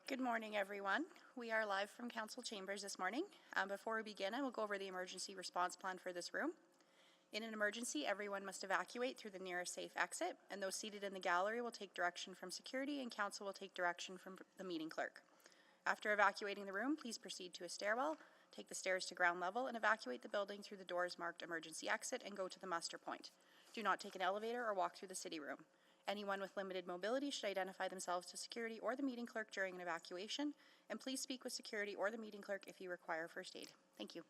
Good morning, everyone. We are live from Council Chambers this morning. Before we begin, I will go over the emergency response plan for this room. In an emergency, everyone must evacuate through the nearest safe exit, and those seated in the gallery will take direction from security, and Council will take direction from the meeting clerk. After evacuating the room, please proceed to a stairwell, take the stairs to ground level, and evacuate the building through the doors marked emergency exit and go to the muster point. Do not take an elevator or walk through the city room. Anyone with limited mobility should identify themselves to security or the meeting clerk during an evacuation, and please speak with security or the meeting clerk if you require first aid. Thank you.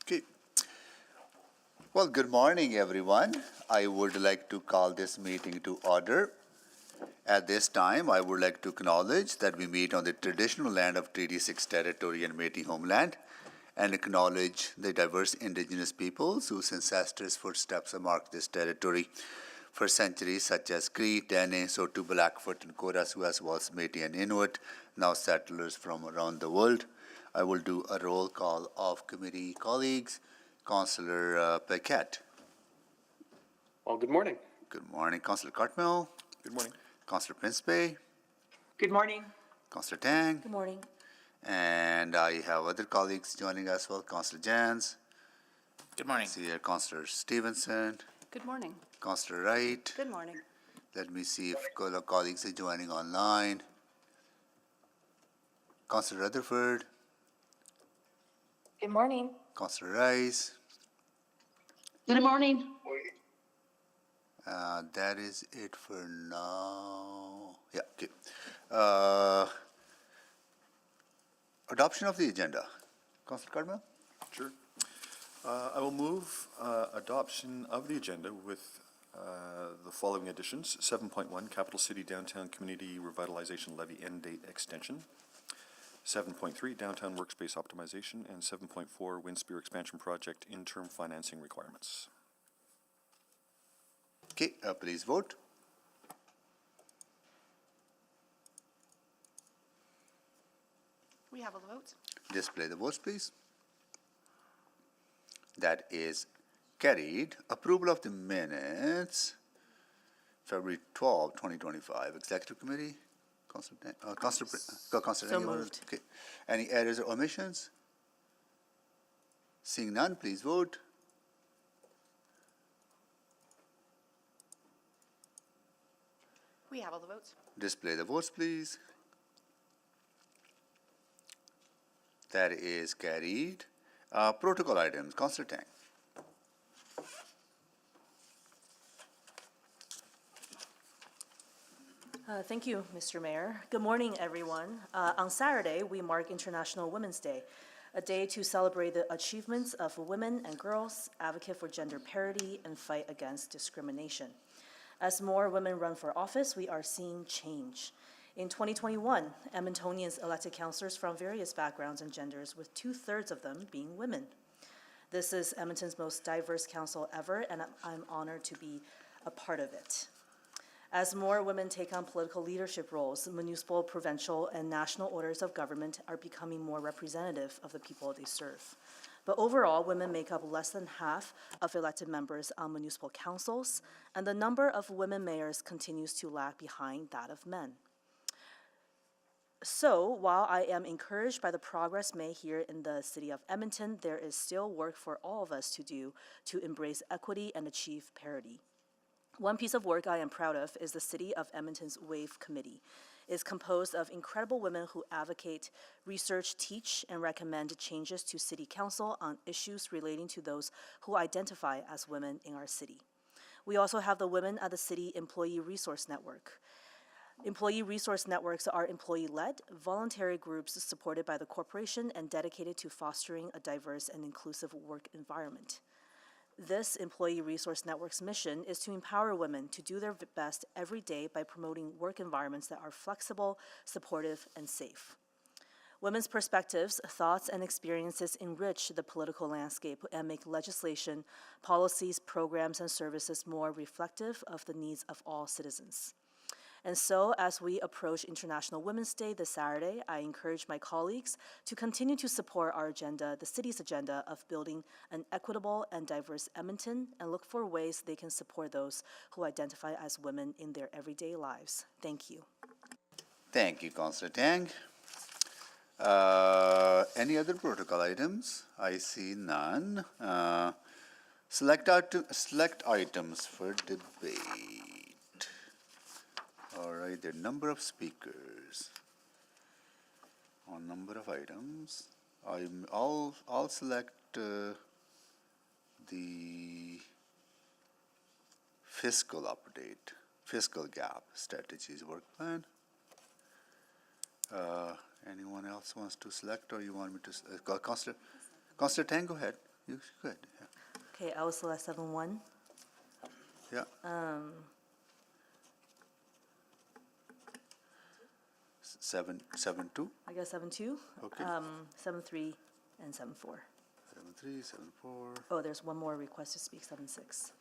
Okay. Well, good morning, everyone. I would like to call this meeting to order. At this time, I would like to acknowledge that we meet on the traditional land of Treaty 6 territory and Métis homeland, and acknowledge the diverse Indigenous peoples whose ancestors' footsteps have marked this territory for centuries, such as Cree, Dene, Saulteaux, Blackfoot, and Korasu, as well as Métis and Inuit, now settlers from around the world. I will do a roll call of committee colleagues. Councillor Paquette. Well, good morning. Good morning. Councillor Cartmill. Good morning. Councillor Prince Bay. Good morning. Councillor Tang. Good morning. And I have other colleagues joining us well. Councillor Jans. Good morning. See here, Councillor Stevenson. Good morning. Councillor Wright. Good morning. Let me see if colleagues are joining online. Councillor Rutherford. Good morning. Councillor Rice. Good morning. That is it for now. Yeah, okay. Adoption of the agenda. Councilor Cardinal? Sure. I will move adoption of the agenda with the following additions. 7.1, Capital City Downtown Community Revitalization Levy End Date Extension. 7.3, Downtown Workspace Optimization. And 7.4, Winspear Expansion Project Interim Financing Requirements. Okay, please vote. We have all the votes. Display the votes, please. That is carried. Approval of the minutes, February 12, 2025. Executive Committee, Councilor. So moved. Okay. Any errors or omissions? Seeing none, please vote. We have all the votes. Display the votes, please. That is carried. Protocol items, Councilor Tang. Thank you, Mr. Mayor. Good morning, everyone. On Saturday, we mark International Women's Day, a day to celebrate the achievements of women and girls, advocate for gender parity, and fight against discrimination. As more women run for office, we are seeing change. In 2021, Edmontonians elected councillors from various backgrounds and genders, with 2/3 of them being women. This is Edmonton's most diverse council ever, and I'm honored to be a part of it. As more women take on political leadership roles, municipal, provincial, and national orders of government are becoming more representative of the people they serve. But overall, women make up less than half of elected members on municipal councils, and the number of women mayors continues to lag behind that of men. So, while I am encouraged by the progress made here in the city of Edmonton, there is still work for all of us to do to embrace equity and achieve parity. One piece of work I am proud of is the City of Edmonton's WAVE Committee. It is composed of incredible women who advocate, research, teach, and recommend changes to City Council on issues relating to those who identify as women in our city. We also have the Women at the City Employee Resource Network. Employee resource networks are employee-led, voluntary groups supported by the corporation and dedicated to fostering a diverse and inclusive work environment. This Employee Resource Network's mission is to empower women to do their best every day by promoting work environments that are flexible, supportive, and safe. Women's perspectives, thoughts, and experiences enrich the political landscape and make legislation, policies, programs, and services more reflective of the needs of all citizens. And so, as we approach International Women's Day this Saturday, I encourage my colleagues to continue to support our agenda, the city's agenda of building an equitable and diverse Edmonton, and look for ways they can support those who identify as women in their everyday lives. Thank you. Thank you, Councilor Tang. Any other protocol items? I see none. Select items for debate. All right, the number of speakers on number of items. I'll select the fiscal update, fiscal gap strategies work plan. Anyone else wants to select, or you want me to? Councilor Tang, go ahead. You go ahead. Yeah. Okay, I will select 7-1. Yeah. 7-2. I guess 7-2. Okay. 7-3 and 7-4. 7-3, 7-4. Oh, there's one more request to speak, 7-6.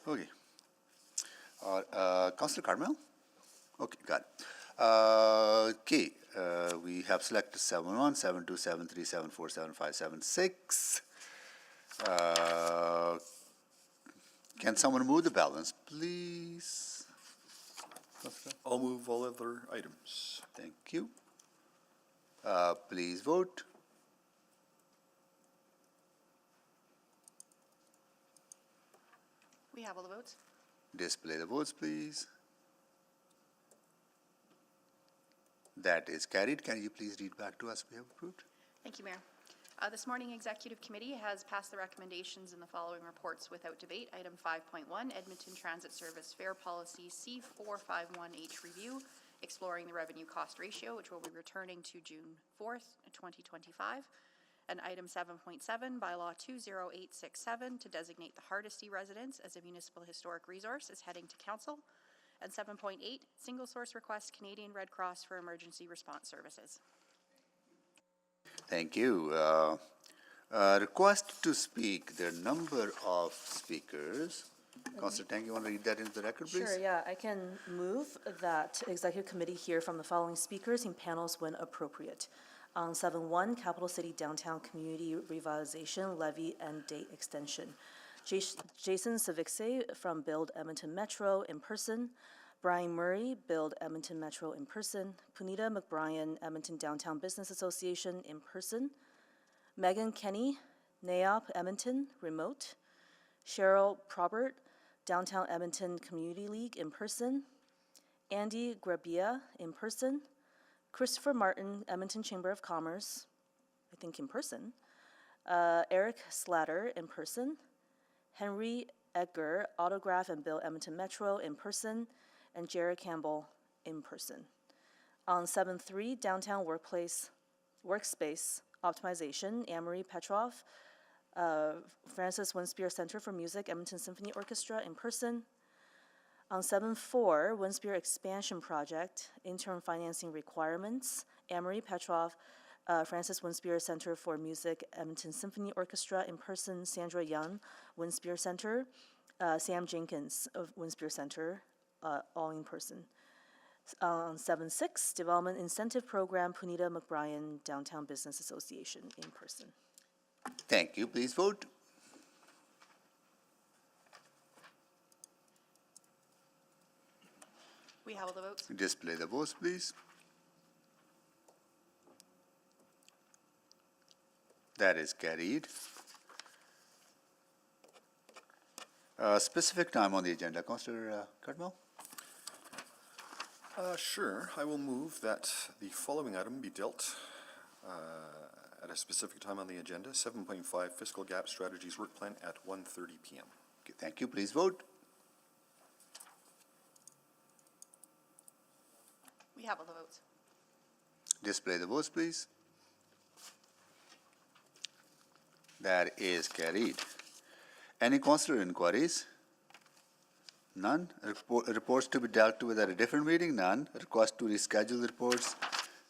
Okay. Councilor Carmel? Okay, got it. Okay, we have selected 7-1, 7-2, 7-3, 7-4, 7-5, 7-6. Can someone move the balance, please? I'll move all other items. Thank you. Please vote. We have all the votes. Display the votes, please. That is carried. Can you please read back to us we have approved? Thank you, Mayor. This morning, Executive Committee has passed the recommendations in the following reports without debate. Item 5.1, Edmonton Transit Service Fare Policy C451H Review, exploring the revenue cost ratio, which will be returning to June 4th, 2025. And item 7.7, Bylaw 20867, to designate the Hardesty residence as a municipal historic resource, is heading to Council. And 7.8, Single Source Request Canadian Red Cross for Emergency Response Services. Thank you. Request to speak. There are a number of speakers. Councillor Tang, you want to read that into the record, please? Sure, yeah, I can move that Executive Committee hear from the following speakers in panels when appropriate. On 7.1, Capital City Downtown Community Revitalization Levy and Date Extension. Jason Savikse from Build Edmonton Metro in person. Brian Murray, Build Edmonton Metro in person. Punita McBrien, Edmonton Downtown Business Association in person. Megan Kenny, NAOP Edmonton, remote. Cheryl Probert, Downtown Edmonton Community League in person. Andy Grabia in person. Christopher Martin, Edmonton Chamber of Commerce, I think in person. Eric Slatter in person. Henry Edgar, Autograph and Build Edmonton Metro in person. And Jared Campbell in person. On 7.3, Downtown Workspace Optimization, Anne-Marie Petrov, Francis Winspear Centre for Music, Edmonton Symphony Orchestra in person. On 7.4, Winspear Expansion Project, Interim Financing Requirements, Anne-Marie Petrov, Francis Winspear Centre for Music, Edmonton Symphony Orchestra in person, Sandra Young, Winspear Centre, Sam Jenkins of Winspear Centre, all in person. On 7.6, Development Incentive Program, Punita McBrien, Downtown Business Association in person. Thank you. Please vote. We have all the votes. Display the votes, please. That is carried. Specific time on the agenda. Councillor Cardwell? Sure. I will move that the following item be dealt at a specific time on the agenda, 7.5 Fiscal Gap Strategies Work Plan at 1:30 p.m. Okay, thank you. Please vote. We have all the votes. Display the votes, please. That is carried. Any councillor inquiries? None. Reports to be dealt with at a different meeting? None. Request to reschedule reports?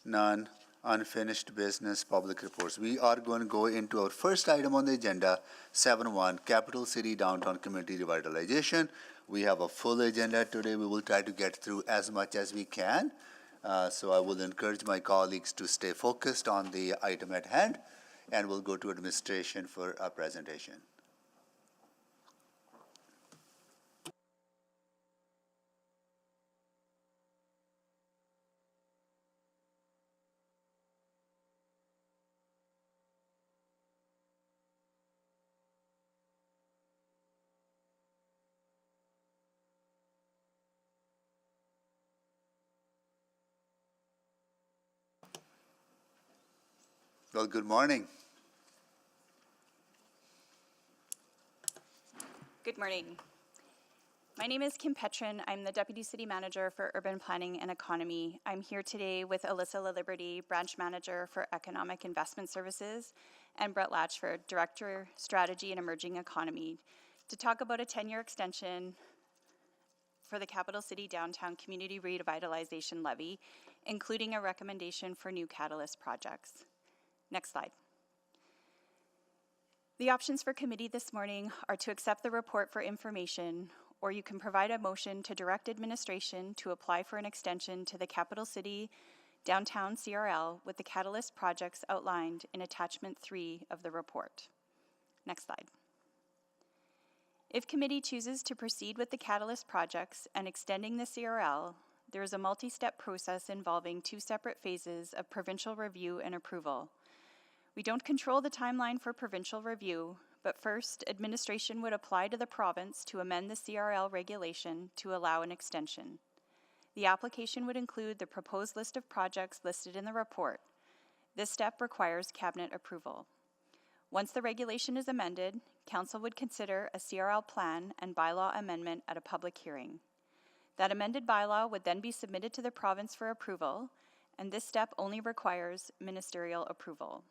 None. Unfinished business, public reports. We are going to go into our first item on the agenda, 7.1, Capital City Downtown Community Revitalization. We have a full agenda today. We will try to get through as much as we can. So I will encourage my colleagues to stay focused on the item at hand, and we'll go to administration for a presentation. Well, good morning. Good morning. My name is Kim Petrin. I'm the Deputy City Manager for Urban Planning and Economy. I'm here today with Alyssa LaLiberty, Branch Manager for Economic Investment Services, and Brett Latchford, Director, Strategy and Emerging Economy, to talk about a 10-year extension for the Capital City Downtown Community Revitalization Levy, including a recommendation for new catalyst projects. Next slide. The options for committee this morning are to accept the report for information, or you can provide a motion to direct administration to apply for an extension to the Capital City Downtown CRL with the catalyst projects outlined in attachment 3 of the report. Next slide. If committee chooses to proceed with the catalyst projects and extending the CRL, there is a multi-step process involving 2 separate phases of provincial review and approval. We don't control the timeline for provincial review, but first, administration would apply to the province to amend the CRL regulation to allow an extension. The application would include the proposed list of projects listed in the report. This step requires cabinet approval. Once the regulation is amended, Council would consider a CRL plan and bylaw amendment at a public hearing. That amended bylaw would then be submitted to the province for approval, and this step only requires ministerial approval.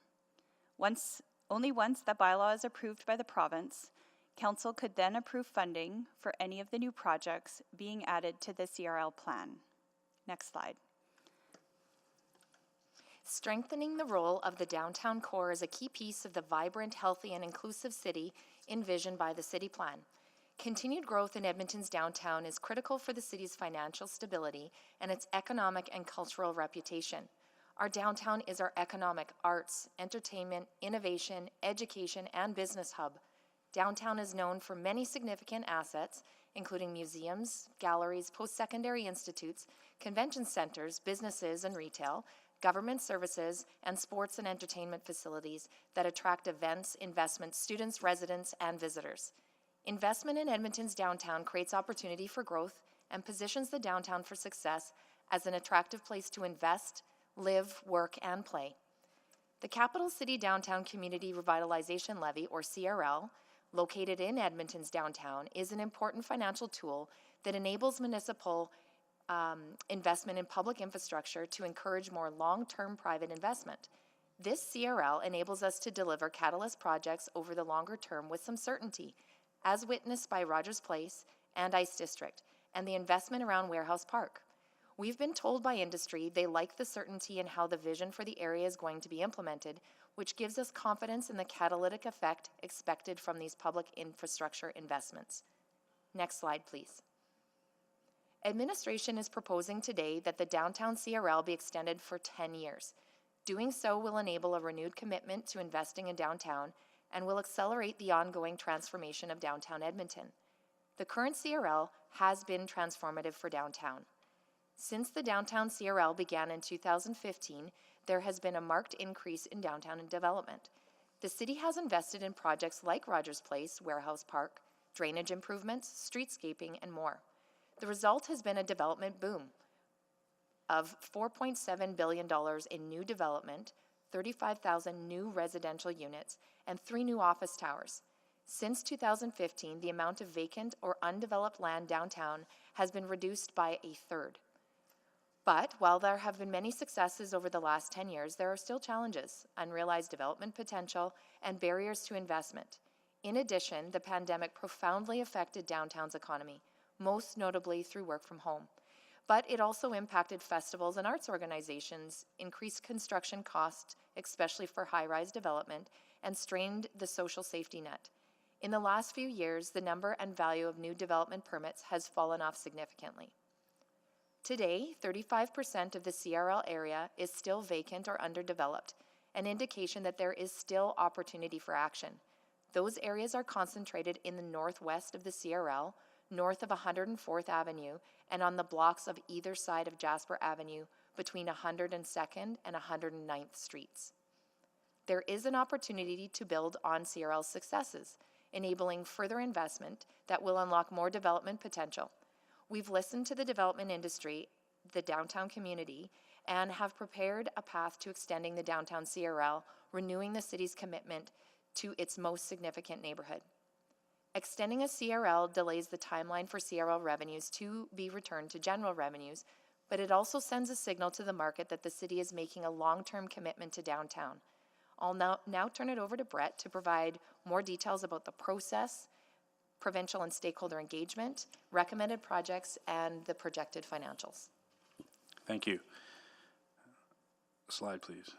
Only once that bylaw is approved by the province, Council could then approve funding for any of the new projects being added to the CRL plan. Next slide. Strengthening the role of the downtown core is a key piece of the vibrant, healthy, and inclusive city envisioned by the city plan. Continued growth in Edmonton's downtown is critical for the city's financial stability and its economic and cultural reputation. Our downtown is our economic, arts, entertainment, innovation, education, and business hub. Downtown is known for many significant assets, including museums, galleries, post-secondary institutes, convention centers, businesses and retail, government services, and sports and entertainment facilities that attract events, investment, students, residents, and visitors. Investment in Edmonton's downtown creates opportunity for growth and positions the downtown for success as an attractive place to invest, live, work, and play. The Capital City Downtown Community Revitalization Levy, or CRL, located in Edmonton's downtown, is an important financial tool that enables municipal investment in public infrastructure to encourage more long-term private investment. This CRL enables us to deliver catalyst projects over the longer term with some certainty, as witnessed by Rogers Place and Ice District, and the investment around Warehouse Park. We've been told by industry they like the certainty in how the vision for the area is going to be implemented, which gives us confidence in the catalytic effect expected from these public infrastructure investments. Next slide, please. Administration is proposing today that the downtown CRL be extended for 10 years. Doing so will enable a renewed commitment to investing in downtown and will accelerate the ongoing transformation of downtown Edmonton. The current CRL has been transformative for downtown. Since the downtown CRL began in 2015, there has been a marked increase in downtown development. The city has invested in projects like Rogers Place, Warehouse Park, drainage improvements, streetscaping, and more. The result has been a development boom of $4.7 billion in new development, 35,000 new residential units, and 3 new office towers. Since 2015, the amount of vacant or undeveloped land downtown has been reduced by a third. But while there have been many successes over the last 10 years, there are still challenges, unrealized development potential, and barriers to investment. In addition, the pandemic profoundly affected downtown's economy, most notably through work from home. But it also impacted festivals and arts organizations, increased construction costs, especially for high-rise development, and strained the social safety net. In the last few years, the number and value of new development permits has fallen off significantly. Today, 35% of the CRL area is still vacant or underdeveloped, an indication that there is still opportunity for action. Those areas are concentrated in the northwest of the CRL, north of 104th Avenue, and on the blocks of either side of Jasper Avenue between 102nd and 109th Streets. There is an opportunity to build on CRL's successes, enabling further investment that will unlock more development potential. We've listened to the development industry, the downtown community, and have prepared a path to extending the downtown CRL, renewing the city's commitment to its most significant neighborhood. Extending a CRL delays the timeline for CRL revenues to be returned to general revenues, but it also sends a signal to the market that the city is making a long-term commitment to downtown. I'll now turn it over to Brett to provide more details about the process, provincial and stakeholder engagement, recommended projects, and the projected financials. Thank you. Slide, please.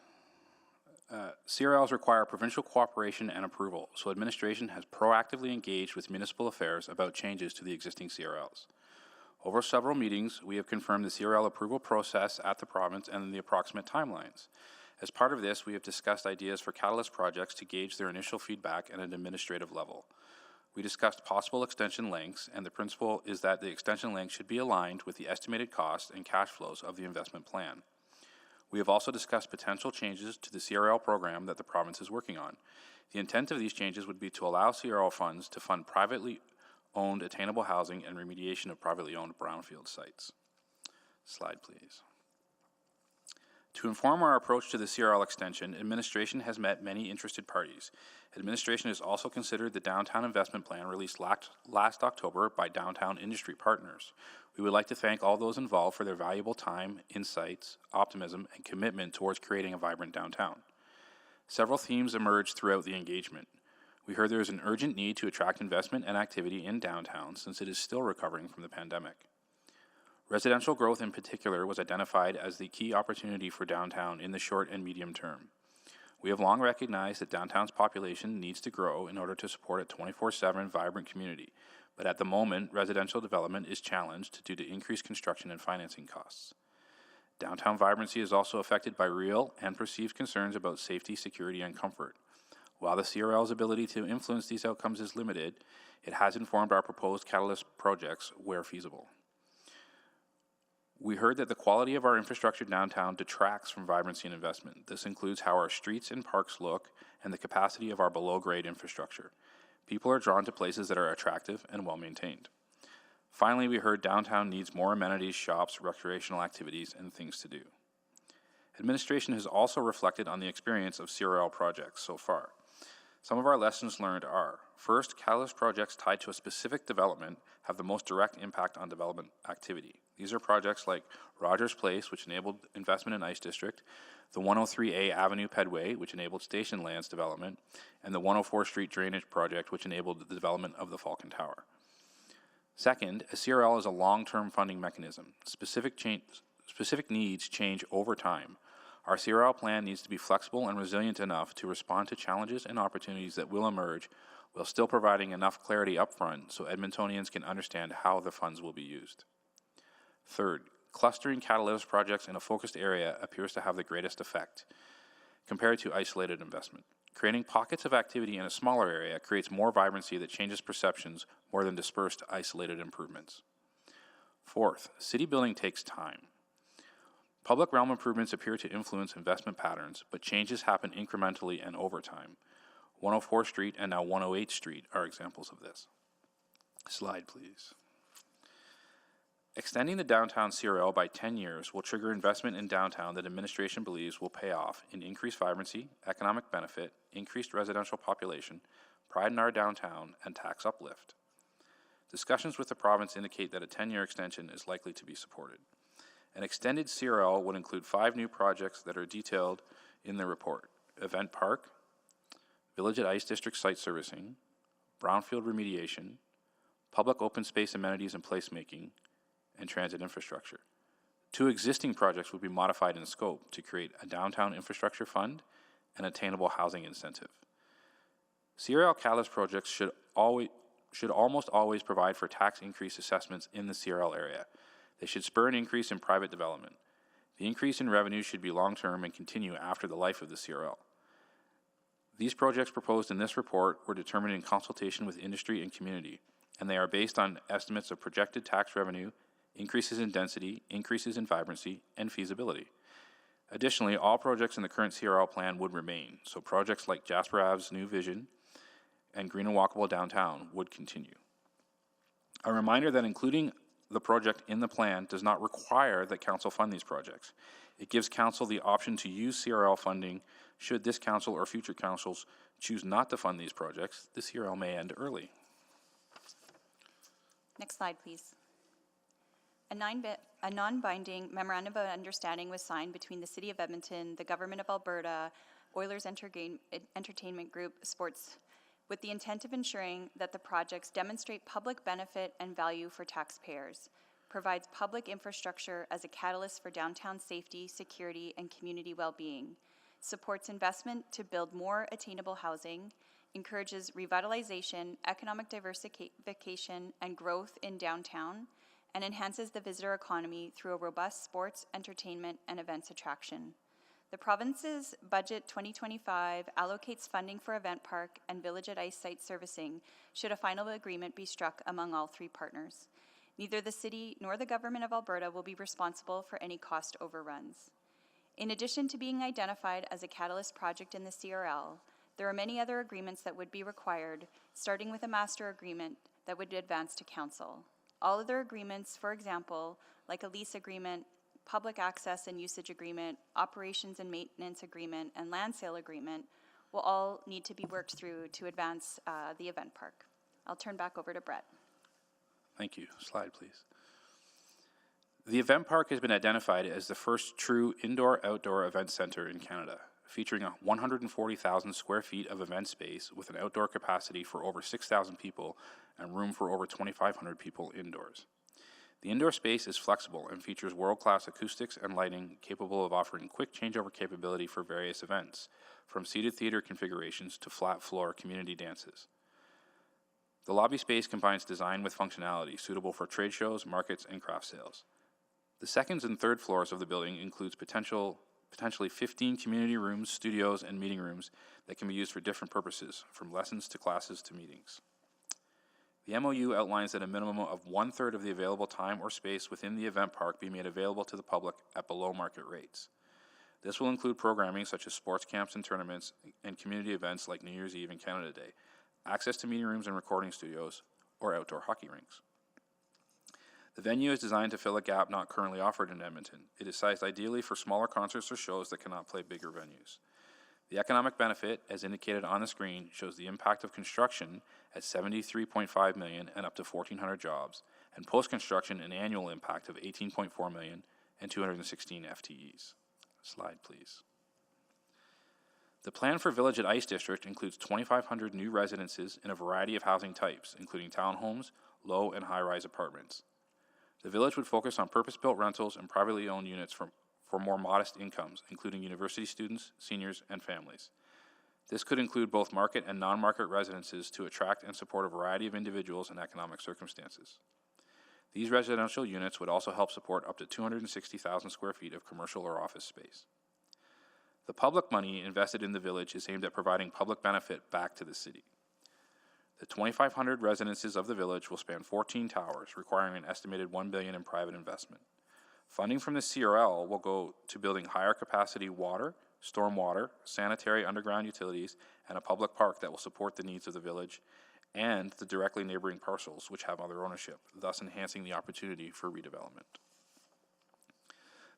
CRLs require provincial cooperation and approval, so administration has proactively engaged with municipal affairs about changes to the existing CRLs. Over several meetings, we have confirmed the CRL approval process at the province and the approximate timelines. As part of this, we have discussed ideas for catalyst projects to gauge their initial feedback at an administrative level. We discussed possible extension lengths, and the principle is that the extension length should be aligned with the estimated costs and cash flows of the investment plan. We have also discussed potential changes to the CRL program that the province is working on. The intent of these changes would be to allow CRL funds to fund privately owned attainable housing and remediation of privately owned brownfield sites. Slide, please. To inform our approach to the CRL extension, administration has met many interested parties. Administration has also considered the downtown investment plan released last October by Downtown Industry Partners. We would like to thank all those involved for their valuable time, insights, optimism, and commitment towards creating a vibrant downtown. Several themes emerged throughout the engagement. We heard there is an urgent need to attract investment and activity in downtown since it is still recovering from the pandemic. Residential growth in particular was identified as the key opportunity for downtown in the short and medium term. We have long recognized that downtown's population needs to grow in order to support a 24/7 vibrant community, but at the moment, residential development is challenged due to increased construction and financing costs. Downtown vibrancy is also affected by real and perceived concerns about safety, security, and comfort. While the CRL's ability to influence these outcomes is limited, it has informed our proposed catalyst projects where feasible. We heard that the quality of our infrastructure downtown detracts from vibrancy and investment. This includes how our streets and parks look and the capacity of our below-grade infrastructure. People are drawn to places that are attractive and well-maintained. Finally, we heard downtown needs more amenities, shops, recreational activities, and things to do. Administration has also reflected on the experience of CRL projects so far. Some of our lessons learned are, first, catalyst projects tied to a specific development have the most direct impact on development activity. These are projects like Rogers Place, which enabled investment in Ice District, the 103A Avenue Pedway, which enabled station lands development, and the 104 Street Drainage Project, which enabled the development of the Falcon Tower. Second, a CRL is a long-term funding mechanism. Specific needs change over time. Our CRL plan needs to be flexible and resilient enough to respond to challenges and opportunities that will emerge while still providing enough clarity upfront so Edmontonians can understand how the funds will be used. Third, clustering catalyst projects in a focused area appears to have the greatest effect compared to isolated investment. Creating pockets of activity in a smaller area creates more vibrancy that changes perceptions more than dispersed, isolated improvements. Fourth, city building takes time. Public realm improvements appear to influence investment patterns, but changes happen incrementally and over time. 104 Street and now 108 Street are examples of this. Slide, please. Extending the downtown CRL by 10 years will trigger investment in downtown that administration believes will pay off in increased vibrancy, economic benefit, increased residential population, pride in our downtown, and tax uplift. Discussions with the province indicate that a 10-year extension is likely to be supported. An extended CRL would include 5 new projects that are detailed in the report: Event Park, Village at Ice District site servicing, brownfield remediation, public open space amenities and placemaking, and transit infrastructure. 2 existing projects would be modified in scope to create a downtown infrastructure fund and attainable housing incentive. CRL catalyst projects should almost always provide for tax increase assessments in the CRL area. They should spur an increase in private development. The increase in revenue should be long-term and continue after the life of the CRL. These projects proposed in this report were determined in consultation with industry and community, and they are based on estimates of projected tax revenue, increases in density, increases in vibrancy, and feasibility. Additionally, all projects in the current CRL plan would remain, so projects like Jasper Ave's new vision and Green and Walkable Downtown would continue. A reminder that including the project in the plan does not require that council fund these projects. It gives council the option to use CRL funding should this council or future councils choose not to fund these projects. The CRL may end early. Next slide, please. A non-binding memorandum of understanding was signed between the City of Edmonton, the Government of Alberta, Oilers Entertainment Group Sports, with the intent of ensuring that the projects demonstrate public benefit and value for taxpayers, provides public infrastructure as a catalyst for downtown safety, security, and community well-being, supports investment to build more attainable housing, encourages revitalization, economic diversification, and growth in downtown, and enhances the visitor economy through a robust sports, entertainment, and events attraction. The province's budget 2025 allocates funding for Event Park and Village at Ice site servicing should a final agreement be struck among all 3 partners. Neither the City nor the Government of Alberta will be responsible for any cost overruns. In addition to being identified as a catalyst project in the CRL, there are many other agreements that would be required, starting with a master agreement that would advance to council. All other agreements, for example, like a lease agreement, public access and usage agreement, operations and maintenance agreement, and land sale agreement will all need to be worked through to advance the event park. I'll turn back over to Brett. Thank you. Slide, please. The event park has been identified as the first true indoor-outdoor event center in Canada, featuring 140,000 square feet of event space with an outdoor capacity for over 6,000 people and room for over 2,500 people indoors. The indoor space is flexible and features world-class acoustics and lighting capable of offering quick changeover capability for various events, from seated theater configurations to flat-floor community dances. The lobby space combines design with functionality suitable for trade shows, markets, and craft sales. The second and third floors of the building includes potentially 15 community rooms, studios, and meeting rooms that can be used for different purposes, from lessons to classes to meetings. The MOU outlines that a minimum of 1/3 of the available time or space within the event park be made available to the public at below market rates. This will include programming such as sports camps and tournaments and community events like New Year's Eve and Canada Day, access to meeting rooms and recording studios, or outdoor hockey rinks. The venue is designed to fill a gap not currently offered in Edmonton. It is sized ideally for smaller concerts or shows that cannot play bigger venues. The economic benefit, as indicated on the screen, shows the impact of construction at $73.5 million and up to 1,400 jobs, and post-construction an annual impact of $18.4 million and 216 FTEs. Slide, please. The plan for Village at Ice District includes 2,500 new residences in a variety of housing types, including townhomes, low and high-rise apartments. The village would focus on purpose-built rentals and privately owned units for more modest incomes, including university students, seniors, and families. This could include both market and non-market residences to attract and support a variety of individuals and economic circumstances. These residential units would also help support up to 260,000 square feet of commercial or office space. The public money invested in the village is aimed at providing public benefit back to the city. The 2,500 residences of the village will span 14 towers, requiring an estimated $1 billion in private investment. Funding from the CRL will go to building higher capacity water, stormwater, sanitary underground utilities, and a public park that will support the needs of the village and the directly neighboring parcels which have other ownership, thus enhancing the opportunity for redevelopment.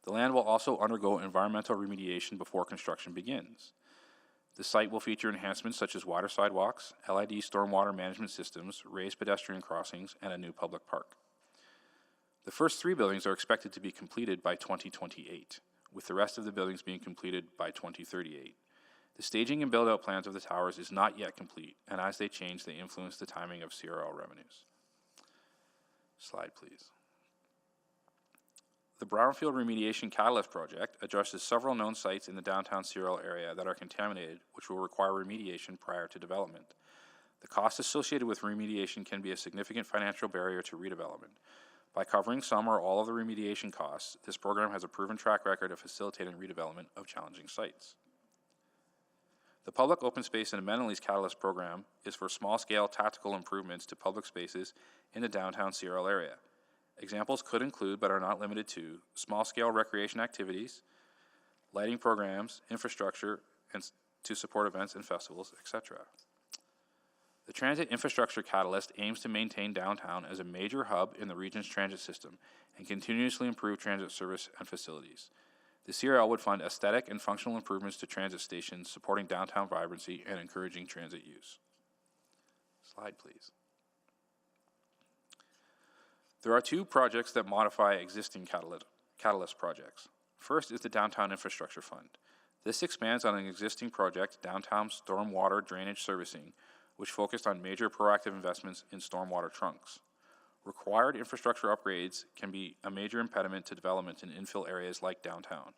The land will also undergo environmental remediation before construction begins. The site will feature enhancements such as wider sidewalks, LID stormwater management systems, raised pedestrian crossings, and a new public park. The first 3 buildings are expected to be completed by 2028, with the rest of the buildings being completed by 2038. The staging and build-out plans of the towers is not yet complete, and as they change, they influence the timing of CRL revenues. Slide, please. The Brownfield Remediation Catalyst Project addresses several known sites in the downtown CRL area that are contaminated, which will require remediation prior to development. The costs associated with remediation can be a significant financial barrier to redevelopment. By covering some or all of the remediation costs, this program has a proven track record of facilitating redevelopment of challenging sites. The Public Open Space and Amenities Catalyst Program is for small-scale tactical improvements to public spaces in the downtown CRL area. Examples could include, but are not limited to, small-scale recreation activities, lighting programs, infrastructure, and to support events and festivals, etc. The Transit Infrastructure Catalyst aims to maintain downtown as a major hub in the region's transit system and continuously improve transit service and facilities. The CRL would fund aesthetic and functional improvements to transit stations, supporting downtown vibrancy and encouraging transit use. Slide, please. There are 2 projects that modify existing catalyst projects. First is the Downtown Infrastructure Fund. This expands on an existing project, Downtown Stormwater Drainage Servicing, which focused on major proactive investments in stormwater trunks. Required infrastructure upgrades can be a major impediment to development in infill areas like downtown.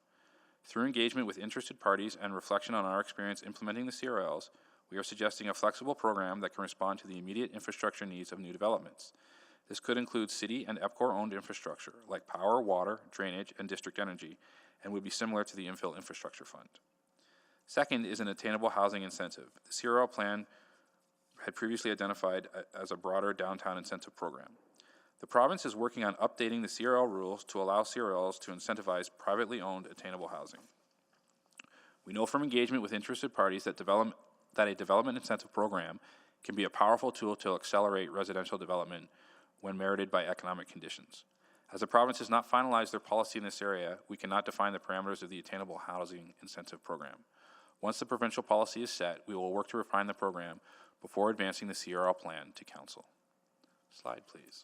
Through engagement with interested parties and reflection on our experience implementing the CRLs, we are suggesting a flexible program that can respond to the immediate infrastructure needs of new developments. This could include city and EPCOR-owned infrastructure, like power, water, drainage, and district energy, and would be similar to the Infill Infrastructure Fund. Second is an attainable housing incentive. The CRL plan had previously identified as a broader downtown incentive program. The province is working on updating the CRL rules to allow CRLs to incentivize privately owned attainable housing. We know from engagement with interested parties that a development incentive program can be a powerful tool to accelerate residential development when merited by economic conditions. As the province has not finalized their policy in this area, we cannot define the parameters of the Attainable Housing Incentive Program. Once the provincial policy is set, we will work to refine the program before advancing the CRL plan to Council. Slide, please.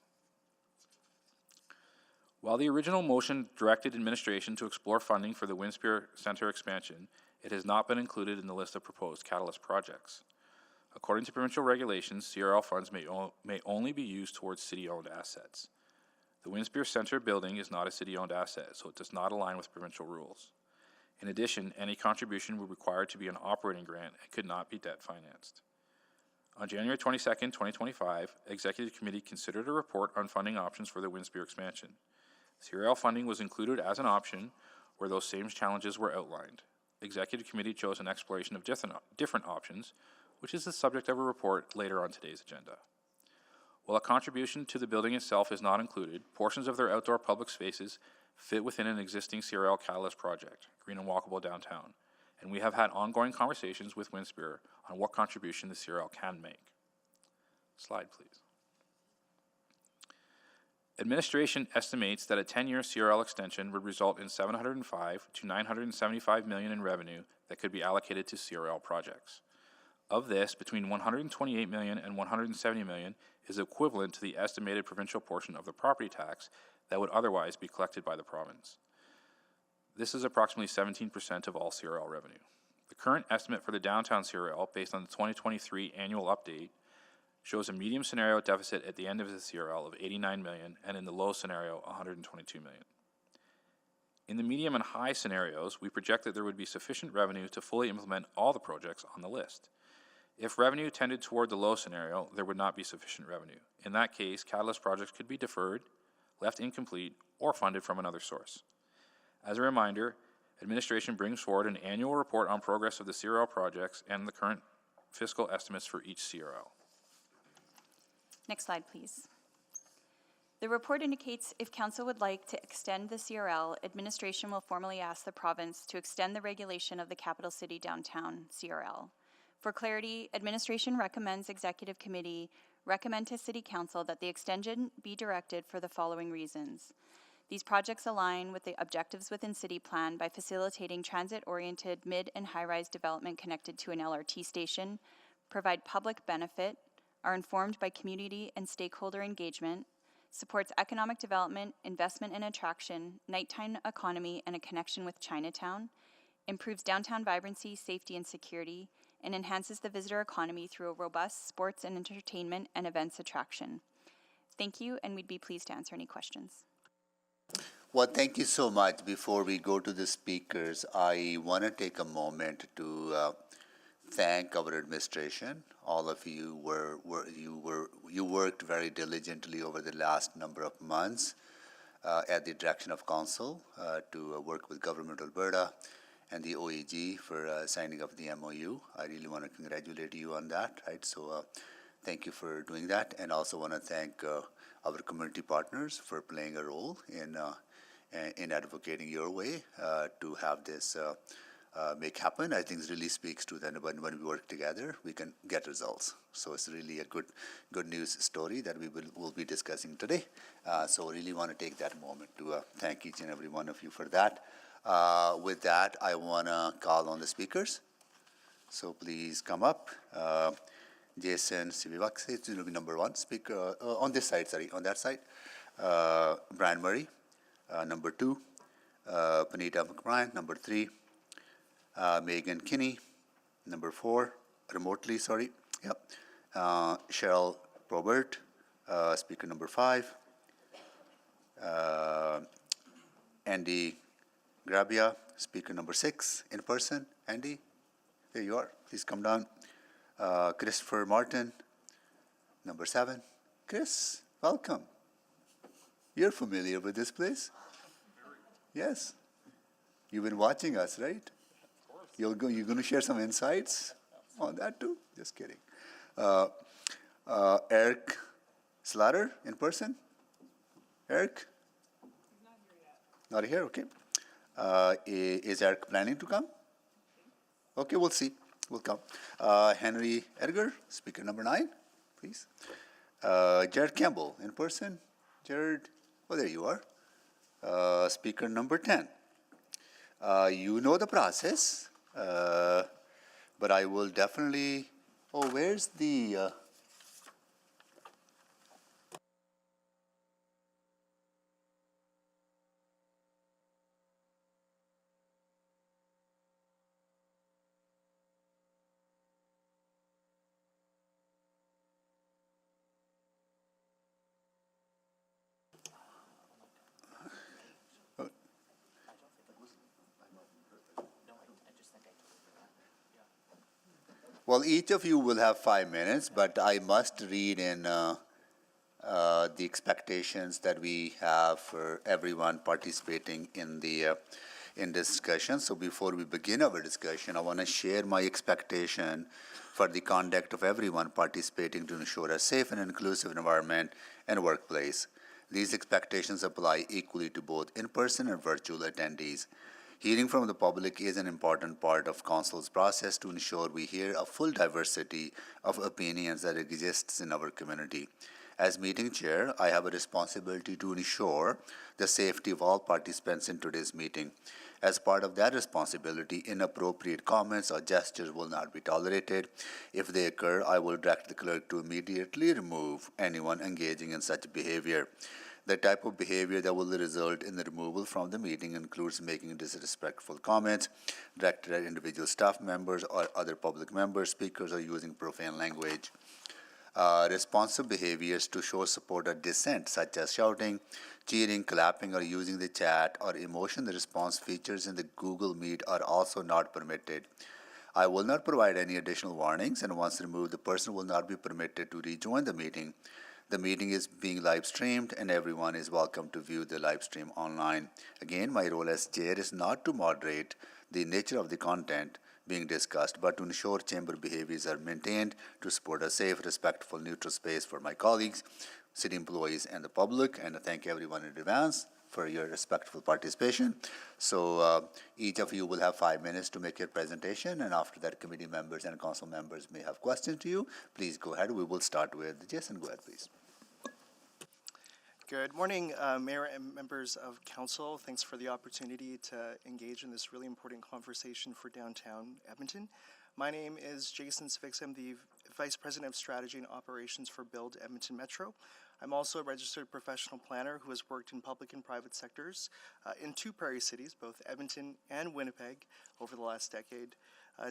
While the original motion directed administration to explore funding for the Winspear Centre expansion, it has not been included in the list of proposed catalyst projects. According to provincial regulations, CRL funds may only be used towards city-owned assets. The Winspear Centre building is not a city-owned asset, so it does not align with provincial rules. In addition, any contribution would require to be an operating grant and could not be debt financed. On January 22nd, 2025, Executive Committee considered a report on funding options for the Winspear expansion. CRL funding was included as an option where those same challenges were outlined. Executive Committee chose an exploration of different options, which is the subject of a report later on today's agenda. While a contribution to the building itself is not included, portions of their outdoor public spaces fit within an existing CRL Catalyst project, Green and Walkable Downtown, and we have had ongoing conversations with Winspear on what contribution the CRL can make. Slide, please. Administration estimates that a 10-year CRL extension would result in $705 to $975 million in revenue that could be allocated to CRL projects. Of this, between $128 million and $170 million is equivalent to the estimated provincial portion of the property tax that would otherwise be collected by the province. This is approximately 17% of all CRL revenue. The current estimate for the downtown CRL, based on the 2023 annual update, shows a medium scenario deficit at the end of the CRL of $89 million and in the low scenario, $122 million. In the medium and high scenarios, we project that there would be sufficient revenue to fully implement all the projects on the list. If revenue tended toward the low scenario, there would not be sufficient revenue. In that case, catalyst projects could be deferred, left incomplete, or funded from another source. As a reminder, administration brings forward an annual report on progress of the CRL projects and the current fiscal estimates for each CRL. Next slide, please. The report indicates if Council would like to extend the CRL, administration will formally ask the province to extend the regulation of the Capital City Downtown CRL. For clarity, administration recommends Executive Committee recommend to City Council that the extension be directed for the following reasons. These projects align with the objectives within City Plan by facilitating transit-oriented mid- and high-rise development connected to an LRT station, provide public benefit, are informed by community and stakeholder engagement, supports economic development, investment and attraction, nighttime economy, and a connection with Chinatown, improves downtown vibrancy, safety, and security, and enhances the visitor economy through a robust sports and entertainment and events attraction. Thank you, and we'd be pleased to answer any questions. Well, thank you so much. Before we go to the speakers, I want to take a moment to thank our administration. All of you worked very diligently over the last number of months at the direction of Council to work with Government of Alberta and the OEG for signing up the MOU. I really want to congratulate you on that, right? So thank you for doing that, and also want to thank our community partners for playing a role in advocating your way to have this make happen. I think it really speaks to that when we work together, we can get results. So it's really a good news story that we'll be discussing today. So really want to take that moment to thank each and every one of you for that. With that, I want to call on the speakers. So please come up. Jason Sivivakse is going to be number one speaker on this side, on that side. Brian Murray, number two. Panita McBrien, number three. Megan Kinney, number four, remotely, sorry. Yep. Cheryl Robert, speaker number five. Andy Grabia, speaker number six, in person. Andy, there you are. Please come down. Christopher Martin, number seven. Chris, welcome. You're familiar with this place? Yes. You've been watching us, right? You're going to share some insights on that too? Just kidding. Eric Slatter, in person? Eric? He's not here yet. Not here, okay. Is Eric planning to come? Okay, we'll see. We'll come. Henry Edgar, speaker number 9, please. Jared Campbell, in person. Jared, oh, there you are. speaker number 10. You know the process, but I will definitely, oh, where's the, well, each of you will have 5 minutes, but I must read in the expectations that we have for everyone participating in the in discussion. So before we begin our discussion, I want to share my expectation for the conduct of everyone participating to ensure a safe and inclusive environment and workplace. These expectations apply equally to both in-person and virtual attendees. Hearing from the public is an important part of Council's process to ensure we hear a full diversity of opinions that exists in our community. As meeting chair, I have a responsibility to ensure the safety of all participants in today's meeting. As part of that responsibility, inappropriate comments or gestures will not be tolerated. If they occur, I will direct the clerk to immediately remove anyone engaging in such behavior. The type of behavior that will result in the removal from the meeting includes making disrespectful comments directed at individual staff members or other public members, speakers, or using profane language. Responsive behaviors to show support or dissent, such as shouting, cheering, clapping, or using the chat or emotion response features in the Google Meet are also not permitted. I will not provide any additional warnings, and once removed, the person will not be permitted to rejoin the meeting. The meeting is being live streamed, and everyone is welcome to view the live stream online. Again, my role as chair is not to moderate the nature of the content being discussed, but to ensure chamber behaviors are maintained to support a safe, respectful, neutral space for my colleagues, city employees, and the public. And I thank everyone in advance for your respectful participation. So each of you will have 5 minutes to make your presentation, and after that, committee members and council members may have questions to you. Please go ahead. We will start with Jason. Go ahead, please. Good morning, Mayor and members of Council. Thanks for the opportunity to engage in this really important conversation for downtown Edmonton. My name is Jason Spix. I'm the Vice President of Strategy and Operations for Build Edmonton Metro. I'm also a registered professional planner who has worked in public and private sectors in 2 prairie cities, both Edmonton and Winnipeg, over the last decade.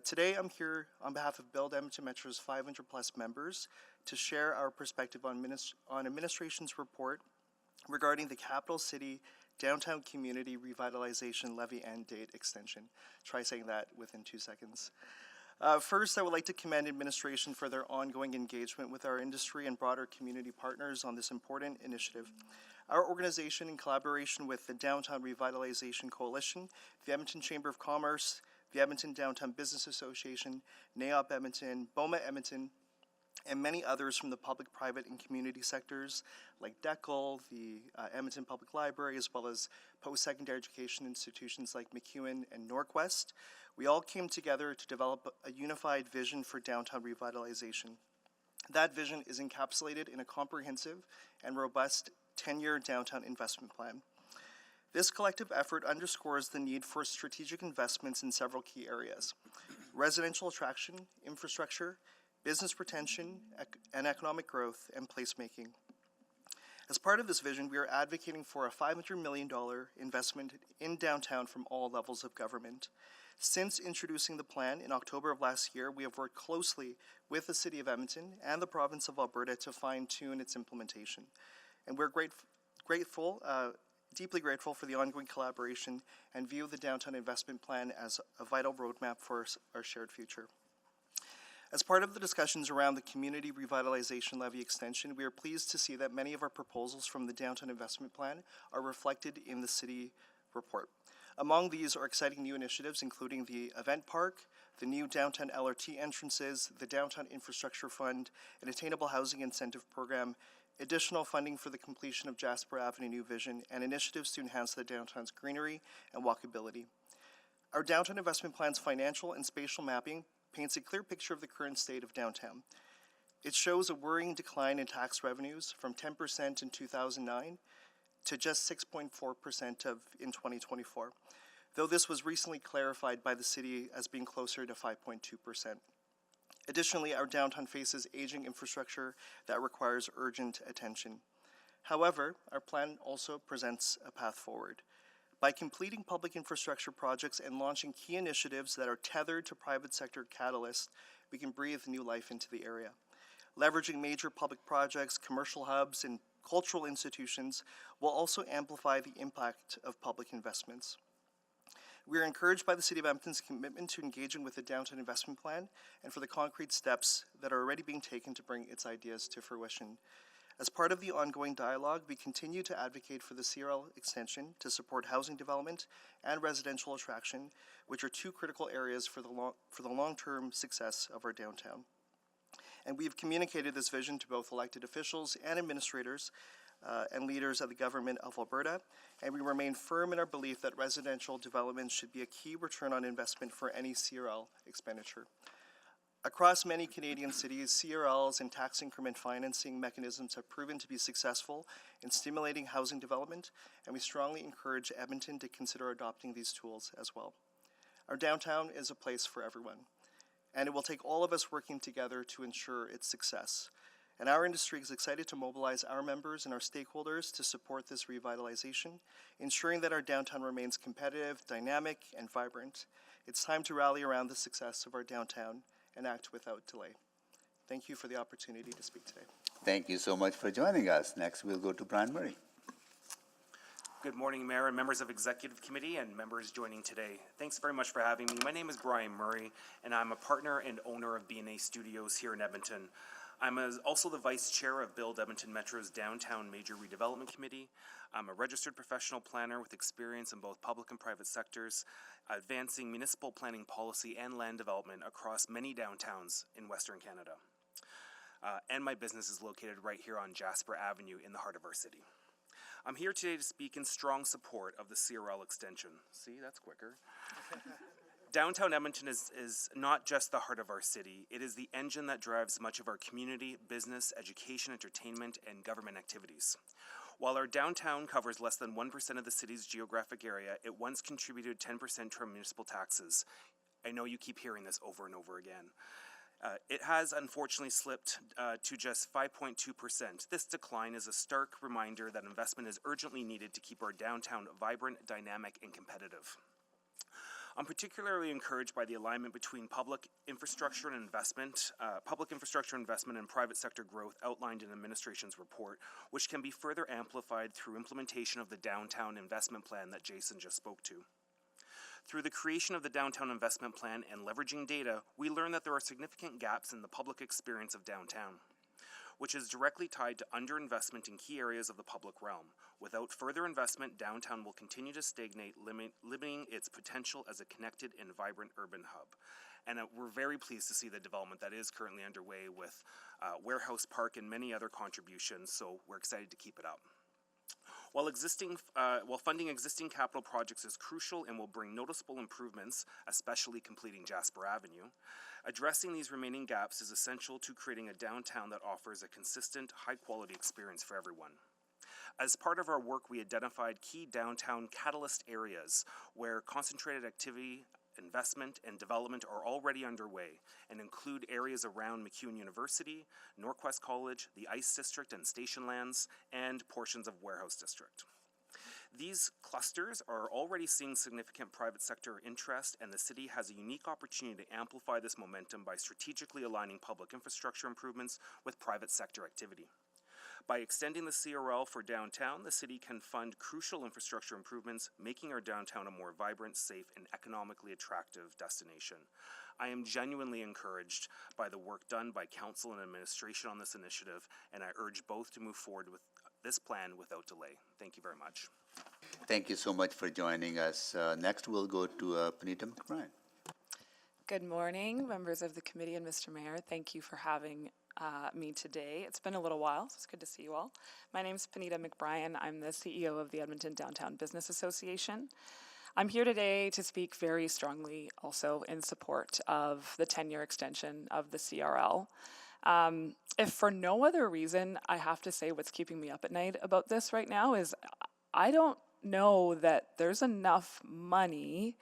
Today, I'm here on behalf of Build Edmonton Metro's 500-plus members to share our perspective on administration's report regarding the Capital City Downtown Community Revitalization Levy End Date Extension. Try saying that within 2 seconds. First, I would like to commend administration for their ongoing engagement with our industry and broader community partners on this important initiative. Our organization, in collaboration with the Downtown Revitalization Coalition, the Edmonton Chamber of Commerce, the Edmonton Downtown Business Association, NAOP Edmonton, BOMA Edmonton, and many others from the public, private, and community sectors like DECL, the Edmonton Public Library, as well as post-secondary education institutions like MacEwan and Norquest. We all came together to develop a unified vision for downtown revitalization. That vision is encapsulated in a comprehensive and robust 10-year downtown investment plan. This collective effort underscores the need for strategic investments in several key areas: residential attraction, infrastructure, business retention, and economic growth, and placemaking. As part of this vision, we are advocating for a $500 million investment in downtown from all levels of government. Since introducing the plan in October of last year, we have worked closely with the City of Edmonton and the Province of Alberta to fine-tune its implementation. And we're deeply grateful for the ongoing collaboration and view the Downtown Investment Plan as a vital roadmap for our shared future. As part of the discussions around the Community Revitalization Levy extension, we are pleased to see that many of our proposals from the Downtown Investment Plan are reflected in the City report. Among these are exciting new initiatives, including the Event Park, the new Downtown LRT entrances, the Downtown Infrastructure Fund, an Attainable Housing Incentive Program, additional funding for the completion of Jasper Avenue New Vision, and initiatives to enhance the downtown's greenery and walkability. Our Downtown Investment Plan's financial and spatial mapping paints a clear picture of the current state of downtown. It shows a worrying decline in tax revenues from 10% in 2009 to just 6.4% in 2024, though this was recently clarified by the city as being closer to 5.2%. Additionally, our downtown faces aging infrastructure that requires urgent attention. However, our plan also presents a path forward. By completing public infrastructure projects and launching key initiatives that are tethered to private sector catalysts, we can breathe new life into the area. Leveraging major public projects, commercial hubs, and cultural institutions will also amplify the impact of public investments. We are encouraged by the City of Edmonton's commitment to engaging with the Downtown Investment Plan and for the concrete steps that are already being taken to bring its ideas to fruition. As part of the ongoing dialogue, we continue to advocate for the CRL extension to support housing development and residential attraction, which are two critical areas for the long-term success of our downtown. And we've communicated this vision to both elected officials and administrators and leaders of the government of Alberta, and we remain firm in our belief that residential development should be a key return on investment for any CRL expenditure. Across many Canadian cities, CRLs and tax increment financing mechanisms have proven to be successful in stimulating housing development, and we strongly encourage Edmonton to consider adopting these tools as well. Our downtown is a place for everyone, and it will take all of us working together to ensure its success. And our industry is excited to mobilize our members and our stakeholders to support this revitalization, ensuring that our downtown remains competitive, dynamic, and vibrant. It's time to rally around the success of our downtown and act without delay. Thank you for the opportunity to speak today. Thank you so much for joining us. Next, we'll go to Brian Murray. Good morning, Mayor and members of Executive Committee and members joining today. Thanks very much for having me. My name is Brian Murray, and I'm a partner and owner of B&A Studios here in Edmonton. I'm also the Vice Chair of Build Edmonton Metro's Downtown Major Redevelopment Committee. I'm a registered professional planner with experience in both public and private sectors, advancing municipal planning policy and land development across many downtowns in Western Canada. And my business is located right here on Jasper Avenue in the heart of our city. I'm here today to speak in strong support of the CRL extension. See, that's quicker. Downtown Edmonton is not just the heart of our city. It is the engine that drives much of our community, business, education, entertainment, and government activities. While our downtown covers less than 1% of the city's geographic area, it once contributed 10% to our municipal taxes. I know you keep hearing this over and over again. It has unfortunately slipped to just 5.2%. This decline is a stark reminder that investment is urgently needed to keep our downtown vibrant, dynamic, and competitive. I'm particularly encouraged by the alignment between public infrastructure investment and private sector growth outlined in the administration's report, which can be further amplified through implementation of the Downtown Investment Plan that Jason just spoke to. Through the creation of the Downtown Investment Plan and leveraging data, we learned that there are significant gaps in the public experience of downtown, which is directly tied to underinvestment in key areas of the public realm. Without further investment, downtown will continue to stagnate, limiting its potential as a connected and vibrant urban hub. And we're very pleased to see the development that is currently underway with Warehouse Park and many other contributions, so we're excited to keep it up. While funding existing capital projects is crucial and will bring noticeable improvements, especially completing Jasper Avenue, addressing these remaining gaps is essential to creating a downtown that offers a consistent, high-quality experience for everyone. As part of our work, we identified key downtown catalyst areas where concentrated activity, investment, and development are already underway and include areas around MacEwan University, Norquest College, the Ice District and Station Lands, and portions of Warehouse District. These clusters are already seeing significant private sector interest, and the city has a unique opportunity to amplify this momentum by strategically aligning public infrastructure improvements with private sector activity. By extending the CRL for downtown, the city can fund crucial infrastructure improvements, making our downtown a more vibrant, safe, and economically attractive destination. I am genuinely encouraged by the work done by council and administration on this initiative, and I urge both to move forward with this plan without delay. Thank you very much. Thank you so much for joining us. Next, we'll go to Panita McBride. Good morning, members of the committee and Mr. Mayor. Thank you for having me today. It's been a little while, so it's good to see you all. My name is Panita McBride. I'm the CEO of the Edmonton Downtown Business Association. I'm here today to speak very strongly also in support of the 10-year extension of the CRL. If for no other reason, I have to say what's keeping me up at night about this right now is I don't know that there's enough money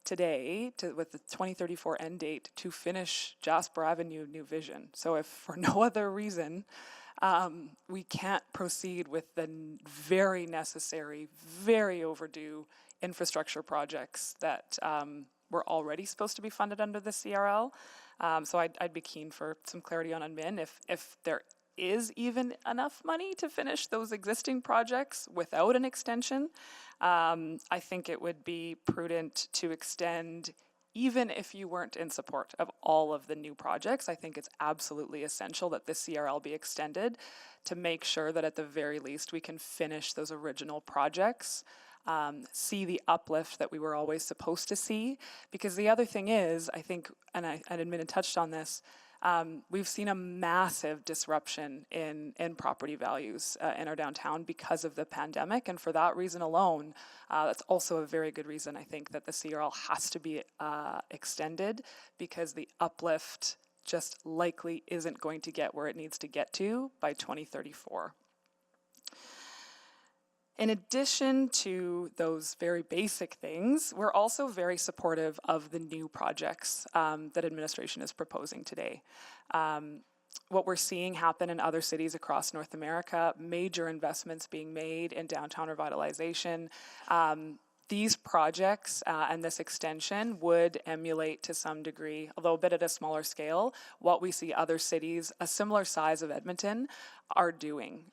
today with the 2034 end date to finish Jasper Avenue New Vision. So if for no other reason, we can't proceed with the very necessary, very overdue infrastructure projects that were already supposed to be funded under the CRL. So I'd be keen for some clarity on admin if there is even enough money to finish those existing projects without an extension. I think it would be prudent to extend, even if you weren't in support of all of the new projects. I think it's absolutely essential that the CRL be extended to make sure that at the very least we can finish those original projects, see the uplift that we were always supposed to see. Because the other thing is, I think, and Admin touched on this, we've seen a massive disruption in property values in our downtown because of the pandemic. And for that reason alone, that's also a very good reason, I think, that the CRL has to be extended, because the uplift just likely isn't going to get where it needs to get to by 2034. In addition to those very basic things, we're also very supportive of the new projects that administration is proposing today. What we're seeing happen in other cities across North America, major investments being made in downtown revitalization. These projects and this extension would emulate to some degree, although a bit at a smaller scale, what we see other cities a similar size of Edmonton are doing.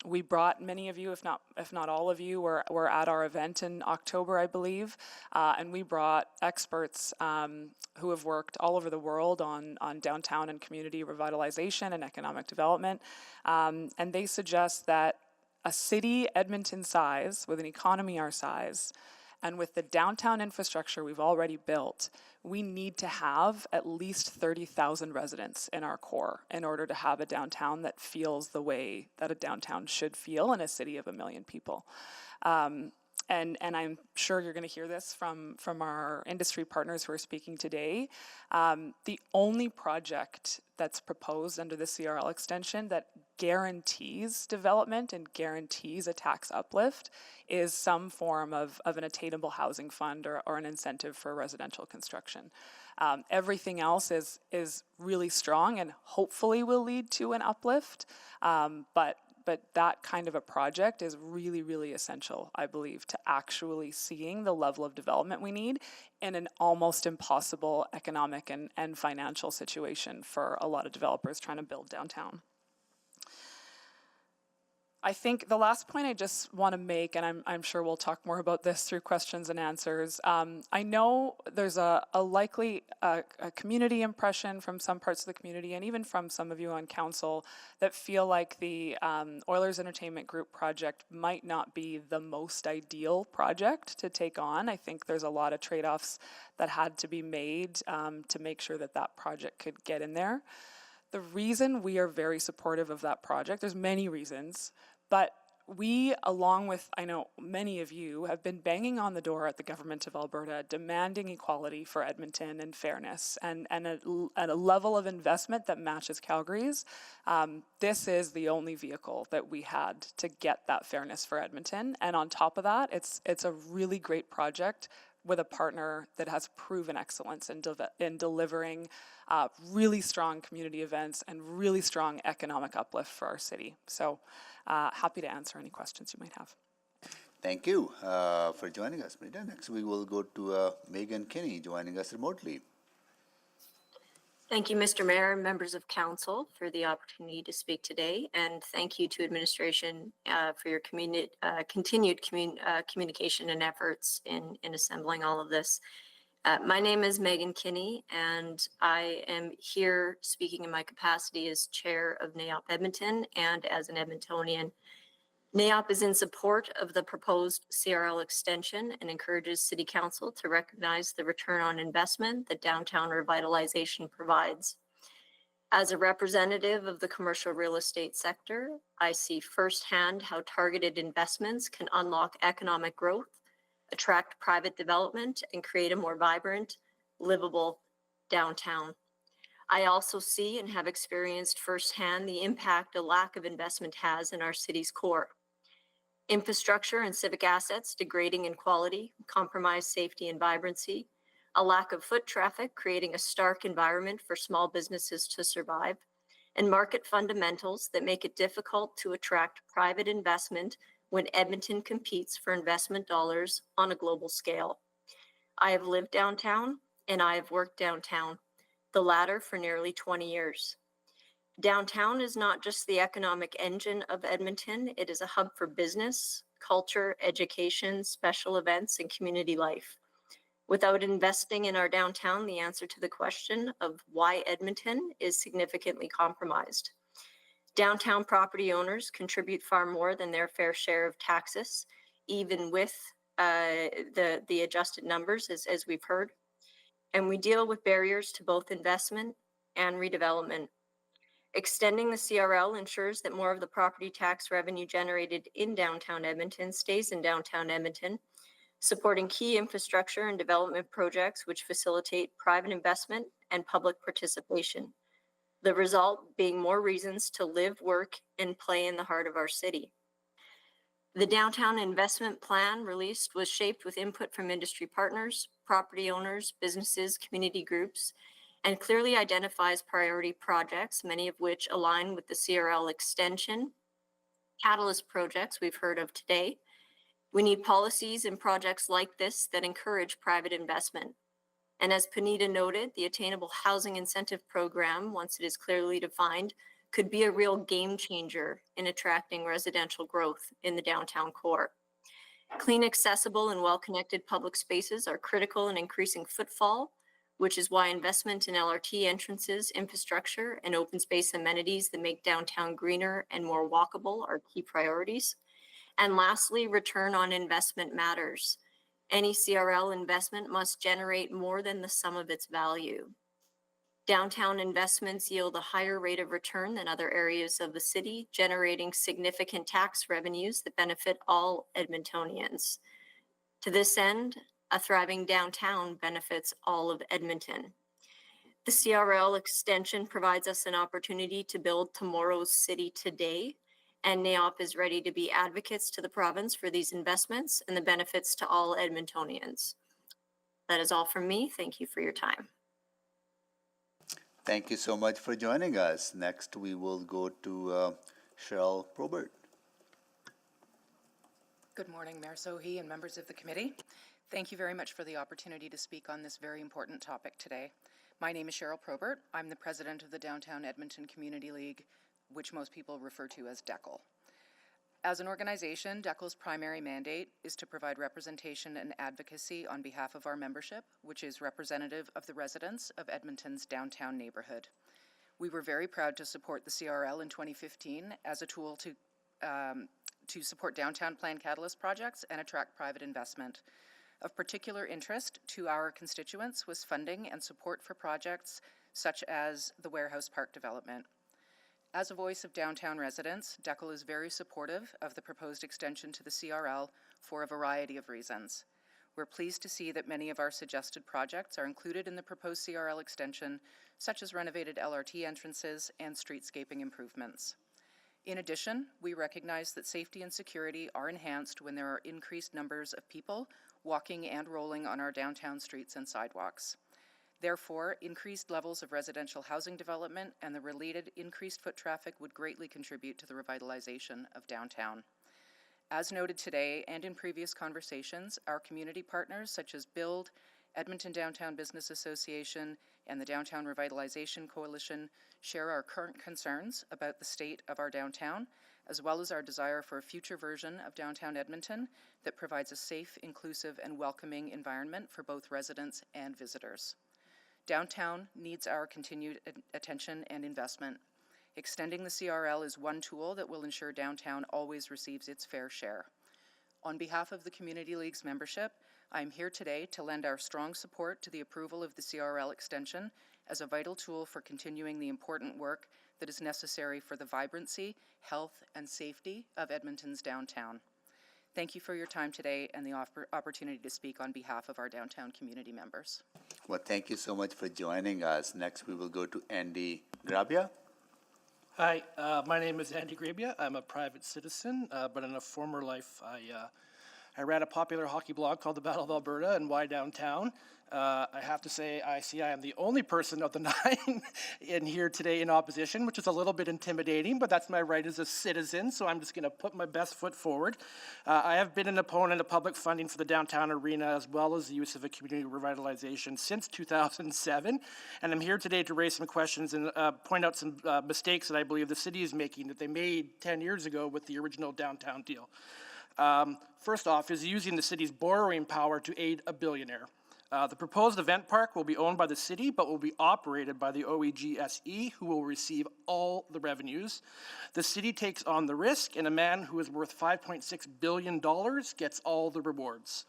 We brought many of you, if not all of you, were at our event in October, I believe, and we brought experts who have worked all over the world on downtown and community revitalization and economic development, and they suggest that a city Edmonton size, with an economy our size, and with the downtown infrastructure we've already built, we need to have at least 30,000 residents in our core in order to have a downtown that feels the way that a downtown should feel in a city of 1 million people. And I'm sure you're going to hear this from our industry partners who are speaking today. The only project that's proposed under the CRL extension that guarantees development and guarantees a tax uplift is some form of an attainable housing fund or an incentive for residential construction. Everything else is really strong and hopefully will lead to an uplift, but that kind of a project is really, really essential, I believe, to actually seeing the level of development we need in an almost impossible economic and financial situation for a lot of developers trying to build downtown. I think the last point I just want to make, and I'm sure we'll talk more about this through questions and answers. I know there's a likely a community impression from some parts of the community, and even from some of you on council, that feel like the Oilers Entertainment Group project might not be the most ideal project to take on. I think there's a lot of trade-offs that had to be made to make sure that that project could get in there. The reason we are very supportive of that project, there's many reasons, but we, along with, I know many of you, have been banging on the door at the government of Alberta, demanding equality for Edmonton and fairness and a level of investment that matches Calgary's. This is the only vehicle that we had to get that fairness for Edmonton. And on top of that, it's a really great project with a partner that has proven excellence in delivering really strong community events and really strong economic uplift for our city. So happy to answer any questions you might have. Thank you for joining us, Brenda. Next, we will go to Megan Kinney joining us remotely. Thank you, Mr. Mayor and members of council, for the opportunity to speak today, and thank you to administration for your continued communication and efforts in assembling all of this. My name is Megan Kinney, and I am here speaking in my capacity as chair of NAIOP Edmonton and as an Edmontonian. NAIOP is in support of the proposed CRL extension and encourages City Council to recognize the return on investment that downtown revitalization provides. As a representative of the commercial real estate sector, I see firsthand how targeted investments can unlock economic growth, attract private development, and create a more vibrant, livable downtown. I also see and have experienced firsthand the impact a lack of investment has in our city's core. infrastructure and civic assets degrading in quality, compromised safety and vibrancy, a lack of foot traffic creating a stark environment for small businesses to survive, and market fundamentals that make it difficult to attract private investment when Edmonton competes for investment dollars on a global scale. I have lived downtown and I have worked downtown, the latter for nearly 20 years. Downtown is not just the economic engine of Edmonton, it is a hub for business, culture, education, special events, and community life. Without investing in our downtown, the answer to the question of why Edmonton is significantly compromised. Downtown property owners contribute far more than their fair share of taxes, even with the adjusted numbers, as we've heard. And we deal with barriers to both investment and redevelopment. Extending the CRL ensures that more of the property tax revenue generated in downtown Edmonton stays in downtown Edmonton, supporting key infrastructure and development projects which facilitate private investment and public participation. The result being more reasons to live, work, and play in the heart of our city. The downtown investment plan released was shaped with input from industry partners, property owners, businesses, community groups, and clearly identifies priority projects, many of which align with the CRL extension, catalyst projects we've heard of today. We need policies and projects like this that encourage private investment. And as Panita noted, the Attainable Housing Incentive Program, once it is clearly defined, could be a real game changer in attracting residential growth in the downtown core. Clean, accessible, and well-connected public spaces are critical in increasing footfall, which is why investment in LRT entrances, infrastructure, and open space amenities that make downtown greener and more walkable are key priorities. And lastly, return on investment matters. Any CRL investment must generate more than the sum of its value. Downtown investments yield a higher rate of return than other areas of the city, generating significant tax revenues that benefit all Edmontonians. To this end, a thriving downtown benefits all of Edmonton. The CRL extension provides us an opportunity to build tomorrow's city today, and NAOP is ready to be advocates to the province for these investments and the benefits to all Edmontonians. That is all from me. Thank you for your time. Thank you so much for joining us. Next, we will go to Cheryl Probert. Good morning, Mayor Sohi and members of the committee. Thank you very much for the opportunity to speak on this very important topic today. My name is Cheryl Probert. I'm the president of the Downtown Edmonton Community League, which most people refer to as DECL. As an organization, DECL's primary mandate is to provide representation and advocacy on behalf of our membership, which is representative of the residents of Edmonton's downtown neighborhood. We were very proud to support the CRL in 2015 as a tool to support downtown plan catalyst projects and attract private investment. Of particular interest to our constituents was funding and support for projects such as the Warehouse Park development. As a voice of downtown residents, DECL is very supportive of the proposed extension to the CRL for a variety of reasons. We're pleased to see that many of our suggested projects are included in the proposed CRL extension, such as renovated LRT entrances and streetscaping improvements. In addition, we recognize that safety and security are enhanced when there are increased numbers of people walking and rolling on our downtown streets and sidewalks. Therefore, increased levels of residential housing development and the related increased foot traffic would greatly contribute to the revitalization of downtown. As noted today and in previous conversations, our community partners such as BUILD, Edmonton Downtown Business Association, and the Downtown Revitalization Coalition share our current concerns about the state of our downtown, as well as our desire for a future version of downtown Edmonton that provides a safe, inclusive, and welcoming environment for both residents and visitors. Downtown needs our continued attention and investment. Extending the CRL is one tool that will ensure downtown always receives its fair share. On behalf of the Community League's membership, I am here today to lend our strong support to the approval of the CRL extension as a vital tool for continuing the important work that is necessary for the vibrancy, health, and safety of Edmonton's downtown. Thank you for your time today and the opportunity to speak on behalf of our downtown community members. Well, thank you so much for joining us. Next, we will go to Andy Grabia. Hi, my name is Andy Grabia. I'm a private citizen, but in a former life, I ran a popular hockey blog called The Battle of Alberta and Why Downtown. I have to say, I am the only person of the 9 in here today in opposition, which is a little bit intimidating, but that's my right as a citizen, so I'm just going to put my best foot forward. I have been an opponent of public funding for the downtown arena as well as the use of a community revitalization since 2007, and I'm here today to raise some questions and point out some mistakes that I believe the city is making that they made 10 years ago with the original downtown deal. First off is using the city's borrowing power to aid a billionaire. The proposed event park will be owned by the city, but will be operated by the OEGSE, who will receive all the revenues. The city takes on the risk, and a man who is worth $5.6 billion gets all the rewards.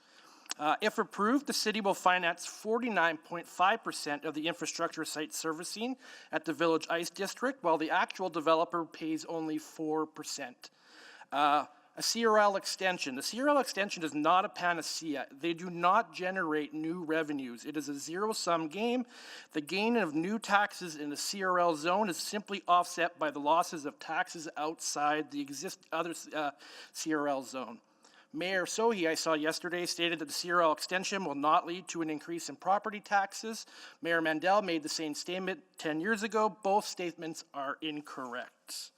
If approved, the city will finance 49.5% of the infrastructure site servicing at the Village Ice District, while the actual developer pays only 4%. A CRL extension. The CRL extension is not a panacea. They do not generate new revenues. It is a zero-sum game. The gain of new taxes in the CRL zone is simply offset by the losses of taxes outside the other CRL zone. Mayor Sohi, I saw yesterday, stated that the CRL extension will not lead to an increase in property taxes. Mayor Mandel made the same statement 10 years ago. Both statements are incorrect.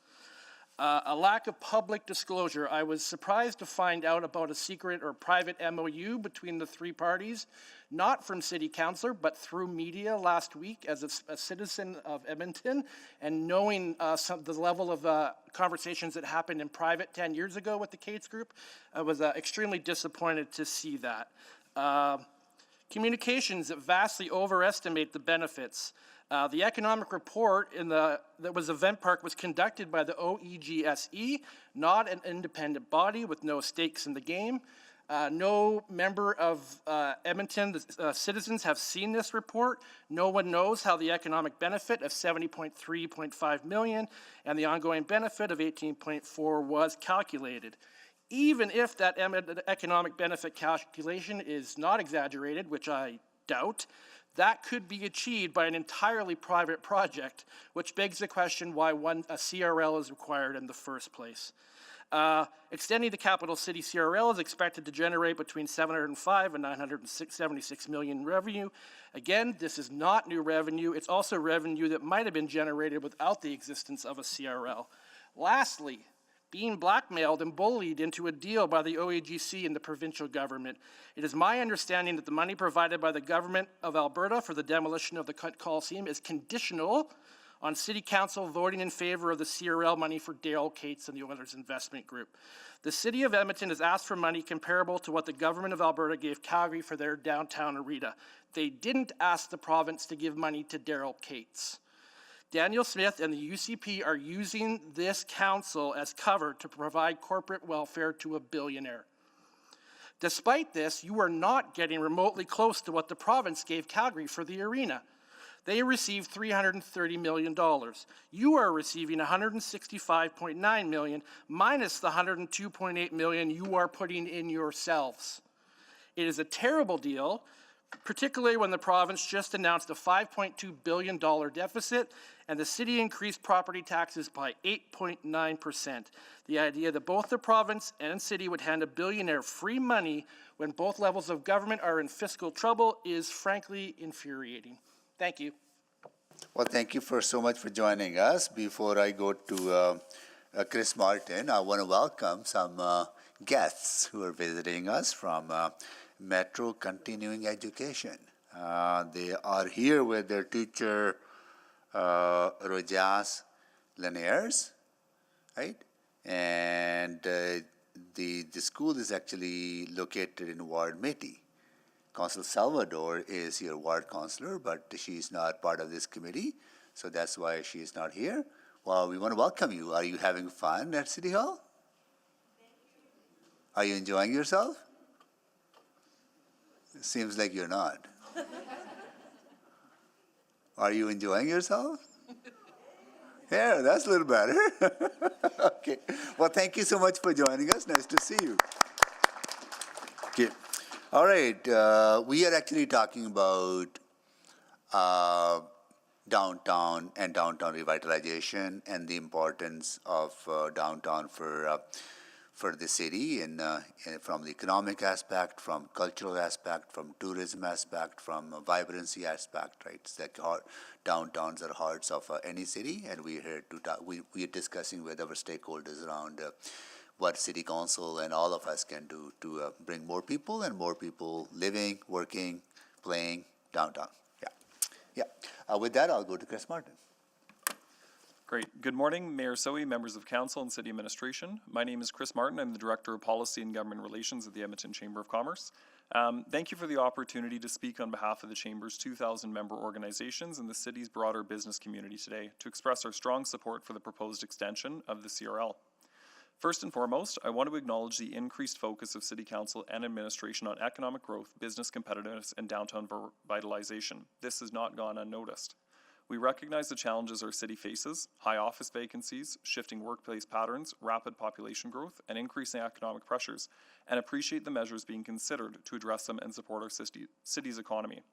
A lack of public disclosure. I was surprised to find out about a secret or private MOU between the 3 parties, not from City Councilor, but through media last week as a citizen of Edmonton, and knowing the level of conversations that happened in private 10 years ago with the Cates Group. I was extremely disappointed to see that. Communications that vastly overestimate the benefits. The economic report that was event park was conducted by the OEGSE, not an independent body with no stakes in the game. No member of Edmonton, the citizens have seen this report. No one knows how the economic benefit of $70.3.5 million and the ongoing benefit of $18.4 was calculated. Even if that economic benefit calculation is not exaggerated, which I doubt, that could be achieved by an entirely private project, which begs the question why a CRL is required in the first place. Extending the capital city CRL is expected to generate between 705 and 976 million revenue. Again, this is not new revenue. It's also revenue that might have been generated without the existence of a CRL. Lastly, being blackmailed and bullied into a deal by the OAGC and the provincial government. It is my understanding that the money provided by the government of Alberta for the demolition of the Coliseum is conditional on City Council voting in favor of the CRL money for Dale Cates and the Oilers Investment Group. The City of Edmonton has asked for money comparable to what the government of Alberta gave Calgary for their downtown arena. They didn't ask the province to give money to Daryl Cates. Daniel Smith and the UCP are using this council as cover to provide corporate welfare to a billionaire. Despite this, you are not getting remotely close to what the province gave Calgary for the arena. They received $330 million. You are receiving $165.9 million minus the $102.8 million you are putting in yourselves. It is a terrible deal, particularly when the province just announced a $5.2 billion deficit and the city increased property taxes by 8.9%. The idea that both the province and city would hand a billionaire free money when both levels of government are in fiscal trouble is frankly infuriating. Thank you. Well, thank you so much for joining us. Before I go to Chris Martin, I want to welcome some guests who are visiting us from Metro Continuing Education. They are here with their teacher, Rojas Laniers, right? And the school is actually located in Ward Mitty. Council Salvador is your ward councillor, but she's not part of this committee, so that's why she's not here. Well, we want to welcome you. Are you having fun at City Hall? Are you enjoying yourself? It seems like you're not. Are you enjoying yourself? Yeah, that's a little better. Okay. Well, thank you so much for joining us. Nice to see you. Okay. All right. We are actually talking about downtown and downtown revitalization and the importance of downtown for the city and from the economic aspect, from cultural aspect, from tourism aspect, from a vibrancy aspect, right? It's like downtowns are hearts of any city, and we're here to talk. We are discussing with our stakeholders around what city council and all of us can do to bring more people living, working, playing downtown. With that, I'll go to Chris Martin. Great. Good morning, Mayor Soe, members of council and city administration. My name is Chris Martin. I'm the Director of Policy and Government Relations at the Edmonton Chamber of Commerce. Thank you for the opportunity to speak on behalf of the Chamber's 2,000 member organizations and the city's broader business community today to express our strong support for the proposed extension of the CRL. First and foremost, I want to acknowledge the increased focus of City Council and administration on economic growth, business competitiveness, and downtown revitalization. This has not gone unnoticed. We recognize the challenges our city faces: high office vacancies, shifting workplace patterns, rapid population growth, and increasing economic pressures, and appreciate the measures being considered to address them and support our city's economy.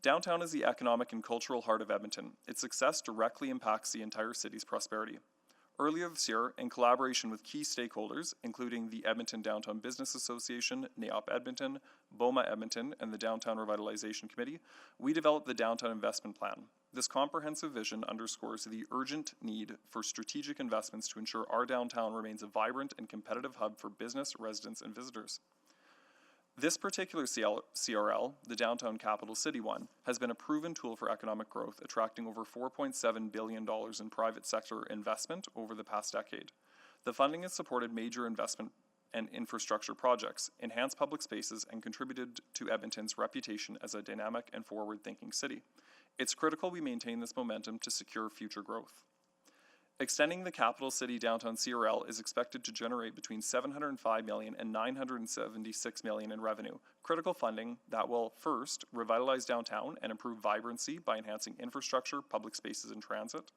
Downtown is the economic and cultural heart of Edmonton. Its success directly impacts the entire city's prosperity. Earlier this year, in collaboration with key stakeholders, including the Edmonton Downtown Business Association, NAOP Edmonton, BOMA Edmonton, and the Downtown Revitalization Committee, we developed the Downtown Investment Plan. This comprehensive vision underscores the urgent need for strategic investments to ensure our downtown remains a vibrant and competitive hub for business, residents, and visitors. This particular CRL, the Downtown Capital City one, has been a proven tool for economic growth, attracting over $4.7 billion in private sector investment over the past decade. The funding has supported major investment and infrastructure projects, enhanced public spaces, and contributed to Edmonton's reputation as a dynamic and forward-thinking city. It's critical we maintain this momentum to secure future growth. Extending the Capital City Downtown CRL is expected to generate between $705 million and $976 million in revenue, critical funding that will, first, revitalize downtown and improve vibrancy by enhancing infrastructure, public spaces, and transit.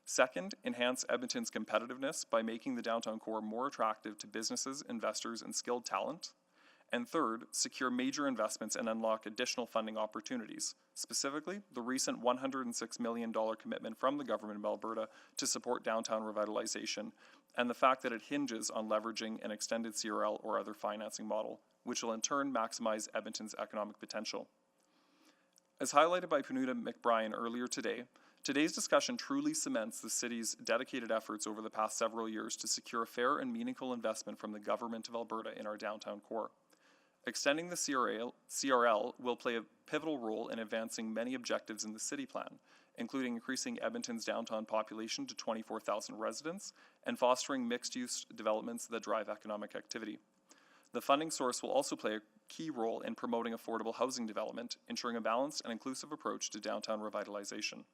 Second, enhance Edmonton's competitiveness by making the downtown core more attractive to businesses, investors, and skilled talent. And third, secure major investments and unlock additional funding opportunities, specifically the recent $106 million commitment from the Government of Alberta to support downtown revitalization, and the fact that it hinges on leveraging an extended CRL or other financing model, which will in turn maximize Edmonton's economic potential. As highlighted by Panita McBrien earlier today, today's discussion truly cements the city's dedicated efforts over the past several years to secure a fair and meaningful investment from the Government of Alberta in our downtown core. Extending the CRL will play a pivotal role in advancing many objectives in the city plan, including increasing Edmonton's downtown population to 24,000 residents and fostering mixed-use developments that drive economic activity. The funding source will also play a key role in promoting affordable housing development, ensuring a balanced and inclusive approach to downtown revitalization.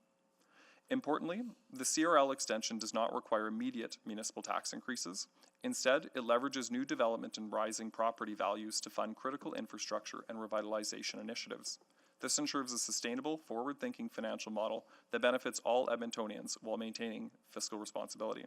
Importantly, the CRL extension does not require immediate municipal tax increases. Instead, it leverages new development and rising property values to fund critical infrastructure and revitalization initiatives. This ensures a sustainable, forward-thinking financial model that benefits all Edmontonians while maintaining fiscal responsibility.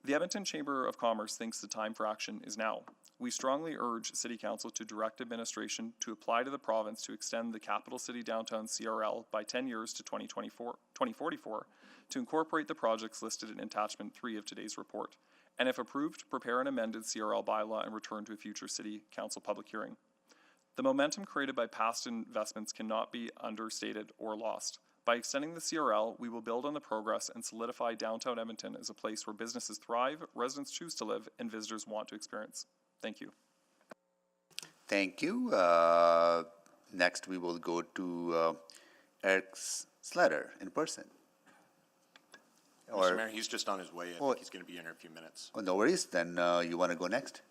The Edmonton Chamber of Commerce thinks the time for action is now. We strongly urge City Council to direct administration to apply to the province to extend the Capital City Downtown CRL by 10 years to 2044 to incorporate the projects listed in Attachment 3 of today's report, and if approved, prepare an amended CRL bylaw and return to a future City Council public hearing. The momentum created by past investments cannot be understated or lost. By extending the CRL, we will build on the progress and solidify downtown Edmonton as a place where businesses thrive, residents choose to live, and visitors want to experience. Thank you. Thank you. Next, we will go to Eric Slater in person. Mr. Mayor, he's just on his way. I think he's going to be in a few minutes. Oh, no worries. Then you want to go next?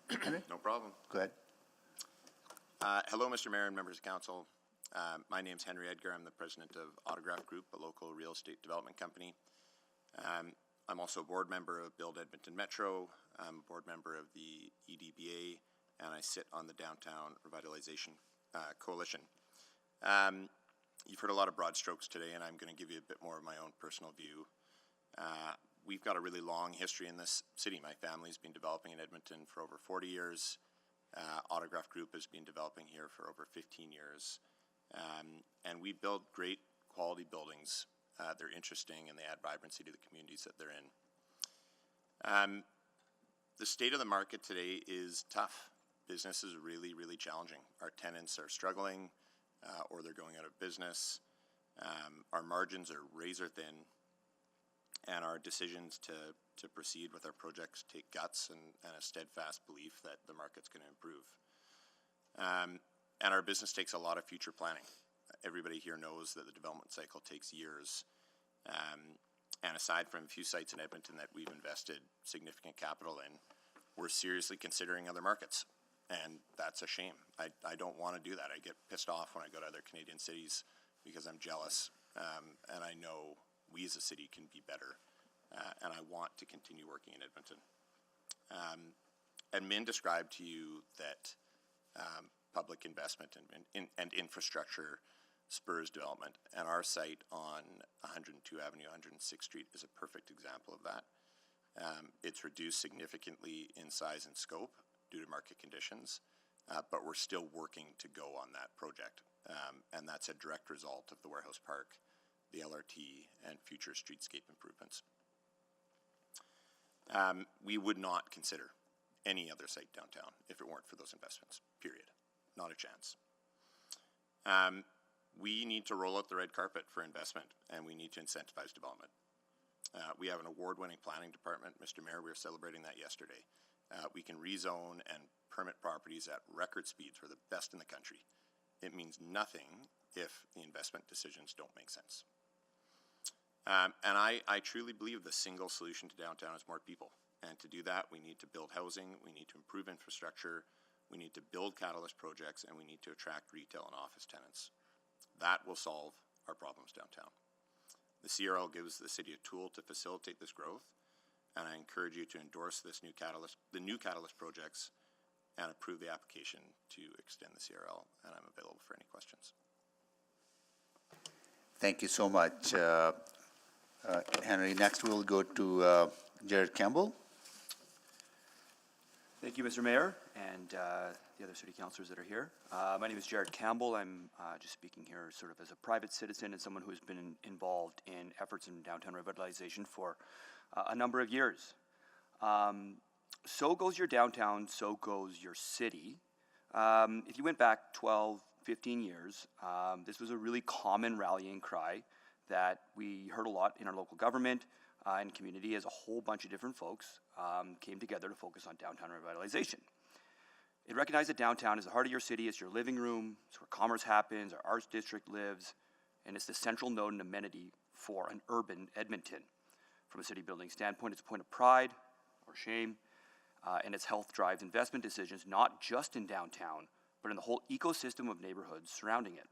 No problem. Go ahead. Hello, Mr. Mayor and members of council. My name's Henry Edgar. I'm the president of Autograph Group, a local real estate development company. I'm also a board member of Build Edmonton Metro. I'm a board member of the EDBA, and I sit on the Downtown Revitalization Coalition. You've heard a lot of broad strokes today, and I'm going to give you a bit more of my own personal view. We've got a really long history in this city. My family's been developing in Edmonton for over 40 years. Autograph Group has been developing here for over 15 years. And we build great quality buildings. They're interesting and they add vibrancy to the communities that they're in. The state of the market today is tough. Business is really, really challenging. Our tenants are struggling or they're going out of business. Our margins are razor thin, and our decisions to proceed with our projects take guts and a steadfast belief that the market's going to improve. And our business takes a lot of future planning. Everybody here knows that the development cycle takes years. And aside from a few sites in Edmonton that we've invested significant capital in, we're seriously considering other markets. And that's a shame. I don't want to do that. I get pissed off when I go to other Canadian cities because I'm jealous. And I know we as a city can be better. And I want to continue working in Edmonton. And Min described to you that public investment and infrastructure spurs development. And our site on 102 Avenue, 106th Street is a perfect example of that. It's reduced significantly in size and scope due to market conditions, but we're still working to go on that project. And that's a direct result of the Warehouse Park, the LRT, and future streetscape improvements. We would not consider any other site downtown if it weren't for those investments, period. Not a chance. We need to roll out the red carpet for investment, and we need to incentivize development. We have an award-winning planning department. Mr. Mayor, we were celebrating that yesterday. We can rezone and permit properties at record speeds. We're the best in the country. It means nothing if the investment decisions don't make sense. And I truly believe the single solution to downtown is more people. And to do that, we need to build housing, we need to improve infrastructure, we need to build catalyst projects, and we need to attract retail and office tenants. That will solve our problems downtown. The CRL gives the city a tool to facilitate this growth, and I encourage you to endorse this new catalyst, the new catalyst projects, and approve the application to extend the CRL, and I'm available for any questions. Thank you so much, Henry. Next, we'll go to Jared Campbell. Thank you, Mr. Mayor, and the other city councilors that are here. My name is Jared Campbell. I'm just speaking here sort of as a private citizen and someone who has been involved in efforts in downtown revitalization for a number of years. So goes your downtown, so goes your city. If you went back 12, 15 years, this was a really common rallying cry that we heard a lot in our local government and community as a whole bunch of different folks came together to focus on downtown revitalization. It recognized that downtown is the heart of your city, it's your living room, it's where commerce happens, our arts district lives, and it's the central node and amenity for an urban Edmonton. From a city building standpoint, it's a point of pride or shame, and its health drives investment decisions not just in downtown, but in the whole ecosystem of neighborhoods surrounding it.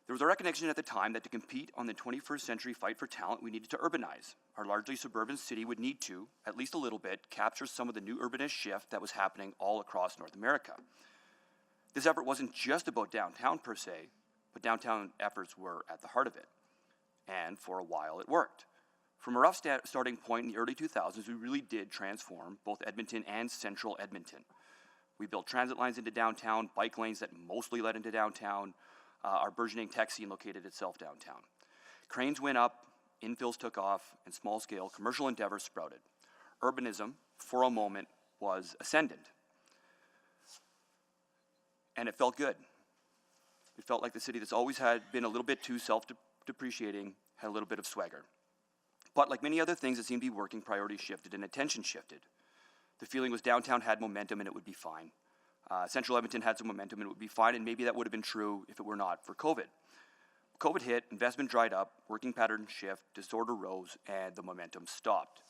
There was a recognition at the time that to compete on the 21st century fight for talent, we needed to urbanize. Our largely suburban city would need to, at least a little bit, capture some of the new urbanist shift that was happening all across North America. This effort wasn't just about downtown per se, but downtown efforts were at the heart of it. And for a while it worked. From a rough starting point in the early 2000s, we really did transform both Edmonton and central Edmonton. We built transit lines into downtown, bike lanes that mostly led into downtown. Our burgeoning tech scene located itself downtown. Cranes went up, infills took off, and small-scale commercial endeavors sprouted. Urbanism, for a moment, was ascendant. And it felt good. It felt like the city that's always had been a little bit too self-depreciating had a little bit of swagger. But like many other things that seemed to be working, priorities shifted and attention shifted. The feeling was downtown had momentum and it would be fine. Central Edmonton had some momentum and it would be fine, and maybe that would have been true if it were not for COVID. COVID hit, investment dried up, working patterns shift, disorder rose, and the momentum stopped.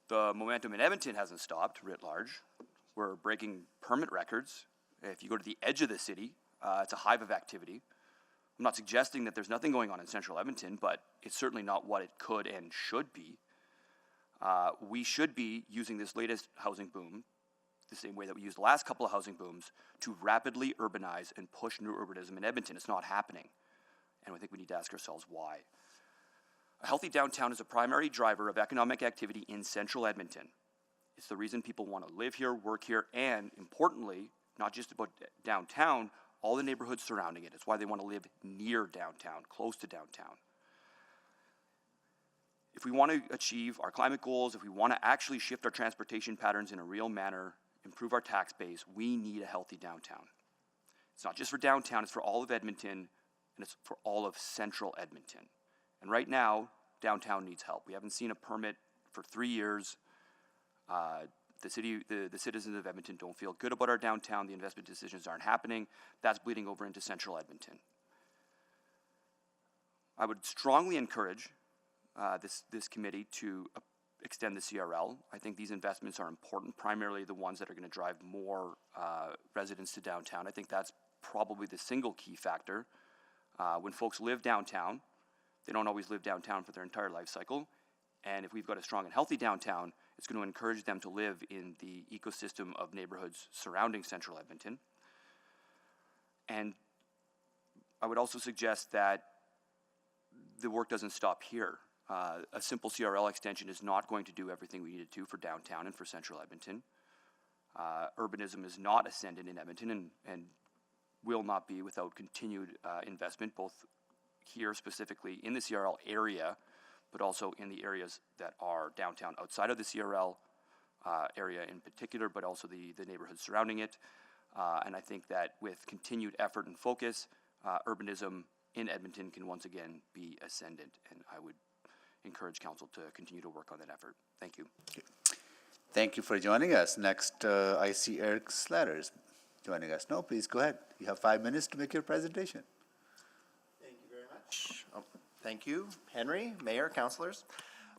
The momentum in Edmonton hasn't stopped, writ large. We're breaking permit records. If you go to the edge of the city, it's a hive of activity. I'm not suggesting that there's nothing going on in central Edmonton, but it's certainly not what it could and should be. We should be using this latest housing boom the same way that we used the last couple of housing booms to rapidly urbanize and push new urbanism in Edmonton. It's not happening. And I think we need to ask ourselves why. A healthy downtown is a primary driver of economic activity in central Edmonton. It's the reason people want to live here, work here, and importantly, not just about downtown, all the neighborhoods surrounding it. It's why they want to live near downtown, close to downtown. If we want to achieve our climate goals, if we want to actually shift our transportation patterns in a real manner, improve our tax base, we need a healthy downtown. It's not just for downtown, it's for all of Edmonton, and it's for all of central Edmonton. And right now, downtown needs help. We haven't seen a permit for 3 years. The citizens of Edmonton don't feel good about our downtown. The investment decisions aren't happening. That's bleeding over into central Edmonton. I would strongly encourage this committee to extend the CRL. I think these investments are important, primarily the ones that are going to drive more residents to downtown. I think that's probably the single key factor. When folks live downtown, they don't always live downtown for their entire life cycle. And if we've got a strong and healthy downtown, it's going to encourage them to live in the ecosystem of neighborhoods surrounding central Edmonton. And I would also suggest that the work doesn't stop here. A simple CRL extension is not going to do everything we need it to for downtown and for central Edmonton. Urbanism is not ascendant in Edmonton and will not be without continued investment, both here specifically in the CRL area, but also in the areas that are downtown outside of the CRL area in particular, but also the neighborhoods surrounding it. And I think that with continued effort and focus, urbanism in Edmonton can once again be ascendant, and I would encourage council to continue to work on that effort. Thank you. Thank you for joining us. Next, I see Eric Slatters joining us. No, please go ahead. You have 5 minutes to make your presentation. Thank you very much. Thank you, Henry, Mayor, councilors.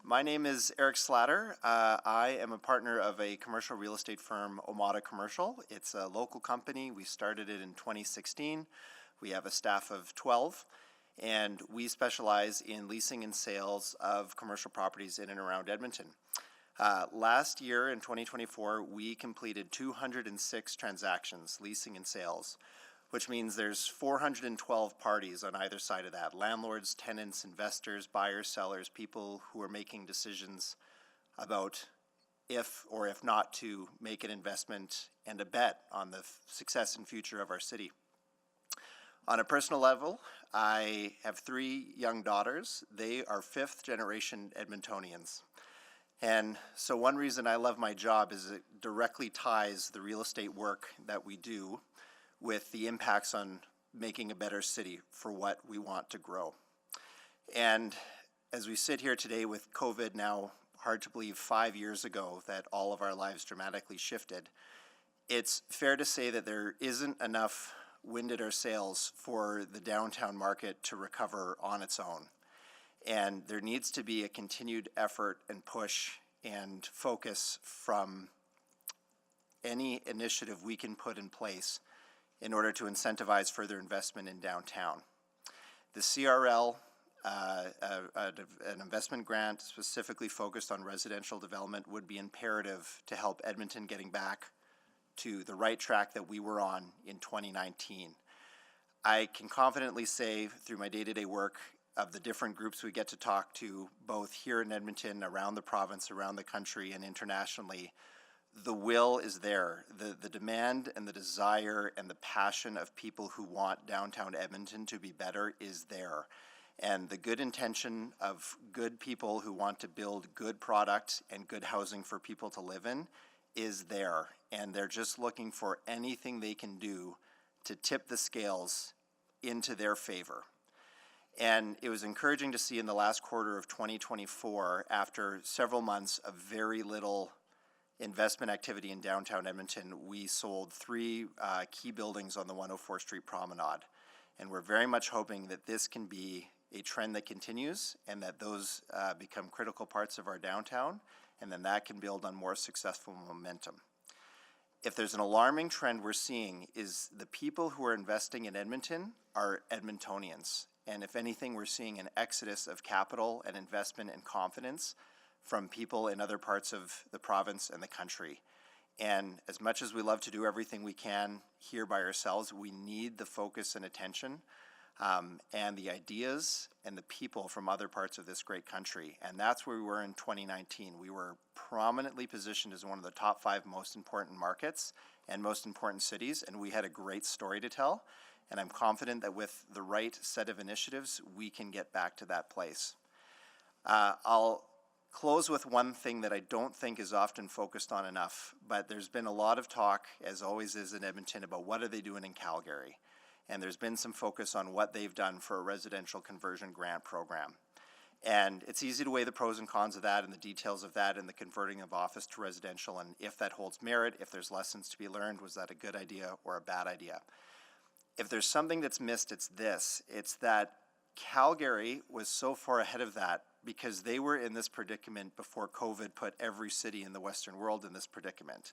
My name is Eric Slatter. I am a partner of a commercial real estate firm, Omada Commercial. It's a local company. We started it in 2016. We have a staff of 12, and we specialize in leasing and sales of commercial properties in and around Edmonton. Last year, in 2024, we completed 206 transactions, leasing and sales, which means there's 412 parties on either side of that. Landlords, tenants, investors, buyers, sellers, people who are making decisions about if or if not to make an investment and a bet on the success and future of our city. On a personal level, I have 3 young daughters. They are 5th generation Edmontonians. And so one reason I love my job is it directly ties the real estate work that we do with the impacts on making a better city for what we want to grow. And as we sit here today with COVID now, hard to believe 5 years ago that all of our lives dramatically shifted, it's fair to say that there isn't enough wind at our sails for the downtown market to recover on its own. And there needs to be a continued effort and push and focus from any initiative we can put in place in order to incentivize further investment in downtown. The CRL, an investment grant specifically focused on residential development, would be imperative to help Edmonton getting back to the right track that we were on in 2019. I can confidently say through my day-to-day work of the different groups we get to talk to, both here in Edmonton, around the province, around the country, and internationally, the will is there. The demand and the desire and the passion of people who want downtown Edmonton to be better is there. And the good intention of good people who want to build good product and good housing for people to live in is there. And they're just looking for anything they can do to tip the scales into their favor. And it was encouraging to see in the last quarter of 2024, after several months of very little investment activity in downtown Edmonton, we sold 3 key buildings on the 104th Street Promenade. And we're very much hoping that this can be a trend that continues and that those become critical parts of our downtown, and then that can build on more successful momentum. If there's an alarming trend we're seeing is the people who are investing in Edmonton are Edmontonians. And if anything, we're seeing an exodus of capital and investment and confidence from people in other parts of the province and the country. And as much as we love to do everything we can here by ourselves, we need the focus and attention and the ideas and the people from other parts of this great country. And that's where we were in 2019. We were prominently positioned as one of the top 5 most important markets and most important cities, and we had a great story to tell. And I'm confident that with the right set of initiatives, we can get back to that place. I'll close with one thing that I don't think is often focused on enough, but there's been a lot of talk, as always is in Edmonton, about what are they doing in Calgary. And there's been some focus on what they've done for a residential conversion grant program. And it's easy to weigh the pros and cons of that and the details of that and the converting of office to residential, and if that holds merit, if there's lessons to be learned, was that a good idea or a bad idea? If there's something that's missed, it's this. It's that Calgary was so far ahead of that because they were in this predicament before COVID put every city in the Western world in this predicament.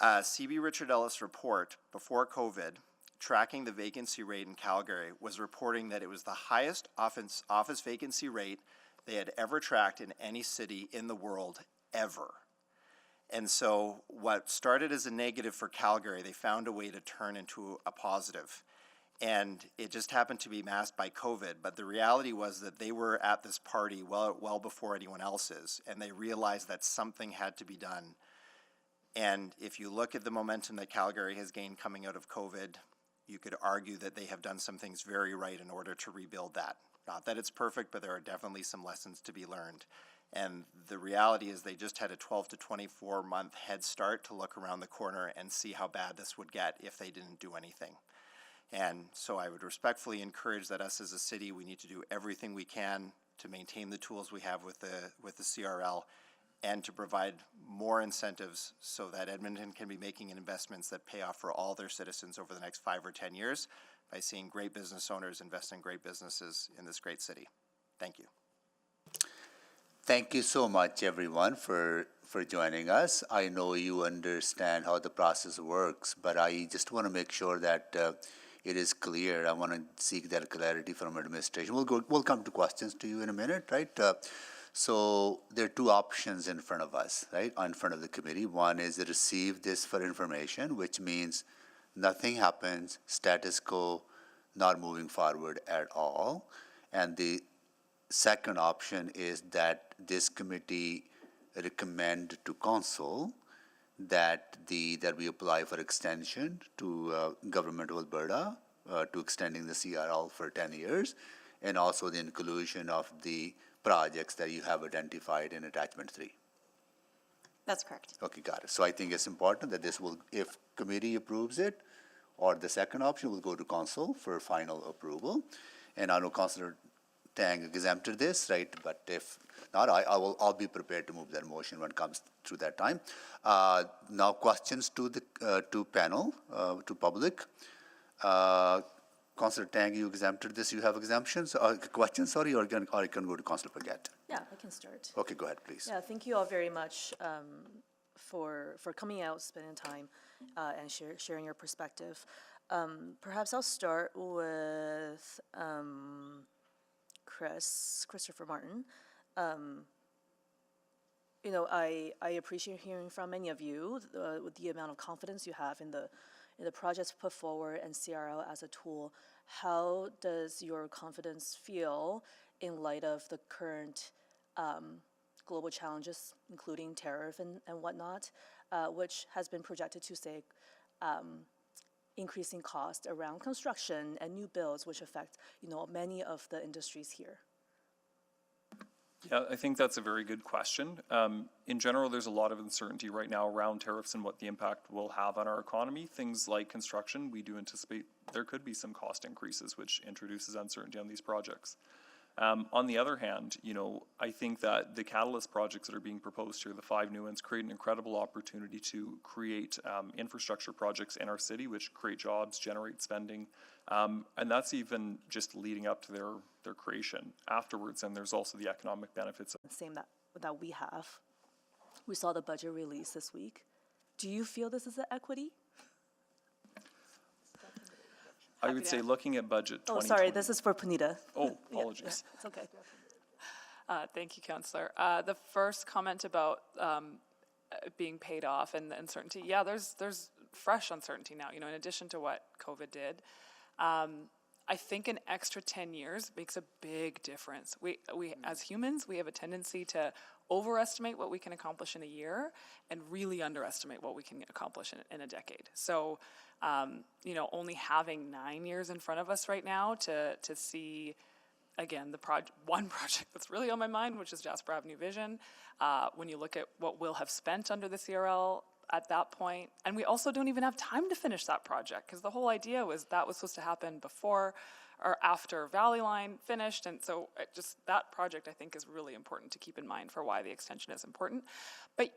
CB Richard Ellis report before COVID, tracking the vacancy rate in Calgary, was reporting that it was the highest office vacancy rate they had ever tracked in any city in the world ever. And so what started as a negative for Calgary, they found a way to turn into a positive. And it just happened to be masked by COVID, but the reality was that they were at this party well before anyone else is, and they realized that something had to be done. And if you look at the momentum that Calgary has gained coming out of COVID, you could argue that they have done some things very right in order to rebuild that. Not that it's perfect, but there are definitely some lessons to be learned. And the reality is they just had a 12 to 24 month head start to look around the corner and see how bad this would get if they didn't do anything. And so I would respectfully encourage that us as a city, we need to do everything we can to maintain the tools we have with the CRL and to provide more incentives so that Edmonton can be making investments that pay off for all their citizens over the next 5 or 10 years by seeing great business owners invest in great businesses in this great city. Thank you. Thank you so much, everyone, for joining us. I know you understand how the process works, but I just want to make sure that it is clear. I want to seek that clarity from administration. We'll come to questions to you in a minute, right? So there are two options in front of us, right, in front of the committee. One is to receive this for information, which means nothing happens, status quo, not moving forward at all. And the second option is that this committee recommend to council that we apply for extension to Government of Alberta, to extending the CRL for 10 years, and also the inclusion of the projects that you have identified in attachment 3. That's correct. Okay, got it. So I think it's important that this will, if committee approves it, or the second option will go to council for final approval. And I know Councillor Tang exempted this, right? But if not, I'll be prepared to move that motion when it comes through that time. Now questions to the to panel, to public. Councillor Tang, you exempted this. You have exemptions, questions, sorry, or I can go to Councillor Paget. Yeah, I can start. Okay, go ahead, please. Yeah, thank you all very much for coming out, spending time, and sharing your perspective. Perhaps I'll start with Christopher Martin. You know, I appreciate hearing from many of you with the amount of confidence you have in the projects put forward and CRL as a tool. How does your confidence feel in light of the current global challenges, including tariff and whatnot, which has been projected to say increasing cost around construction and new builds, which affect, you know, many of the industries here? Yeah, I think that's a very good question. In general, there's a lot of uncertainty right now around tariffs and what the impact will have on our economy. Things like construction, we do anticipate there could be some cost increases, which introduces uncertainty on these projects. On the other hand, you know, I think that the catalyst projects that are being proposed here, the 5 new ones, create an incredible opportunity to create infrastructure projects in our city, which create jobs, generate spending, and that's even just leading up to their creation afterwards. And there's also the economic benefits. Same that we have. We saw the budget release this week. Do you feel this is an equity? I would say looking at budget 2020. Oh, sorry, this is for Punita. Oh, apologies. Yeah, it's okay. Thank you, Councillor. The first comment about being paid off and the uncertainty. Yeah, there's fresh uncertainty now, you know, in addition to what COVID did. I think an extra 10 years makes a big difference. We as humans, we have a tendency to overestimate what we can accomplish in a year and really underestimate what we can accomplish in a decade. So, only having 9 years in front of us right now to see, again, one project that's really on my mind, which is Jasper Avenue Vision. When you look at what we'll have spent under the CRL at that point, and we also don't even have time to finish that project, because the whole idea was that was supposed to happen before or after Valley Line finished, and so that project I think is really important to keep in mind for why the extension is important. But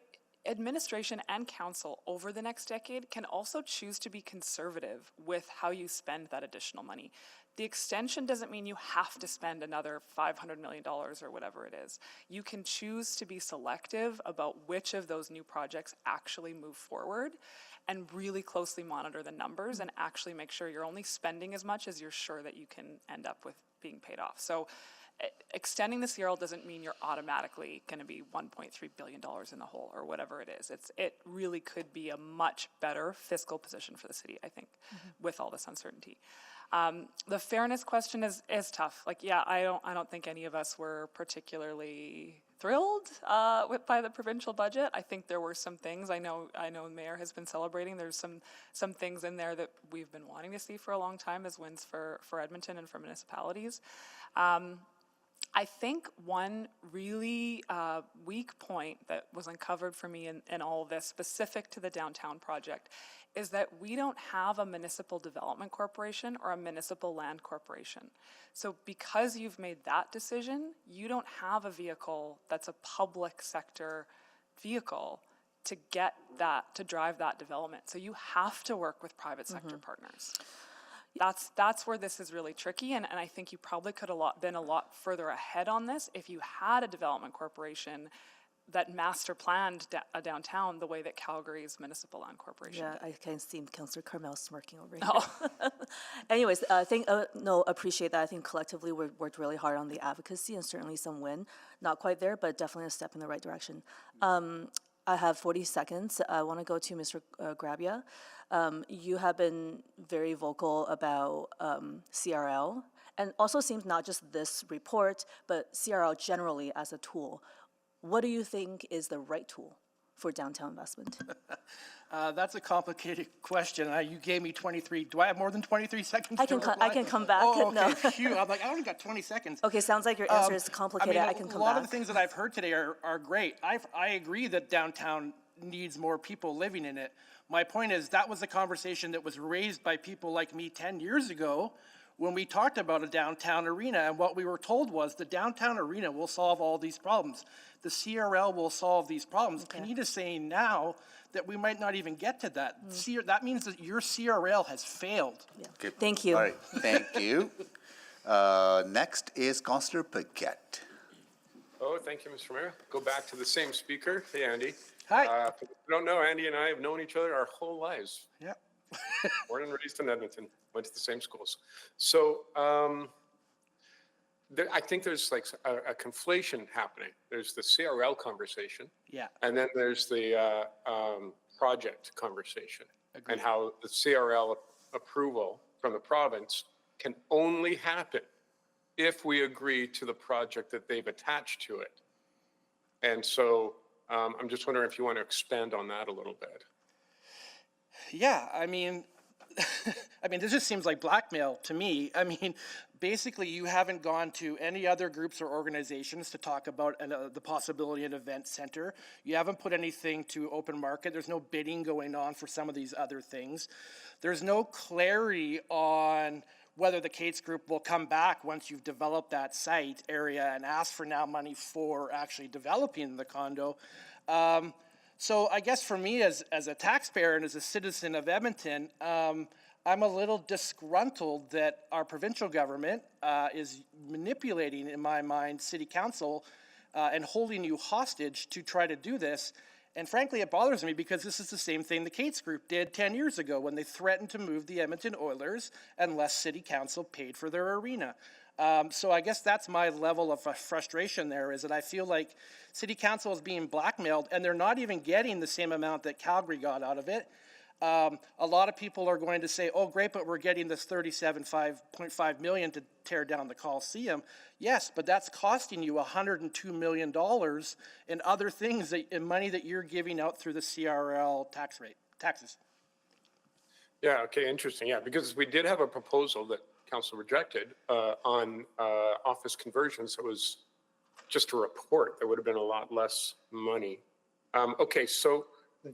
administration and council over the next decade can also choose to be conservative with how you spend that additional money. The extension doesn't mean you have to spend another $500 million or whatever it is. You can choose to be selective about which of those new projects actually move forward and really closely monitor the numbers and actually make sure you're only spending as much as you're sure that you can end up with being paid off. So extending the CRL doesn't mean you're automatically going to be $1.3 billion in the hole or whatever it is. It really could be a much better fiscal position for the city, I think, with all this uncertainty. The fairness question is tough. I don't think any of us were particularly thrilled by the provincial budget. I think there were some things. I know the mayor has been celebrating. There's some things in there that we've been wanting to see for a long time as wins for Edmonton and for municipalities. I think one really weak point that was uncovered for me in all of this, specific to the downtown project, is that we don't have a municipal development corporation or a municipal land corporation. So because you've made that decision, you don't have a vehicle that's a public sector vehicle to drive that development. So you have to work with private sector partners. That's where this is really tricky, and I think you probably could have been a lot further ahead on this if you had a development corporation that master planned a downtown the way that Calgary's municipal land corporation did. I can see Councillor Carmel smirking over here. Anyways, appreciate that. I think collectively we worked really hard on the advocacy and certainly some win. Not quite there, but definitely a step in the right direction. I have 40 seconds. I want to go to Mr. Grabia. You have been very vocal about CRL, and also seems not just this report, but CRL generally as a tool. What do you think is the right tool for downtown investment? That's a complicated question. You gave me 23. Do I have more than 23 seconds? I can come back. Oh, okay. No. Phew. I'm like, I only got 20 seconds. Okay, sounds like your answer is complicated. I can come back. A lot of the things that I've heard today are great. I agree that downtown needs more people living in it. My point is that was a conversation that was raised by people like me 10 years ago when we talked about a downtown arena, and what we were told was the downtown arena will solve all these problems. The CRL will solve these problems. Okay. Panita's saying now that we might not even get to that. That means that your CRL has failed. Yeah. Okay. Thank you. All right, thank you. Next is Councillor Paquette. Oh, thank you, Mr. Mayor. Go back to the same speaker. Hey, Andy. Hi. For those who don't know, Andy and I have known each other our whole lives. Yeah. Born and raised in Edmonton, went to the same schools. So I think there's like a conflation happening. There's the CRL conversation. Yeah. And then there's the project conversation. Agreed. And how the CRL approval from the province can only happen if we agree to the project that they've attached to it. And so I'm just wondering if you want to expand on that a little bit. Yeah, I mean, this just seems like blackmail to me. I mean, basically, you haven't gone to any other groups or organizations to talk about the possibility of an event center. You haven't put anything to open market. There's no bidding going on for some of these other things. There's no clarity on whether the Cates Group will come back once you've developed that site area and ask for now money for actually developing the condo. So I guess for me as a taxpayer and as a citizen of Edmonton, I'm a little disgruntled that our provincial government is manipulating, in my mind, city council and holding you hostage to try to do this. And frankly, it bothers me because this is the same thing the Cates Group did 10 years ago when they threatened to move the Edmonton Oilers unless city council paid for their arena. So I guess that's my level of frustration there, is that I feel like city council is being blackmailed and they're not even getting the same amount that Calgary got out of it. A lot of people are going to say, oh, great, but we're getting this $37.5 million to tear down the Coliseum. Yes, but that's costing you $102 million in other things, in money that you're giving out through the CRL taxes. Yeah, okay, interesting. Yeah, because we did have a proposal that council rejected on office conversions. It was just a report. There would have been a lot less money. Okay, so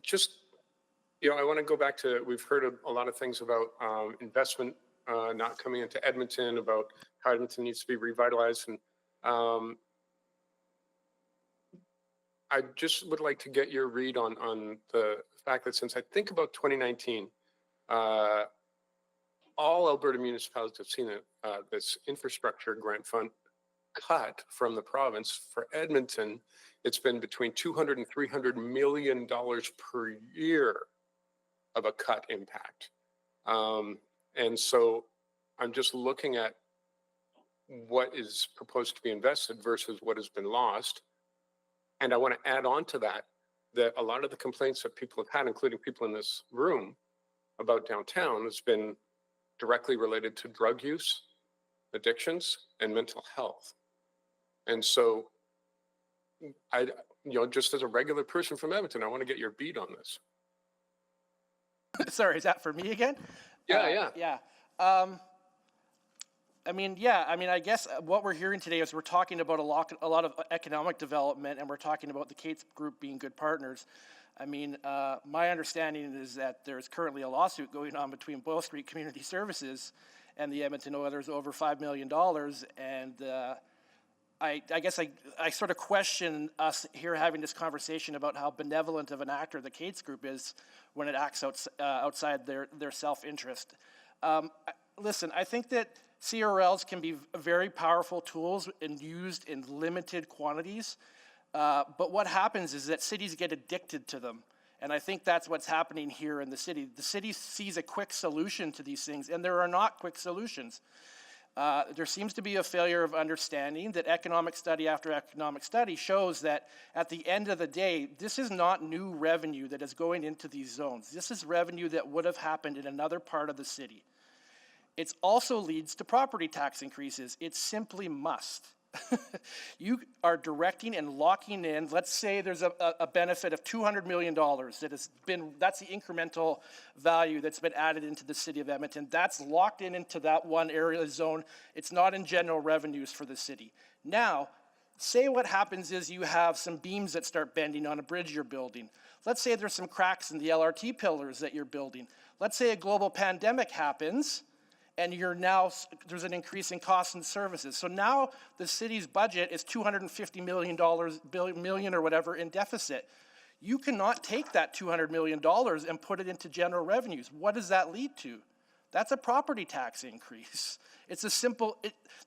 just, I want to go back to, we've heard a lot of things about investment not coming into Edmonton, about how Edmonton needs to be revitalized. And I just would like to get your read on the fact that since I think about 2019, all Alberta municipalities have seen this infrastructure grant fund cut from the province. For Edmonton, it's been between $200 and $300 million per year of a cut impact. And so I'm just looking at what is proposed to be invested versus what has been lost. And I want to add on to that a lot of the complaints that people have had, including people in this room, about downtown has been directly related to drug use, addictions, and mental health. And so just as a regular person from Edmonton, I want to get your beat on this. Sorry, is that for me again? Yeah. I guess what we're hearing today is we're talking about a lot of economic development, and we're talking about the Cates Group being good partners. My understanding is that there's currently a lawsuit going on between Boyle Street Community Services and the Edmonton Oilers over $5 million, and I guess I sort of question us here having this conversation about how benevolent of an actor the Cates Group is when it acts outside their self-interest. Listen, I think that CRLs can be very powerful tools and used in limited quantities, but what happens is that cities get addicted to them. And I think that's what's happening here in the city. The city sees a quick solution to these things, and there are not quick solutions. There seems to be a failure of understanding that economic study after economic study shows that at the end of the day, this is not new revenue that is going into these zones. This is revenue that would have happened in another part of the city. It also leads to property tax increases. It simply must. You are directing and locking in, let's say there's a benefit of $200 million that's the incremental value that's been added into the city of Edmonton. That's locked into that one area zone. It's not in general revenues for the city. Now, say what happens is you have some beams that start bending on a bridge you're building. Let's say there's some cracks in the LRT pillars that you're building. Let's say a global pandemic happens, and there's an increase in costs and services. So now the city's budget is $250 million or whatever in deficit. You cannot take that $200 million and put it into general revenues. What does that lead to? That's a property tax increase. It's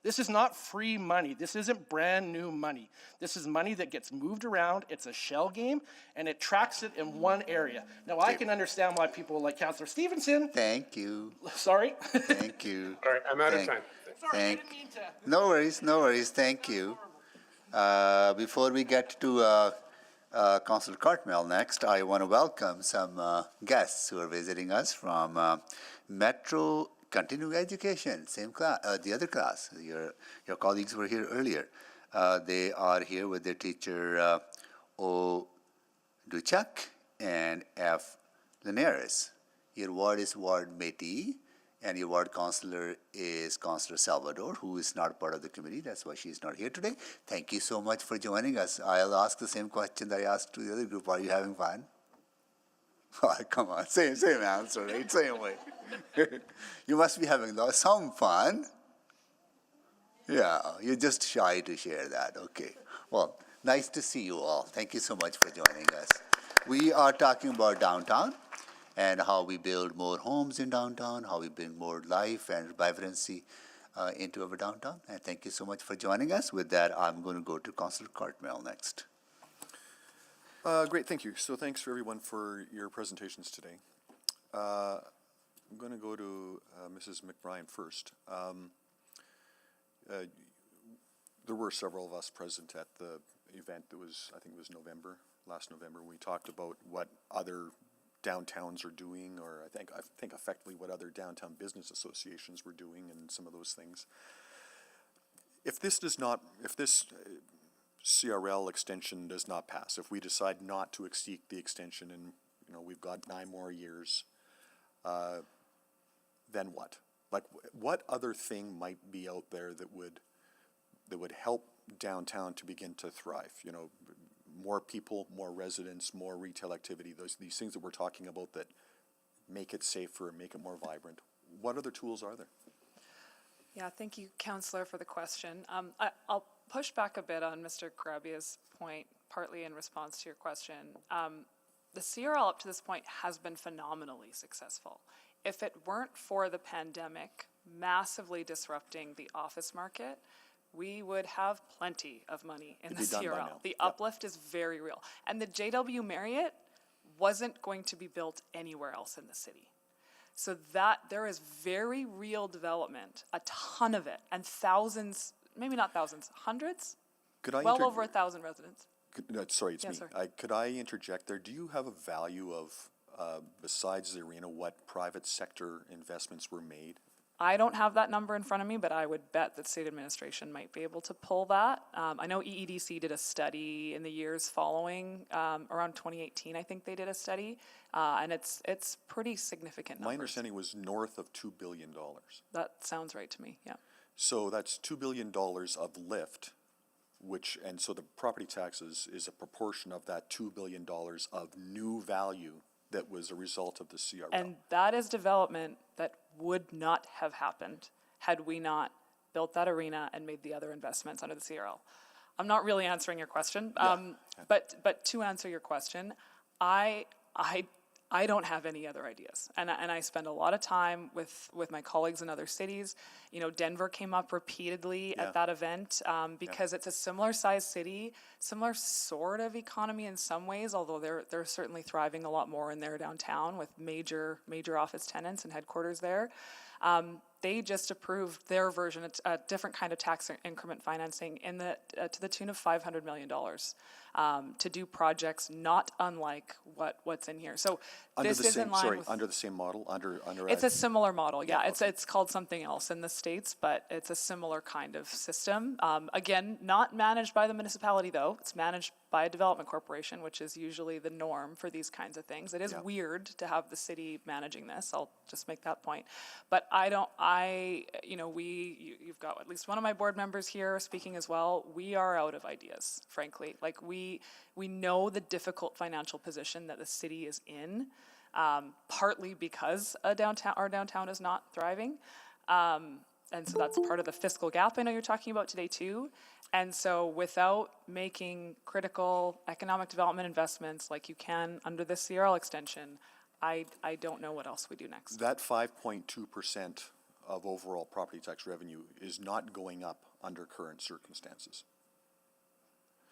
this is not free money. This isn't brand new money. This is money that gets moved around. It's a shell game, and it tracks it in one area. Now, I can understand why people like Councillor Stevenson. Thank you. Sorry? Thank you. All right, I'm out of time. Sorry, I didn't mean to. No worries. Thank you. Before we get to Councillor Cartmel next, I want to welcome some guests who are visiting us from Metro Continuing Education, same class, the other class. Your colleagues were here earlier. They are here with their teacher O. Duchak and F. Linares. Your ward is Ward Métis, and your ward councillor is Councillor Salvador, who is not part of the committee. That's why she's not here today. Thank you so much for joining us. I'll ask the same question that I asked to the other group. Are you having fun? Oh, come on, same answer, right? Same way. You must be having some fun. Yeah, you're just shy to share that. Okay. Well, nice to see you all. Thank you so much for joining us. We are talking about downtown and how we build more homes in downtown, how we bring more life and vibrancy into our downtown. And thank you so much for joining us. With that, I'm going to go to Councillor Cartmel next. Great, thank you. So thanks for everyone for your presentations today. I'm going to go to Mrs. McBrien first. There were several of us present at the event that was, I think it was last November. We talked about what other downtowns are doing, or I think effectively what other downtown business associations were doing and some of those things. If this CRL extension does not pass, if we decide not to seek the extension and, you know, we've got 9 more years, then what? Like, what other thing might be out there that would help downtown to begin to thrive? You know, more people, more residents, more retail activity, these things that we're talking about that make it safer, make it more vibrant. What other tools are there? Yeah, thank you, Councillor, for the question. I'll push back a bit on Mr. Karabia's point, partly in response to your question. The CRL up to this point has been phenomenally successful. If it weren't for the pandemic massively disrupting the office market, we would have plenty of money in the CRL. The uplift is very real. And the JW Marriott wasn't going to be built anywhere else in the city. So that there is very real development, a ton of it, and thousands, maybe not thousands, hundreds? Well over 1,000 residents. Sorry, it's Yeah, me. sorry. Could I interject there? Do you have a value of, besides the arena, what private sector investments were made? I don't have that number in front of me, but I would bet that state administration might be able to pull that. I know EEDC did a study in the years following, around 2018, I think they did a study, and it's pretty significant numbers. My understanding was north of $2 billion. That sounds right to me, yeah. So that's $2 billion of lift, and so the property taxes is a proportion of that $2 billion of new value that was a result of the CRL. And that is development that would not have happened had we not built that arena and made the other investments under the CRL. I'm not really answering your question, but to answer your question, I don't have any other ideas, and I spend a lot of time with my colleagues in other cities. You know, Denver came up repeatedly at that event because it's a similar sized city, similar sort of economy in some ways, although they're certainly thriving a lot more in their downtown with major office tenants and headquarters there. They just approved their version, a different kind of tax increment financing to the tune of $500 million to do projects not unlike what's in here. So this is in line with, under the same model, under it's a similar model, yeah. It's called something else in the States, but it's a similar kind of system. Again, not managed by the municipality though. It's managed by a development corporation, which is usually the norm for these kinds of things. It is weird to have the city managing this. I'll just make that point. But you've got at least one of my board members here speaking as well. We are out of ideas, frankly. Like we know the difficult financial position that the city is in, partly because our downtown is not thriving. And so that's part of the fiscal gap I know you're talking about today too. And so without making critical economic development investments like you can under the CRL extension, I don't know what else we do next. That 5.2% of overall property tax revenue is not going up under current circumstances.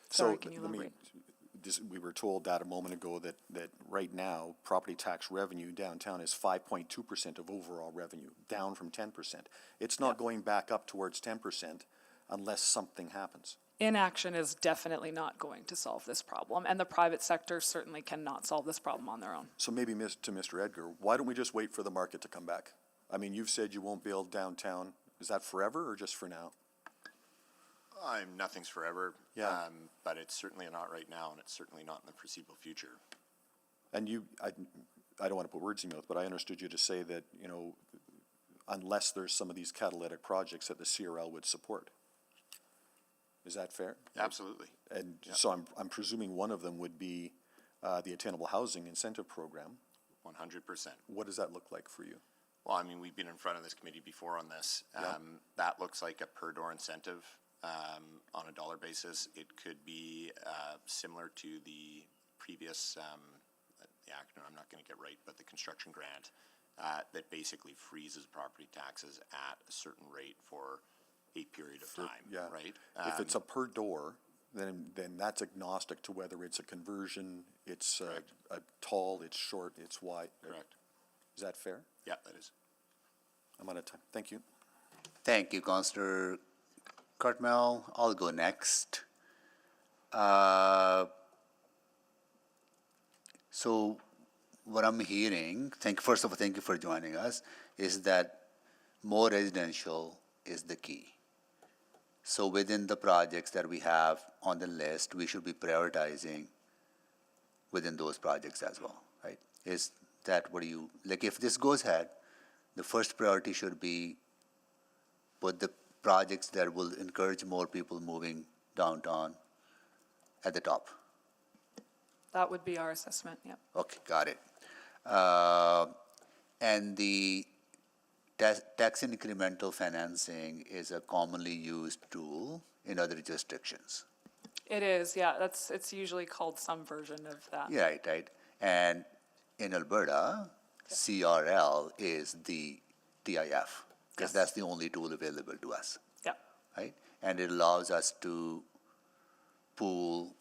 Sorry, can you elaborate? We were told that a moment ago that right now, property tax revenue downtown is 5.2% of overall revenue, down from 10%. It's not going back up towards 10% unless something happens. Inaction is definitely not going to solve this problem, and the private sector certainly cannot solve this problem on their own. So maybe to Mr. Edgar, why don't we just wait for the market to come back? I mean, you've said you won't build downtown. Is that forever or just for now? Nothing's forever, but it's certainly not right now, and it's certainly not in the foreseeable future. And I don't want to put words in your mouth, but I understood you to say that, you know, unless there's some of these catalytic projects that the CRL would support. Is that fair? Absolutely. And so I'm presuming one of them would be the Attainable Housing Incentive Program. 100%. What does that look like for you? Well, I mean, we've been in front of this committee before on this. That looks like a per door incentive on a dollar basis. It could be similar to the previous, the acronym I'm not going to get right, but the construction grant that basically freezes property taxes at a certain rate for a period of time, right? If it's a per door, then that's agnostic to whether it's a conversion, it's a tall, it's short, it's wide. Correct. Is that fair? Yeah, that is. I'm out of time. Thank you. Thank you, Councillor Cartmel. I'll go next. So what I'm hearing, first of all, thank you for joining us, is that more residential is the key. So within the projects that we have on the list, we should be prioritizing within those projects as well, right? Is that what you, like if this goes ahead, the first priority should be put the projects that will encourage more people moving downtown at the top. That would be our assessment, yep. Okay, got it. And the tax incremental financing is a commonly used tool in other jurisdictions. It is, yeah, it's usually called some version of that. Yeah, right. And in Alberta, CRL is the TIF, because that's the only tool available to us. Yeah. Right? And it allows us to pool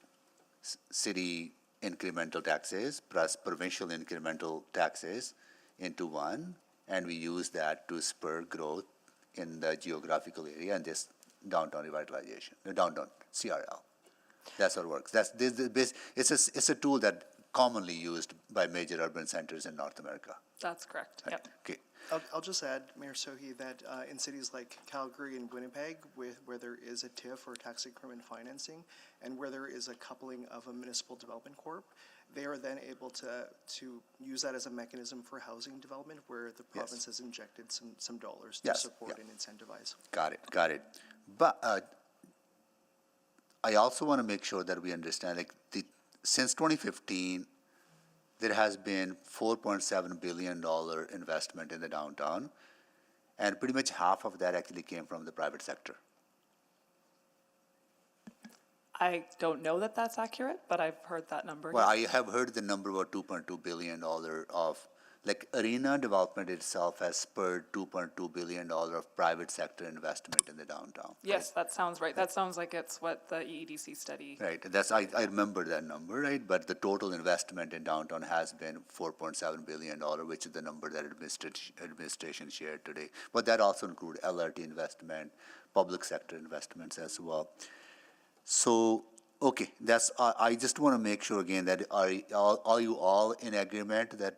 city incremental taxes plus provincial incremental taxes into one, and we use that to spur growth in the geographical area and this downtown revitalization, the downtown CRL. That's how it works. It's a tool that commonly used by major urban centers in North America. That's correct, yep. Okay. I'll just add, Mayor Sohi, that in cities like Calgary and Winnipeg, where there is a TIF or tax increment financing, and where there is a coupling of a municipal development corp, they are then able to use that as a mechanism for housing development, where the province has injected some dollars to support and incentivize. Got it. But I also want to make sure that we understand, like since 2015, there has been $4.7 billion investment in the downtown, and pretty much half of that actually came from the private sector. I don't know that that's accurate, but I've heard that number. Well, I have heard the number about $2.2 billion of, like arena development itself has spurred $2.2 billion of private sector investment in the downtown. Yes, that sounds right. That sounds like it's what the EEDC study. Right, I remember that number, right? But the total investment in downtown has been $4.7 billion, which is the number that administration shared today. But that also includes LRT investment, public sector investments as well. So, okay, I just want to make sure again that are you all in agreement that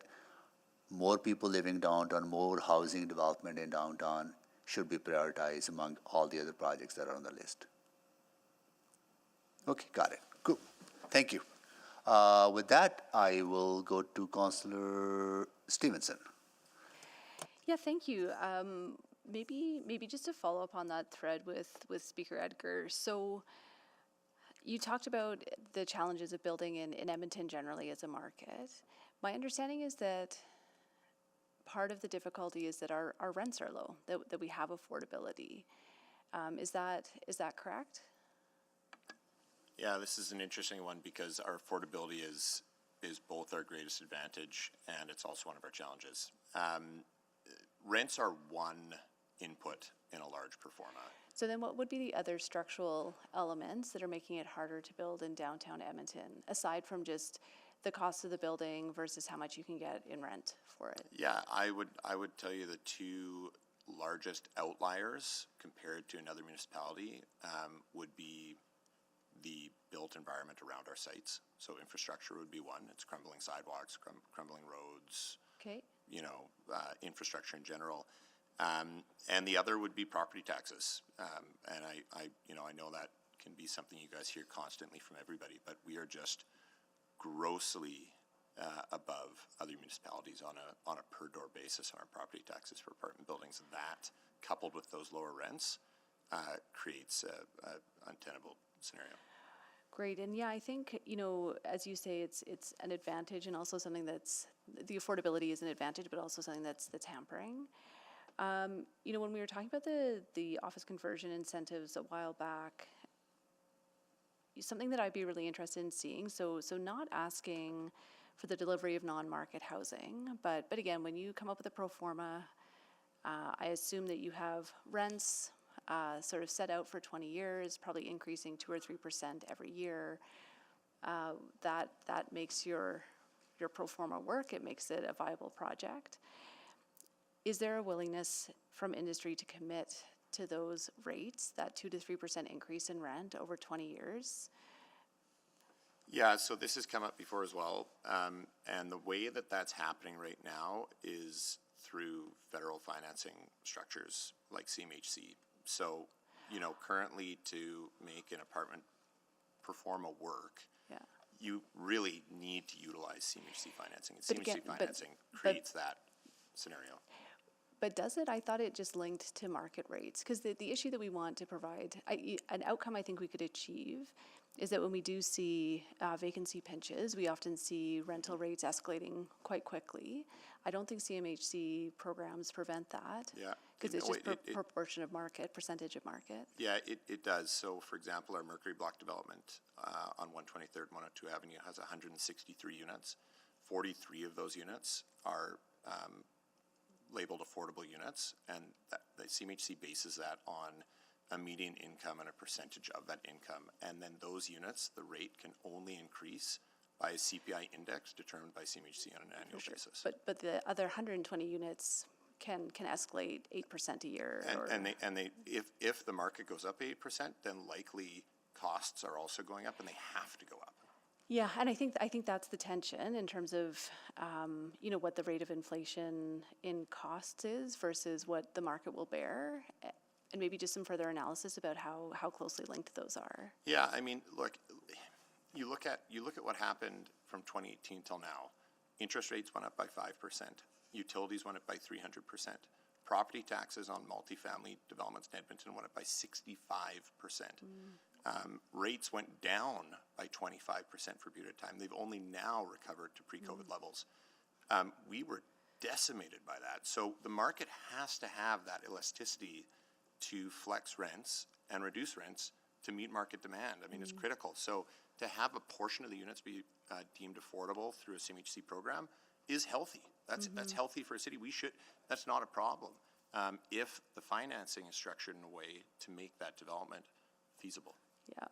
more people living downtown, more housing development in downtown should be prioritized among all the other projects that are on the list? Okay, got it. Cool. Thank you. With that, I will go to Councillor Stevenson. Yeah, thank you. Maybe just to follow up on that thread with Speaker Edgar. So you talked about the challenges of building in Edmonton generally as a market. My understanding is that part of the difficulty is that our rents are low, that we have affordability. Is that correct? Yeah, this is an interesting one because our affordability is both our greatest advantage and it's also one of our challenges. Rents are one input in a large pro forma. So then what would be the other structural elements that are making it harder to build in downtown Edmonton, aside from just the cost of the building versus how much you can get in rent for it? Yeah, I would tell you the two largest outliers compared to another municipality would be the built environment around our sites. So infrastructure would be one. It's crumbling sidewalks, crumbling roads. Okay. Infrastructure in general. And the other would be property taxes. And I know that can be something you guys hear constantly from everybody, but we are just grossly above other municipalities on a per door basis on our property taxes for apartment buildings. And that, coupled with those lower rents, creates a untenable scenario. Great, and yeah, I think, as you say, it's an advantage and also something that's, the affordability is an advantage, but also something that's hampering. When we were talking about the office conversion incentives a while back, something that I'd be really interested in seeing, so not asking for the delivery of non-market housing, but again, when you come up with a pro forma, I assume that you have rents sort of set out for 20 years, probably increasing 2 or 3% every year. That makes your pro forma work. It makes it a viable project. Is there a willingness from industry to commit to those rates, that 2 to 3% increase in rent over 20 years? Yeah, so this has come up before as well. And the way that that's happening right now is through federal financing structures like CMHC. So, you know, currently to make an apartment perform a work, you really need to utilize CMHC financing. And CMHC financing creates that scenario. But does it? I thought it just linked to market rates. Because the issue that we want to provide, an outcome I think we could achieve, is that when we do see vacancy pinches, we often see rental rates escalating quite quickly. I don't think CMHC programs prevent that. Yeah. Because it's just proportion of market, percentage of market. Yeah, it does. So, for example, our Mercury Block development on 123rd, 102 Avenue has 163 units. 43 of those units are labeled affordable units, and the CMHC bases that on a median income and a percentage of that income. And then those units, the rate can only increase by a CPI index determined by CMHC on an annual basis. But the other 120 units can escalate 8% a year. If the market goes up 8%, then likely costs are also going up, and they have to go up. Yeah, and I think that's the tension in terms of, you know, what the rate of inflation in costs is versus what the market will bear, and maybe just some further analysis about how closely linked those are. Yeah, I mean, look, you look at what happened from 2018 till now. Interest rates went up by 5%. Utilities went up by 300%. Property taxes on multifamily developments in Edmonton went up by 65%. Rates went down by 25% for a period of time. They've only now recovered to pre-COVID levels. We were decimated by that. So the market has to have that elasticity to flex rents and reduce rents to meet market demand. I mean, it's critical. So to have a portion of the units be deemed affordable through a CMHC program is healthy. That's healthy for a city. That's not a problem if the financing is structured in a way to make that development feasible. Yeah,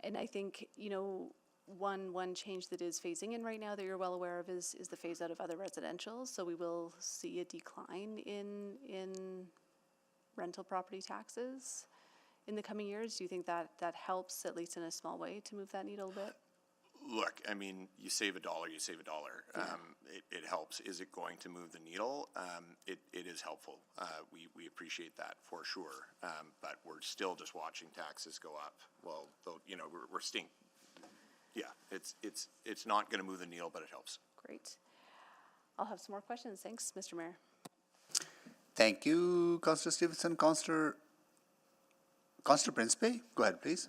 and I think, you know, one change that is phasing in right now that you're well aware of is the phase out of other residential. So we will see a decline in rental property taxes in the coming years. Do you think that helps, at least in a small way, to move that needle a bit? Look, I mean, you save a dollar, you save a dollar. It helps. Is it going to move the needle? It is helpful. We appreciate that for sure. But we're still just watching taxes go up. Well, though, you know, we're seeing. Yeah, it's not going to move the needle, but it helps. Great. I'll have some more questions. Thanks, Mr. Mayor. Thank you, Councillor Stevenson. Councillor Winspear, go ahead, please.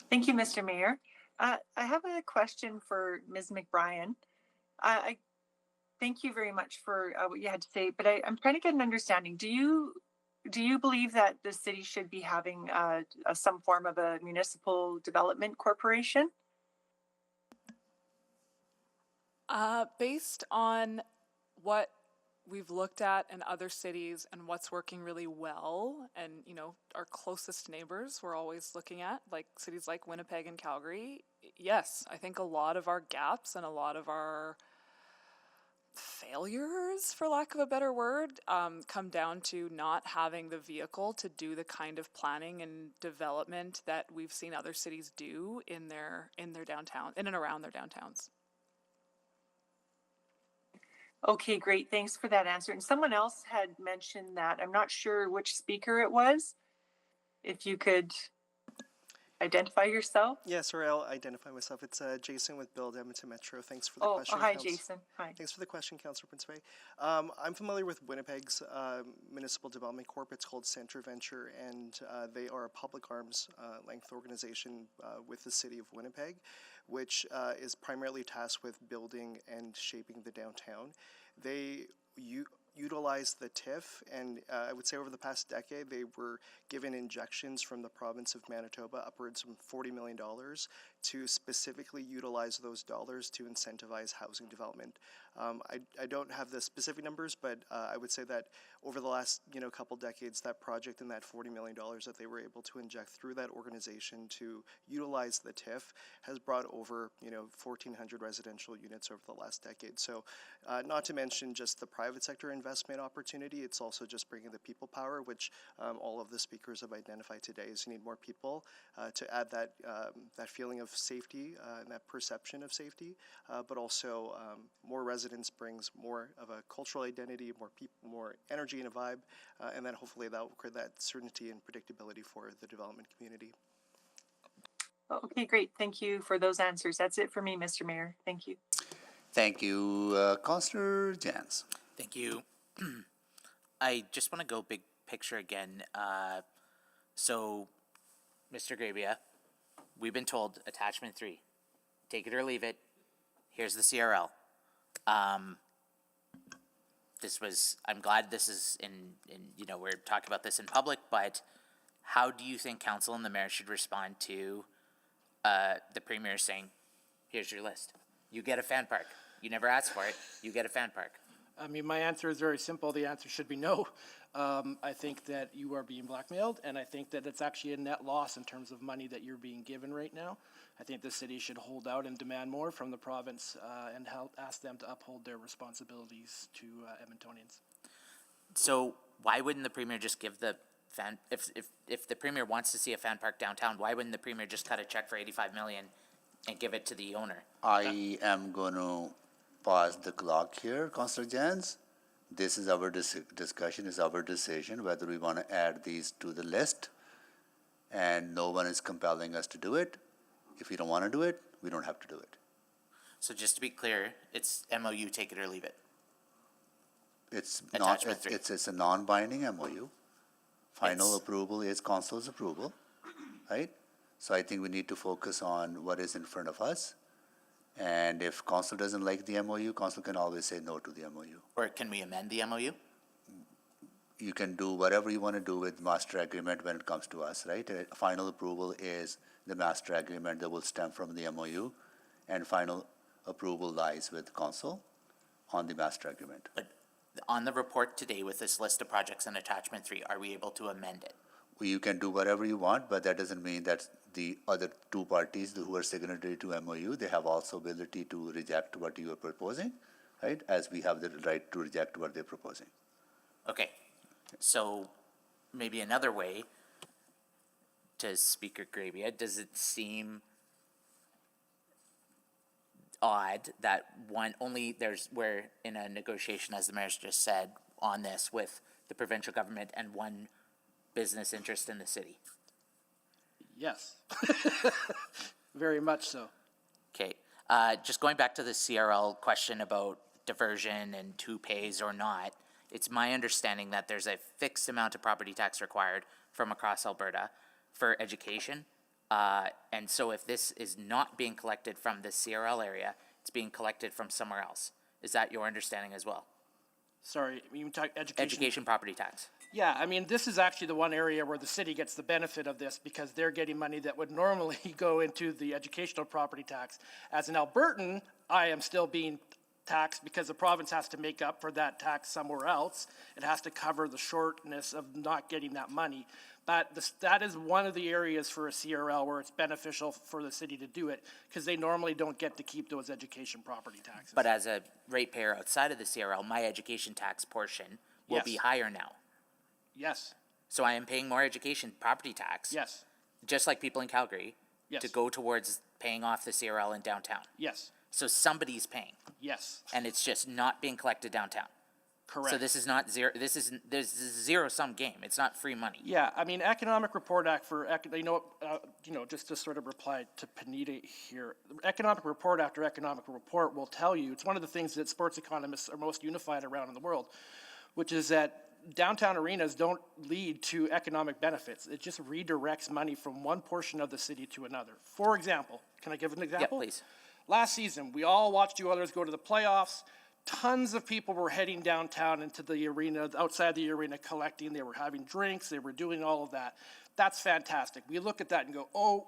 Thank you, Mr. Mayor. I have a question for Ms. McBrien. I thank you very much for what you had to say, but I'm trying to get an understanding. Do you believe that the city should be having some form of a municipal development corporation? Based on what we've looked at in other cities and what's working really well, and, you know, our closest neighbors we're always looking at, like cities like Winnipeg and Calgary, yes, I think a lot of our gaps and a lot of our failures, for lack of a better word, come down to not having the vehicle to do the kind of planning and development that we've seen other cities do in their downtown, in and around their downtowns. Okay, great. Thanks for that answer. And someone else had mentioned that. I'm not sure which speaker it was. If you could identify yourself. Yeah, sorry, I'll identify myself. It's Jason with Build Edmonton Metro. Thanks for the question. Hi, Jason. Hi. Thanks for the question, Councillor Winspear. I'm familiar with Winnipeg's municipal development corp. It's called Centre Venture, and they are a public arms length organization with the city of Winnipeg, which is primarily tasked with building and shaping the downtown. They utilize the TIF, and I would say over the past decade, they were given injections from the province of Manitoba, upwards of $40 million, to specifically utilize those dollars to incentivize housing development. I don't have the specific numbers, but I would say that over the last couple decades, that project and that $40 million that they were able to inject through that organization to utilize the TIF has brought over 1,400 residential units over the last decade. So not to mention just the private sector investment opportunity. It's also just bringing the people power, which all of the speakers have identified today, is you need more people to add that feeling of safety and that perception of safety, but also more residents brings more of a cultural identity, more energy and a vibe, and then hopefully that will create that certainty and predictability for the development community. Okay, great. Thank you for those answers. That's it for me, Mr. Mayor. Thank you. Thank you, Councillor Jans. Thank you. I just want to go big picture again. So, Mr. Grabia, we've been told attachment 3, take it or leave it. Here's the CRL. I'm glad this is we're talking about this in public, but how do you think council and the mayor should respond to the premier saying, here's your list. You get a fan park. You never asked for it. You get a fan park. I mean, my answer is very simple. The answer should be no. I think that you are being blackmailed, and I think that it's actually a net loss in terms of money that you're being given right now. I think the city should hold out and demand more from the province and ask them to uphold their responsibilities to Edmontonians. So why wouldn't the premier just give the fan, if the premier wants to see a fan park downtown, why wouldn't the premier just cut a check for $85 million and give it to the owner? I am going to pause the clock here, Councillor Jans. This is our discussion, is our decision whether we want to add these to the list, and no one is compelling us to do it. If we don't want to do it, we don't have to do it. So just to be clear, it's MOU, take it or leave it. It's not. It's a non-binding MOU. Final approval is council's approval, right? So I think we need to focus on what is in front of us. And if council doesn't like the MOU, council can always say no to the MOU. Or can we amend the MOU? You can do whatever you want to do with master agreement when it comes to us, right? Final approval is the master agreement that will stem from the MOU, and final approval lies with council on the master agreement. But on the report today with this list of projects in attachment 3, are we able to amend it? Well, you can do whatever you want, but that doesn't mean that the other two parties who are signatory to MOU, they have also ability to reject what you are proposing, right? As we have the right to reject what they're proposing. Okay, so maybe another way to Speaker Grabia, does it seem odd that we're in a negotiation, as the mayor's just said, on this with the provincial government and one business interest in the city? Yes, very much so. Okay, just going back to the CRL question about diversion and who pays or not, it's my understanding that there's a fixed amount of property tax required from across Alberta for education. And so if this is not being collected from the CRL area, it's being collected from somewhere else. Is that your understanding as well? Sorry, you talk education? Education property tax. Yeah, I mean, this is actually the one area where the city gets the benefit of this because they're getting money that would normally go into the educational property tax. As an Albertan, I am still being taxed because the province has to make up for that tax somewhere else. It has to cover the shortness of not getting that money. But that is one of the areas for a CRL where it's beneficial for the city to do it because they normally don't get to keep those education property taxes. But as a ratepayer outside of the CRL, my education tax portion will be higher now. Yes. So I am paying more education property tax. Yes. Just like people in Calgary. Yes. To go towards paying off the CRL in downtown. Yes. So somebody's paying. Yes. And it's just not being collected downtown. Correct. So this is not zero. This is zero-sum game. It's not free money. Yeah, I mean, Economic Report Act just to sort of reply to Panita here, Economic Report after Economic Report will tell you, it's one of the things that sports economists are most unified around in the world, which is that downtown arenas don't lead to economic benefits. It just redirects money from one portion of the city to another. For example, can I give an example? Yeah, please. Last season, we all watched you others go to the playoffs. Tons of people were heading downtown into the arena, outside the arena collecting. They were having drinks. They were doing all of that. That's fantastic. We look at that and go, oh,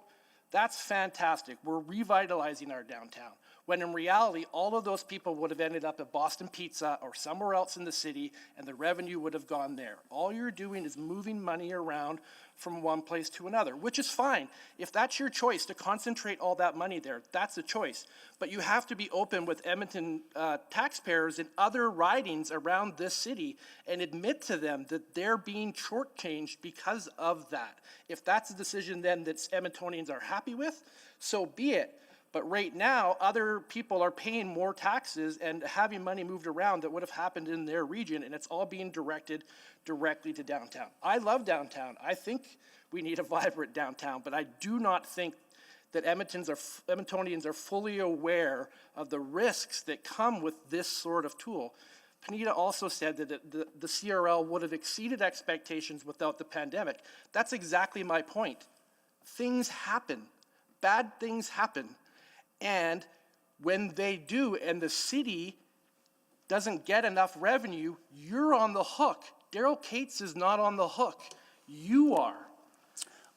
That's fantastic. We're revitalizing our downtown. When in reality, all of those people would have ended up at Boston Pizza or somewhere else in the city, and the revenue would have gone there. All you're doing is moving money around from one place to another, which is fine. If that's your choice to concentrate all that money there, that's a choice. But you have to be open with Edmonton taxpayers and other ridings around this city and admit to them that they're being shortchanged because of that. If that's a decision then that Edmontonians are happy with, so be it. But right now, other people are paying more taxes and having money moved around that would have happened in their region, and it's all being directed directly to downtown. I love downtown. I think we need a vibrant downtown, but I do not think that Edmontonians are fully aware of the risks that come with this sort of tool. Panita also said that the CRL would have exceeded expectations without the pandemic. That's exactly my point. Things happen. Bad things happen. And when they do, and the city doesn't get enough revenue, you're on the hook. Daryl Cates is not on the hook. You are.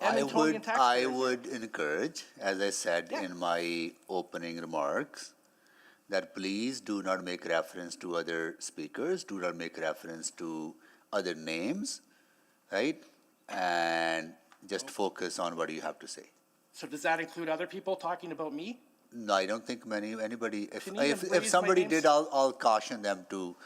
I would encourage, as I said in my opening remarks, that please do not make reference to other speakers, do not make reference to other names, right? And just focus on what you have to say. So does that include other people talking about me? No, I don't think anybody, if somebody did, I'll caution them to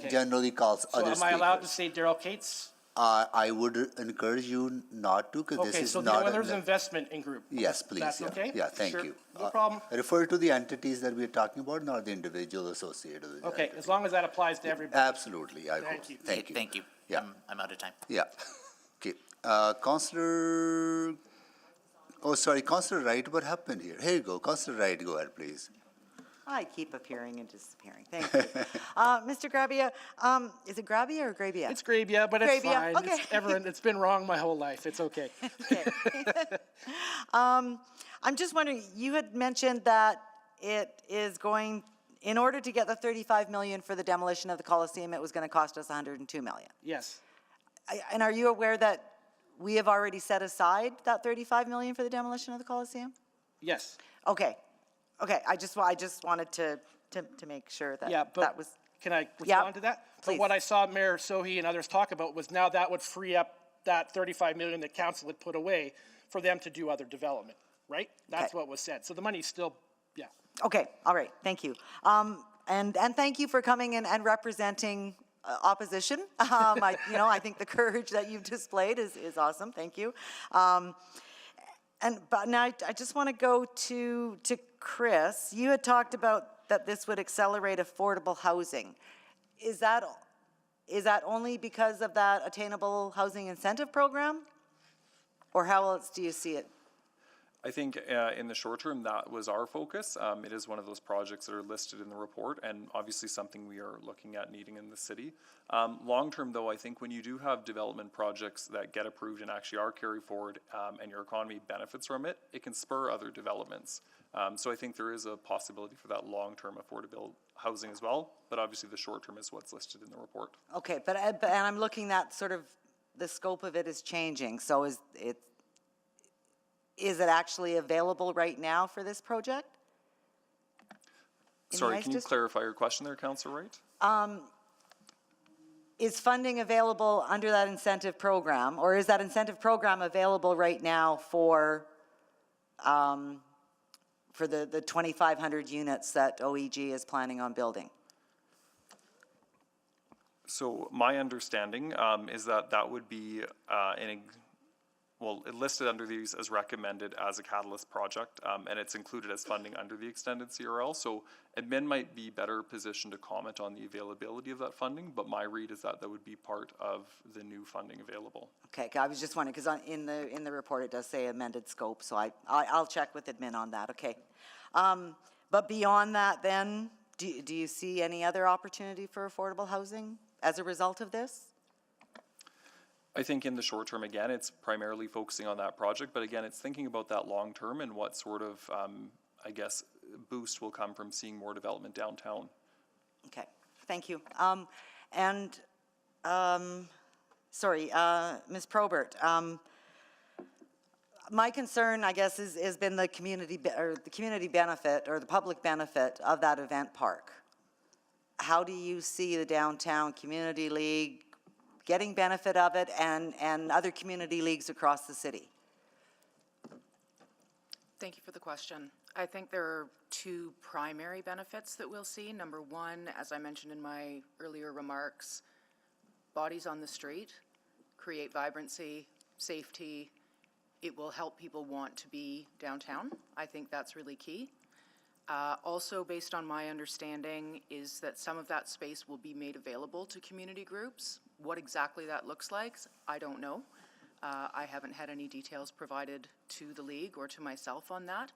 generally call other speakers. So am I allowed to say Daryl Cates? I would encourage you not to, because this is not. Okay, so the Oilers Investment in Group. Yes, please. That's okay? Yeah, thank you. No problem. Refer to the entities that we're talking about, not the individual associated with it. Okay, as long as that applies to everybody. Absolutely, I will. Thank you. Thank you. Thank you. Yeah. I'm out of time. Yeah. Okay. Councillor, Councillor Wright, what happened here? Here you go. Councillor Wright, go ahead, please. I keep appearing and disappearing. Thank you. Mr. Grabia, is it Grabia or Grabia? It's Grabia, but it's Grabia, fine. okay. It's been wrong my whole life. It's okay. I'm just wondering, you had mentioned that it is going, in order to get the $35 million for the demolition of the Coliseum, it was going to cost us $102 million. Yes. And are you aware that we have already set aside that $35 million for the demolition of the Coliseum? Yes. Okay. Okay, I just wanted to make sure that that was. Can I respond to that? Please. So what I saw Mayor Sohi and others talk about was now that would free up that $35 million that council had put away for them to do other development, right? That's what was said. So the money's still, Okay, all right, thank you. And thank you for coming in and representing opposition. I think the courage that you've displayed is awesome. Thank you. But now I just want to go to Chris. You had talked about that this would accelerate affordable housing. Is that only because of that attainable housing incentive program? Or how else do you see it? I think in the short term, that was our focus. It is one of those projects that are listed in the report, and obviously something we are looking at needing in the city. Long term, though, I think when you do have development projects that get approved and actually are carried forward, and your economy benefits from it, it can spur other developments. So I think there is a possibility for that long-term affordable housing as well, but obviously the short term is what's listed in the report. Okay, but I'm looking at sort of the scope of it is changing. So is it actually available right now for this project? Sorry, can you clarify your question there, Councillor Wright? Is funding available under that incentive program, or is that incentive program available right now for the 2,500 units that OEG is planning on building? So my understanding is that that would be it listed under these as recommended as a catalyst project, and it's included as funding under the extended CRL. So admin might be better positioned to comment on the availability of that funding, but my read is that that would be part of the new funding available. Okay, I was just wondering, because in the report it does say amended scope, so I'll check with admin on that, okay. But beyond that then, do you see any other opportunity for affordable housing as a result of this? I think in the short term, again, it's primarily focusing on that project, but again, it's thinking about that long term and what sort of, boost will come from seeing more development downtown. Okay, thank you. Sorry, Ms. Probert, my concern, I guess, has been the community, or the community benefit, or the public benefit of that event park. How do you see the Downtown Community League getting benefit of it, and other community leagues across the city? Thank you for the question. I think there are two primary benefits that we'll see. Number one, as I mentioned in my earlier remarks, bodies on the street create vibrancy, safety. It will help people want to be downtown. I think that's really key. Also, based on my understanding, is that some of that space will be made available to community groups. What exactly that looks like, I don't know. I haven't had any details provided to the league or to myself on that,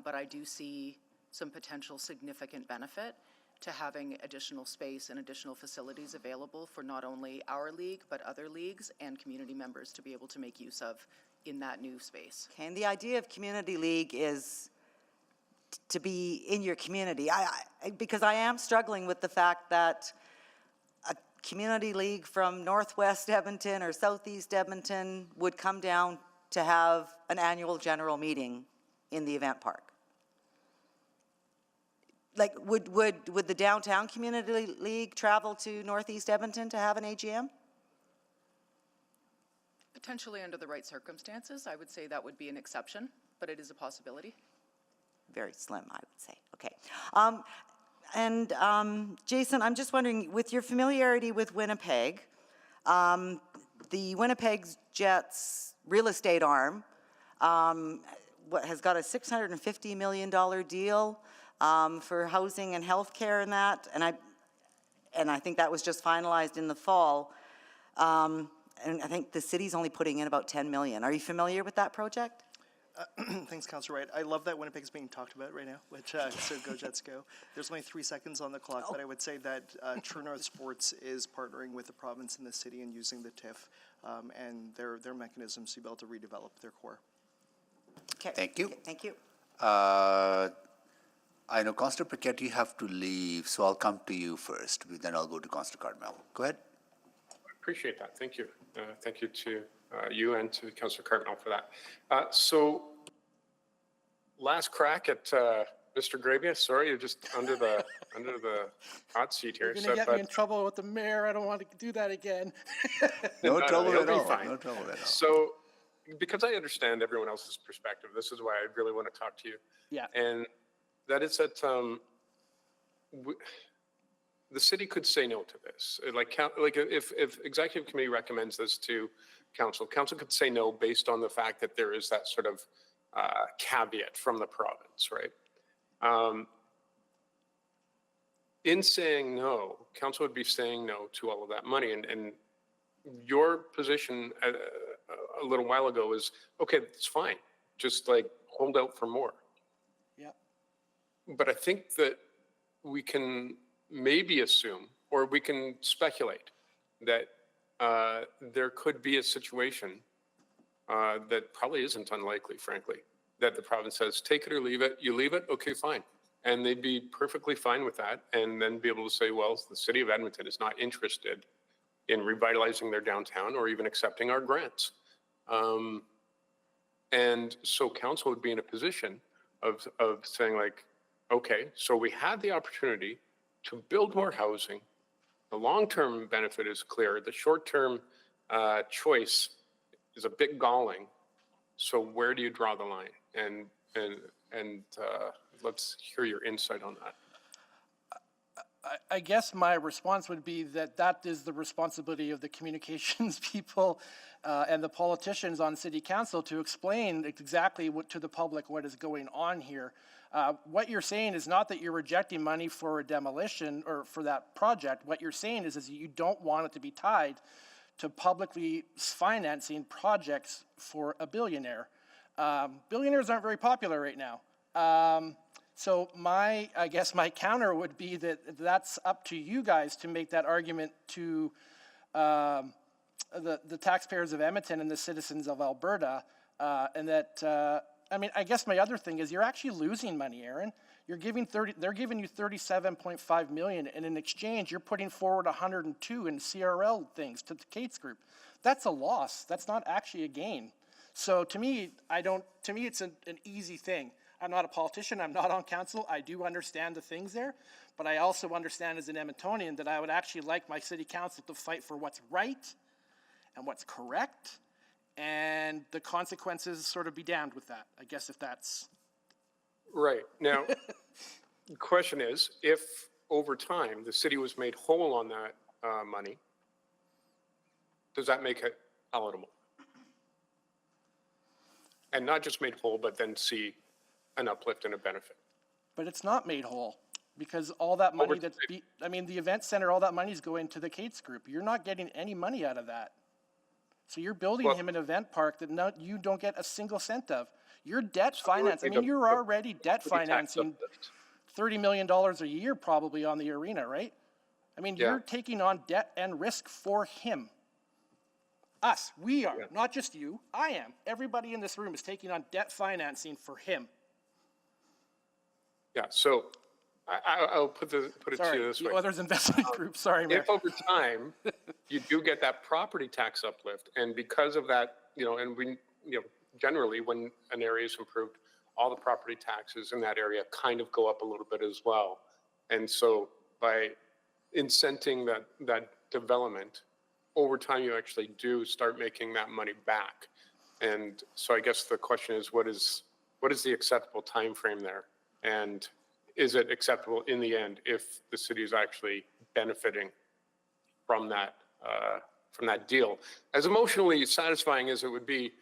but I do see some potential significant benefit to having additional space and additional facilities available for not only our league, but other leagues and community members to be able to make use of in that new space. Okay, and the idea of community league is to be in your community. Because I am struggling with the fact that a community league from Northwest Edmonton or Southeast Edmonton would come down to have an annual general meeting in the event park. Like, would the Downtown Community League travel to Northeast Edmonton to have an AGM? Potentially under the right circumstances, I would say that would be an exception, but it is a possibility. Very slim, I would say. Okay. Jason, I'm just wondering, with your familiarity with Winnipeg, the Winnipeg Jets real estate arm has got a $650 million deal for housing and healthcare and that, and I think that was just finalized in the fall. And I think the city's only putting in about $10 million. Are you familiar with that project? Thanks, Councillor Wright. I love that Winnipeg's being talked about right now, which, so go Jets go. There's only 3 seconds on the clock, but I would say that True North Sports is partnering with the province and the city and using the TIF and their mechanisms to be able to redevelop their core. Okay. Thank you. Okay, thank you. I know, Councillor Paquette, you have to leave, so I'll come to you first. Then I'll go to Councillor Cardinal. Go ahead. Appreciate that. Thank you. Thank you to you and to Councillor Cardinal for that. So last crack at Mr. Grabia. Sorry, you're just under the hot seat here. You're going to get me in trouble with the mayor. I don't want to do that again. No trouble at you'll all. be fine. No trouble at all. So, because I understand everyone else's perspective, this is why I really want to talk to you. Yeah. And that is that the city could say no to this. Like if executive committee recommends this to council could say no based on the fact that there is that sort of caveat from the province, right? In saying no, council would be saying no to all of that money. And your position a little while ago was, okay, it's fine. Just like hold out for more. Yeah. But I think that we can maybe assume, or we can speculate that there could be a situation that probably isn't unlikely, frankly, that the province says, take it or leave it. You leave it, okay, fine. And they'd be perfectly fine with that, and then be able to say, well, the city of Edmonton is not interested in revitalizing their downtown or even accepting our grants. And so council would be in a position of saying like, okay, so we had the opportunity to build more housing. The long-term benefit is clear. The short-term choice is a bit galling. So where do you draw the line? And let's hear your insight on that. I guess my response would be that that is the responsibility of the communications people and the politicians on city council to explain exactly to the public what is going on here. What you're saying is not that you're rejecting money for a demolition or for that project. What you're saying is you don't want it to be tied to publicly financing projects for a billionaire. Billionaires aren't very popular right now. So I guess my counter would be that that's up to you guys to make that argument to the taxpayers of Edmonton and the citizens of Alberta, and that, I mean, I guess my other thing is you're actually losing money, Aaron. They're giving you $37.5 million, and in exchange, you're putting forward 102 in CRL things to the Cates Group. That's a loss. That's not actually a gain. So to me, it's an easy thing. I'm not a politician, I'm not on council, I do understand the things there, but I also understand as an Edmontonian that I would actually like my city council to fight for what's right and what's correct, and the consequences sort of be damned with that, I guess, if that's... Right. Now, the question is, if over time the city was made whole on that money, does that make it palatable? And not just made whole, but then see an uplift and a benefit. But it's not made whole, because all that money that's, the event center, all that money's going to the Cates Group. You're not getting any money out of that. So you're building him an event park that you don't get a single cent of. You're debt finance. You're already debt financing $30 million a year probably on the arena, right? You're taking on debt and risk for him. Us, we are, not just you, I am. Everybody in this room is taking on debt financing for him. Yeah, so I'll put it to you this way. Others investment group, sorry, Mayor. If over time you do get that property tax uplift, and because of that, and we, generally when an area is improved, all the property taxes in that area kind of go up a little bit as well. And so by incenting that development, over time you actually do start making that money back. And so I guess the question is, what is the acceptable time frame there? And is it acceptable in the end if the city is actually benefiting from that deal? As emotionally satisfying as it would be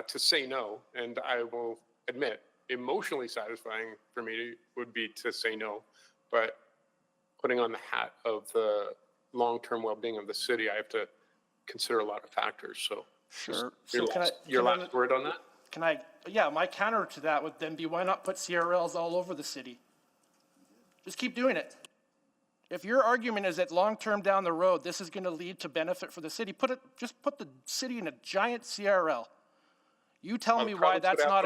to say no, and I will admit, emotionally satisfying for me would be to say no, but putting on the hat of the long-term well-being of the city, I have to consider a lot of factors. So, sure. Your last word on that? My counter to that would then be, why not put CRLs all over the city? Just keep doing it. If your argument is that long-term down the road, this is going to lead to benefit for the city, just put the city in a giant CRL. You tell me why that's not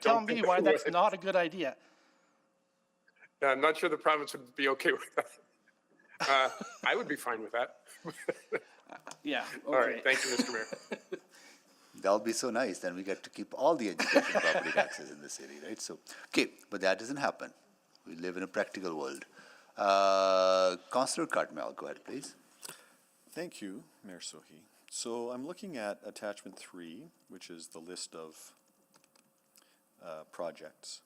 tell me why that's not a good idea. I'm not sure the province would be okay with that. I would be fine with that. Yeah. Okay. All right. Thank you, Mr. Mayor. That'll be so nice. Then we get to keep all the education property taxes in the city, right? So, okay, but that doesn't happen. We live in a practical world. Councillor Cartmel, go ahead, please. Thank you, Mayor Sohi. So I'm looking at attachment 3, which is the list of projects.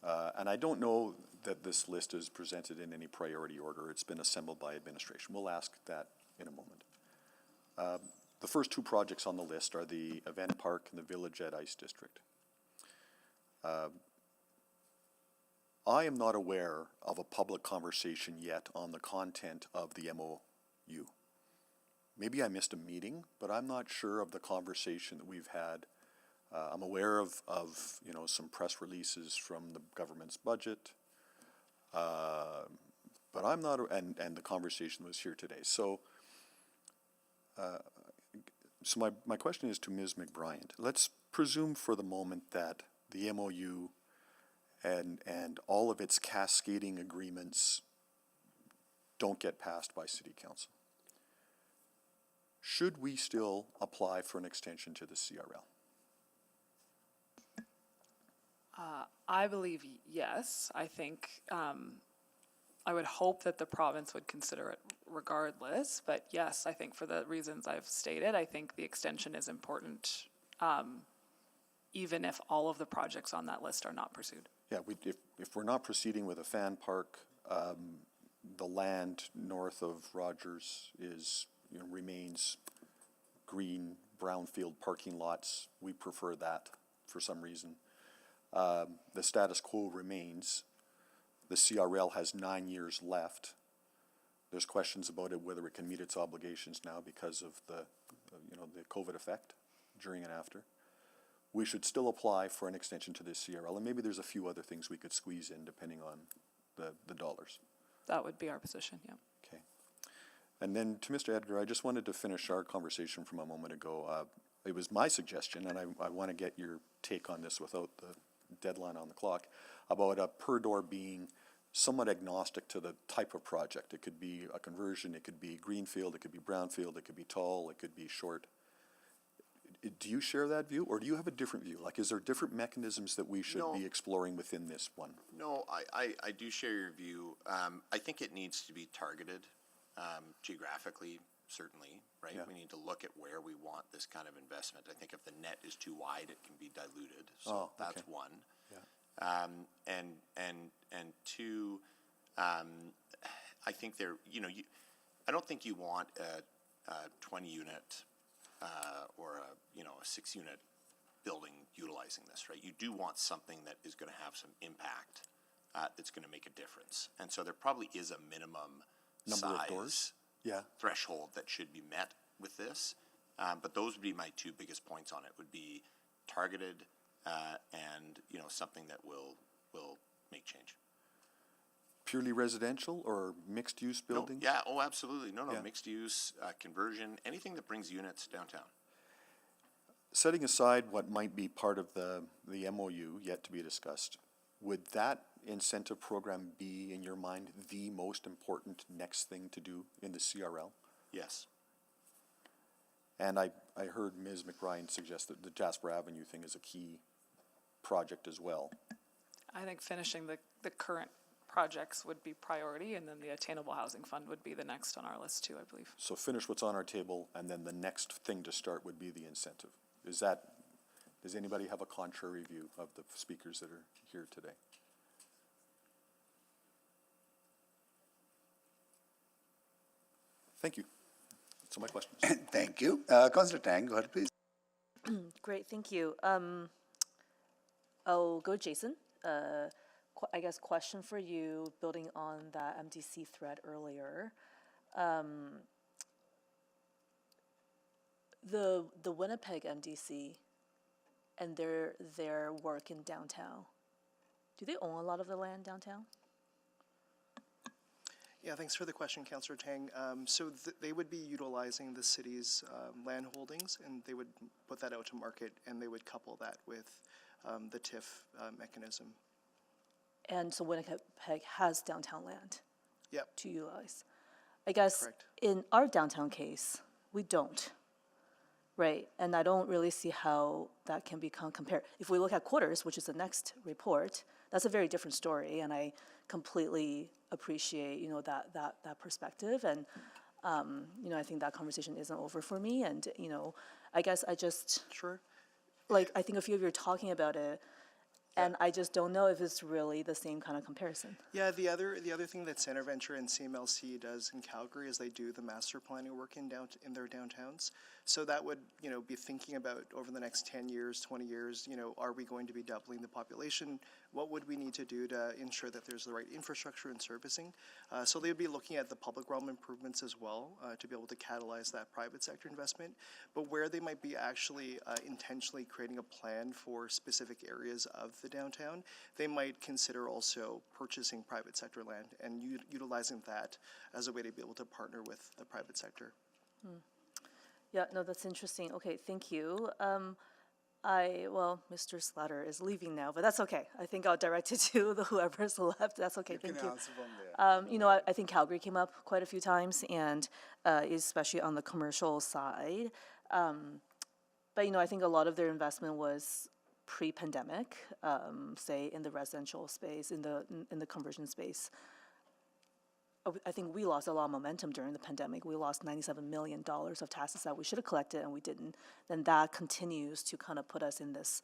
And I don't know that this list is presented in any priority order. It's been assembled by administration. We'll ask that in a moment. The first two projects on the list are the event park and the Village at Ice District. I am not aware of a public conversation yet on the content of the MOU. Maybe I missed a meeting, but I'm not sure of the conversation that we've had. I'm aware of some press releases from the government's budget, but I'm not, and the conversation was here today. So my question is to Ms. McBrien. Let's presume for the moment that the MOU and all of its cascading agreements don't get passed by City Council. Should we still apply for an extension to the CRL? I believe yes. I think I would hope that the province would consider it regardless. But yes, I think for the reasons I've stated, I think the extension is important, even if all of the projects on that list are not pursued. Yeah, if we're not proceeding with a fan park, the land north of Rogers remains green brownfield parking lots. We prefer that for some reason. The status quo remains. The CRL has 9 years left. There's questions about it, whether it can meet its obligations now because of the COVID effect during and after. We should still apply for an extension to this CRL, and maybe there's a few other things we could squeeze in depending on the dollars. That would be our position, yeah. Okay. And then to Mr. Edgar, I just wanted to finish our conversation from a moment ago. It was my suggestion, and I want to get your take on this without the deadline on the clock, about a per door being somewhat agnostic to the type of project. It could be a conversion, it could be greenfield, it could be brownfield, it could be tall, it could be short. do you share that view, or do you have a different view? Like, is there different mechanisms that we should be exploring within this one? No, I do share your view. I think it needs to be targeted geographically, certainly, right? Yeah. We need to look at where we want this kind of investment. I think if the net is too wide, it can be diluted. So that's one. Yeah. And two, I think there, I don't think you want a 20-unit or a 6-unit building utilizing this, right? You do want something that is going to have some impact that's going to make a difference. And so there probably is a minimum Number size of doors? Yeah. threshold that should be met with this. But those would be my two biggest points on it, would be targeted and, something that will make change. Purely residential or mixed-use buildings? No, yeah, oh, absolutely. No, Yeah. mixed use, conversion, anything that brings units downtown. Setting aside what might be part of the MOU yet to be discussed, would that incentive program be, in your mind, the most important next thing to do in the CRL? Yes. And I heard Ms. McBrien suggest that the Jasper Avenue thing is a key project as well. I think finishing the current projects would be priority, and then the Attainable Housing Fund would be the next on our list too, I believe. So finish what's on our table, and then the next thing to start would be the incentive. Does anybody have a contrary view of the speakers that are here today? Thank you. That's all my questions. Thank you. Councillor Tang, go ahead, please. Great, thank you. I'll go Jason. I guess question for you, building on that MDC thread earlier. The Winnipeg MDC and their work in downtown, do they own a lot of the land downtown? Yeah, thanks for the question, Councillor Tang. So they would be utilizing the city's land holdings, and they would put that out to market, and they would couple that with the TIF mechanism. And so Winnipeg has downtown land Yep. to utilize. I guess Correct. in our downtown case, we don't, right? And I don't really see how that can become compared. If we look at quarters, which is the next report, that's a very different story, and I completely appreciate, that perspective. And, I think that conversation isn't over for me. And, I guess I just, Sure. I think a few of you are talking about it, and I just don't know if it's really the same kind of comparison. Yeah, the other thing that Center Venture and CMLC does in Calgary is they do the master planning work in their downtowns. So that would, be thinking about over the next 10 years, 20 years, are we going to be doubling the population? What would we need to do to ensure that there's the right infrastructure and servicing? So they'd be looking at the public realm improvements as well to be able to catalyze that private sector investment. But where they might be actually intentionally creating a plan for specific areas of the downtown, they might consider also purchasing private sector land and utilizing that as a way to be able to partner with the private sector. Yeah, no, that's interesting. Okay, thank you. Mr. Slatter is leaving now, but that's okay. I think I'll direct it to whoever's left. That's okay, thank you. I think Calgary came up quite a few times, and especially on the commercial side. But, I think a lot of their investment was pre-pandemic, say in the residential space, in the conversion space. I think we lost a lot of momentum during the pandemic. We lost $97 million of taxes that we should have collected, and we didn't. Then that continues to kind of put us in this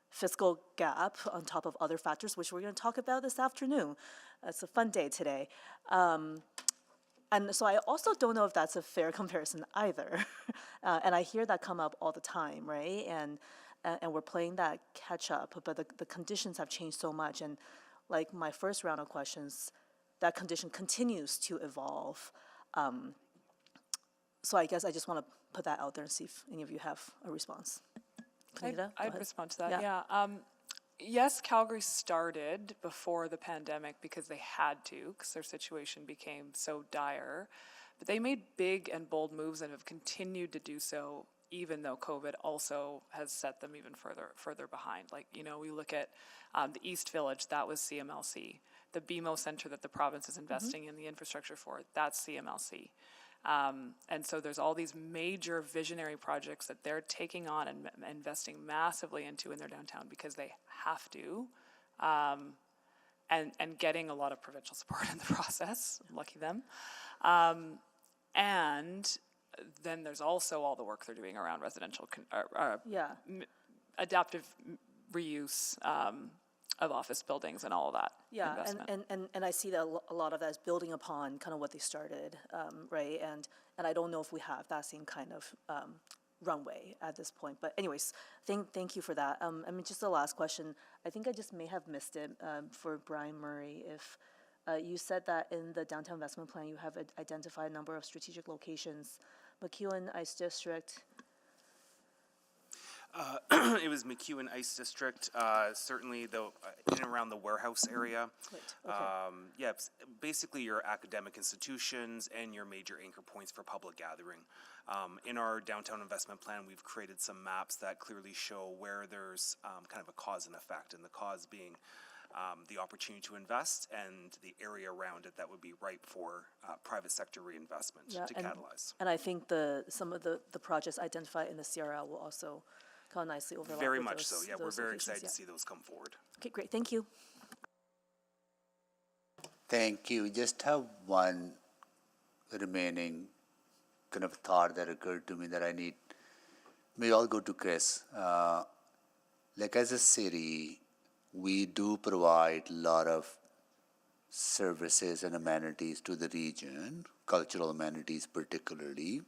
fiscal gap on top of other factors, which we're going to talk about this afternoon. It's a fun day today. And so I also don't know if that's a fair comparison either. And I hear that come up all the time, right? And we're playing that catch up, but the conditions have changed so much. And like my first round of questions, that condition continues to evolve. So I guess I just want to put that out there and see if any of you have a response. Kanita, go I'd ahead. respond to that, yeah. Yes, Calgary started before the pandemic because they had to, because their situation became so dire. But they made big and bold moves and have continued to do so, even though COVID also has set them even further behind. We look at the East Village, that was CMLC. The BMO Centre that the province is investing in the infrastructure for, that's CMLC. And so there's all these major visionary projects that they're taking on and investing massively into in their downtown because they have to, and getting a lot of provincial support in the process. Lucky them. And then there's also all the work they're doing around residential, adaptive reuse of office buildings and all of that investment. And I see that a lot of that is building upon kind of what they started, right? And I don't know if we have that same kind of runway at this point. But anyways, thank you for that. I mean, just the last question. I think I just may have missed it for Brian Murray. If you said that in the downtown investment plan, you have identified a number of strategic locations. McEwen Ice District. It was McEwen Ice District, certainly though in and around the warehouse area. Okay. Yeah, basically your academic institutions and your major anchor points for public gathering. In our downtown investment plan, we've created some maps that clearly show where there's kind of a cause and effect, and the cause being the opportunity to invest and the area around it that would be ripe for private sector reinvestment to catalyze. And I think some of the projects identified in the CRL will also kind of nicely overlap. Very with much those, so, yeah. We're those very locations, excited to see those come forward. Okay, great. Thank you. Thank you. Just have one remaining kind of thought that occurred to me that I need. May all go to Chris. Like as a city, we do provide a lot of services and amenities to the region, cultural amenities particularly,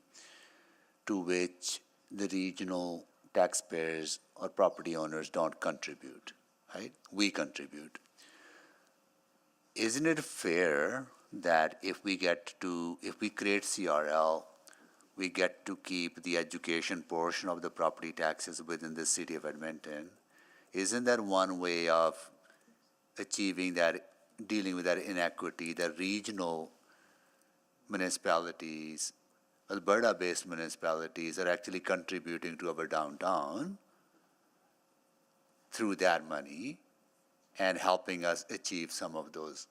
to which the regional taxpayers or property owners don't contribute, right? We contribute. Isn't it fair that if we create CRL, we get to keep the education portion of the property taxes within the city of Edmonton? Isn't that one way of achieving that, dealing with that inequity, that regional municipalities, Alberta-based municipalities are actually contributing to our downtown through that money and helping us achieve some of those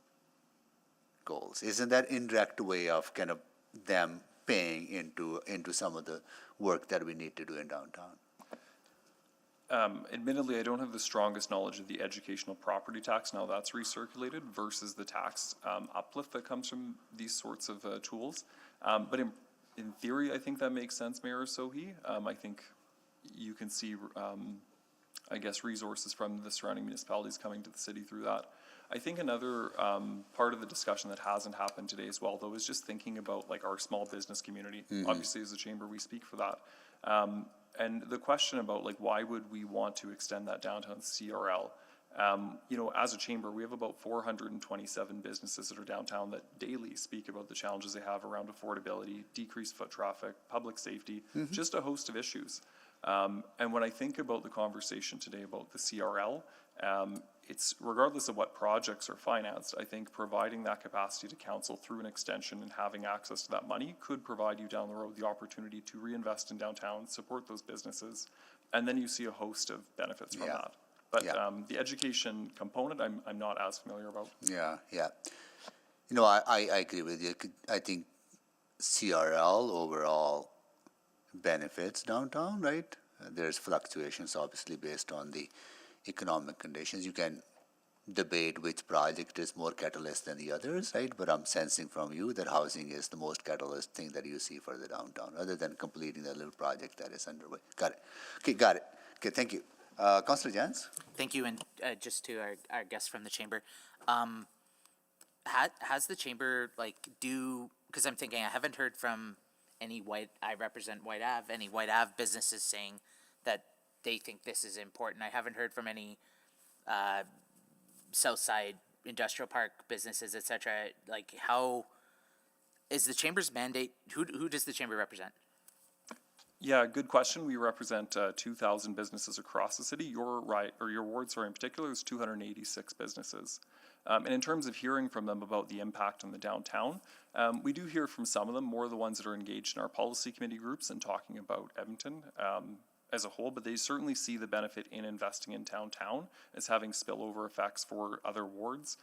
goals? Isn't that indirect way of kind of them paying into some of the work that we need to do in downtown? Admittedly, I don't have the strongest knowledge of the educational property tax, now that's recirculated, versus the tax uplift that comes from these sorts of tools. But in theory, I think that makes sense, Mayor Sohi. I think you can see, I guess, resources from the surrounding municipalities coming to the city through that. I think another part of the discussion that hasn't happened today as well, though, is just thinking about like our small business community. Mm-hmm. Obviously, as a chamber, we speak for that. And the question about like why would we want to extend that downtown CRL? You know, as a chamber, we have about 427 businesses that are downtown that daily speak about the challenges they have around affordability, decreased foot traffic, public safety, just a host of issues. And when I think about the conversation today about the CRL, it's regardless of what projects are financed, I think providing that capacity to council through an extension and having access to that money could provide you down the road the opportunity to reinvest in downtown, support those businesses, and then you see a host of benefits from that. But the education component, I'm not as familiar about. Yeah. You know, I agree with you. I think CRL overall benefits downtown, right? There's fluctuations obviously based on the economic conditions. You can debate which project is more catalyst than the others, right? But I'm sensing from you that housing is the most catalyst thing that you see for the downtown, other than completing the little project that is underway. Got it. Okay, thank you. Councillor Jans? Thank you, and just to our guests from the chamber, has the chamber, because I'm thinking I haven't heard from any I represent White Ave, any White Ave businesses saying that they think this is important. I haven't heard from any Southside Industrial Park businesses, etc. Like, how is the chamber's mandate? Who does the chamber represent? Yeah, good question. We represent 2,000 businesses across the city. Your ward, in particular, is 286 businesses. And in terms of hearing from them about the impact on the downtown, we do hear from some of them, more the ones that are engaged in our policy committee groups and talking about Edmonton as a whole, but they certainly see the benefit in investing in downtown as having spillover effects for other wards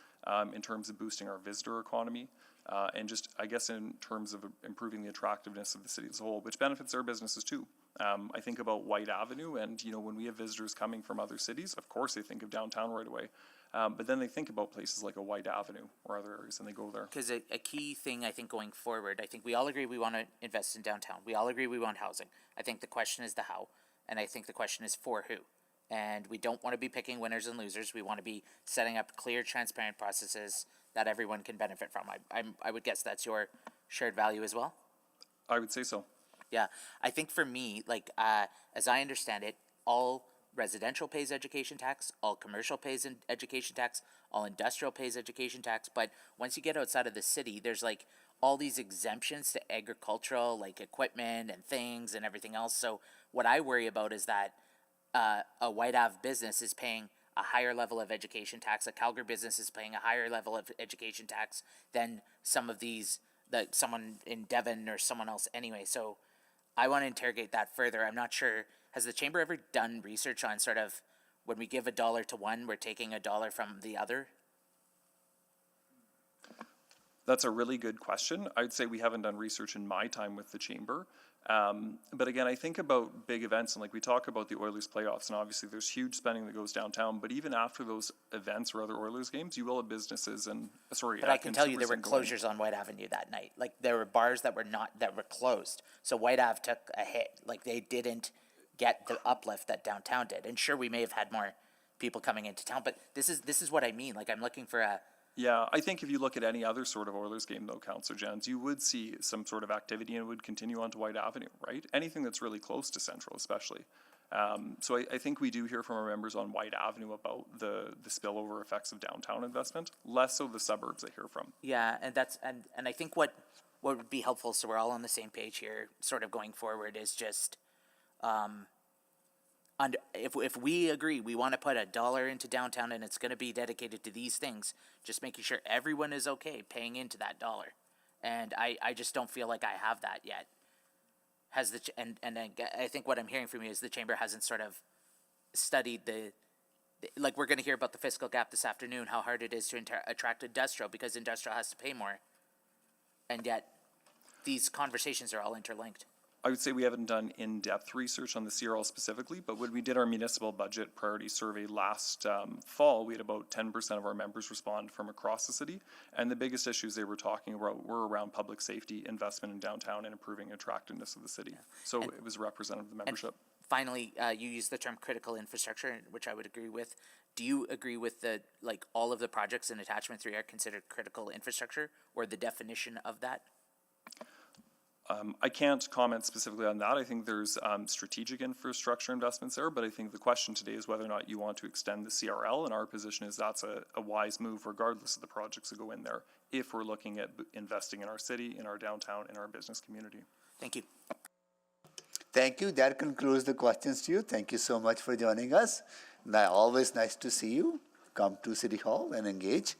in terms of boosting our visitor economy. and just, I guess, in terms of improving the attractiveness of the city as a whole, which benefits our businesses too. I think about White Avenue, and when we have visitors coming from other cities, of course they think of downtown right away. But then they think about places like a White Avenue or other areas, and they go there. Because a key thing, I think, going forward, I think we all agree we want to invest in downtown. We all agree we want housing. I think the question is the how, and I think the question is for who. And we don't want to be picking winners and losers. We want to be setting up clear, transparent processes that everyone can benefit from. I would guess that's your shared value as well? I would say so. Yeah. I think for me, like, as I understand it, all residential pays education tax, all commercial pays education tax, all industrial pays education tax. But once you get outside of the city, there's like all these exemptions to agricultural, like equipment and things and everything else. So what I worry about is that a White Ave business is paying a higher level of education tax. A Calgary business is paying a higher level of education tax than some of these, that someone in Devon or someone else anyway. So I want to interrogate that further. I'm not sure. Has the Chamber ever done research on sort of when we give $1 to one, we're taking $1 from the other? That's a really good question. I'd say we haven't done research in my time with the Chamber. But again, I think about big events, and like we talk about the Oilers playoffs, and obviously there's huge spending that goes downtown, but even after those events or other Oilers games, you will have businesses and, But I can tell you there were closures on White Avenue that night. Like there were bars that were closed. So White Ave took a hit. Like they didn't get the uplift that downtown did. And sure, we may have had more people coming into town, but this is what I mean. Like I'm looking for a. Yeah, I think if you look at any other sort of Oilers game though, Councillor Jans, you would see some sort of activity and it would continue onto White Avenue, right? Anything that's really close to Central especially. So I think we do hear from our members on White Avenue about the spillover effects of downtown investment, less so the suburbs I hear from. Yeah, and that's and I think what would be helpful, so we're all on the same page here, sort of going forward, is just if we agree we want to put $1 into downtown and it's going to be dedicated to these things, just making sure everyone is okay paying into that $1. And I just don't feel like I have that yet. I think what I'm hearing from you is the Chamber hasn't sort of studied like we're going to hear about the fiscal gap this afternoon, how hard it is to attract industrial because industrial has to pay more. And yet these conversations are all interlinked. I would say we haven't done in-depth research on the CRL specifically, but when we did our municipal budget priority survey last fall, we had about 10% of our members respond from across the city. And the biggest issues they were talking about were around public safety, investment in downtown, and improving attractiveness of the city. So it was representative of the membership. Finally, you used the term critical infrastructure, which I would agree with. Do you agree with all of the projects in Attachment 3 are considered critical infrastructure, or the definition of that? I can't comment specifically on that. I think there's strategic infrastructure investments there, but I think the question today is whether or not you want to extend the CRL, and our position is that's a wise move regardless of the projects that go in there, if we're looking at investing in our city, in our downtown, in our business community. Thank you. Thank you. That concludes the questions to you. Thank you so much for joining us. Always nice to see you. Come to City Hall and engage.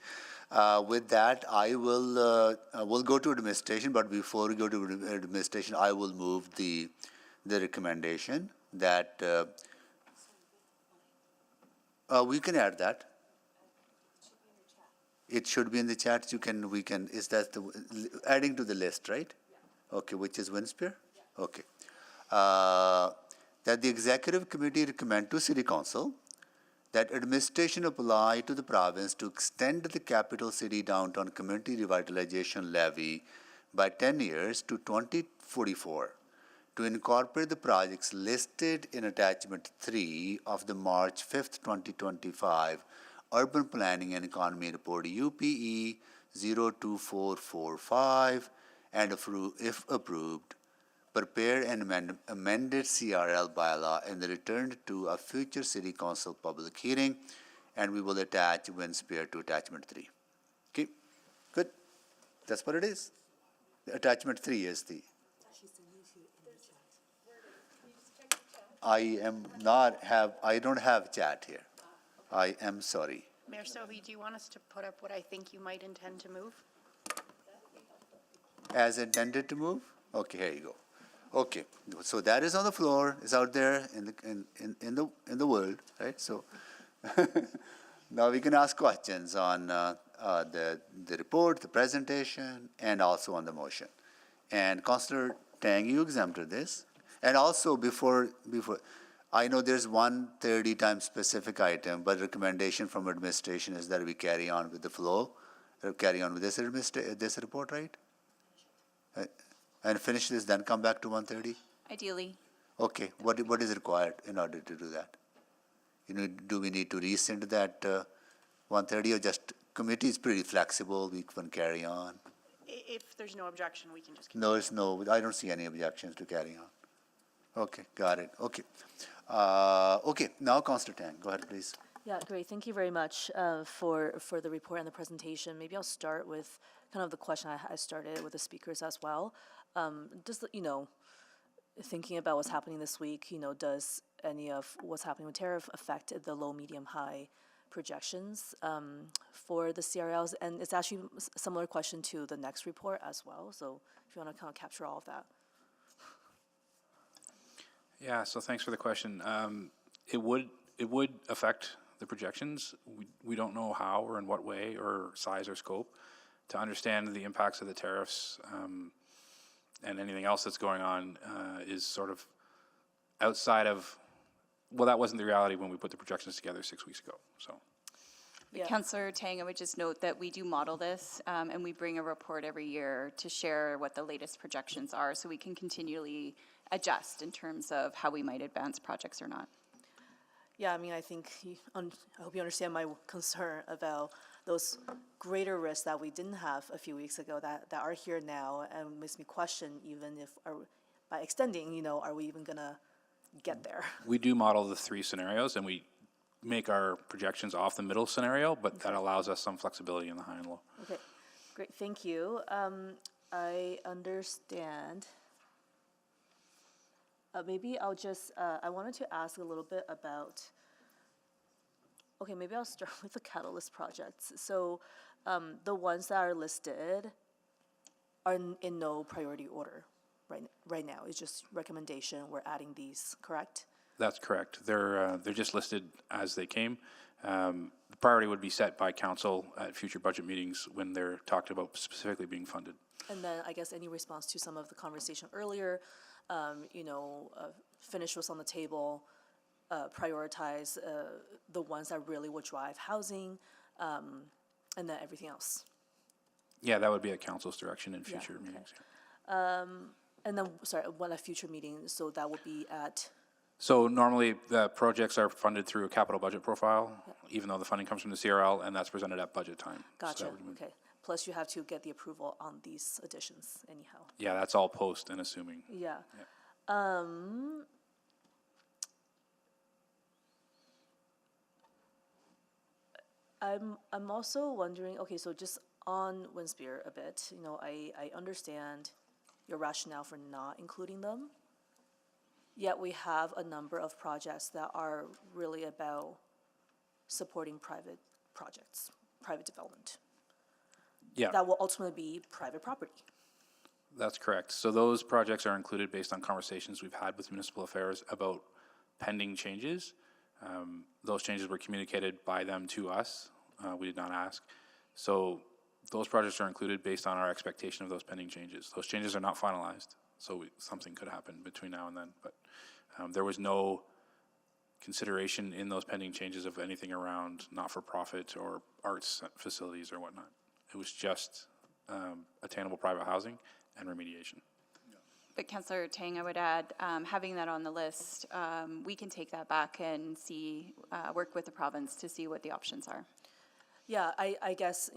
With that, I will go to administration, but before we go to administration, I will move the recommendation that we can add that. It should be in the chat. Is that adding to the list, right? Yeah. Okay, which is Winspear? Yeah. Okay. That the executive committee recommend to City Council that administration apply to the province to extend the capital city downtown community revitalization levy by 10 years to 2044 to incorporate the projects listed in attachment 3 of the March 5th, 2025 Urban Planning and Economy Report UPE 02445 and if approved, prepare an amended CRL bylaw and return to a future City Council public hearing, and we will attach Winspear to attachment 3. Okay, good. That's what it is. Attachment 3 is the. I don't have chat here. I am sorry. Mayor Sohi, do you want us to put up what I think you might intend to move? As intended to move? Okay, here you go. Okay, so that is on the floor, it's out there in the world, right? So now we can ask questions on the report, the presentation, and also on the motion. And Councillor Tang, you exempted this. And also before, I know there's 1:30 time specific item, but recommendation from administration is that we carry on with the flow, carry on with this report, right? And finish this, then come back to 1:30? Ideally. Okay, what is required in order to do that? Do we need to rescind that 1:30, or just, committee is pretty flexible, we can carry on? If there's no objection, we can just keep. No, I don't see any objections to carry on. Okay, got it, okay. Okay, now Councillor Tang, go ahead, please. Yeah, great. Thank you very much for the report and the presentation. Maybe I'll start with kind of the question I started with the speakers as well. Just, thinking about what's happening this week, does any of what's happening with tariff affect the low, medium, high projections for the CRLs? And it's actually a similar question to the next report as well. So if you want to kind of capture all of that. Yeah, so thanks for the question. It would affect the projections. We don't know how or in what way or size or scope. To understand the impacts of the tariffs and anything else that's going on is sort of outside of, well, that wasn't the reality when we put the projections together 6 weeks ago, so. Yeah. Councillor Tang, I would just note that we do model this and we bring a report every year to share what the latest projections are so we can continually adjust in terms of how we might advance projects or not. Yeah, I mean, I think, I hope you understand my concern about those greater risks that we didn't have a few weeks ago that are here now, and makes me question even if, by extending, are we even gonna get there? We do model the 3 scenarios, and we make our projections off the middle scenario, but that allows us some flexibility in the high and low. Okay, great, thank you. I understand. Maybe I'll just, I wanted to ask a little bit about, okay, maybe I'll start with the catalyst projects. So the ones that are listed are in no priority order right now. It's just recommendation, we're adding these, correct? That's correct. They're just listed as they came. The priority would be set by council at future budget meetings when they're talked about specifically being funded. And then I guess any response to some of the conversation earlier, finish what's on the table, prioritize the ones that really will drive housing, and then everything else. Yeah, that would be at council's direction in future meetings. And then, sorry, what a future meeting, so that would be at? So normally the projects are funded through a capital budget profile, even though the funding comes from the CRL, and that's presented at budget time. Gotcha, So okay. Plus you have to get the approval on these additions anyhow. yeah, that's all post and assuming. Yeah. I'm also wondering, okay, so just on Winspear a bit, I understand your rationale for not including them, yet we have a number of projects that are really about supporting private projects, private development. Yeah. That will ultimately be private property. That's correct. So those projects are included based on conversations we've had with municipal affairs about pending changes. Those changes were communicated by them to us. We did not ask. So those projects are included based on our expectation of those pending changes. Those changes are not finalized, so something could happen between now and then. But there was no consideration in those pending changes of anything around not-for-profit or arts facilities or whatnot. It was just attainable private housing and remediation. But Councillor Tang, I would add, having that on the list, we can take that back and see, work with the province to see what the options are. Yeah, I guess,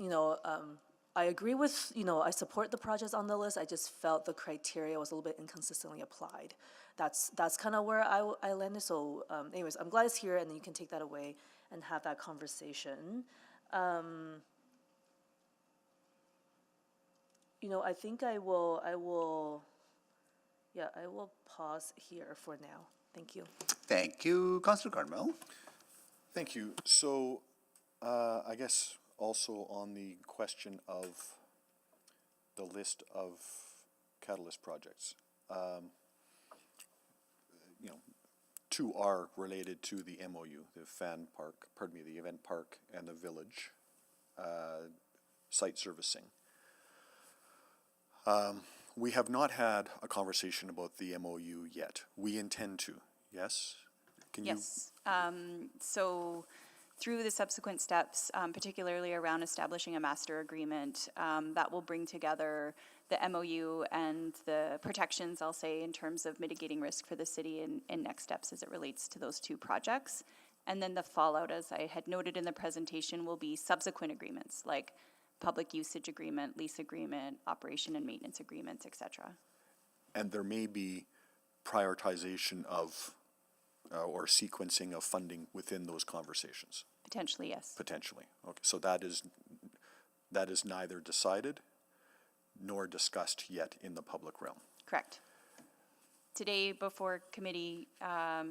I agree with, I support the projects on the list. I just felt the criteria was a little bit inconsistently applied. That's kind of where I landed. So anyways, I'm glad it's here, and then you can take that away and have that conversation. I think I will pause here for now. Thank you. Thank you, Councillor Carmel. Thank you. So I guess also on the question of the list of catalyst projects, 2 are related to the MOU, the event park and the village. site servicing. We have not had a conversation about the MOU yet. We intend to, yes? Can you? Yes. So through the subsequent steps, particularly around establishing a master agreement, that will bring together the MOU and the protections, I'll say, in terms of mitigating risk for the city and next steps as it relates to those two projects. And then the fallout, as I had noted in the presentation, will be subsequent agreements like public usage agreement, lease agreement, operation and maintenance agreements, et cetera. And there may be prioritization of or sequencing of funding within those conversations? Potentially, yes. Potentially. Okay, so that is neither decided nor discussed yet in the public realm. Correct. Today before committee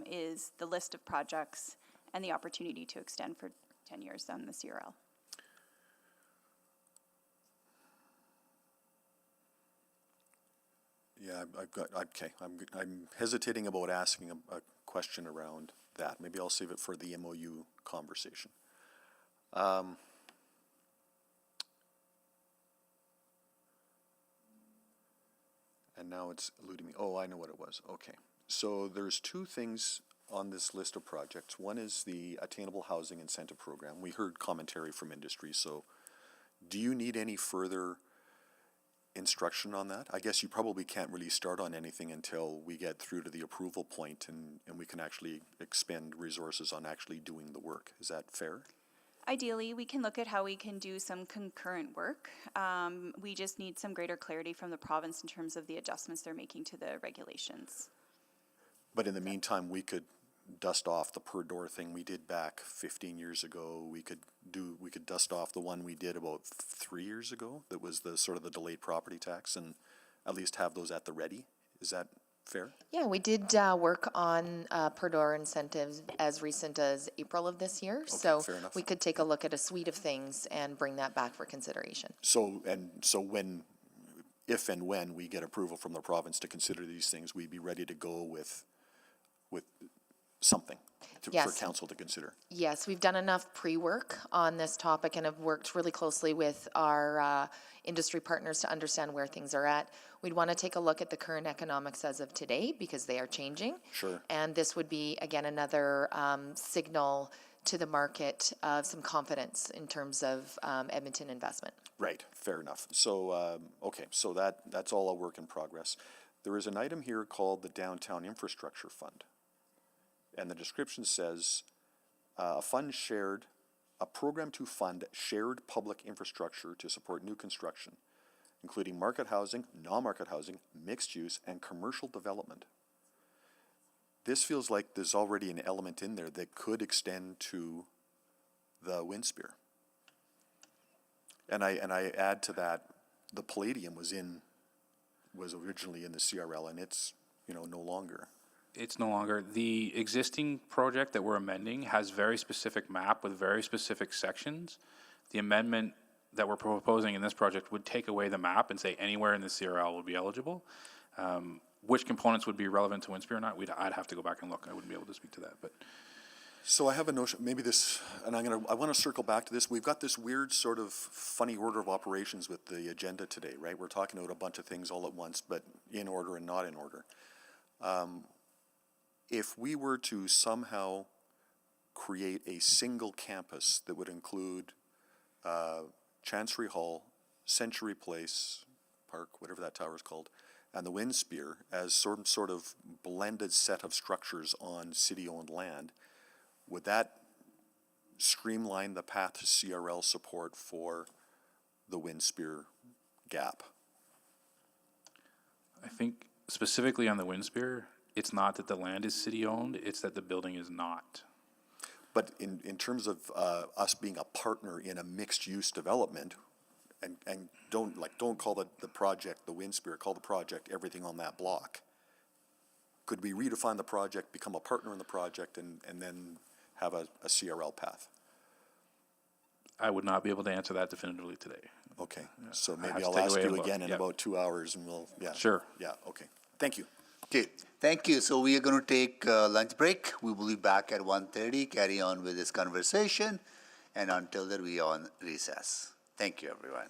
is the list of projects and the opportunity to extend for 10 years on the CRL. Yeah, I'm hesitating about asking a question around that. Maybe I'll save it for the MOU conversation. And now it's eluding me. Oh, I know what it was. Okay. So there's two things on this list of projects. One is the Attainable Housing Incentive Program. We heard commentary from industry, so do you need any further instruction on that? I guess you probably can't really start on anything until we get through to the approval point and we can actually expend resources on actually doing the work. Is that fair? Ideally, we can look at how we can do some concurrent work. We just need some greater clarity from the province in terms of the adjustments they're making to the regulations. But in the meantime, we could dust off the per door thing we did back 15 years ago. We could dust off the one we did about 3 years ago that was the sort of the delayed property tax and at least have those at the ready. Is that fair? Yeah, we did work on per door incentives as recent as April of this year. Okay, so fair enough. we could take a look at a suite of things and bring that back for consideration. So if and when we get approval from the province to consider these things, we'd be ready to go with something for Yes. council to consider. Yes, we've done enough pre-work on this topic and have worked really closely with our industry partners to understand where things are at. We'd want to take a look at the current economics as of today because they are changing. Sure. And this would be, again, another signal to the market of some confidence in terms of Edmonton investment. Right, fair enough. So, okay, so that's all a work in progress. There is an item here called the Downtown Infrastructure Fund. And the description says, a program to fund shared public infrastructure to support new construction, including market housing, non-market housing, mixed use, and commercial development. This feels like there's already an element in there that could extend to the Winspear. And I add to that, the Palladium was originally in the CRL, and it's, no longer. It's no longer. The existing project that we're amending has very specific map with very specific sections. The amendment that we're proposing in this project would take away the map and say anywhere in the CRL would be eligible. Which components would be relevant to Winspear or not, I'd have to go back and look. I wouldn't be able to speak to that. But So I have a notion, maybe this, and I want to circle back to this. We've got this weird sort of funny order of operations with the agenda today, right? We're talking about a bunch of things all at once, but in order and not in order. If we were to somehow create a single campus that would include Chancery Hall, Century Place, Park, whatever that tower is called, and the Winspear as some sort of blended set of structures on city-owned land, would that streamline the path to CRL support for the Winspear gap? I think specifically on the Winspear, it's not that the land is city-owned, it's that the building is not. But in terms of us being a partner in a mixed-use development, and don't call the project the Winspear, call the project everything on that block. Could we redefine the project, become a partner in the project, and then have a CRL path? I would not be able to answer that definitively today. Okay, so I maybe have to I'll take ask away you a look. again in Yep. about 2 hours, and we'll, yeah. Sure. Yeah, okay. Thank you. Okay, thank you. So we are going to take a lunch break. We will be back at 1:30, carry on with this conversation, and until then we are on recess. Thank you, everyone.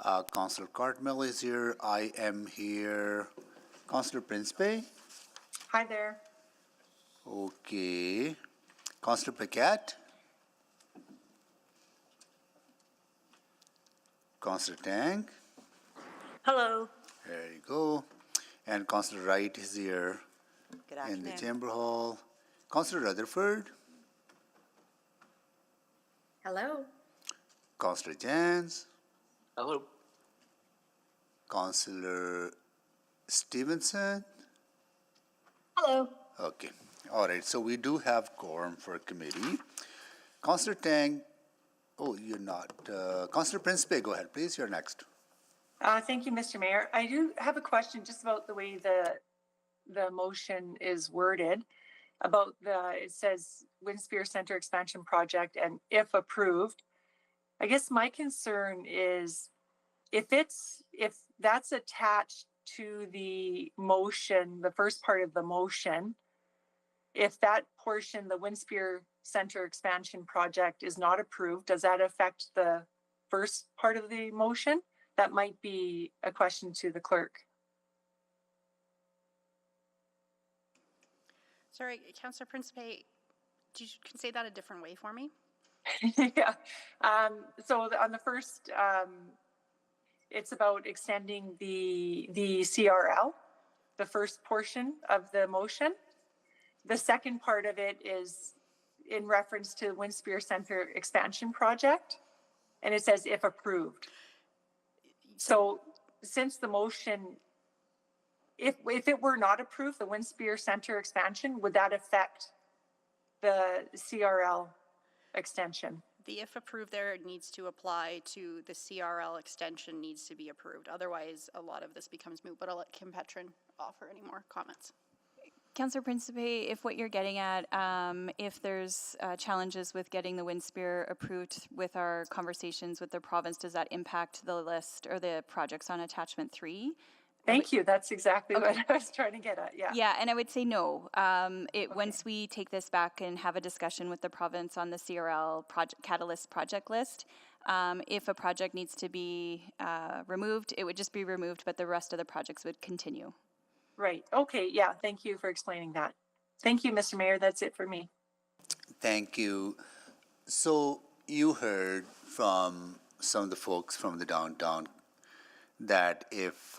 Councillor Cartmel is here. I am here. Councillor Principe? Hi there. Okay. Councillor Paquette? Councillor Tang? Hello. There you go. And Councillor Wright is here Good in the afternoon. Chamber Hall. Councillor Rutherford? Hello. Councillor Jans? Hello. Councillor Stevenson? Hello. Okay. All right. So we do have quorum for committee. Councillor Tang, oh, you're not. Councillor Principe, go ahead, please. You're next. Thank you, Mr. Mayor. I do have a question just about the way the motion is worded about it says Winspear Centre expansion project and if approved. I guess my concern is if that's attached to the motion, the first part of the motion, if that portion, the Winspear Centre expansion project is not approved, does that affect the first part of the motion? That might be a question to the clerk. Sorry, Councillor Principe, you can say that a different way for me? Yeah. So on the first, it's about extending the CRL, the first portion of the motion. The second part of it is in reference to Winspear Centre expansion project, and it says if approved. So since the motion, if it were not approved, the Winspear Centre expansion, would that affect the CRL extension? The if approved there needs to apply to the CRL extension needs to be approved. Otherwise, a lot of this becomes moot, but I'll let Kim Petrin offer any more comments. Councillor Principe, if what you're getting at, if there's challenges with getting the Winspear approved with our conversations with the province, does that impact the list or the projects on attachment 3? Thank you. That's exactly what I was trying to get at. Yeah. Yeah, and I would say no. Once we take this back and have a discussion with the province on the CRL catalyst project list, if a project needs to be removed, it would just be removed, but the rest of the projects would continue. Right. Okay. Yeah. Thank you for explaining that. Thank you, Mr. Mayor. That's it for me. Thank you. So you heard from some of the folks from the downtown that if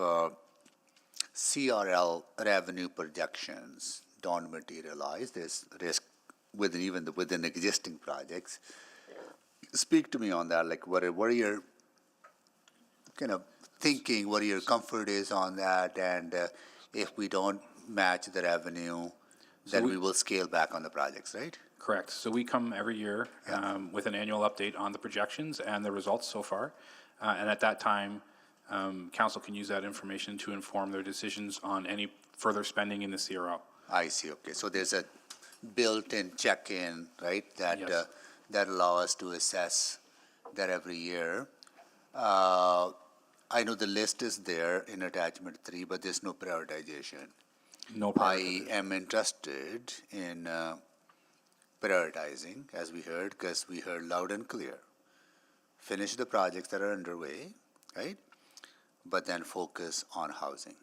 CRL revenue projections don't materialize, there's risk within existing projects. Speak to me on that. Like, what are your kind of thinking? What your comfort is on that? And if we don't match the revenue, then we will scale back on the projects, right? Correct. So we come every year with an annual update on the projections and the results so far. And at that time, council can use that information to inform their decisions on any further spending in the CRL. I see. Okay. So there's a built-in check-in, right, that Yes. that allow us to assess that every year. I know the list is there in attachment 3, but there's no prioritization. No prioritization. I am interested in prioritizing, as we heard, because we heard loud and clear. Finish the projects that are underway, right? But then focus on housing.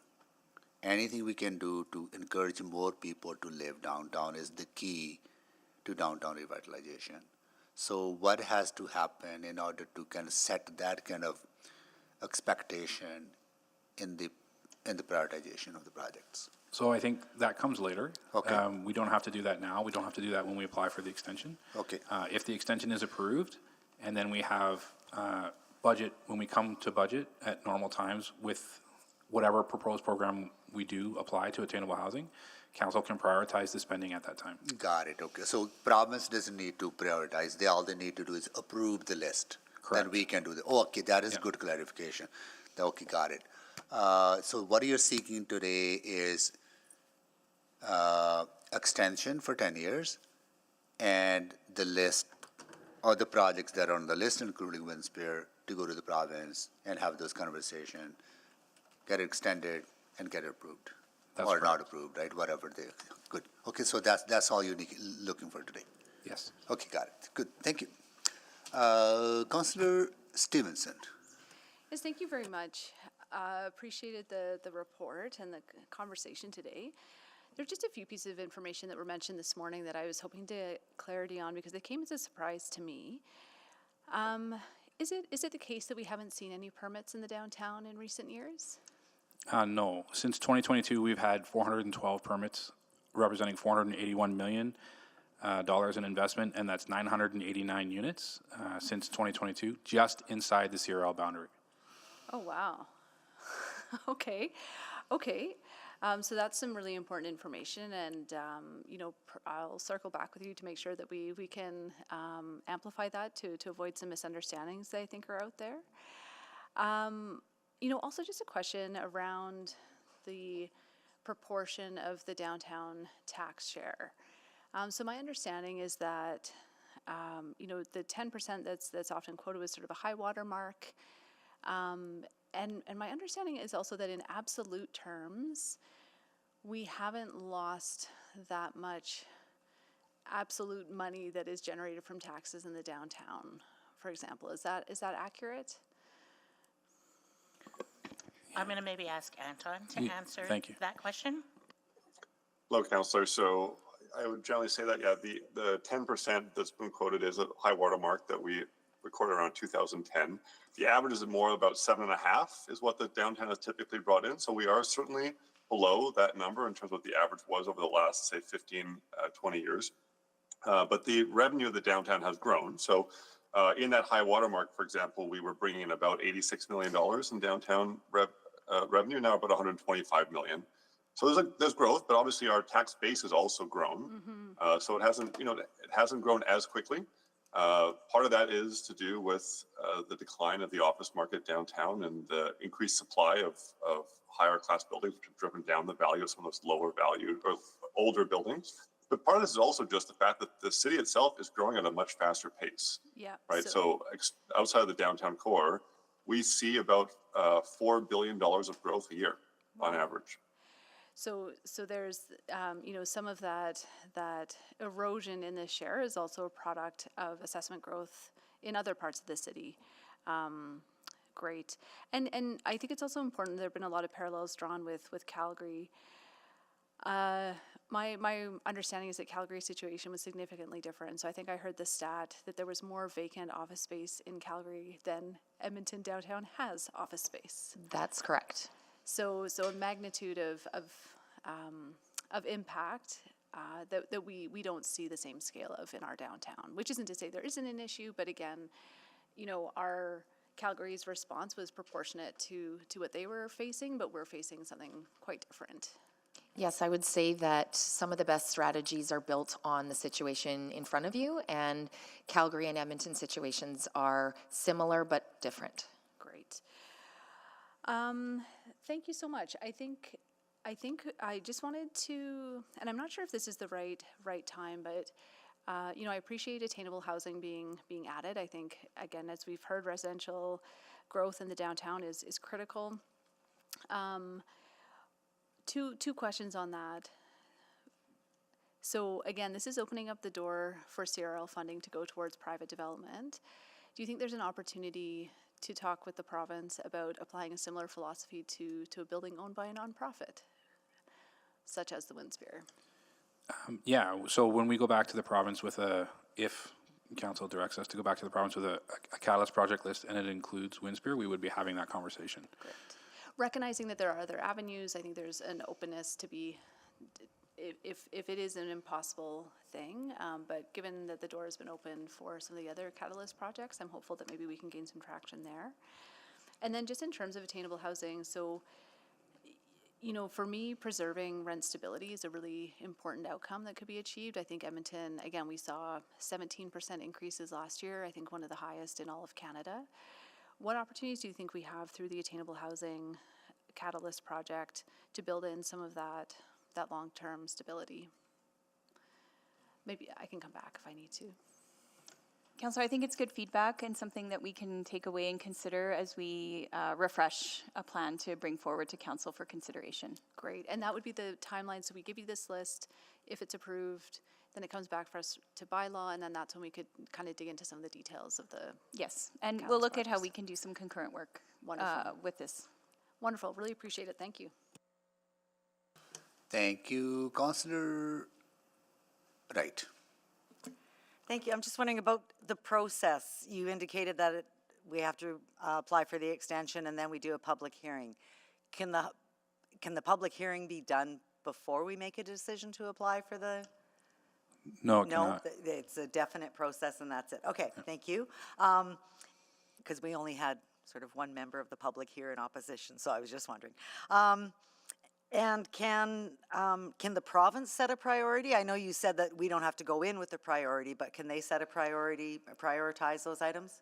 Anything we can do to encourage more people to live downtown is the key to downtown revitalization. So what has to happen in order to kind of set that kind of expectation in the prioritization of the projects? So I think that comes later. Okay. We don't have to do that now. We don't have to do that when we apply for the extension. Okay. If the extension is approved, and then we have budget, when we come to budget at normal times with whatever proposed program we do apply to attainable housing, council can prioritize the spending at that time. Got it. Okay. So province doesn't need to prioritize. All they need to do is approve the list. Correct. Then we can do that. Oh, okay. That is good clarification. Okay. Got it. So what you're seeking today is extension for 10 years and the list or the projects that are on the list, including Winspear, to go to the province and have those conversations, get it extended and get it approved. That's or correct. not approved, right? Whatever they, good. Okay, so that's all you're looking for today. Yes. Okay, got it. Good, thank you. Councillor Stevenson. Yes, thank you very much. Appreciated the report and the conversation today. There are just a few pieces of information that were mentioned this morning that I was hoping to get clarity on because they came as a surprise to me. Is it the case that we haven't seen any permits in the downtown in recent years? No. Since 2022, we've had 412 permits representing $481 million in investment, and that's 989 units since 2022, just inside the CRL boundary. Oh, wow. Okay. So that's some really important information, and I'll circle back with you to make sure that we can amplify that to avoid some misunderstandings that I think are out there. Also just a question around the proportion of the downtown tax share. So my understanding is that the 10% that's often quoted was sort of a high water mark. And my understanding is also that in absolute terms, we haven't lost that much absolute money that is generated from taxes in the downtown, for example. Is that accurate? I'm going to maybe ask Anton to answer that question. Hello, Councillor. So I would generally say that, the 10% that's been quoted is a high water mark that we recorded around 2010. The average is more about 7.5 is what the downtown has typically brought in. So we are certainly below that number in terms of what the average was over the last, say, 15, 20 years. But the revenue of the downtown has grown. So in that high water mark, for example, we were bringing in about $86 million in downtown revenue, now about $125 million. So there's growth, but obviously our tax base has also grown. So it hasn't grown as quickly. Part of that is to do with the decline of the office market downtown and the increased supply of higher class buildings, which have driven down the value of some of those lower valued or older buildings. But part of this is also just the fact that the city itself is growing at a much faster pace. Yeah. Right. So outside of the downtown core, we see about $4 billion of growth a year on average. So there's, some of that erosion in the share is also a product of assessment growth in other parts of the city. Great. And I think it's also important, there have been a lot of parallels drawn with Calgary. My understanding is that Calgary's situation was significantly different. So I think I heard the stat that there was more vacant office space in Calgary than Edmonton downtown has office space. That's correct. So a magnitude of impact that we don't see the same scale of in our downtown, which isn't to say there isn't an issue, but again, our Calgary's response was proportionate to what they were facing, but we're facing something quite different. Yes, I would say that some of the best strategies are built on the situation in front of you, and Calgary and Edmonton situations are similar but different. Great. Thank you so much. I think I just wanted to, and I'm not sure if this is the right time, but I appreciate attainable housing being added. I think, again, as we've heard, residential growth in the downtown is critical. Two questions on that. So again, this is opening up the door for CRL funding to go towards private development. Do you think there's an opportunity to talk with the province about applying a similar philosophy to a building owned by a nonprofit, such as the Winspear? So when we go back to the province with if council directs us to go back to the province with a catalyst project list and it includes Winspear, we would be having that conversation. Great. Recognizing that there are other avenues, I think there's an openness to be, if it is an impossible thing, but given that the door has been opened for some of the other catalyst projects, I'm hopeful that maybe we can gain some traction there. And then just in terms of attainable housing, so, for me, preserving rent stability is a really important outcome that could be achieved. I think Edmonton, again, we saw 17% increases last year, I think one of the highest in all of Canada. What opportunities do you think we have through the Attainable Housing Catalyst project to build in some of that long-term stability? Maybe I can come back if I need to. Councillor, I think it's good feedback and something that we can take away and consider as we refresh a plan to bring forward to council for consideration. Great, and that would be the timeline. So we give you this list. If it's approved, then it comes back for us to bylaw, and then that's when we could kind of dig into some of the details of the. Yes, and Accounts we'll look at how process. we can do some concurrent work with this. Wonderful, really appreciate it, thank you. Thank you, Councillor Wright. Thank you. I'm just wondering about the process. You indicated that we have to apply for the extension and then we do a public hearing. Can the public hearing be done before we make a decision to apply for the? No, it cannot. It's a definite process and that's it. Okay, thank you. Because we only had sort of one member of the public here in opposition, so I was just wondering. And can the province set a priority? I know you said that we don't have to go in with the priority, but can they set a priority, prioritize those items?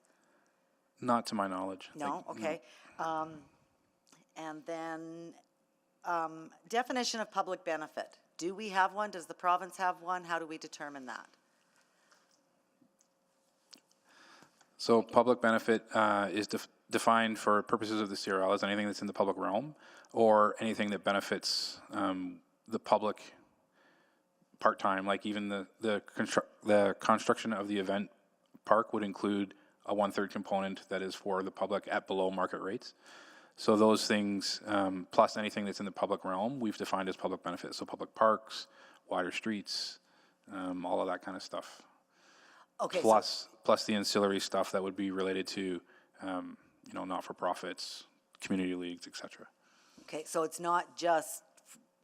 Not to my knowledge. No? Okay. And then definition of public benefit. Do we have one? Does the province have one? How do we determine that? So public benefit is defined for purposes of the CRL as anything that's in the public realm or anything that benefits the public part-time, like even the construction of the event park would include a 1/3 component that is for the public at below market rates. So those things, plus anything that's in the public realm, we've defined as public benefit. So public parks, wider streets, all of that kind of stuff. Okay. Plus the ancillary stuff that would be related to, not-for-profits, community leagues, et cetera. Okay, so it's not just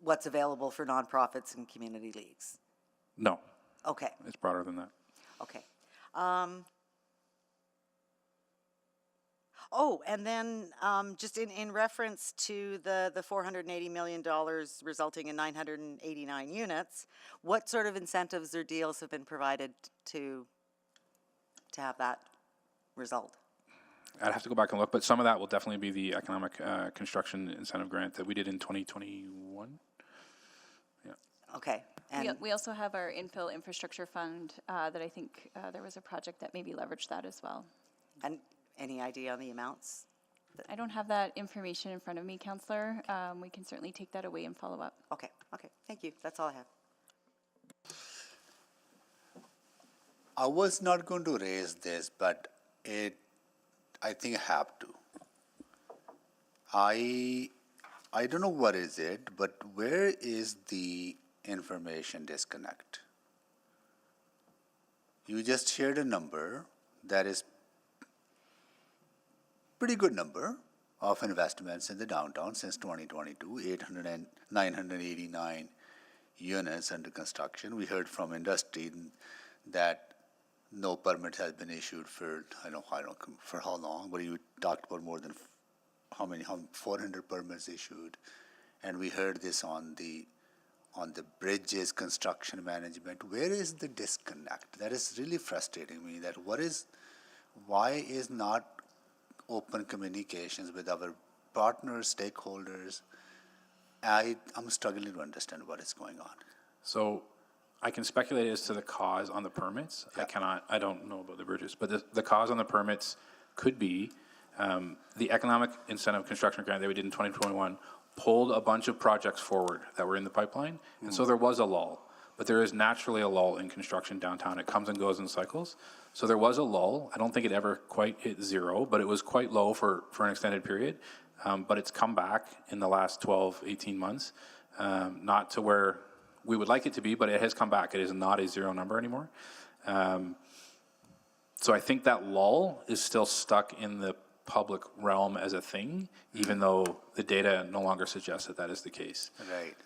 what's available for nonprofits and community leagues? No. Okay. It's broader than that. Okay. And then just in reference to the $480 million resulting in 989 units, what sort of incentives or deals have been provided to have that result? I'd have to go back and look, but some of that will definitely be the economic construction incentive grant that we did in 2021. Yeah. Okay. And We also have our infill infrastructure fund that I think there was a project that maybe leveraged that as well. And any idea on the amounts? I don't have that information in front of me, Councillor. We can certainly take that away and follow up. Okay, thank you. That's all I have. I was not going to raise this, but I think I have to. I don't know what is it, but where is the information disconnect? You just shared a number that is pretty good number of investments in the downtown since 2022, 989 units under construction. We heard from industry that no permit has been issued for, I don't know for how long, but you talked about more than 400 permits issued. And we heard this on the bridges construction management. Where is the disconnect? That is really frustrating me, that why is not open communications with our partners, stakeholders? I'm struggling to understand what is going on. So I can speculate as to the cause on the permits. Yeah. I don't know about the bridges, but the cause on the permits could be the economic incentive construction grant that we did in 2021 pulled a bunch of projects forward that were in the pipeline. And so there was a lull, but there is naturally a lull in construction downtown. It comes and goes in cycles. So there was a lull. I don't think it ever quite hit zero, but it was quite low for an extended period. But it's come back in the last 12, 18 months, not to where we would like it to be, but it has come back. It is not a zero number anymore. So I think that lull is still stuck in the public realm as a thing, even though the data no longer suggests that is the case. Right.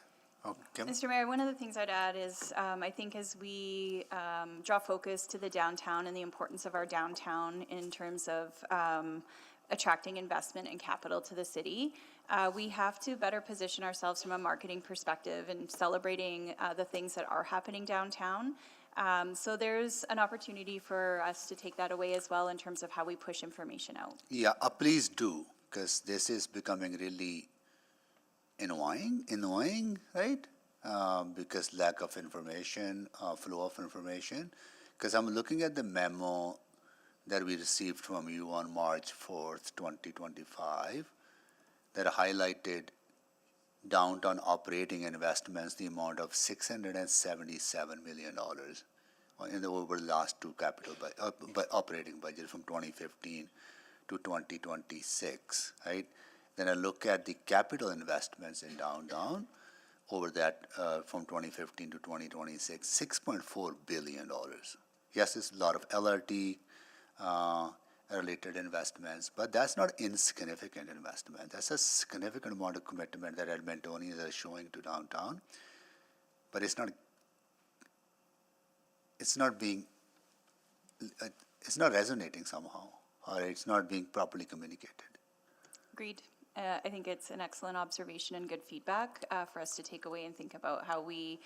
Okay. Mr. Mayor, one of the things I'd add is I think as we draw focus to the downtown and the importance of our downtown in terms of attracting investment and capital to the city, we have to better position ourselves from a marketing perspective and celebrating the things that are happening downtown. So there's an opportunity for us to take that away as well in terms of how we push information out. Yeah, please do, because this is becoming really annoying, right? Because lack of information, flow of information. Because I'm looking at the memo that we received from you on March 4th, 2025, that highlighted downtown operating investments, the amount of $677 million in the over the last two operating budget from 2015 to 2026, right? Then I look at the capital investments in downtown over that from 2015 to 2026, $6.4 billion. Yes, it's a lot of LRT related investments, but that's not insignificant investment. That's a significant amount of commitment that Edmontonians are showing to downtown, but it's not resonating somehow, or it's not being properly communicated. Agreed. I think it's an excellent observation and good feedback for us to take away and think about how we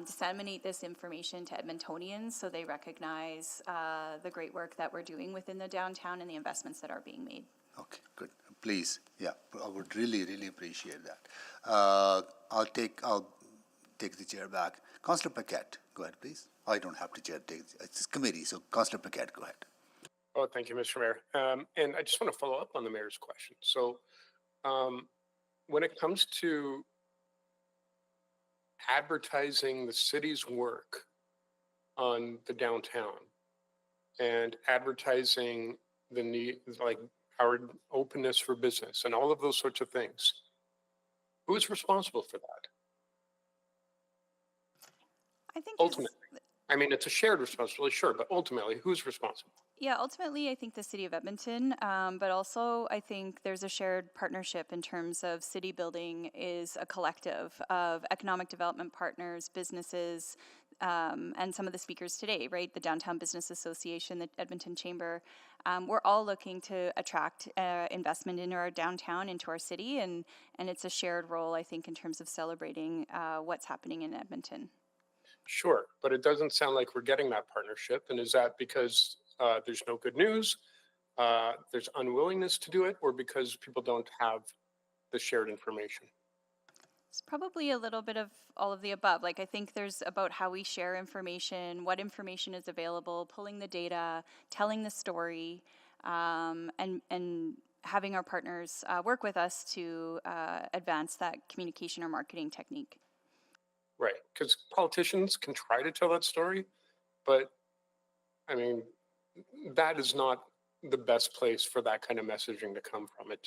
disseminate this information to Edmontonians so they recognize the great work that we're doing within the downtown and the investments that are being made. Okay, good. Please, yeah, I would really, really appreciate that. I'll take the chair back. Councillor Paquette, go ahead, please. I don't have to chair, it's committee, so Councillor Paquette, go ahead. Oh, thank you, Mr. Mayor. And I just want to follow up on the mayor's question. So when it comes to advertising the city's work on the downtown and advertising the need, like our openness for business and all of those sorts of things, who is responsible for that? I think ultimately, I mean, it's a shared responsibility, sure, but ultimately, who's responsible? Yeah, ultimately, I think the City of Edmonton, but also I think there's a shared partnership in terms of city building is a collective of economic development partners, businesses, and some of the speakers today, right? The Downtown Business Association, the Edmonton Chamber. We're all looking to attract investment into our downtown, into our city, and it's a shared role, I think, in terms of celebrating what's happening in Edmonton. Sure, but it doesn't sound like we're getting that partnership. And is that because there's no good news, there's unwillingness to do it, or because people don't have the shared information? It's probably a little bit of all of the above. Like, I think there's about how we share information, what information is available, pulling the data, telling the story, and having our partners work with us to advance that communication or marketing technique. Right, because politicians can try to tell that story, but I mean, that is not the best place for that kind of messaging to come from. It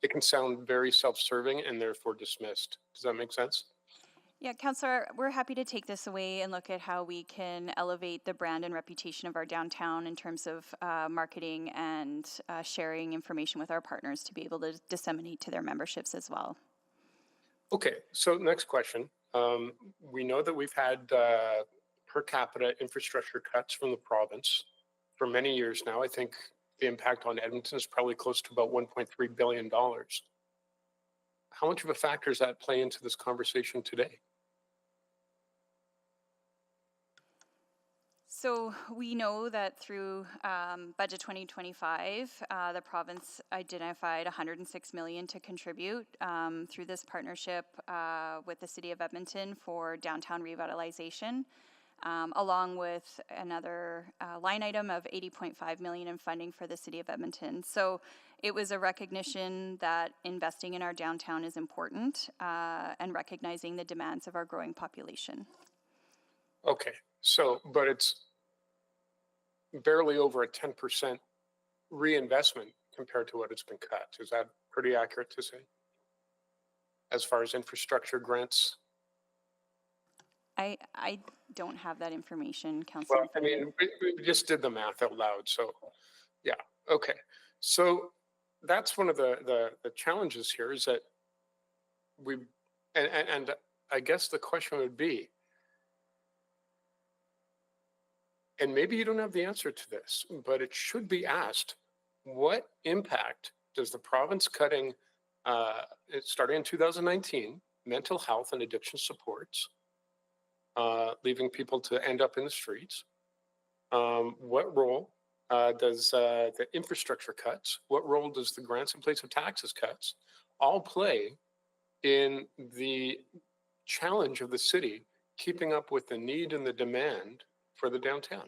can sound very self-serving and therefore dismissed. Does that make sense? Yeah, Councillor, we're happy to take this away and look at how we can elevate the brand and reputation of our downtown in terms of marketing and sharing information with our partners to be able to disseminate to their memberships as well. Okay, so next question. We know that we've had per capita infrastructure cuts from the province for many years now. I think the impact on Edmonton is probably close to about $1.3 billion. How much of a factor does that play into this conversation today? So we know that through Budget 2025, the province identified $106 million to contribute through this partnership with the City of Edmonton for downtown revitalization, along with another line item of $80.5 million in funding for the City of Edmonton. So it was a recognition that investing in our downtown is important and recognizing the demands of our growing population. Okay, so, but it's barely over a 10% reinvestment compared to what it's been cut. Is that pretty accurate to say? As far as infrastructure grants? I don't have that information, Councillor. Well, I mean, we just did the math out loud, so yeah, okay. So that's one of the challenges here is that and I guess the question would be, and maybe you don't have the answer to this, but it should be asked, what impact does the province cutting, starting in 2019, mental health and addiction supports, leaving people to end up in the streets? What role does the infrastructure cuts, what role does the grants in place of taxes cuts all play in the challenge of the city keeping up with the need and the demand for the downtown?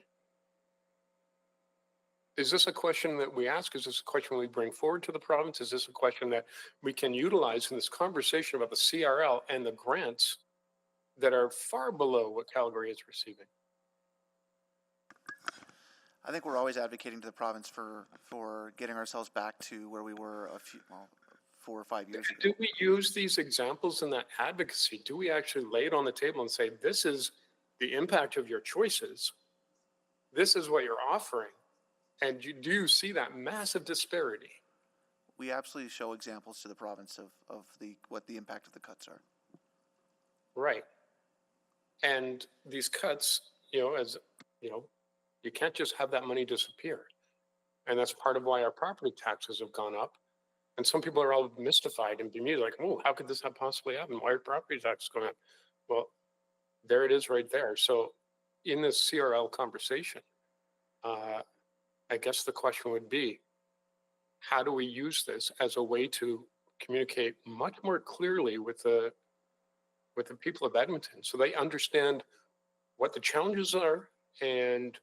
Is this a question that we ask? Is this a question we bring forward to the province? Is this a question that we can utilize in this conversation about the CRL and the grants that are far below what Calgary is receiving? I think we're always advocating to the province for getting ourselves back to where we were 4 or 5 years ago. Do we use these examples in that advocacy? Do we actually lay it on the table and say, this is the impact of your choices? This is what you're offering. And do you see that massive disparity? We absolutely show examples to the province of what the impact of the cuts are. Right. And these cuts, as you know, you can't just have that money disappear. And that's part of why our property taxes have gone up. And some people are all mystified and bemused, like, oh, how could this have possibly happened? Why are property taxes going up? Well, there it is right there. So in this CRL conversation, I guess the question would be, how do we use this as a way to communicate much more clearly with the people of Edmonton so they understand what the challenges are and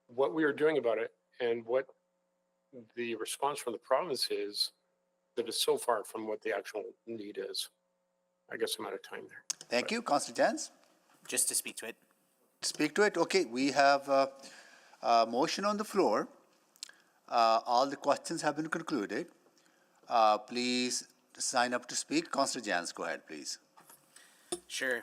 what we are doing about it and what the response from the province is that is so far from what the actual need is. I guess I'm out of time there. Thank you. Councillor Jans? Just to speak to it. Speak to it. Okay, we have a motion on the floor. All the questions have been concluded. Please sign up to speak. Councillor Jans, go ahead, please. Sure.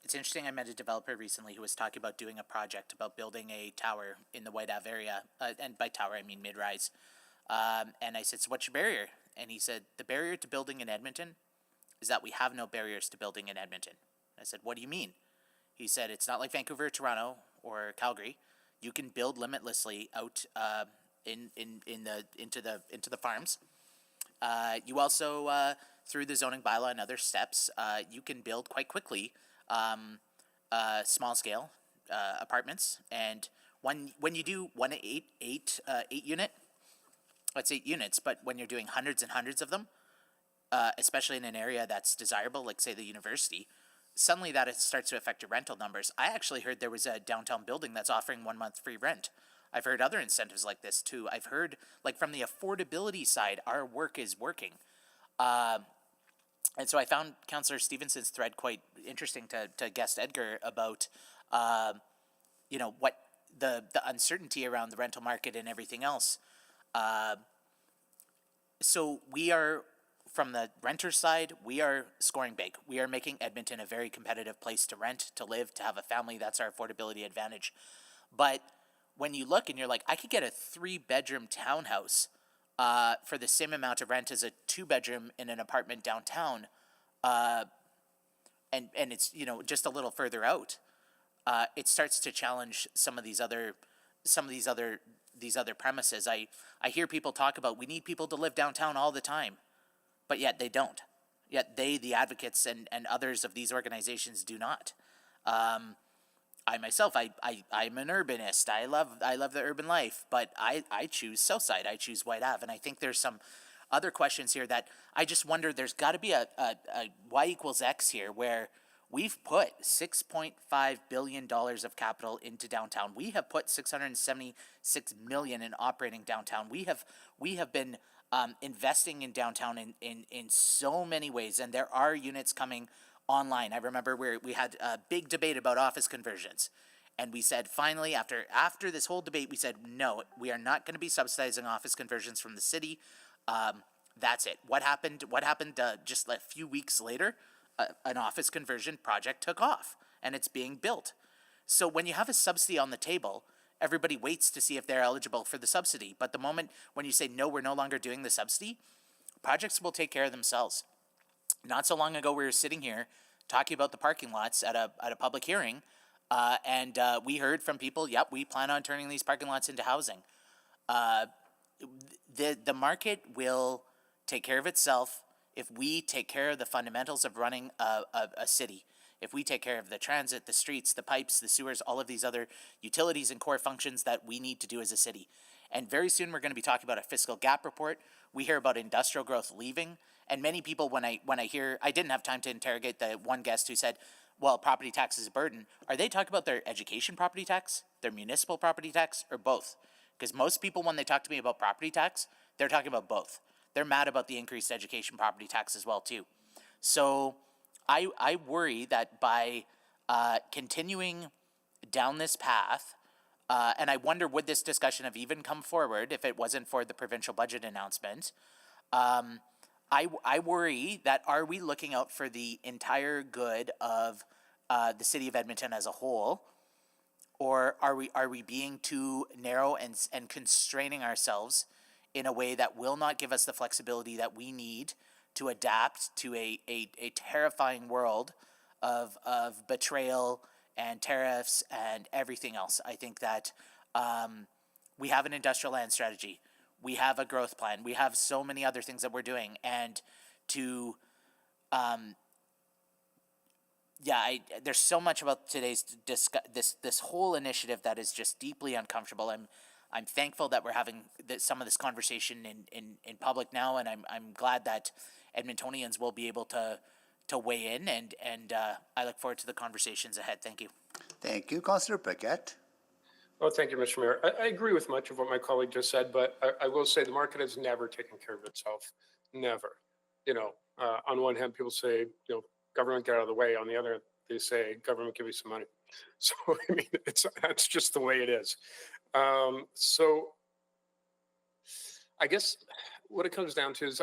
It's interesting, I met a developer recently who was talking about doing a project about building a tower in the White Ave area, and by tower I mean mid-rise. And I said, so what's your barrier? And he said, the barrier to building in Edmonton is that we have no barriers to building in Edmonton. I said, what do you mean? He said, it's not like Vancouver, Toronto, or Calgary. You can build limitlessly out into the farms. You also, through the zoning bylaw and other steps, you can build quite quickly small scale apartments. And when you do eight unit, it's 8 units, but when you're doing hundreds and hundreds of them, especially in an area that's desirable, like say the university, suddenly that starts to affect your rental numbers. I actually heard there was a downtown building that's offering 1 month free rent. I've heard other incentives like this too. I've heard, like, from the affordability side, our work is working. And so I found Councillor Stevenson's thread quite interesting to guest Edgar about, what the uncertainty around the rental market and everything else. So we are, from the renter side, we are scoring big. We are making Edmonton a very competitive place to rent, to live, to have a family. That's our affordability advantage. But when you look and you're like, I could get a 3-bedroom townhouse for the same amount of rent as a 2-bedroom in an apartment downtown, and it's just a little further out, it starts to challenge some of these other premises. I hear people talk about, we need people to live downtown all the time, but yet they don't. Yet they, the advocates and others of these organizations, do not. I myself, I'm an urbanist. I love the urban life, but I choose Southside. I choose White Ave, and I think there's some other questions here that I just wonder. There's got to be a Y equals X here, where we've put $6.5 billion of capital into downtown. We have put $676 million in operating downtown. We have been investing in downtown in so many ways, and there are units coming online. I remember we had a big debate about office conversions, and we said finally, after this whole debate, we said no, we are not going to be subsidizing office conversions from the city. That's it. What happened? Just a few weeks later, an office conversion project took off, and it's being built. So when you have a subsidy on the table, everybody waits to see if they're eligible for the subsidy. But the moment when you say no, we're no longer doing the subsidy, projects will take care of themselves. Not so long ago, we were sitting here talking about the parking lots at a public hearing, and we heard from people, yep, we plan on turning these parking lots into housing. The market will take care of itself if we take care of the fundamentals of running a city. If we take care of the transit, the streets, the pipes, the sewers, all of these other utilities and core functions that we need to do as a city. And very soon we're going to be talking about a fiscal gap report. We hear about industrial growth leaving. And many people, when I hear, I didn't have time to interrogate the one guest who said, well, property tax is a burden, are they talking about their education property tax, their municipal property tax, or both? Because most people, when they talk to me about property tax, they're talking about both. They're mad about the increased education property tax as well, too. So I worry that by continuing down this path, and I wonder would this discussion have even come forward if it wasn't for the provincial budget announcement. I worry that are we looking out for the entire good of the city of Edmonton as a whole, or are we being too narrow and constraining ourselves in a way that will not give us the flexibility that we need to adapt to a terrifying world of betrayal and tariffs and everything else? I think that we have an industrial land strategy. We have a growth plan. We have so many other things that we're doing. And to, there's so much about today's this whole initiative that is just deeply uncomfortable. I'm thankful that we're having some of this conversation in public now, and I'm glad that Edmontonians will be able to weigh in, and I look forward to the conversations ahead. Thank you. Thank you. Councillor Paquette. Well, thank you, Mr. Mayor. I agree with much of what my colleague just said, but I will say the market has never taken care of itself. Never. You know, on one hand, people say, you know, government get out of the way. On the other, they say, government give you some money. So, I mean, that's just the way it is. So I guess what it comes down to is,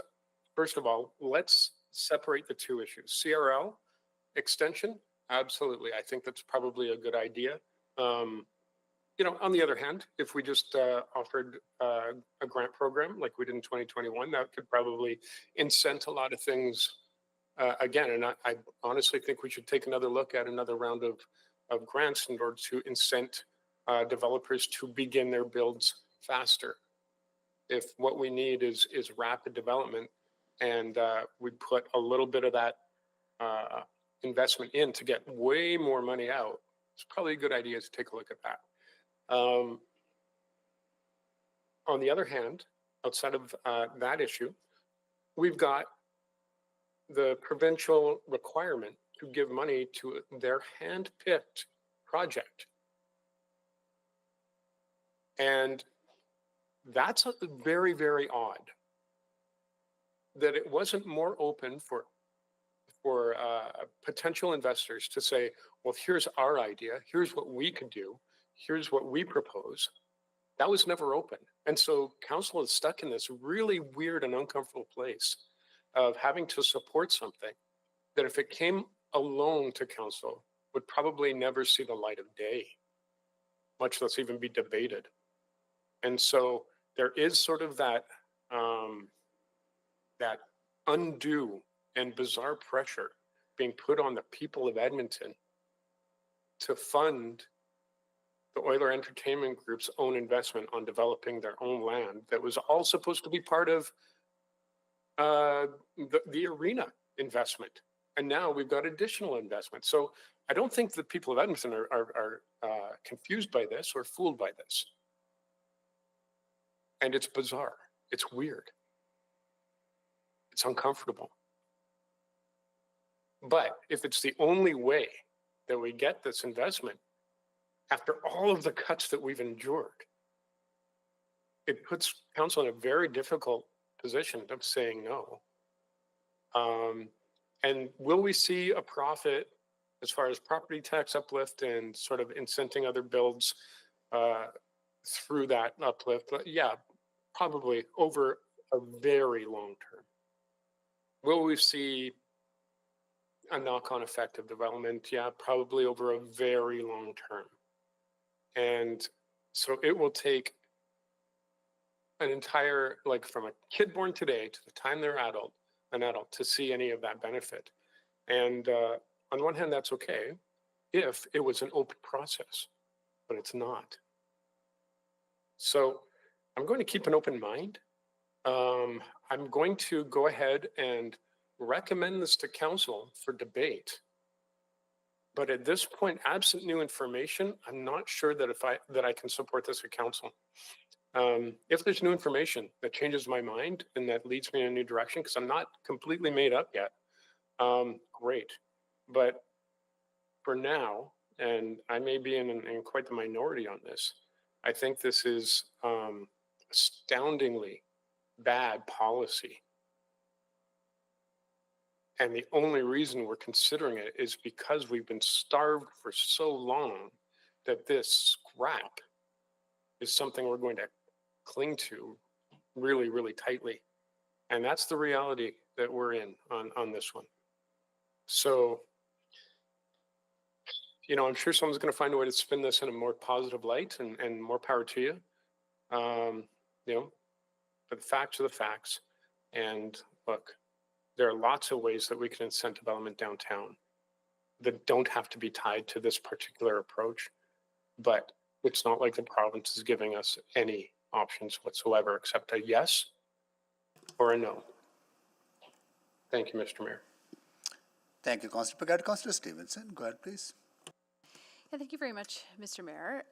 first of all, let's separate the two issues. CRL extension, absolutely. I think that's probably a good idea. You know, on the other hand, if we just offered a grant program like we did in 2021, that could probably incent a lot of things again. And I honestly think we should take another look at another round of grants in order to incent developers to begin their builds faster. If what we need is rapid development, and we put a little bit of that investment in to get way more money out, it's probably a good idea to take a look at that. On the other hand, outside of that issue, we've got the provincial requirement to give money to their hand-picked project. And that's very, very odd that it wasn't more open for potential investors to say, well, here's our idea, here's what we could do, here's what we propose. That was never open. And so council is stuck in this really weird and uncomfortable place of having to support something that if it came alone to council would probably never see the light of day, much less even be debated. And so there is sort of that, that undue and bizarre pressure being put on the people of Edmonton to fund the Euler Entertainment Group's own investment on developing their own land that was all supposed to be part of the arena investment. And now we've got additional investment. So I don't think the people of Edmonton are confused by this or fooled by this. And it's bizarre. It's weird. It's uncomfortable. But if it's the only way that we get this investment, after all of the cuts that we've endured, it puts council in a very difficult position of saying no. And will we see a profit as far as property tax uplift and sort of incenting other builds through that uplift? Yeah, probably over a very long term. Will we see a knock-on effect of development? Yeah, probably over a very long term. And so it will take an entire, like from a kid born today to the time they're an adult to see any of that benefit. And on one hand, that's okay if it was an open process, but it's not. So I'm going to keep an open mind. I'm going to go ahead and recommend this to council for debate. But at this point, absent new information, I'm not sure that I can support this at council. If there's new information that changes my mind and that leads me in a new direction, because I'm not completely made up yet, great. But for now, and I may be in quite the minority on this, I think this is astoundingly bad policy. And the only reason we're considering it is because we've been starved for so long that this scrap is something we're going to cling to really, really tightly. And that's the reality that we're in on this one. So, you know, I'm sure someone's going to find a way to spin this in a more positive light, and more power to you. You know, but the facts are the facts. And look, there are lots of ways that we can incent development downtown that don't have to be tied to this particular approach. But it's not like the province is giving us any options whatsoever except a yes or a no. Thank you, Mr. Mayor. Thank you, Councillor Pagat. Councillor Stevenson, go ahead, please. Yeah, thank you very much, Mr. Mayor.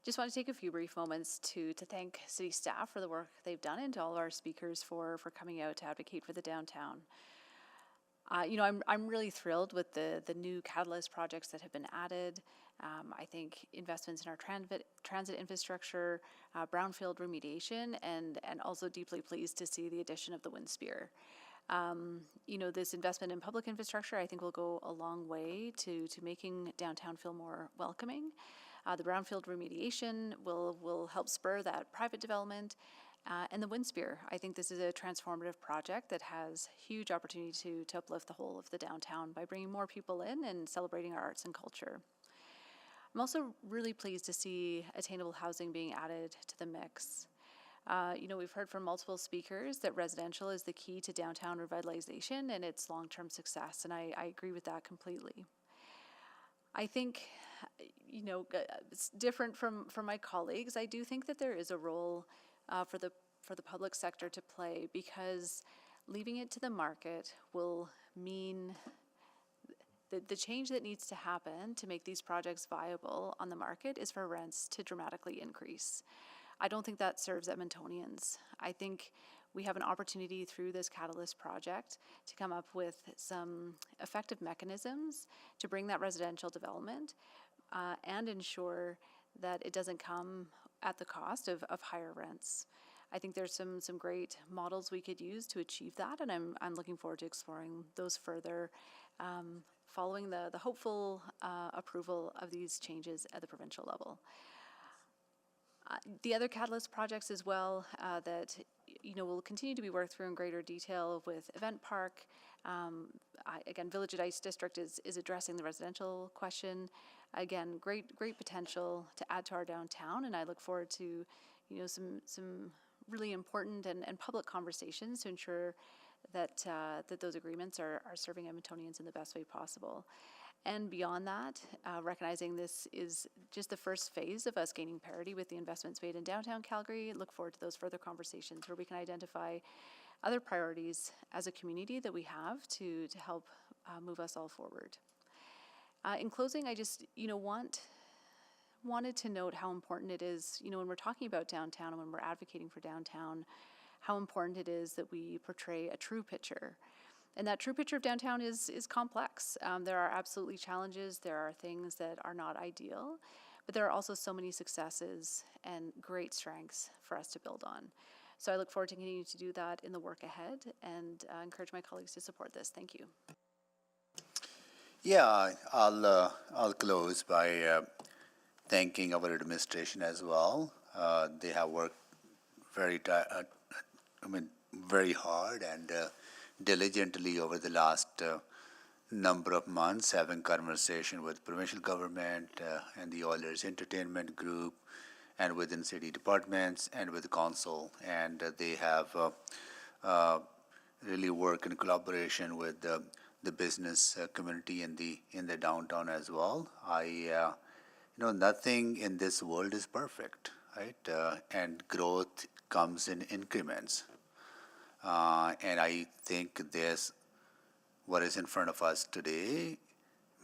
Just want to take a few brief moments to thank city staff for the work they've done, and to all of our speakers for coming out to advocate for the downtown. You know, I'm really thrilled with the new catalyst projects that have been added. I think investments in our transit infrastructure, brownfield remediation, and also deeply pleased to see the addition of the Winspear. You know, this investment in public infrastructure, I think, will go a long way to making downtown feel more welcoming. The brownfield remediation will help spur that private development. And the Winspear, I think this is a transformative project that has huge opportunity to uplift the whole of the downtown by bringing more people in and celebrating our arts and culture. I'm also really pleased to see attainable housing being added to the mix. You know, we've heard from multiple speakers that residential is the key to downtown revitalization and its long-term success, and I agree with that completely. I think, you know, it's different from my colleagues. I do think that there is a role for the public sector to play, because leaving it to the market will mean the change that needs to happen to make these projects viable on the market is for rents to dramatically increase. I don't think that serves Edmontonians. I think we have an opportunity through this Catalyst project to come up with some effective mechanisms to bring that residential development and ensure that it doesn't come at the cost of higher rents. I think there's some great models we could use to achieve that, and I'm looking forward to exploring those further following the hopeful approval of these changes at the provincial level. The other Catalyst projects as well that, you know, will continue to be worked through in greater detail with Event Park. Again, Village at Ice District is addressing the residential question. Again, great potential to add to our downtown, and I look forward to, you know, some really important and public conversations to ensure that those agreements are serving Edmontonians in the best way possible. And beyond that, recognizing this is just the first phase of us gaining parity with the investments made in downtown Calgary, look forward to those further conversations where we can identify other priorities as a community that we have to help move us all forward. In closing, I just, you know, wanted to note how important it is, you know, when we're talking about downtown and when we're advocating for downtown, how important it is that we portray a true picture. And that true picture of downtown is complex. There are absolutely challenges. There are things that are not ideal, but there are also so many successes and great strengths for us to build on. So I look forward to continuing to do that in the work ahead, and encourage my colleagues to support this. Thank you. Yeah, I'll close by thanking our administration as well. They have worked very hard and diligently over the last number of months, having conversation with provincial government and the Oilers Entertainment Group, and within city departments and with the council, and they have really worked in collaboration with the business community in the downtown as well. You know, nothing in this world is perfect, right? And growth comes in increments. And I think what is in front of us today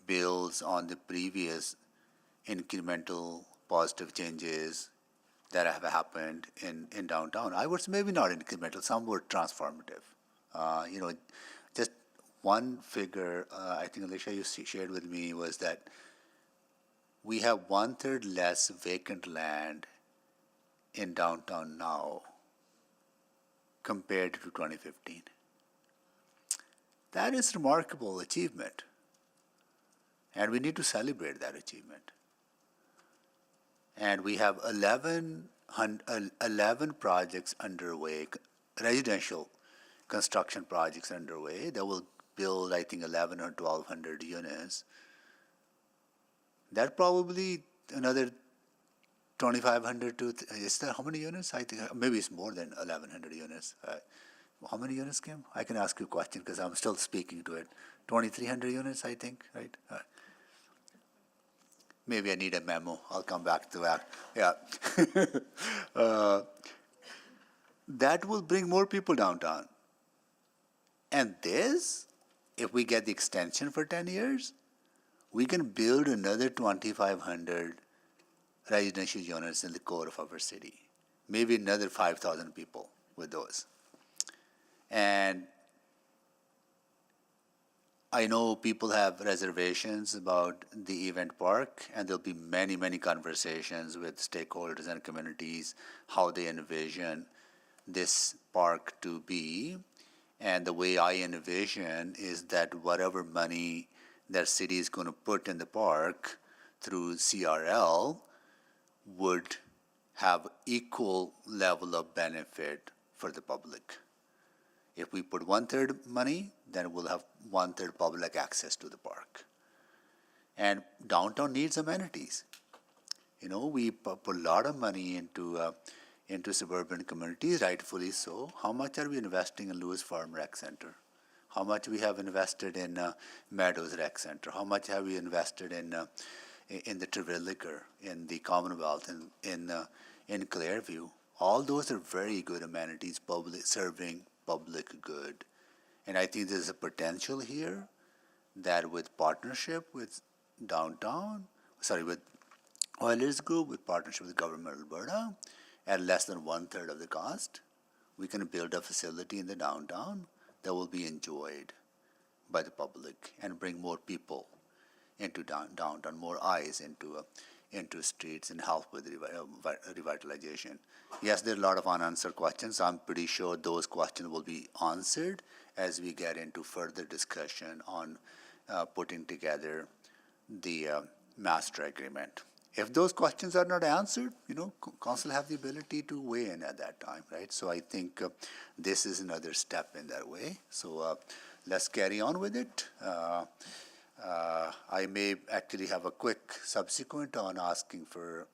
builds on the previous incremental positive changes that have happened in downtown. I would say maybe not incremental, some were transformative. You know, just one figure, I think Alicia, you shared with me, was that we have 1/3 less vacant land in downtown now compared to 2015. That is remarkable achievement, and we need to celebrate that achievement. And we have 11 projects underway, residential construction projects underway that will build, I think, 11 or 1,200 units. That probably another 2,500 to, is that how many units? I think maybe it's more than 1,100 units. How many units, Kim? I can ask you a question because I'm still speaking to it. 2,300 units, I think, right? Maybe I need a memo. I'll come back to that. Yeah. That will bring more people downtown. And this, if we get the extension for 10 years, we can build another 2,500 residential units in the core of our city. Maybe another 5,000 people with those. And I know people have reservations about the event park, and there'll be many, many conversations with stakeholders and communities, how they envision this park to be. And the way I envision is that whatever money that city is going to put in the park through CRL would have equal level of benefit for the public. If we put 1/3 money, then we'll have 1/3 public access to the park. And downtown needs amenities. You know, we put a lot of money into suburban communities, rightfully so. How much are we investing in Lewis Farm Rec Center? How much we have invested in Meadows Rec Center? How much have we invested in the Trevilica, in the Commonwealth, in Clairview? All those are very good amenities, serving public good. And I think there's a potential here that with partnership with with Oilers Group, with partnership with Government of Alberta, at less than 1/3 of the cost, we can build a facility in the downtown that will be enjoyed by the public and bring more people into downtown, more eyes into streets, and help with revitalization. Yes, there are a lot of unanswered questions. I'm pretty sure those questions will be answered as we get into further discussion on putting together the master agreement. If those questions are not answered, council have the ability to weigh in at that time, right? So I think this is another step in that way. So let's carry on with it. I may actually have a quick subsequent on asking for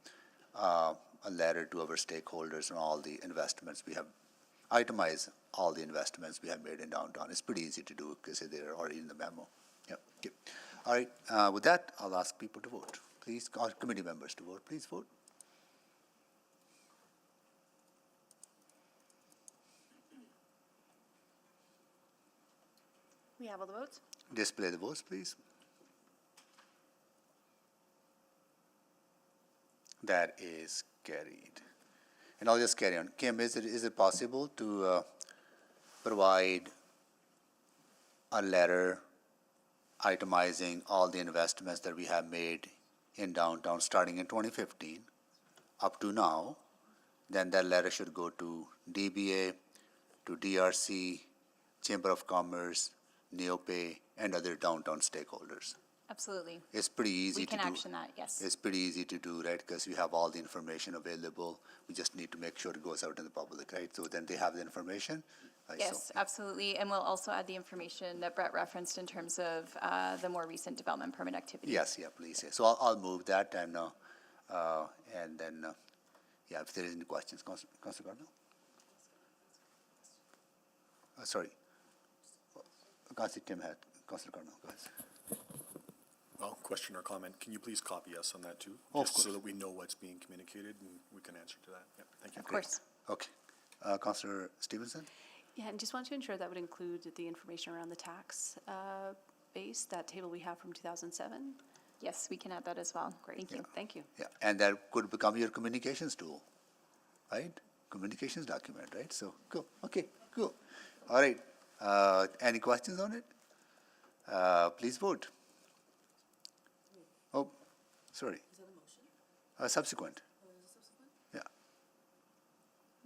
a letter to our stakeholders on all the investments we have, itemize all the investments we have made in downtown. It's pretty easy to do because they're already in the memo. Yep. Okay. All right. With that, I'll ask people to vote. Please, committee members to vote. Please vote. We have all the votes? Display the votes, please. That is carried. And I'll just carry on. Kim, is it possible to provide a letter itemizing all the investments that we have made in downtown starting in 2015 up to now? Then that letter should go to DBA, to DRC, Chamber of Commerce, Neopay, and other downtown stakeholders. Absolutely. It's pretty easy to do. We can action that, yes. It's pretty easy to do, right? Because we have all the information available. We just need to make sure it goes out to the public, right? So then they have the information. Yes, absolutely. And we'll also add the information that Brett referenced in terms of the more recent development permit activity. Yes, yeah, please. Yeah. So I'll move that and then, if there is any questions, Councilor Cardinal? Sorry. Councilor Tim had, Councilor Cardinal, go ahead. Well, question or comment, can you please copy us on that too? Of just course. so that we know what's being communicated and we can answer to that. Yeah, thank you. Of course. Okay. Councilor Stevenson? Yeah, and just want to ensure that would include the information around the tax base, that table we have from 2007. Yes, we can add that as well. Great. Thank you. Thank you. Yeah, and that could become your communications tool, right? Communications document, right? So, cool. Okay, cool. All right. Any questions on it? Please vote. Oh, sorry. Subsequent. Yeah.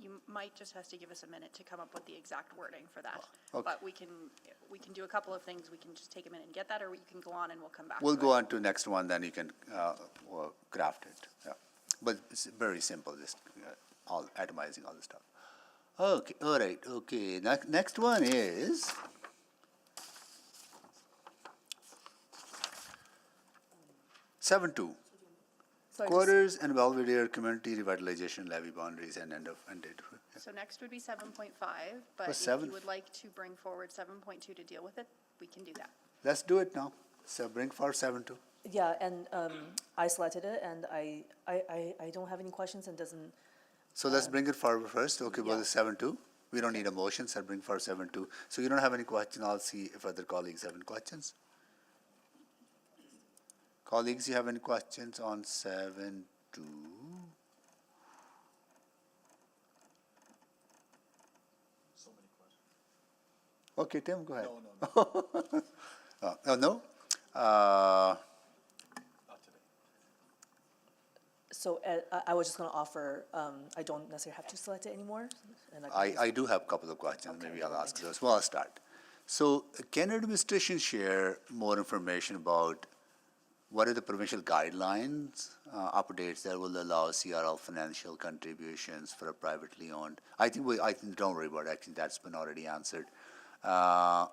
You might just have to give us a minute to come up with the exact wording for that. Okay. But we can do a couple of things. We can just take a minute and get that, or you can go on and we'll come back. We'll to go it. on to next one, then you can craft it. Yeah. But it's very simple, just all itemizing all the stuff. Okay, all right, okay. Next one is seven two. Quarters and Belvedere Community Revitalization Levy Boundaries and end date. So next would be 7.5, but if seven? you would like to bring forward 7.2 to deal with it, we can do that. Let's do it now. So bring for 7.2. Yeah, and I selected it, and I don't have any questions, and doesn't. So let's bring it forward first. Okay, well, 7.2. We don't need a motion, so bring for 7.2. So you don't have any question. I'll see if other colleagues have any questions. Colleagues, you have any questions on 7.2? Okay, Tim, go ahead. No. No? So I was just going to offer, I don't necessarily have to select it anymore. And I do have a couple of questions. Okay. Maybe I'll ask those. Well, I'll start. So can administration share more information about what are the provincial guidelines, updates that will allow CRL financial contributions for a privately owned? I think don't worry about it. Actually, that's been already answered. The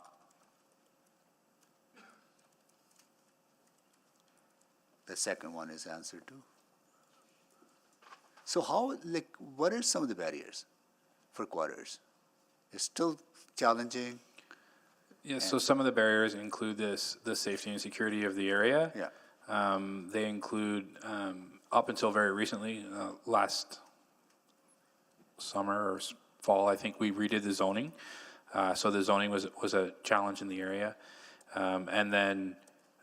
second one is answered too. So what are some of the barriers for quarters? It's still challenging. Yeah, so some of the barriers include the safety and security of the area. Yeah. They include, up until very recently, last summer or fall, I think we redid the zoning. So the zoning was a challenge in the area. And then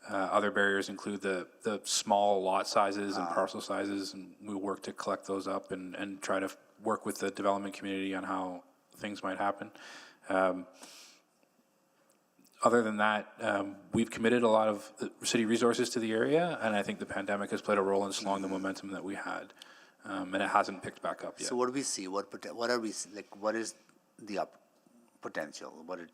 other barriers include the small lot sizes and parcel sizes, and we work to collect those up and try to work with the development community on how things might happen. Other than that, we've committed a lot of the city resources to the area, and I think the pandemic has played a role in slowing the momentum that we had, and it hasn't picked back up yet. So what do we see? What are we what is the potential?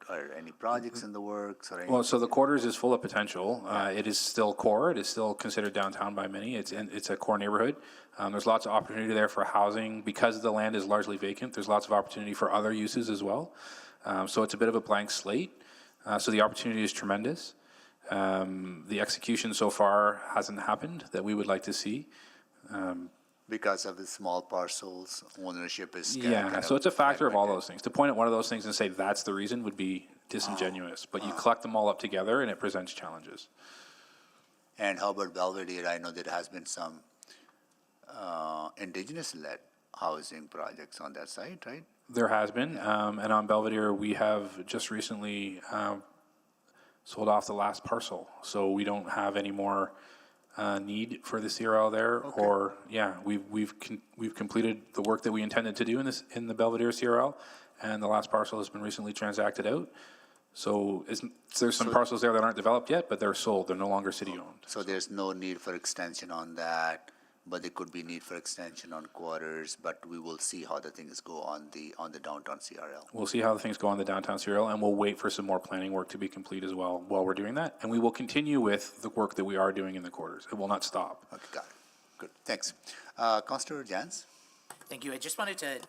Are any projects in the works or anything? Well, so the quarters is full of potential. It is still core. It is still considered downtown by many. It's a core neighborhood. There's lots of opportunity there for housing. Because the land is largely vacant, there's lots of opportunity for other uses as well. So it's a bit of a blank slate. So the opportunity is tremendous. The execution so far hasn't happened that we would like to see. Because of the small parcels, ownership is so it's a factor of all those things. To point at one of those things and say that's the reason would be disingenuous, but you collect them all up together and it presents challenges. And how about Belvedere? I know there has been some indigenous-led housing projects on that site, right? There has been, and on Belvedere, we have just recently sold off the last parcel, so we don't have any more need for the CRL there. Okay. Or we've completed the work that we intended to do in the Belvedere CRL, and the last parcel has been recently transacted out. So there's some parcels there that aren't developed yet, but they're sold. They're no longer city-owned. So there's no need for extension on that. But there could be need for extension on quarters, but we will see how the things go on the downtown CRL. We'll see how the things go on the downtown CRL, and we'll wait for some more planning work to be complete as well while we're doing that. And we will continue with the work that we are doing in the quarters. It will not stop. Okay, got it. Good, thanks. Councillor Jans? Thank you. I just wanted to,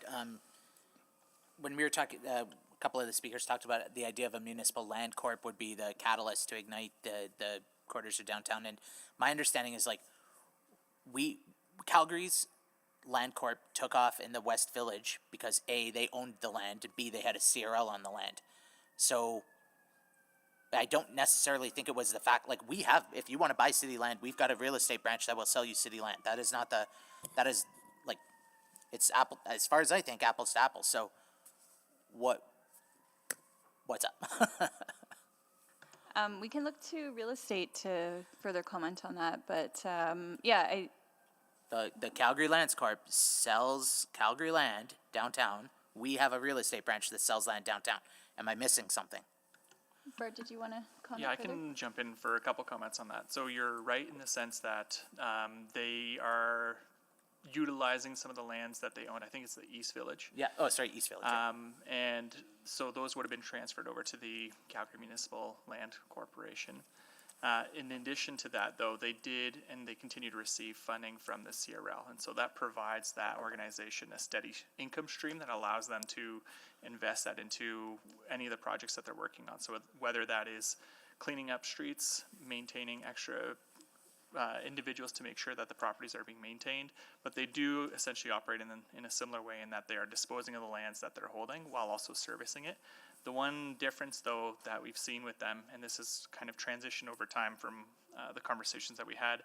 when we were talking, a couple of the speakers talked about the idea of a municipal land corp would be the catalyst to ignite the quarters of downtown. And my understanding is Calgary's land corp took off in the West Village because A, they owned the land, and B, they had a CRL on the land. So I don't necessarily think it was the fact, we have, if you want to buy city land, we've got a real estate branch that will sell you city land. That is not it's apple, as far as I think, apples to apples. So what's up? We can look to real estate to further comment on that, but The Calgary Lands Corp sells Calgary land downtown. We have a real estate branch that sells land downtown. Am I missing something? Bert, did you want to comment Yeah, I further? can jump in for a couple comments on that. So you're right in the sense that they are utilizing some of the lands that they own. I think it's the East Village. Yeah, oh, sorry, East Village. yeah. And so those would have been transferred over to the Calgary Municipal Land Corporation. In addition to that, though, they did and they continue to receive funding from the CRL. And so that provides that organization a steady income stream that allows them to invest that into any of the projects that they're working on. So whether that is cleaning up streets, maintaining extra individuals to make sure that the properties are being maintained, but they do essentially operate in a similar way in that they are disposing of the lands that they're holding while also servicing it. The one difference, though, that we've seen with them, and this is kind of transitioned over time from the conversations that we had,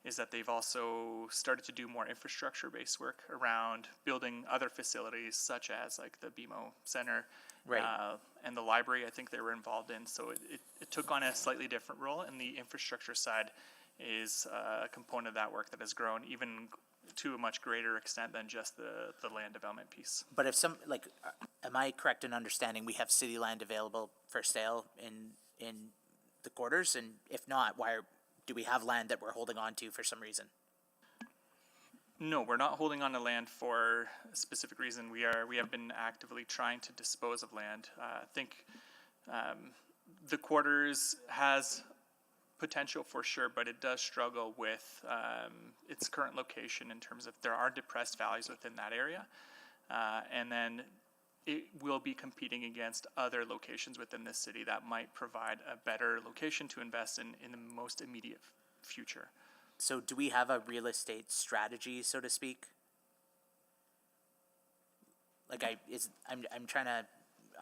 is that they've also started to do more infrastructure-based work around building other facilities, such as like the BMO Centre, Right. and the library. I think they were involved in. So it took on a slightly different role, and the infrastructure side is a component of that work that has grown even to a much greater extent than just the land development piece. But if some, like, am I correct in understanding we have city land available for sale in the quarters? And if not, do we have land that we're holding on to for some reason? No, we're not holding on to land for a specific reason. We have been actively trying to dispose of land. I think the quarters has potential for sure, but it does struggle with its current location in terms of there are depressed values within that area. And then it will be competing against other locations within the city that might provide a better location to invest in the most immediate future. So do we have a real estate strategy, so to speak? Like I'm trying to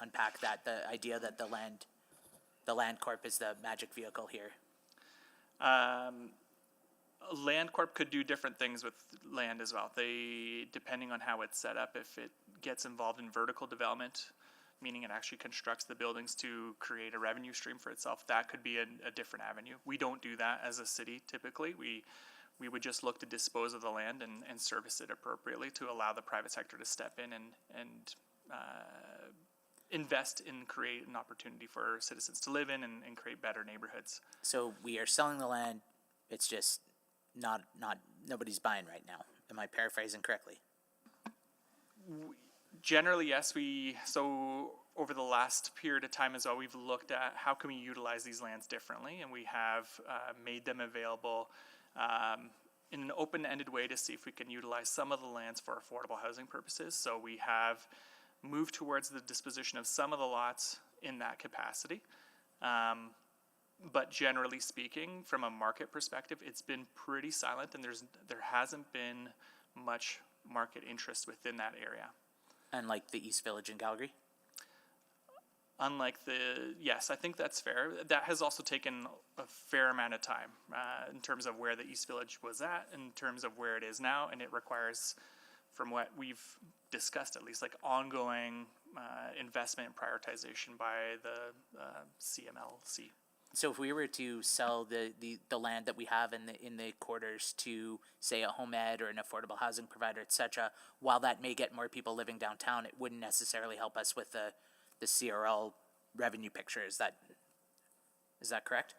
unpack that, the idea that the land corp is the magic vehicle here. Land Corp could do different things with land as well. They, depending on how it's set up, if it gets involved in vertical development, meaning it actually constructs the buildings to create a revenue stream for itself, that could be a different avenue. We don't do that as a city typically. We would just look to dispose of the land and service it appropriately to allow the private sector to step in and invest and create an opportunity for citizens to live in and create better neighborhoods. So we are selling the land, it's just not nobody's buying right now. Am I paraphrasing correctly? Generally, yes. So over the last period of time as well, we've looked at how can we utilize these lands differently, and we have made them available in an open-ended way to see if we can utilize some of the lands for affordable housing purposes. So we have moved towards the disposition of some of the lots in that capacity. But generally speaking, from a market perspective, it's been pretty silent, and there hasn't been much market interest within that area. Unlike the East Village in Calgary? Yes, I think that's fair. That has also taken a fair amount of time in terms of where the East Village was at, in terms of where it is now, and it requires, from what we've discussed at least, like ongoing investment and prioritization by the CMLC. So if we were to sell the land that we have in the quarters to, say, a home ed or an affordable housing provider, et cetera, while that may get more people living downtown, it wouldn't necessarily help us with the CRL revenue picture. Is that correct?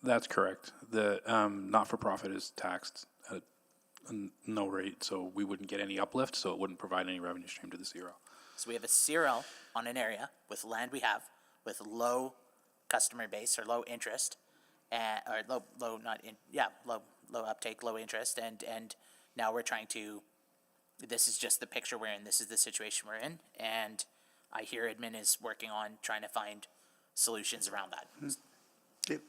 That's correct. The not-for-profit is taxed at no rate, so we wouldn't get any uplift, so it wouldn't provide any revenue stream to the CRL. So we have a CRL on an area with land we have with low customer base or low interest, or low uptake, low interest, and now we're trying to. This is just the picture we're in. This is the situation we're in, and I hear admin is working on trying to find solutions around that. Okay.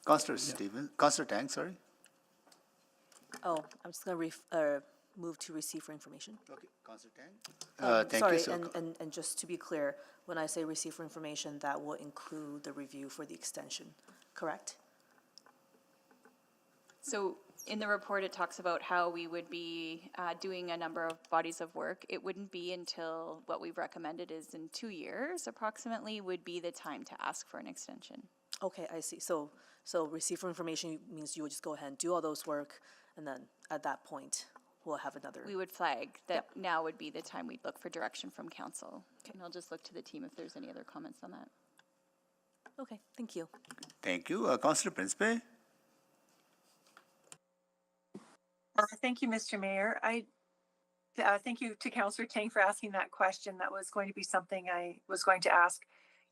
Councillor Stephen, Councillor Tang, sorry. Oh, I'm just going to move to receive for information. Okay, Councillor Tang. Thank sorry, you. So, and just to be clear, when I say receive for information, that will include the review for the extension, correct? So in the report, it talks about how we would be doing a number of bodies of work. It wouldn't be until what we've recommended is in 2 years approximately would be the time to ask for an extension. Okay, I see. So receive for information means you would just go ahead and do all those work, and then at that point, we'll have another. We would flag that now would be the time we'd look for direction from council. Okay. And I'll just look to the team if there's any other comments on that. Okay, thank you. Thank you. Councillor Principe? Thank you, Mr. Mayor. Thank you to Councillor Tang for asking that question. That was going to be something I was going to ask.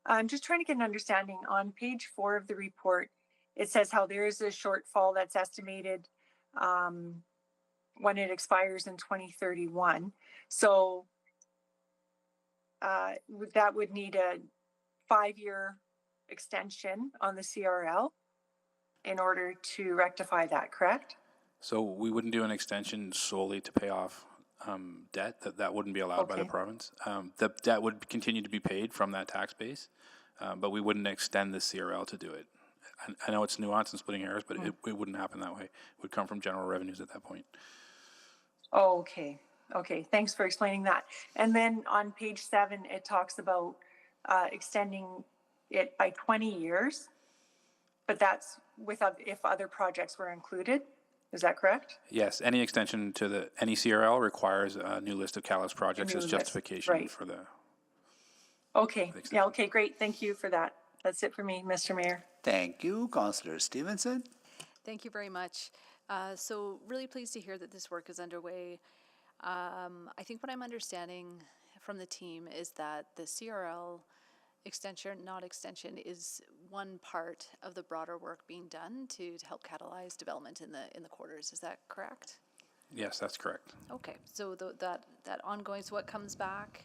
I'm just trying to get an understanding. On page 4 of the report, it says how there is a shortfall that's estimated when it expires in 2031. So that would need a 5-year extension on the CRL in order to rectify that, correct? So we wouldn't do an extension solely to pay off debt. That wouldn't be allowed by the province. The debt would continue to be paid from that tax base, but we wouldn't extend the CRL to do it. I know it's nuanced and splitting hairs, but it wouldn't happen that way. It would come from general revenues at that point. Oh, okay. Okay, thanks for explaining that. And then on page 7, it talks about extending it by 20 years, but that's if other projects were included. Is that correct? Yes, any extension to any CRL requires a new list of catalyst projects as justification for the. Okay, yeah, okay, great. Thank you for that. That's it for me, Mr. Mayor. Thank you. Councillor Stevenson? Thank you very much. So really pleased to hear that this work is underway. I think what I'm understanding from the team is that the CRL extension, not extension, is one part of the broader work being done to help catalyze development in the quarters. Is that correct? Yes, that's correct. Okay, so that ongoing, so what comes back?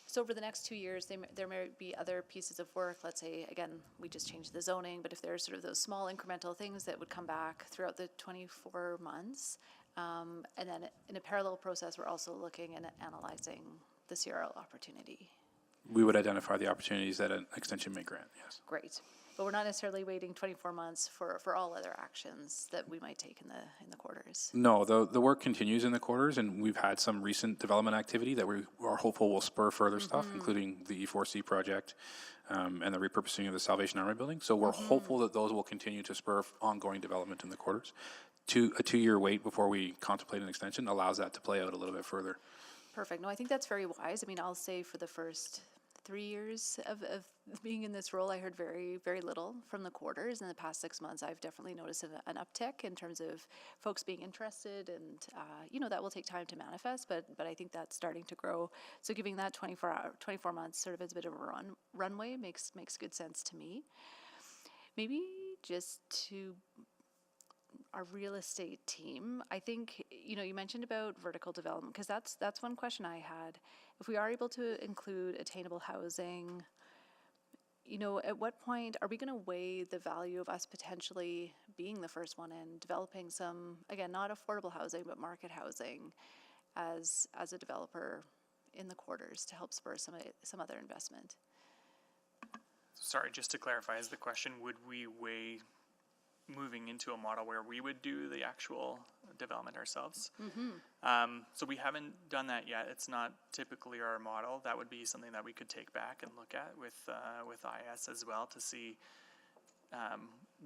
So over the next 2 years, there may be other pieces of work. Let's say, again, we just changed the zoning, but if there's sort of those small incremental things that would come back throughout the 24 months, and then in a parallel process, we're also looking and analyzing the CRL opportunity. We would identify the opportunities that an extension may grant, yes. Great. But we're not necessarily waiting 24 months for all other actions that we might take in the quarters. No, the work continues in the quarters, and we've had some recent development activity that we are hopeful will spur further stuff, including the E4C project and the repurposing of the Salvation Army building. So we're hopeful that those will continue to spur ongoing development in the quarters. A 2-year wait before we contemplate an extension allows that to play out a little bit further. Perfect. No, I think that's very wise. I mean, I'll say for the first 3 years of being in this role, I heard very, very little from the quarters. In the past 6 months, I've definitely noticed an uptick in terms of folks being interested, and that will take time to manifest, but I think that's starting to grow. So giving that 24 months sort of as a bit of a runway makes good sense to me. Maybe just to our real estate team, I think, you mentioned about vertical development, because that's one question I had. If we are able to include attainable housing, at what point are we going to weigh the value of us potentially being the first one in developing some, again, not affordable housing, but market housing as a developer in the quarters to help spur some other investment? Sorry, just to clarify, is the question, would we weigh moving into a model where we would do the actual development ourselves? So we haven't done that yet. It's not typically our model. That would be something that we could take back and look at with IS as well to see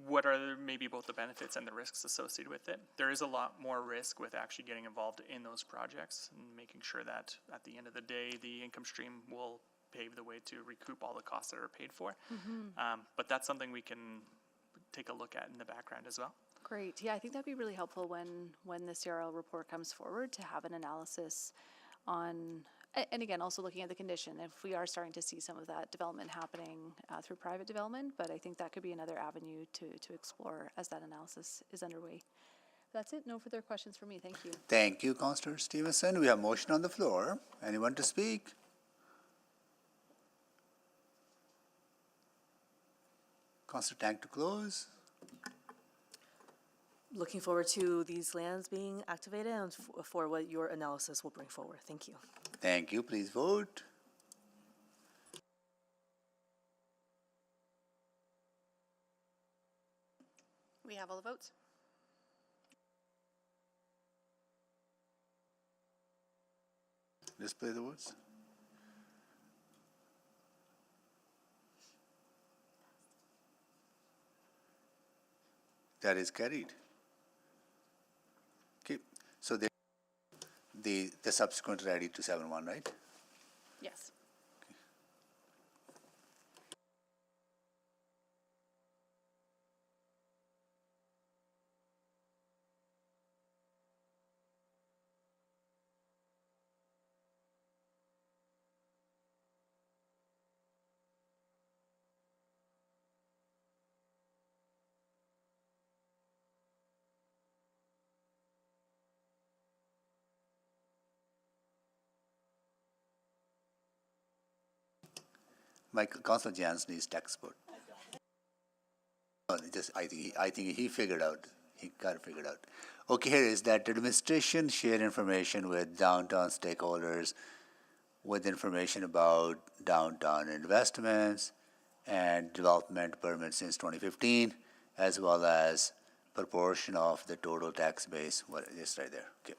what are maybe both the benefits and the risks associated with it. There is a lot more risk with actually getting involved in those projects and making sure that at the end of the day, the income stream will pave the way to recoup all the costs that are paid for. But that's something we can take a look at in the background as well. Great. Yeah, I think that'd be really helpful when the CRL report comes forward to have an analysis on, and again, also looking at the condition, if we are starting to see some of that development happening through private development, but I think that could be another avenue to explore as that analysis is underway. That's it. No further questions for me. Thank you. Thank you, Councillor Stevenson. We have motion on the floor. Anyone to speak? Councillor Tang to close. Looking forward to these lands being activated and for what your analysis will bring forward. Thank you. Thank you. Please vote. We have all the votes. Display the votes. That is carried. Okay, so the subsequent ready to 7-1, right? Yes. Councillor Jansen's textbook. I think he figured out. He got it figured out. Okay, here is that administration share information with downtown stakeholders with information about downtown investments and development permits since 2015, as well as proportion of the total tax base. What it is right there. Okay,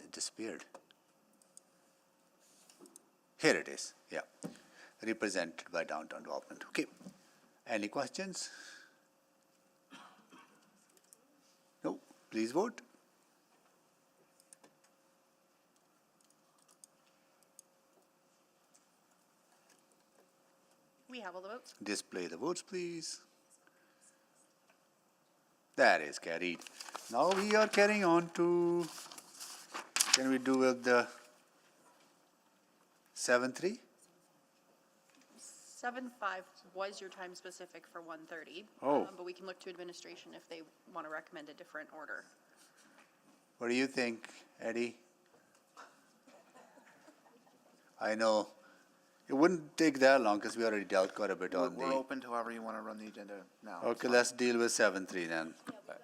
it disappeared. Here it is. Yeah, represented by downtown development. Okay, any questions? No. Please vote. We have all the votes. Display the votes, please. That is carried. Now we are carrying on to, can we do with the 7-3? 7-5 was your time specific for 1:30. Oh. But we can look to administration if they want to recommend a different order. What do you think, Eddie? I know it wouldn't take that long because we already dealt quite a bit on We're the. open to however you want to run the agenda now. Okay, let's deal with 7-3 then.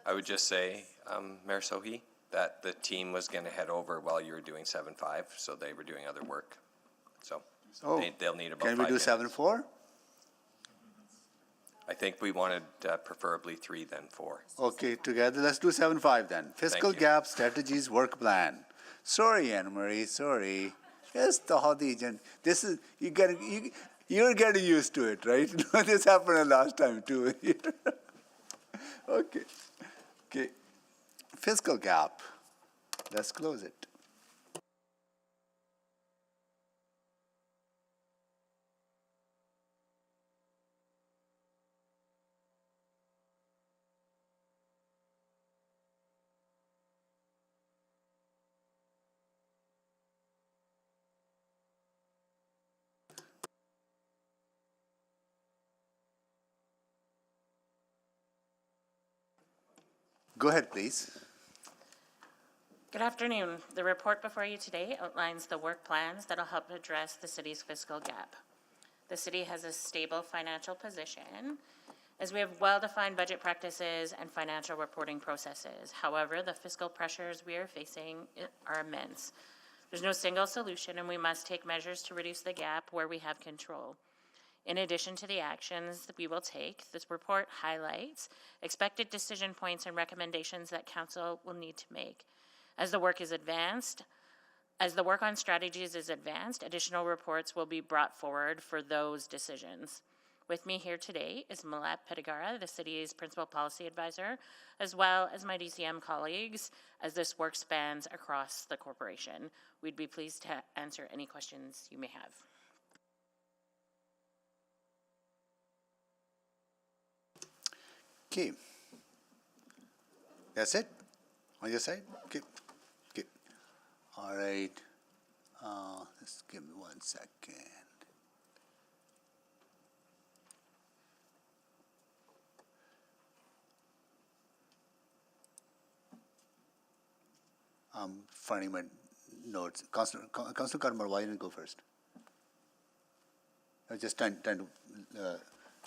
I would just say, Mayor Sohi, that the team was going to head over while you were doing 7-5, so they were doing other work. So Oh, they'll need about can 5 we do minutes. 7-4? I think we wanted preferably 3 then 4. Okay, together, let's do 7-5 then. Fiscal you. gap strategies work plan. Sorry, Anne Marie, sorry. Yes, the agent. This is, you're getting used to it, right? This happened last time too. Okay. Okay. Fiscal gap. Let's close it. Go ahead, please. Good afternoon. The report before you today outlines the work plans that'll help address the city's fiscal gap. The city has a stable financial position as we have well-defined budget practices and financial reporting processes. However, the fiscal pressures we are facing are immense. There's no single solution, and we must take measures to reduce the gap where we have control. In addition to the actions that we will take, this report highlights expected decision points and recommendations that council will need to make. As the work on strategies is advanced, additional reports will be brought forward for those decisions. With me here today is Milat Petigara, the city's principal policy advisor, as well as my DCM colleagues, as this work spans across the corporation. We'd be pleased to answer any questions you may have. Okay. That's it? On your side? Okay. Okay. All right. Just give me 1 second. I'm finding my notes. Councillor Karmar, why didn't you go first? I was just trying to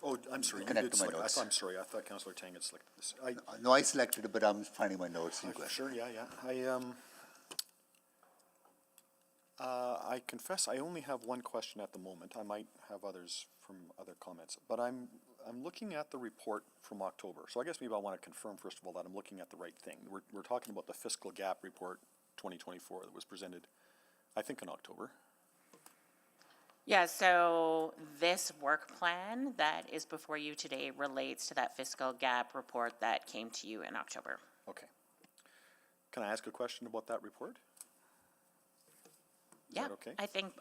Oh, I'm sorry. You connect did to my select- notes. I'm sorry. I thought Councillor Tang had selected this. No, I selected it, but I'm finding my notes. Sure, yeah. I confess I only have one question at the moment. I might have others from other comments, but I'm looking at the report from October. So I guess maybe I want to confirm first of all that I'm looking at the right thing. We're talking about the fiscal gap report 2024 that was presented, I think, in October. Yeah, so this work plan that is before you today relates to that fiscal gap report that came to you in October. Okay. Can I ask a question about that report? Is Yeah, that okay? I think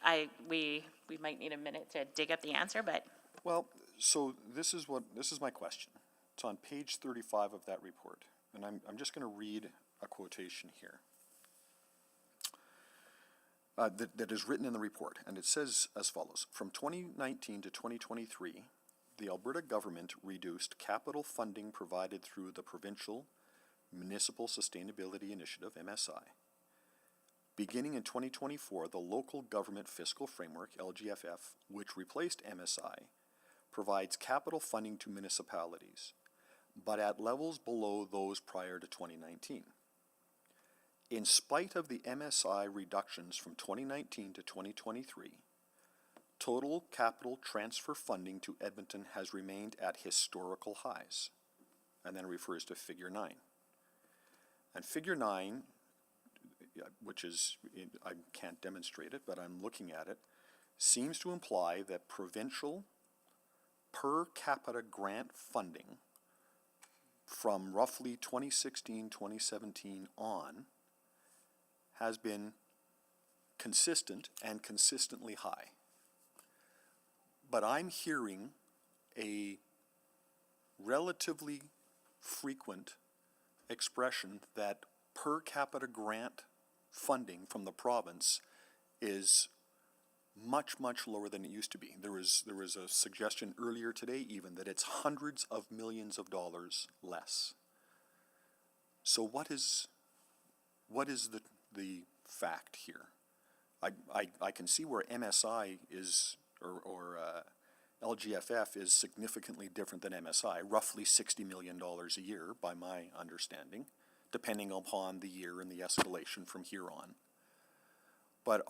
we might need a minute to dig up the answer, but Well, so this is my question. It's on page 35 of that report, and I'm just going to read a quotation here. That is written in the report, and it says as follows. From 2019 to 2023, the Alberta government reduced capital funding provided through the Provincial Municipal Sustainability Initiative, MSI, Beginning in 2024, the Local Government Fiscal Framework, LGFF, which replaced MSI, provides capital funding to municipalities, but at levels below those prior to 2019. In spite of the MSI reductions from 2019 to 2023, total capital transfer funding to Edmonton has remained at historical highs, and then refers to Figure 9. And Figure 9, which is, I can't demonstrate it, but I'm looking at it, seems to imply that provincial per capita grant funding from roughly 2016, 2017 on has been consistent and consistently high. But I'm hearing a relatively frequent expression that per capita grant funding from the province is much, much lower than it used to be. There was a suggestion earlier today even that it's hundreds of millions of dollars less. So what is the fact here? I can see where MSI is, or LGFF is significantly different than MSI, roughly $60 million a year by my understanding, depending upon the year and the escalation from here on. But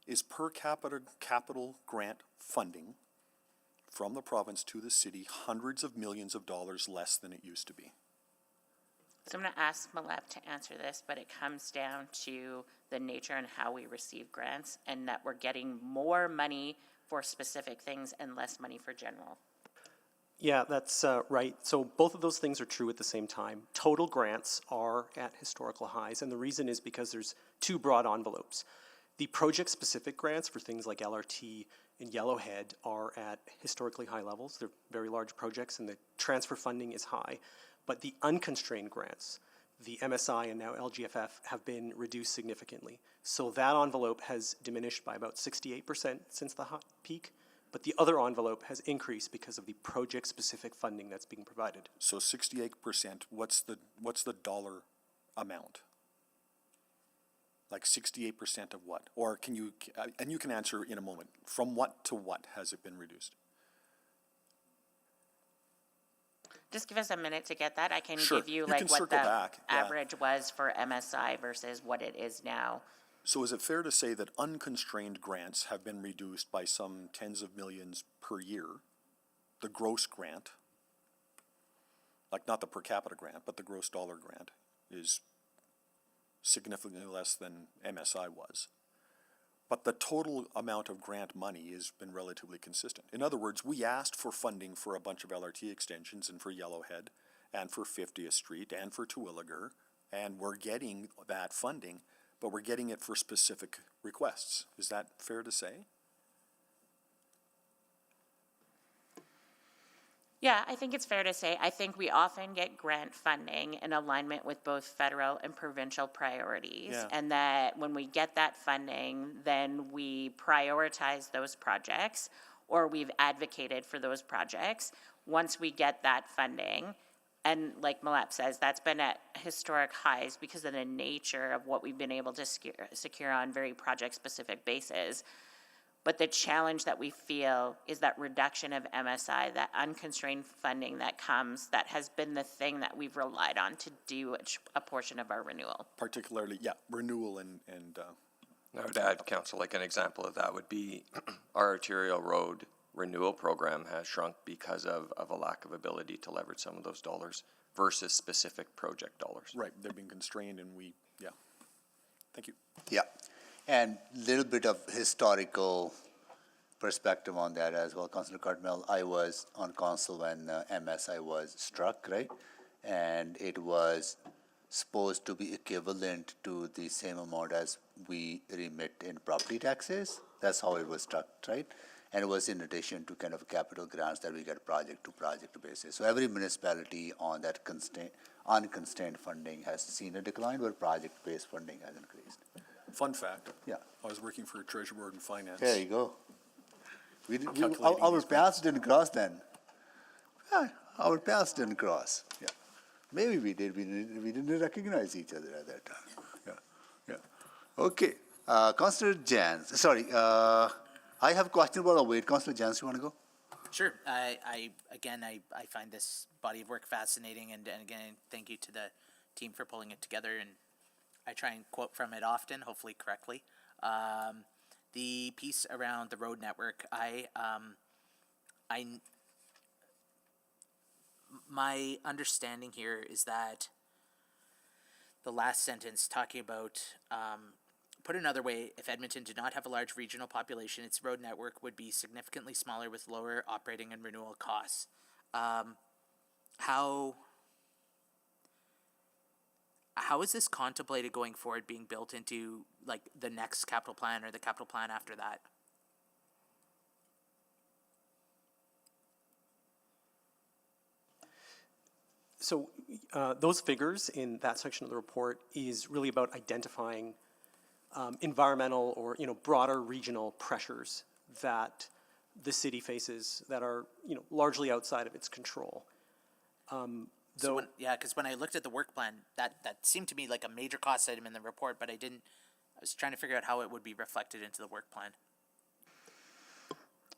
is per capita capital grant funding from the province to the city hundreds of millions of dollars less than it used to be? So I'm going to ask Maleb to answer this, but it comes down to the nature and how we receive grants, and that we're getting more money for specific things and less money for general. Yeah, that's right. So both of those things are true at the same time. Total grants are at historical highs, and the reason is because there's two broad envelopes. The project-specific grants for things like LRT and Yellowhead are at historically high levels. They're very large projects, and the transfer funding is high. But the unconstrained grants, the MSI and now LGFF, have been reduced significantly. So that envelope has diminished by about 68% since the peak, but the other envelope has increased because of the project-specific funding that's being provided. So 68%, what's the dollar amount? Like 68% of what? Or can you, and you can answer in a moment, from what to what has it been reduced? Just give us a minute to get that. I can Sure. give you You like can what circle the back, yeah. average was for MSI versus what it is now. So is it fair to say that unconstrained grants have been reduced by some tens of millions per year? The gross grant, like not the per capita grant, but the gross dollar grant, is significantly less than MSI was. But the total amount of grant money has been relatively consistent. In other words, we asked for funding for a bunch of LRT extensions and for Yellowhead and for 50th Street and for Terwillegar, and we're getting that funding, but we're getting it for specific requests. Is that fair to say? Yeah, I think it's fair to say. I think we often get grant funding in alignment with both federal and provincial priorities. Yeah. And that when we get that funding, then we prioritize those projects, or we've advocated for those projects. Once we get that funding, and like Malep says, that's been at historic highs because of the nature of what we've been able to secure on very project-specific basis. But the challenge that we feel is that reduction of MSI, that unconstrained funding that comes, that has been the thing that we've relied on to do a portion of our renewal. Particularly, yeah, renewal and I would add, Council, like an example of that would be our arterial road renewal program has shrunk because of a lack of ability to leverage some of those dollars versus specific project dollars. Right, they're being constrained and yeah. Thank you. Yeah, and little bit of historical perspective on that as well. Councillor Cardinal, I was on council when MSI was struck, right? And it was supposed to be equivalent to the same amount as we remit in property taxes. That's how it was struck, right? And it was in addition to kind of capital grants that we get project to project basis. So every municipality on that unconstrained funding has seen a decline, where project-based funding has increased. Fun fact. Yeah. I was working for Treasury Board and Finance. There you go. Calculating Our these paths didn't cross then. Yeah, our paths didn't cross. Yeah. Maybe we did. We didn't recognize each other at that time. Yeah. Yeah. Okay, Councillor Jans, sorry, I have a question about the weight. Councillor Jans, you want to go? Sure. I find this body of work fascinating, and again, thank you to the team for pulling it together. And I try and quote from it often, hopefully correctly. The piece around the road network, my understanding here is that the last sentence talking about, put another way, if Edmonton did not have a large regional population, its road network would be significantly smaller with lower operating and renewal costs. How is this contemplated going forward, being built into like the next capital plan or the capital plan after that? So those figures in that section of the report is really about identifying environmental or broader regional pressures that the city faces that are largely outside of its control. Because when I looked at the work plan, that seemed to me like a major cost item in the report, but I was trying to figure out how it would be reflected into the work plan.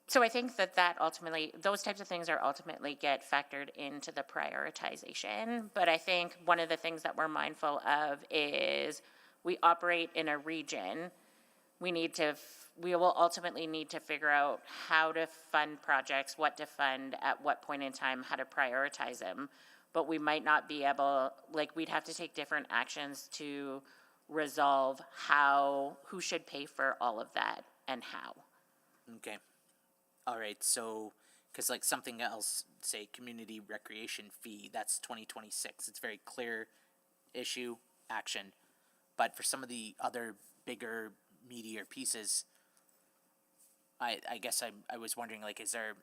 So I think that ultimately, those types of things are ultimately get factored into the prioritization. But I think one of the things that we're mindful of is we operate in a region. We will ultimately need to figure out how to fund projects, what to fund at what point in time, how to prioritize them. But we might not be able, we'd have to take different actions to resolve who should pay for all of that and how. Okay. All right, so, because something else, say community recreation fee, that's 2026. It's very clear issue, action. But for some of the other bigger, meatier pieces, I guess I was wondering, is there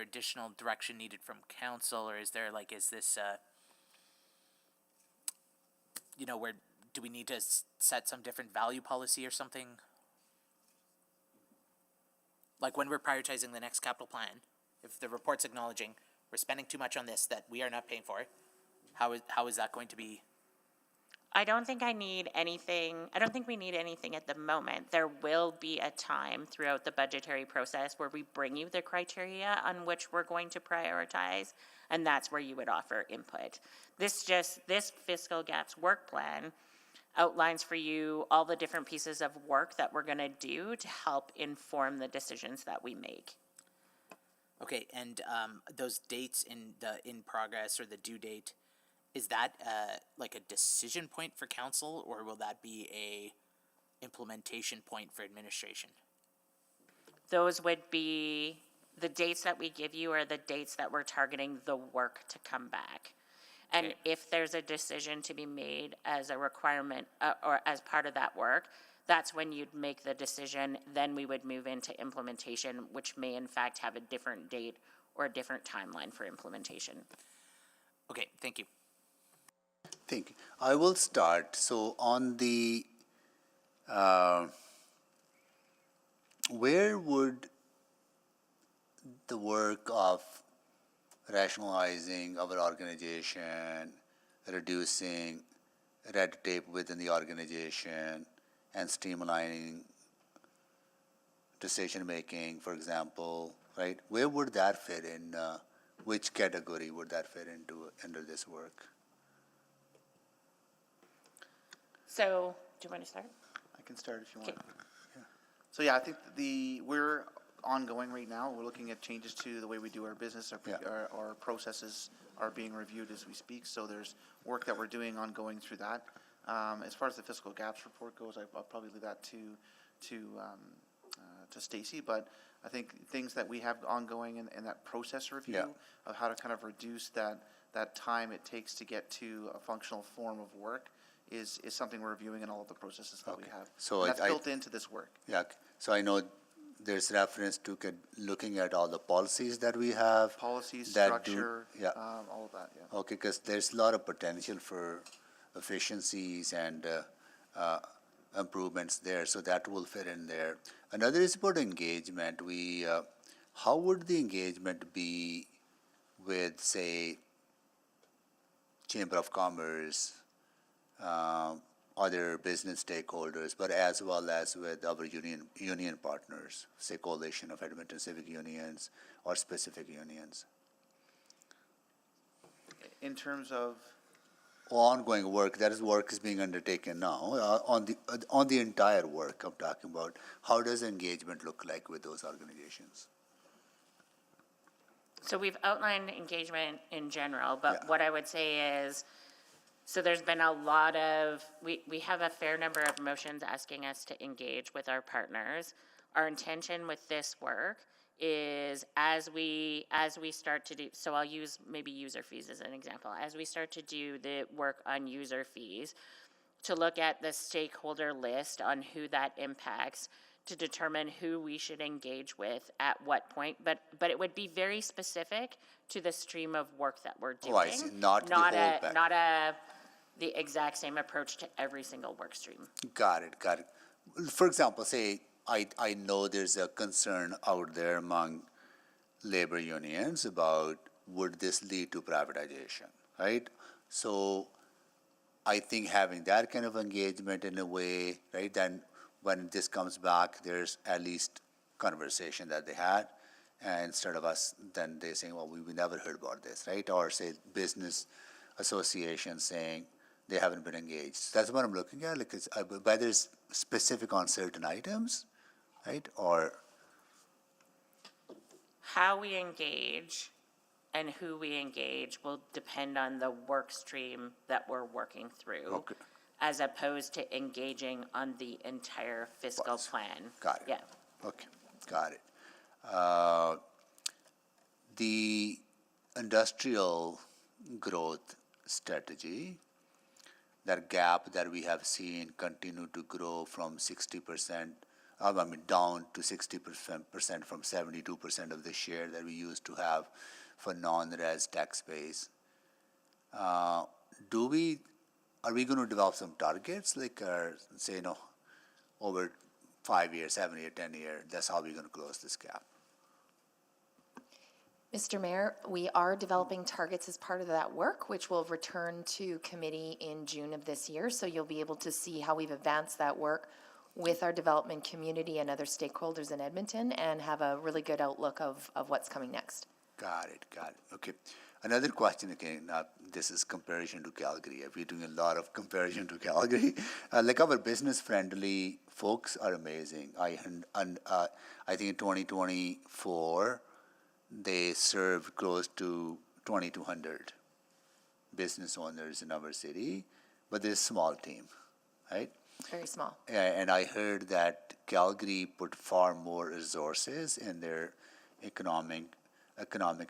additional direction needed from council, or is this, where do we need to set some different value policy or something? Like when we're prioritizing the next capital plan, if the report's acknowledging we're spending too much on this that we are not paying for, how is that going to be? I don't think we need anything at the moment. There will be a time throughout the budgetary process where we bring you the criteria on which we're going to prioritize, and that's where you would offer input. This fiscal gaps work plan outlines for you all the different pieces of work that we're going to do to help inform the decisions that we make. Okay, and those dates in progress or the due date, is that a decision point for council, or will that be a implementation point for administration? Those would be the dates that we give you, are the dates that we're targeting the work to come back. And if there's a decision to be made as a requirement or as part of that work, that's when you'd make the decision. Then we would move into implementation, which may in fact have a different date or a different timeline for implementation. Okay, thank you. Thank you. I will start. So on the, where would the work of rationalizing our organization, reducing red tape within the organization, and streamlining decision-making, for example, right? Where would that fit in? Which category would that fit under this work? So, do you want to start? I can start if you want. Okay. Yeah. So I think we're ongoing right now. We're looking at changes to the way we do our business. Our processes are being reviewed as we speak. So there's work that we're doing ongoing through that. As far as the fiscal gaps report goes, I'll probably leave that to Stacy. But I think things that we have ongoing in that process review of how to kind of reduce that time it takes to get to a functional form of work is something we're reviewing in all of the processes that we have. So that's built into this work. Yeah. So I know there's reference to looking at all the policies that we have. Policies, structure, all of that, yeah. Okay, because there's a lot of potential for efficiencies and improvements there, so that will fit in there. Another is about engagement. How would the engagement be with, say, Chamber of Commerce, other business stakeholders, but as well as with our union partners, say Coalition of Edmonton Civic Unions or specific unions. In terms of, Ongoing work, work is being undertaken now on the entire work I'm talking about. How does engagement look like with those organizations? So we've outlined engagement in general, but what I would say is, so there's been a lot of, we have a fair number of motions asking us to engage with our partners. Our intention with this work is as we start to do, so I'll use maybe user fees as an example. As we start to do the work on user fees, to look at the stakeholder list on who that impacts, to determine who we should engage with at what point, but it would be very specific to the stream of work that we're doing. Oh, I see. Not the whole pack. Not the exact same approach to every single work stream. Got it. For example, say I know there's a concern out there among labor unions about would this lead to privatization, right? So I think having that kind of engagement in a way, right, then when this comes back, there's at least conversation that they had, and instead of us, then they saying, well, we never heard about this, right? Or say business associations saying they haven't been engaged. That's what I'm looking at, like whether it's specific on certain items, right? Or How we engage and who we engage will depend on the work stream that we're working through. Okay. As opposed to engaging on the entire fiscal plan. Got it. Yeah. Okay, got it. The industrial growth strategy, that gap that we have seen continue to grow from 60%, down to 60% from 72% of the share that we used to have for non-res tax base. Are we going to develop some targets, like say, over 5 years, 7 years, 10 years? That's how we're going to close this gap. Mr. Mayor, we are developing targets as part of that work, which will return to committee in June of this year. So you'll be able to see how we've advanced that work with our development community and other stakeholders in Edmonton and have a really good outlook of what's coming next. Got it. Okay. Another question again, this is comparison to Calgary. We're doing a lot of comparison to Calgary. Like our business-friendly folks are amazing. I think in 2024, they served close to 2,200 business owners in our city, but they're a small team, right? Very small. And I heard that Calgary put far more resources in their economic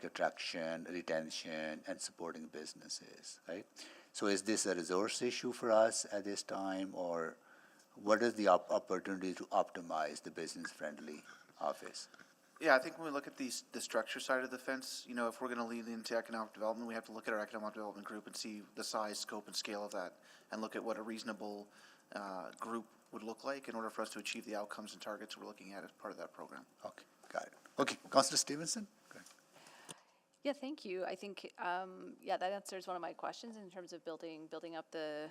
attraction, retention, and supporting businesses, right? So is this a resource issue for us at this time, or what is the opportunity to optimize the business-friendly office? yeah, I think when we look at the structure side of the fence, if we're going to lead into economic development, we have to look at our economic development group and see the size, scope, and scale of that, and look at what a reasonable group would look like in order for us to achieve the outcomes and targets we're looking at as part of that program. Okay, got it. Okay, Councillor Stevenson? Yeah, thank you. I think, that answers one of my questions in terms of building up the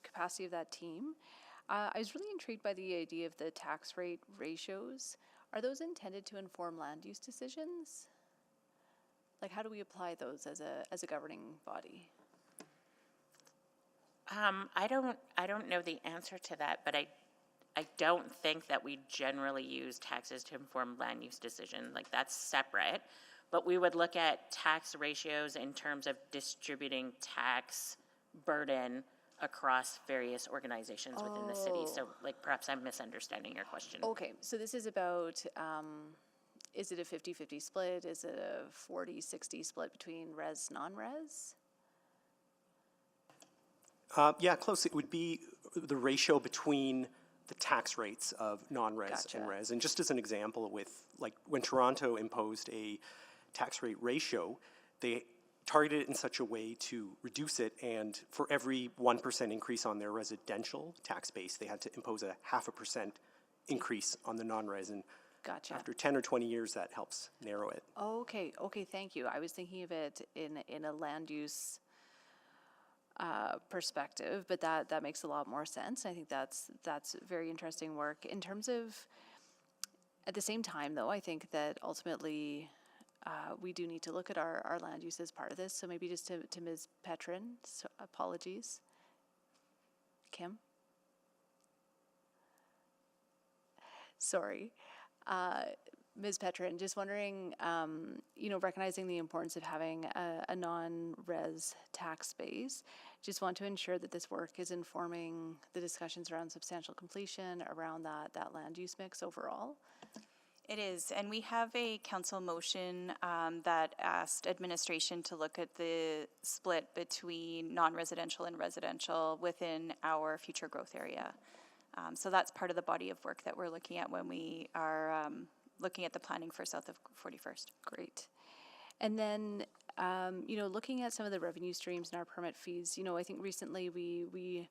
capacity of that team. I was really intrigued by the idea of the tax rate ratios. Are those intended to inform land use decisions? Like, how do we apply those as a governing body? I don't know the answer to that, but I don't think that we generally use taxes to inform land use decisions. Like, that's separate. But we would look at tax ratios in terms of distributing tax burden across various organizations within the city. So, like, perhaps I'm misunderstanding your question. Okay, so this is about, is it a 50-50 split? Is it a 40-60 split between res, non-res? Yeah, close. It would be the ratio between the tax rates of non-res and res. And just as an example, with like when Toronto imposed a tax rate ratio, they targeted it in such a way to reduce it, and for every 1% increase on their residential tax base, they had to impose a 0.5% increase on the non-res. And after 10 or 20 years, that helps narrow it. Okay, thank you. I was thinking of it in a land use perspective, but that makes a lot more sense. I think that's very interesting work. In terms of, at the same time, though, I think that ultimately we do need to look at our land use as part of this. So maybe just to Ms. Petrin, so apologies. Kim? Sorry. Ms. Petrin, just wondering, recognizing the importance of having a non-res tax base, just want to ensure that this work is informing the discussions around substantial completion, around that land use mix overall. It is, and we have a council motion that asked administration to look at the split between non-residential and residential within our future growth area. So that's part of the body of work that we're looking at when we are looking at the planning for south of 41st. Great. And then, looking at some of the revenue streams and our permit fees, I think recently we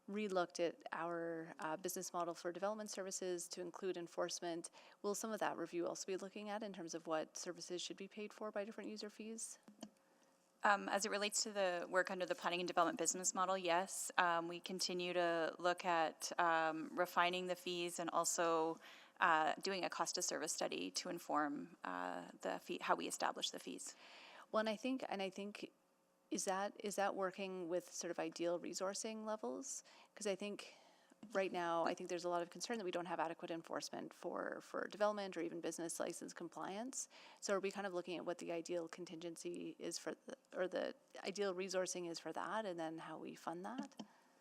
re-looked at our business model for development services to include enforcement. Will some of that review also be looking at in terms of what services should be paid for by different user fees? As it relates to the work under the planning and development business model, yes. We continue to look at refining the fees and also doing a cost of service study to inform the fee, how we establish the fees. Well, and I think is that working with sort of ideal resourcing levels? Because I think right now, there's a lot of concern that we don't have adequate enforcement for development or even business license compliance. So are we kind of looking at what the ideal contingency is for the ideal resourcing is for that, and then how we fund that?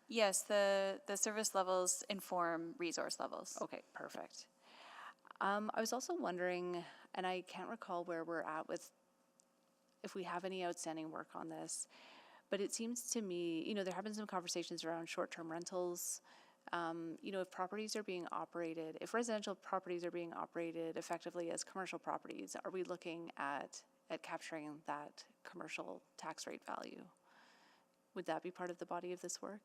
Yes, the service levels inform resource levels. Okay, perfect. I was also wondering, and I can't recall where we're at with, if we have any outstanding work on this, but it seems to me, there have been some conversations around short-term rentals. If properties are being operated, if residential properties are being operated effectively as commercial properties, are we looking at capturing that commercial tax rate value? Would that be part of the body of this work?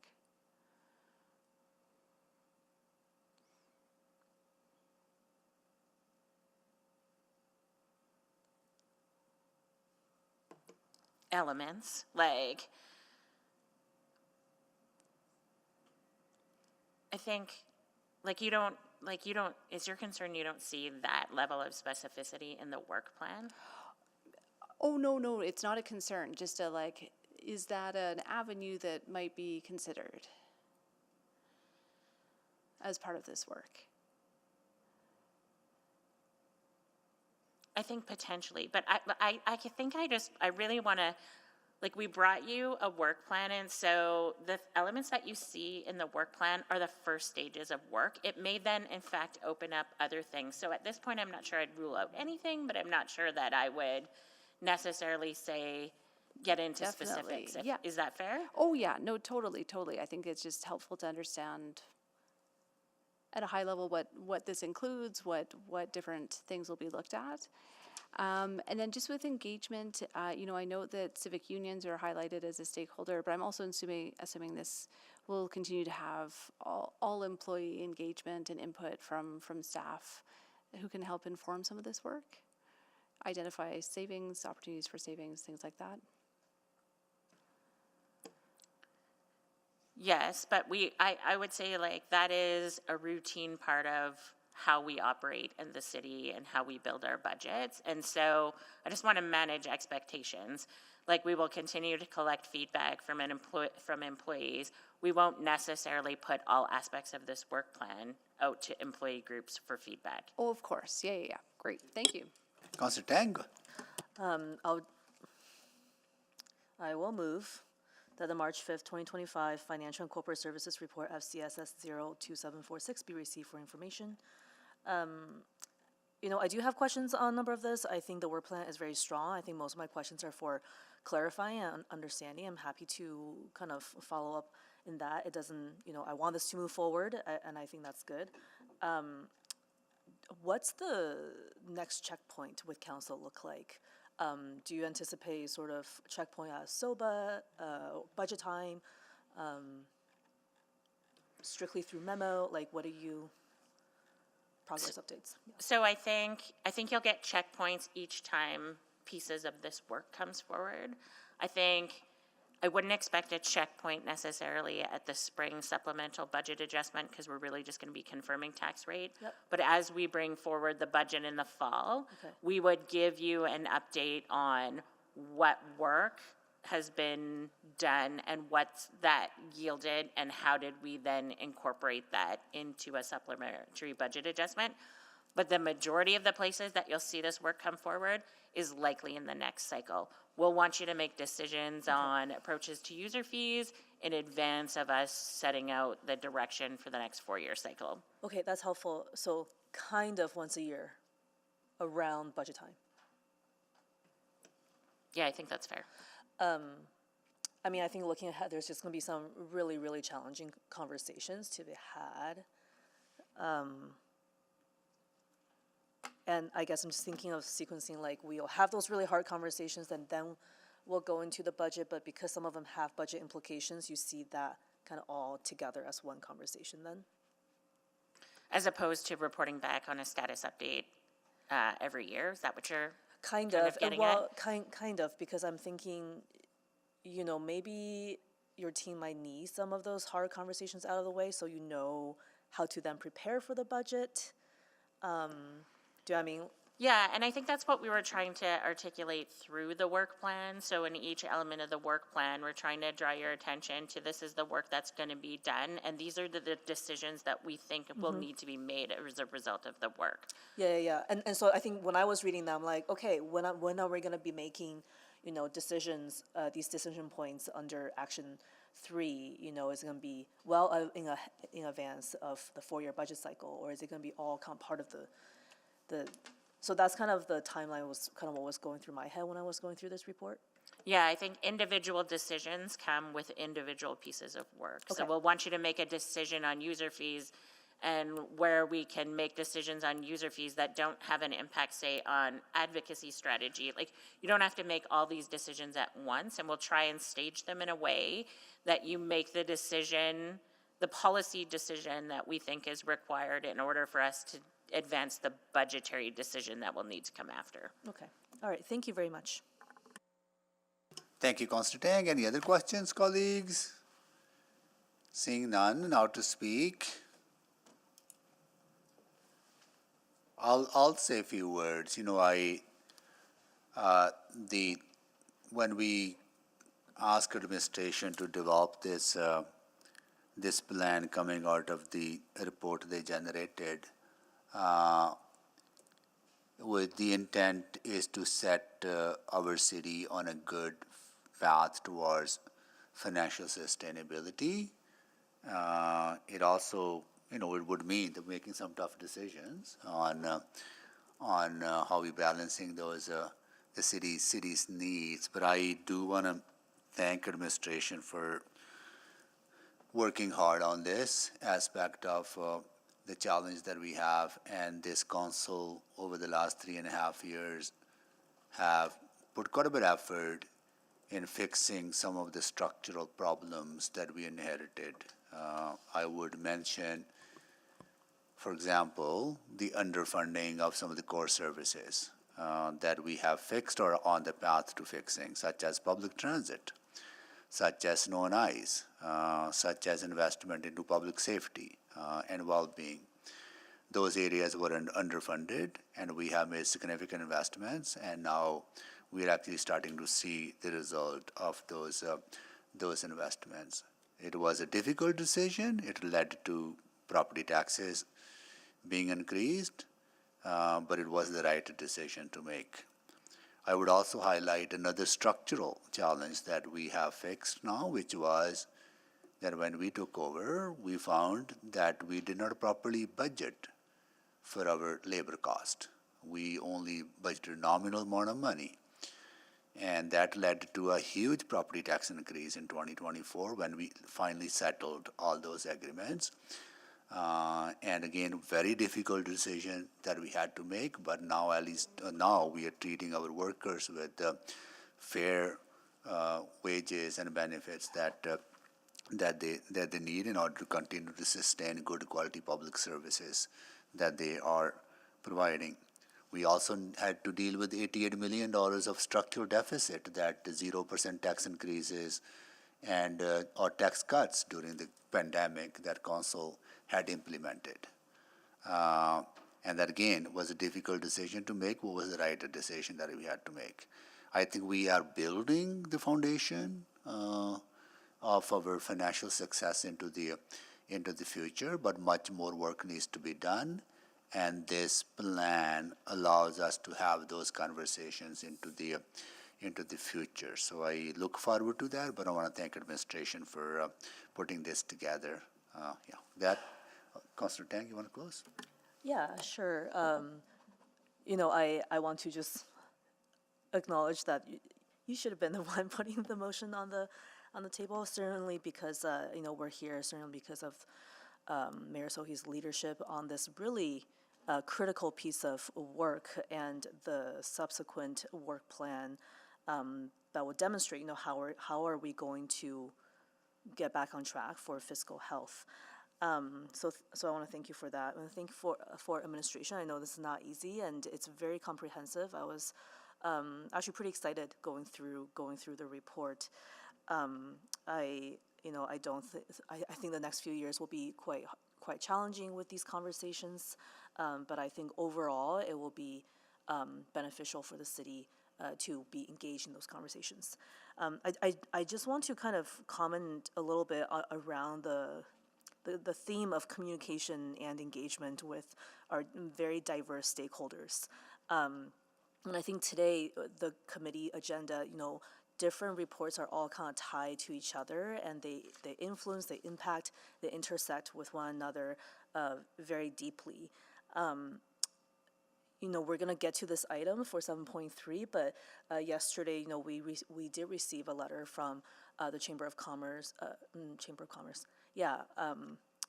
Elements, like, I think, is your concern you don't see that level of specificity in the work plan? Oh, no, it's not a concern, just is that an avenue that might be considered as part of this work? I think potentially, but I really want to, we brought you a work plan, and so the elements that you see in the work plan are the first stages of work. It may then, in fact, open up other things. So at this point, I'm not sure I'd rule out anything, but I'm not sure that I would necessarily say get into Definitely. specifics. Yeah. Is that fair? Oh, yeah, no, totally. I think it's just helpful to understand at a high level what this includes, what different things will be looked at. And then just with engagement, I know that civic unions are highlighted as a stakeholder, but I'm also assuming this will continue to have all employee engagement and input from staff who can help inform some of this work, identify savings, opportunities for savings, things like that. Yes, but I would say that is a routine part of how we operate in the city and how we build our budgets. And so I just want to manage expectations. We will continue to collect feedback from employees. We won't necessarily put all aspects of this work plan out to employee groups for feedback. Oh, of course. Yeah. Great. Thank you. Councillor Tang. I will move that the March 5th, 2025 Financial and Corporate Services Report FCSS 02746 be received for information. I do have questions on a number of this. I think the work plan is very strong. I think most of my questions are for clarifying and understanding. I'm happy to kind of follow up in that. It doesn't, I want this to move forward, and I think that's good. What's the next checkpoint with council look like? Do you anticipate sort of checkpoint at SOBA, budget time, strictly through memo? What do you, progress updates? Yeah. So I think you'll get checkpoints each time pieces of this work comes forward. I think I wouldn't expect a checkpoint necessarily at the spring supplemental budget adjustment, because we're really just gonna be confirming tax rate. Yep. But as we bring forward the budget in the fall, Okay. we would give you an update on what work has been done and what's that yielded, and how did we then incorporate that into a supplementary budget adjustment. But the majority of the places that you'll see this work come forward is likely in the next cycle. We'll want you to make decisions on approaches to user fees in advance of us setting out the direction for the next 4-year cycle. Okay, that's helpful. So kind of once a year, around budget time. Yeah, I think that's fair. I mean, I think looking ahead, there's just gonna be some really, really challenging conversations to be had. And I guess I'm just thinking of sequencing, like, we'll have those really hard conversations, and then we'll go into the budget, but because some of them have budget implications, you see that kind of all together as one conversation then? As opposed to reporting back on a status update every year, is that what you're Kind kind of, of getting well, at? kind of, because I'm thinking, you know, maybe your team might need some of those hard conversations out of the way, so you know how to then prepare for the budget. Do I mean? Yeah, and I think that's what we were trying to articulate through the work plan. So in each element of the work plan, we're trying to draw your attention to this is the work that's going to be done, and these are the decisions that we think will need to be made as a result of the work. Yeah. And so I think when I was reading that, I'm like, okay, when are we gonna be making, you know, decisions, these decision points under action 3, you know, is it gonna be in advance of the 4-year budget cycle, or is it gonna be all part of the so that's kind of the timeline was kind of what was going through my head when I was going through this report. Yeah, I think individual decisions come with individual pieces of work. So Okay. we'll want you to make a decision on user fees, and where we can make decisions on user fees that don't have an impact, say, on advocacy strategy. Like, you don't have to make all these decisions at once, and we'll try and stage them in a way that you make the decision, the policy decision that we think is required in order for us to advance the budgetary decision that will need to come after. Okay, all right, thank you very much. Thank you, Constantine. Any other questions, colleagues? Seeing none, now to speak. I'll say a few words. You know, when we asked administration to develop this plan coming out of the report they generated, with the intent is to set our city on a good path towards financial sustainability. It also, you know, it would mean that making some tough decisions on how we balancing those the city's needs. But I do want to thank administration for working hard on this aspect of the challenge that we have, and this council over the last 3.5 years have put quite a bit of effort in fixing some of the structural problems that we inherited. I would mention, for example, the underfunding of some of the core services that we have fixed or on the path to fixing, such as public transit, such as snow and ice, such as investment into public safety and well-being. Those areas were underfunded, and we have made significant investments, and now we're actually starting to see the result of those investments. It was a difficult decision. It led to property taxes being increased, but it was the right decision to make. I would also highlight another structural challenge that we have fixed now, which was that when we took over, we found that we did not properly budget for our labor cost. We only budgeted a nominal amount of money. And that led to a huge property tax increase in 2024 when we finally settled all those agreements. And again, very difficult decision that we had to make, but now at least now we are treating our workers with fair wages and benefits that they need in order to continue to sustain good quality public services that they are providing. We also had to deal with $88 million of structural deficit that the 0% tax increases and or tax cuts during the pandemic that council had implemented. And that again was a difficult decision to make, but was the right decision that we had to make. I think we are building the foundation of our financial success into the future, but much more work needs to be done. And this plan allows us to have those conversations into the future. So I look forward to that, but I want to thank administration for putting this together. Councilor Tang, you want to close? Yeah, sure. I want to just acknowledge that you should have been the one putting the motion on the table, certainly because, we're here, certainly because of Mayor Sohi's leadership on this really critical piece of work and the subsequent work plan that will demonstrate, how are we going to get back on track for fiscal health. So I want to thank you for that. And thank you for administration. I know this is not easy and it's very comprehensive. I was actually pretty excited going through the report. I think the next few years will be quite challenging with these conversations, but I think overall it will be beneficial for the city to be engaged in those conversations. I just want to kind of comment a little bit around the theme of communication and engagement with our very diverse stakeholders. And I think today, the committee agenda, different reports are all kind of tied to each other, and they influence, they impact, they intersect with one another very deeply. We're going to get to this item for 7.3, but yesterday, we did receive a letter from the Chamber of Commerce,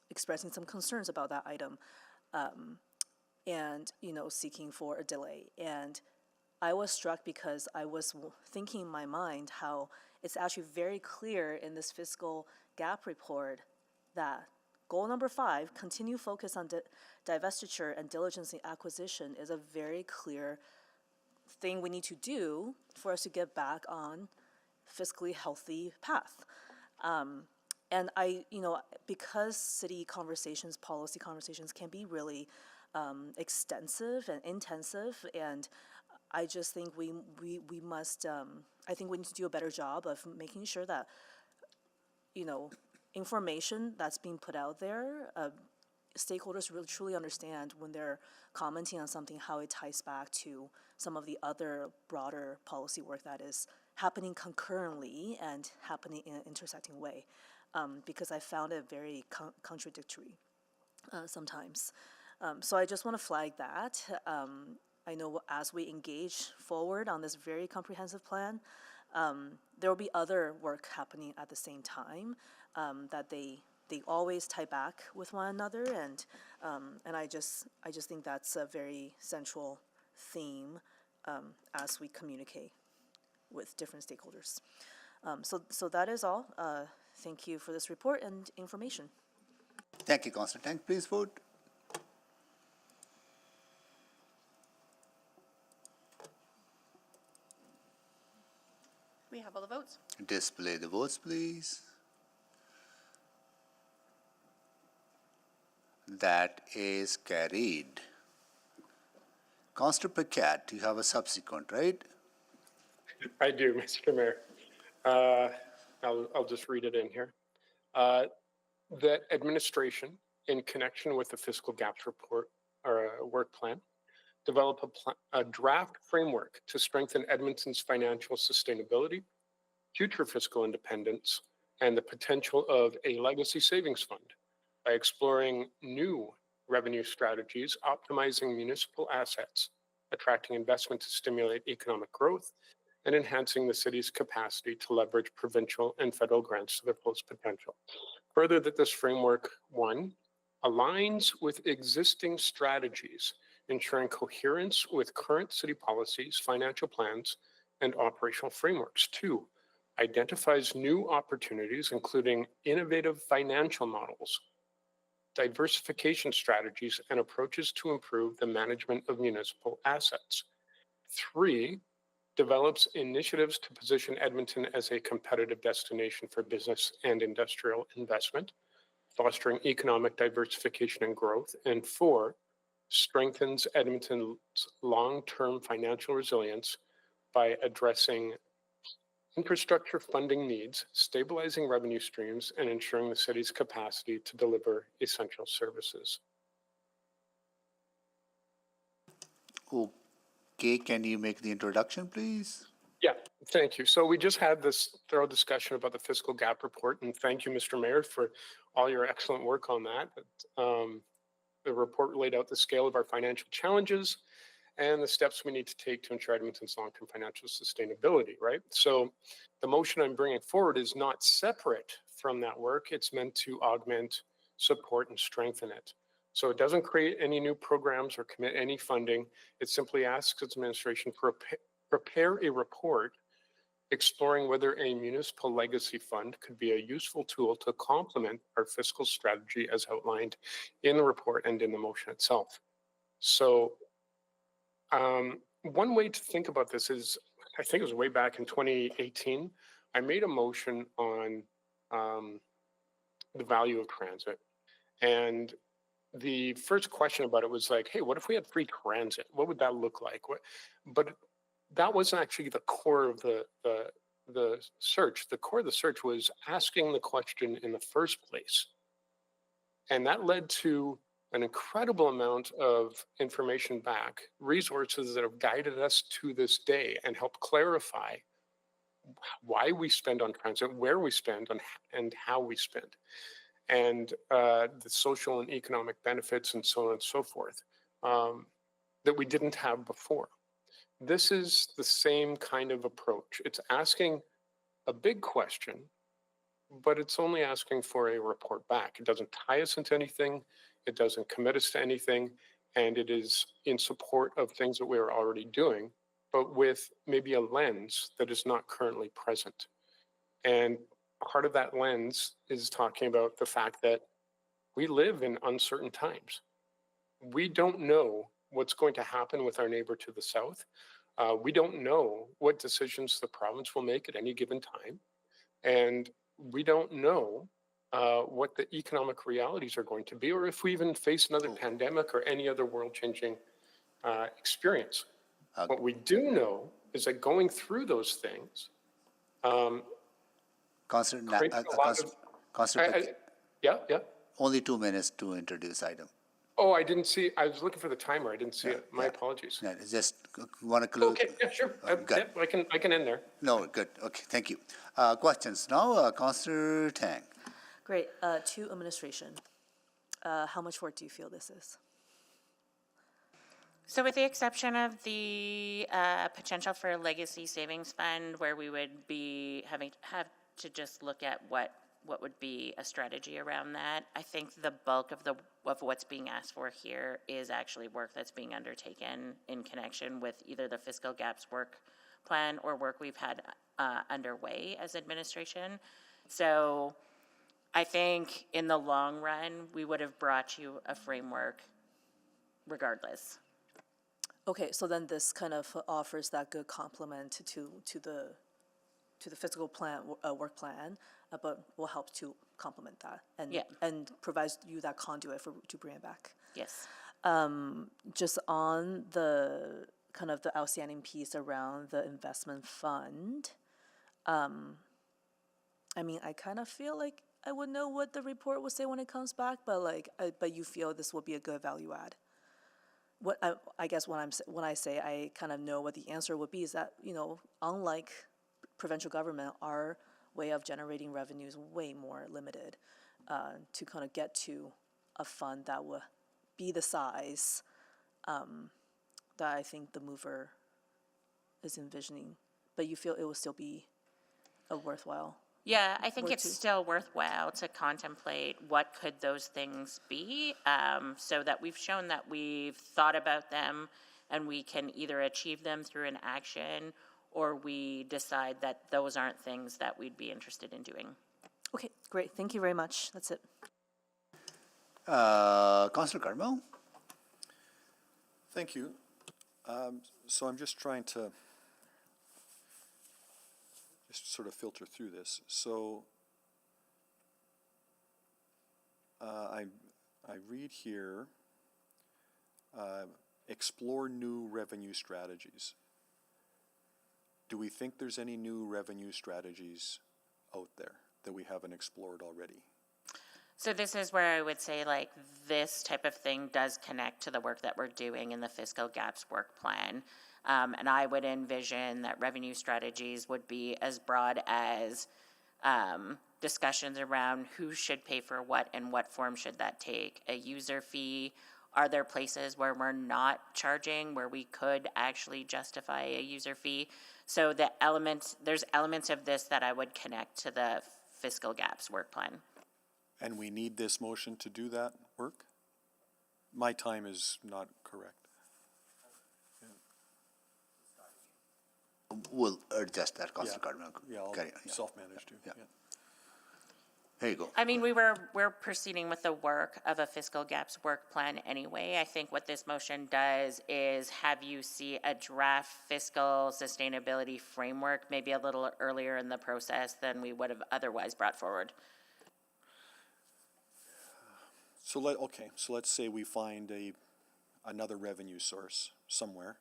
expressing some concerns about that item, and, seeking for a delay. And I was struck because I was thinking in my mind how it's actually very clear in this fiscal gap report that goal number 5, continue focus on divestiture and diligence in acquisition, is a very clear thing we need to do for us to get back on fiscally healthy path. And because city conversations, policy conversations can be really extensive and intensive, and I just think we must, I think we need to do a better job of making sure that, information that's being put out there, stakeholders really truly understand when they're commenting on something, how it ties back to some of the other broader policy work that is happening concurrently and happening in an intersecting way, because I found it very contradictory sometimes. So I just want to flag that. I know as we engage forward on this very comprehensive plan, there will be other work happening at the same time, that they always tie back with one another, and I just think that's a very central theme as we communicate with different stakeholders. So that is all. Thank you for this report and information. Thank you, Councilor Tang. Please vote. We have all the votes. Display the votes, please. That is carried. Councilor Paquette, you have a subsequent, right? I do, Mr. Mayor. I'll just read it in here. That administration, in connection with the fiscal gaps report or work plan, develop a draft framework to strengthen Edmonton's financial sustainability, future fiscal independence, and the potential of a legacy savings fund by exploring new revenue strategies, optimizing municipal assets, attracting investment to stimulate economic growth, and enhancing the city's capacity to leverage provincial and federal grants to their fullest potential. Further, that this framework, 1, aligns with existing strategies, ensuring coherence with current city policies, financial plans, and operational frameworks. 2, identifies new opportunities, including innovative financial models, diversification strategies, and approaches to improve the management of municipal assets. 3, develops initiatives to position Edmonton as a competitive destination for business and industrial investment, fostering economic diversification and growth. And 4, strengthens Edmonton's long-term financial resilience by addressing infrastructure funding needs, stabilizing revenue streams, and ensuring the city's capacity to deliver essential services. Okay, can you make the introduction, please? Yeah, thank you. So we just had this thorough discussion about the fiscal gap report, and thank you, Mr. Mayor, for all your excellent work on that. The report laid out the scale of our financial challenges and the steps we need to take to ensure Edmonton's long-term financial sustainability, right? So the motion I'm bringing forward is not separate from that work. It's meant to augment, support, and strengthen it. So it doesn't create any new programs or commit any funding. It simply asks its administration to prepare a report exploring whether a municipal legacy fund could be a useful tool to complement our fiscal strategy as outlined in the report and in the motion itself. So one way to think about this is, I think it was way back in 2018, I made a motion on the value of transit. And the first question about it was like, hey, what if we had free transit? What would that look like? But that wasn't actually the core of the search. The core of the search was asking the question in the first place. And that led to an incredible amount of information back, resources that have guided us to this day and help clarify why we spend on transit, where we spend, and how we spend, and the social and economic benefits and so on and so forth that we didn't have before. This is the same kind of approach. It's asking a big question, but it's only asking for a report back. It doesn't tie us into anything. It doesn't commit us to anything. And it is in support of things that we are already doing, but with maybe a lens that is not currently present. And part of that lens is talking about the fact that we live in uncertain times. We don't know what's going to happen with our neighbor to the south. We don't know what decisions the province will make at any given time. And we don't know what the economic realities are going to be, or if we even face another pandemic or any other world-changing experience. What we do know is that going through those things, yeah. Only 2 minutes to introduce item. Oh, I didn't see, I was looking for the timer. I didn't see it. My apologies. Yeah, just want to close. Okay, yeah, sure. Good. I can end there. No, good. Okay, thank you. Questions now, Councillor Tang. Great. To administration, how much work do you feel this is? So with the exception of the potential for a legacy savings fund, where we would be have to just look at what would be a strategy around that, I think the bulk of what's being asked for here is actually work that's being undertaken in connection with either the fiscal gaps work plan or work we've had underway as administration. So I think in the long run, we would have brought you a framework regardless. Okay, so then this kind of offers that good complement to the fiscal plan, work plan, but will help to complement that and provides you that conduit to bring it back. Yes. Just on the kind of the outstanding piece around the investment fund, I mean, I kind of feel like I would know what the report will say when it comes back, but but you feel this will be a good value add. What I guess when I say I kind of know what the answer would be is that, you know, unlike provincial government, our way of generating revenue is way more limited to kind of get to a fund that will be the size that I think the mover is envisioning. But you feel it will still be a worthwhile? Yeah, I think it's still worthwhile to contemplate what could those things be, so that we've shown that we've thought about them and we can either achieve them through an action or we decide that those aren't things that we'd be interested in doing. Okay, great. Thank you very much. That's it. Councillor Carmel. Thank you. So I'm just trying to sort of filter through this. So I read here, explore new revenue strategies. Do we think there's any new revenue strategies out there that we haven't explored already? So this is where I would say, like, this type of thing does connect to the work that we're doing in the fiscal gaps work plan. And I would envision that revenue strategies would be as broad as discussions around who should pay for what and what form should that take. A user fee. Are there places where we're not charging, where we could actually justify a user fee? So there's elements of this that I would connect to the fiscal gaps work plan. And we need this motion to do that work? My time is not correct. We'll adjust that, Councilor Cardinal. Yeah, I'll Carry on, yeah. self-manage too. Yeah. Yeah. Here you go. I mean, we're proceeding with the work of a fiscal gaps work plan anyway. I think what this motion does is have you see a draft fiscal sustainability framework maybe a little earlier in the process than we would have otherwise brought forward. So let's say we find another revenue source somewhere.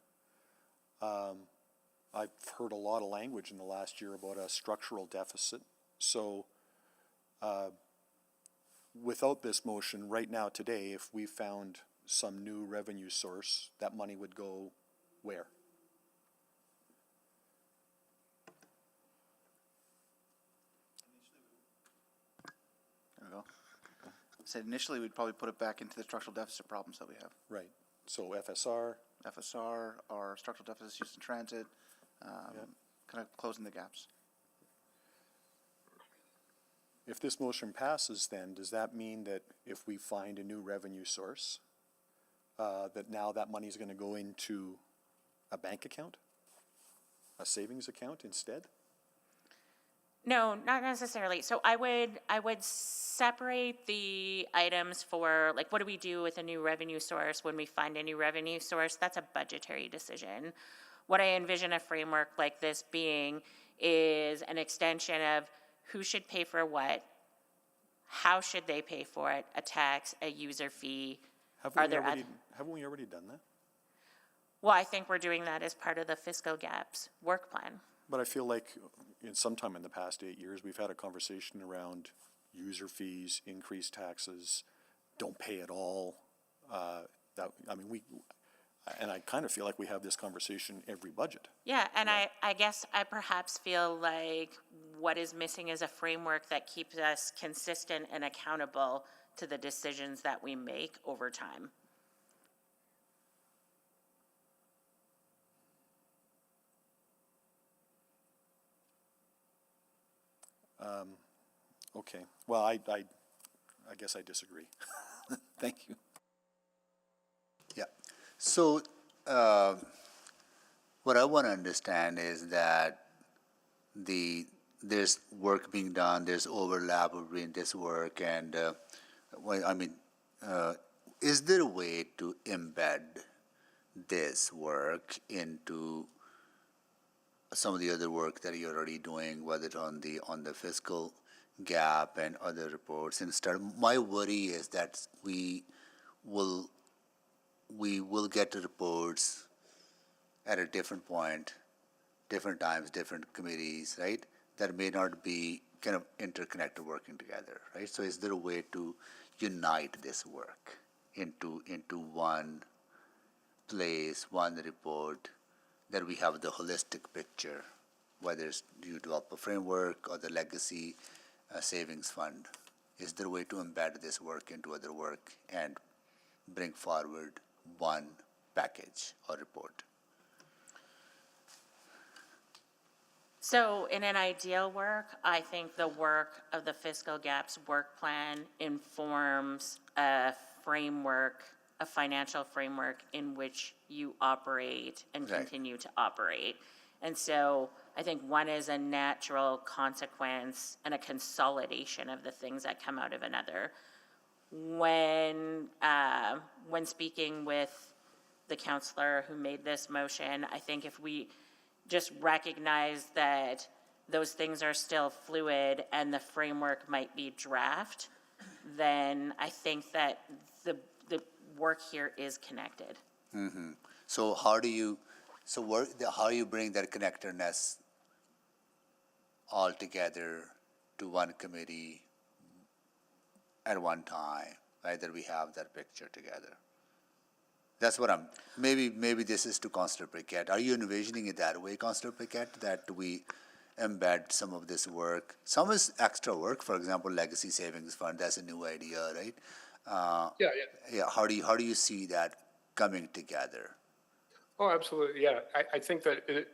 I've heard a lot of language in the last year about a structural deficit. So without this motion, right now today, if we found some new revenue source, that money would go where? There we go. Said initially we'd probably put it back into the structural deficit problems that we have. Right. So FSR. FSR, our structural deficits used in transit, kind of closing the gaps. If this motion passes, then does that mean that if we find a new revenue source, that now that money is going to go into a bank account, a savings account instead? No, not necessarily. So I would separate the items for, like, what do we do with a new revenue source when we find a new revenue source? That's a budgetary decision. What I envision a framework like this being is an extension of who should pay for what, how should they pay for it, a tax, a user fee. Haven't we already done that? Well, I think we're doing that as part of the fiscal gaps work plan. But I feel like sometime in the past 8 years, we've had a conversation around user fees, increased taxes, don't pay at all. And I kind of feel like we have this conversation every budget. Yeah, and I guess I perhaps feel like what is missing is a framework that keeps us consistent and accountable to the decisions that we make over time. Okay, well, I guess I disagree. Thank you. Yeah. So what I want to understand is that there's work being done, there's overlap between this work and, is there a way to embed this work into some of the other work that you're already doing, whether it's on the fiscal gap and other reports? Instead, my worry is that we will get to reports at a different point, different times, different committees, right? That may not be kind of interconnected working together, right? So is there a way to unite this work into one place, one report, that we have the holistic picture, whether it's you develop a framework or the legacy savings fund? Is there a way to embed this work into other work and bring forward one package or report? So in an ideal work, I think the work of the fiscal gaps work plan informs a framework, a financial framework in which you operate and continue to operate. And so I think one is a natural consequence and a consolidation of the things that come out of another. When speaking with the councillor who made this motion, I think if we just recognize that those things are still fluid and the framework might be draft, then I think that the work here is connected. So how do you bring that connectedness all together to one committee at one time, right, that we have that picture together? That's what maybe this is to Councillor Briquette. Are you envisioning it that way, Councillor Briquette, that we embed some of this work? Some is extra work, for example, legacy savings fund, that's a new idea, right? Yeah, how do you see that coming together? Oh, absolutely, yeah. I think that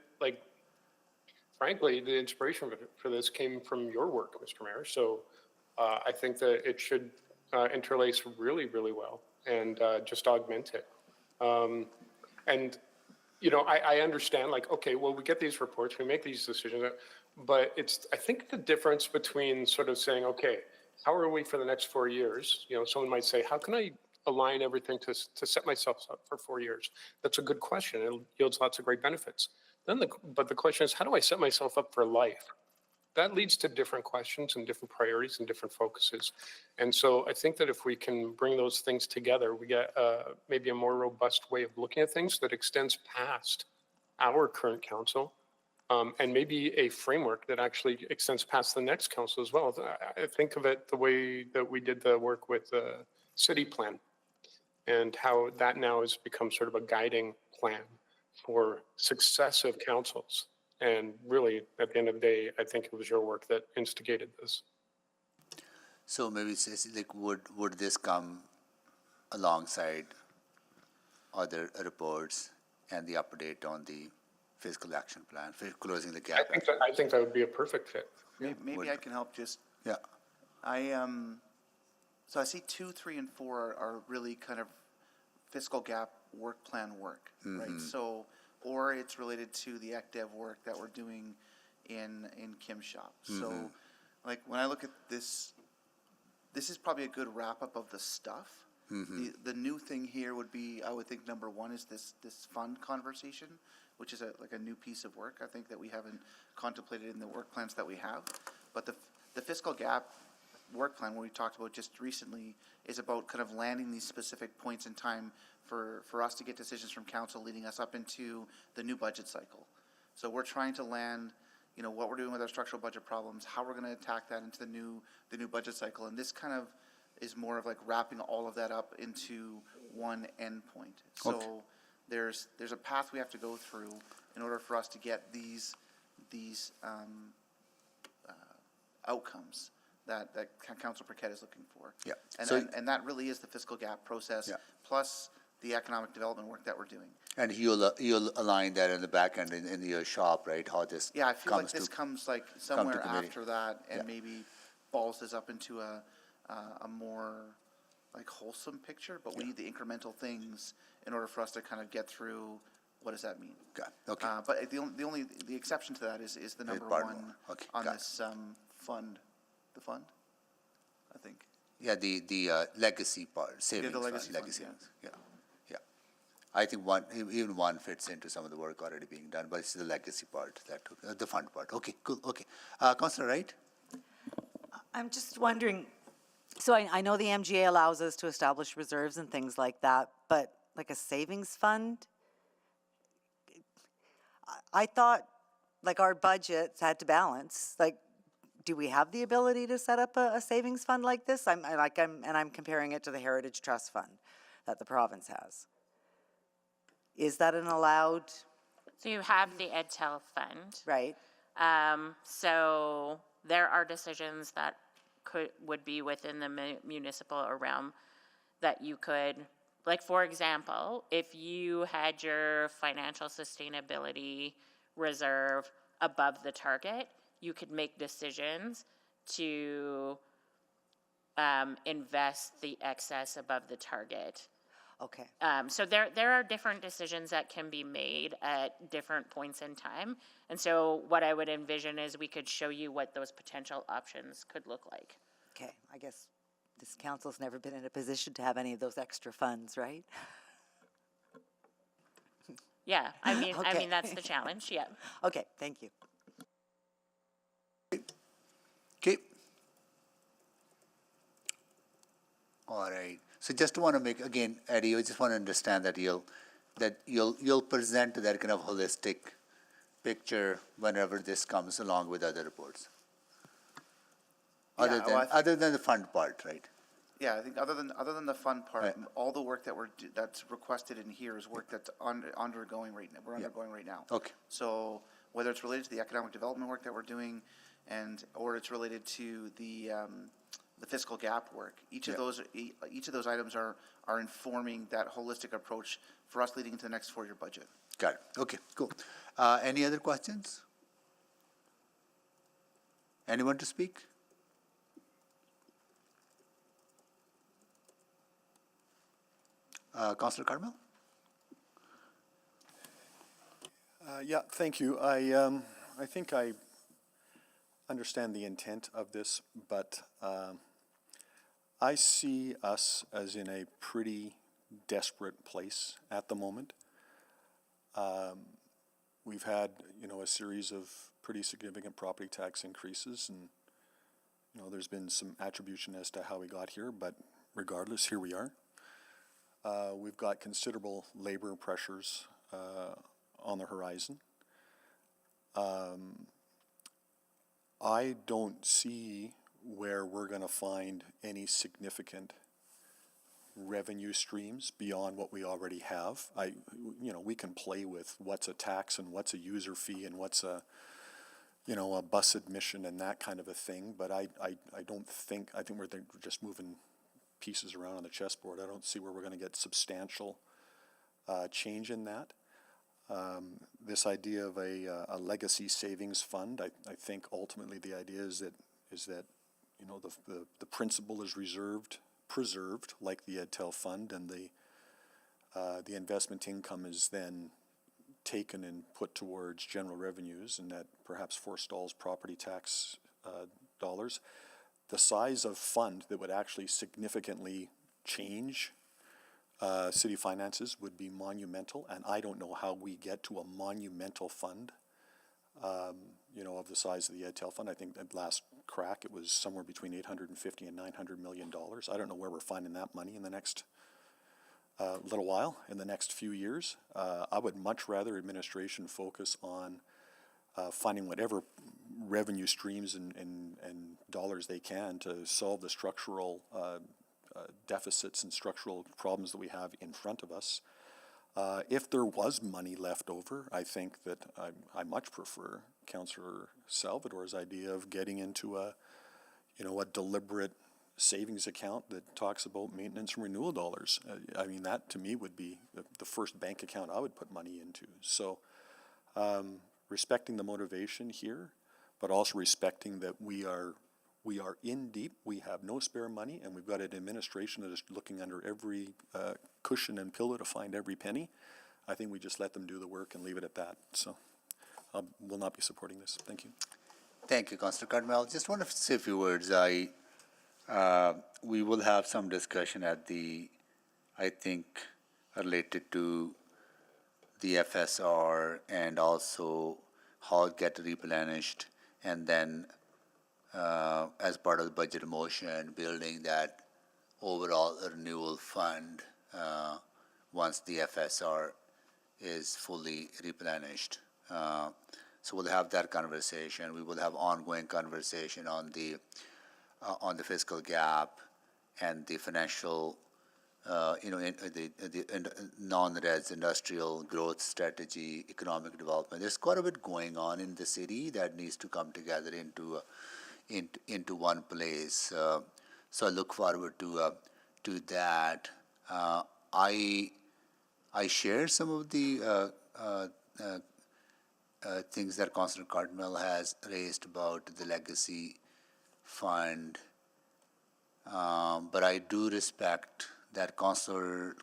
frankly, the inspiration for this came from your work, Mr. Mayor. So I think that it should interlace really, really well and just augment it. And, I understand, okay, well, we get these reports, we make these decisions, but I think the difference between sort of saying, okay, how are we for the next 4 years? Someone might say, how can I align everything to set myself up for 4 years? That's a good question. It yields lots of great benefits. But the question is, how do I set myself up for life? That leads to different questions and different priorities and different focuses. And so I think that if we can bring those things together, we get maybe a more robust way of looking at things that extends past our current council, and maybe a framework that actually extends past the next council as well. I think of it the way that we did the work with the city plan and how that now has become sort of a guiding plan for successive councils. And really, at the end of the day, I think it was your work that instigated this. So maybe would this come alongside other reports and the update on the fiscal action plan, for closing the gap? I think that would be a perfect fit. Maybe I can help just. Yeah. So I see 2, 3, and 4 are really kind of fiscal gap work plan work, right? So, or it's related to the ECDEV work that we're doing in Kim's shop. So, when I look at this is probably a good wrap up of the stuff. The new thing here would be, I would think, number one is this fund conversation, which is a new piece of work, I think, that we haven't contemplated in the work plans that we have. But the fiscal gap work plan, what we talked about just recently, is about kind of landing these specific points in time for us to get decisions from council leading us up into the new budget cycle. So we're trying to land, what we're doing with our structural budget problems, how we're going to attack that into the new budget cycle. And this kind of is more of like wrapping all of that up into one endpoint. So there's a path we have to go through in order for us to get these outcomes that Councilor Briquette is looking for. Yeah. And that really is the fiscal gap process, plus the economic development work that we're doing. And you'll align that in the back end in your shop, right? How this I feel like this comes like somewhere after that, and maybe balls this up into a more like wholesome picture. But we need the incremental things in order for us to kind of get through. What does that mean? Got it. Okay. But the exception to that is the number one on this fund. The fund, I think. Yeah, the legacy part, savings the fund, legacy fund, yeah. I think even one fits into some of the work already being done, but it's the legacy part, the fund part. Okay, cool, okay. Councillor Wright? I'm just wondering, so I know the MGA allows us to establish reserves and things like that, but like a savings fund? I thought like our budgets had to balance, do we have the ability to set up a savings fund like this? I'm comparing it to the Heritage Trust Fund that the province has. Is that an allowed? So you have the EdTel fund. Right. So there are decisions that would be within the municipal realm that you could, like, for example, if you had your financial sustainability reserve above the target, you could make decisions to invest the excess above the target. Okay. So there are different decisions that can be made at different points in time. And so what I would envision is we could show you what those potential options could look like. Okay, I guess this council's never been in a position to have any of those extra funds, right? Yeah, I mean that's the challenge, yeah. Okay, thank you. Okay. All right. So just want to make, again, Eddie, I just want to understand that you'll present that kind of holistic picture whenever this comes along with other reports. Other Yeah, than, well, other than the fund part, right? Yeah, I think other than the fun part, all the work that's requested in here is work that's undergoing right now. We're undergoing right now. Okay. So whether it's related to the economic development work that we're doing, or it's related to the fiscal gap work, each of those items are informing that holistic approach for us leading into the next 4-year budget. Got it. Okay, cool. Any other questions? Anyone to speak? Councillor Carmel? Yeah, thank you. I think I understand the intent of this, but I see us as in a pretty desperate place at the moment. We've had, a series of pretty significant property tax increases, and, there's been some attribution as to how we got here, but regardless, here we are. We've got considerable labor pressures on the horizon. I don't see where we're going to find any significant revenue streams beyond what we already have. We can play with what's a tax and what's a user fee and what's a bus admission and that kind of a thing, but I think we're just moving pieces around on the chessboard. I don't see where we're going to get substantial change in that. This idea of a legacy savings fund, I think ultimately the idea is that the principal is preserved like the EdTel fund, and the investment income is then taken and put towards general revenues, and that perhaps forestalls property tax dollars. The size of fund that would actually significantly change city finances would be monumental, and I don't know how we get to a monumental fund, of the size of the EdTel fund. I think at last crack it was somewhere between $850 and $900 million. I don't know where we're finding that money in the next little while, in the next few years. I would much rather administration focus on finding whatever revenue streams and dollars they can to solve the structural deficits and structural problems that we have in front of us. If there was money left over, I think that I much prefer Councillor Salvador's idea of getting into a deliberate savings account that talks about maintenance and renewal dollars. That to me would be the first bank account I would put money into. So respecting the motivation here, but also respecting that we are in deep, we have no spare money, and we've got an administration that is looking under every cushion and pillow to find every penny. I think we just let them do the work and leave it at that. So I will not be supporting this. Thank you. Thank you, Councillor Carmel. Just want to say a few words. We will have some discussion I think, related to the FSR and also how it gets replenished, and then as part of the budget motion, building that overall renewal fund once the FSR is fully replenished. So we'll have that conversation. We will have ongoing conversation on the fiscal gap and the financial, the non-res industrial growth strategy, economic development. There's quite a bit going on in the city that needs to come together into one place. So I look forward to that. I share some of the things that Councillor Cartmel has raised about the legacy fund, but I do respect that Councillor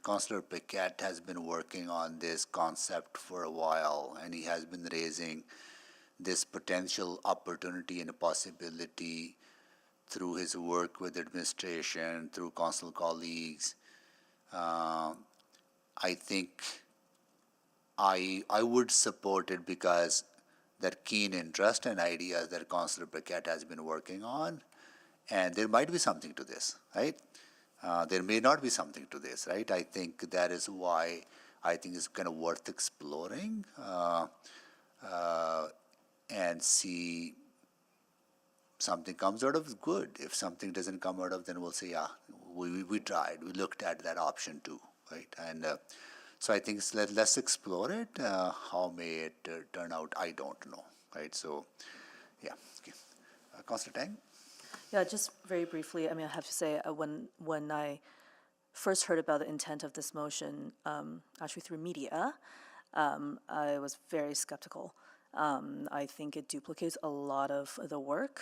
Piquet has been working on this concept for a while, and he has been raising this potential opportunity and a possibility through his work with administration, through council colleagues. I think I would support it because that keen interest and ideas that Councillor Briquette has been working on. And there might be something to this, right? There may not be something to this, right? I think that is why I think it's kind of worth exploring and see something comes out of it, good. If something doesn't come out of, then we'll say, yeah, we tried, we looked at that option too, right? And so I think let's explore it. How may it turn out? I don't know, right? So, yeah. Okay. Councillor Tang? Yeah, just very briefly, I mean, I have to say, when I first heard about the intent of this motion, actually through media, I was very skeptical. I think it duplicates a lot of the work.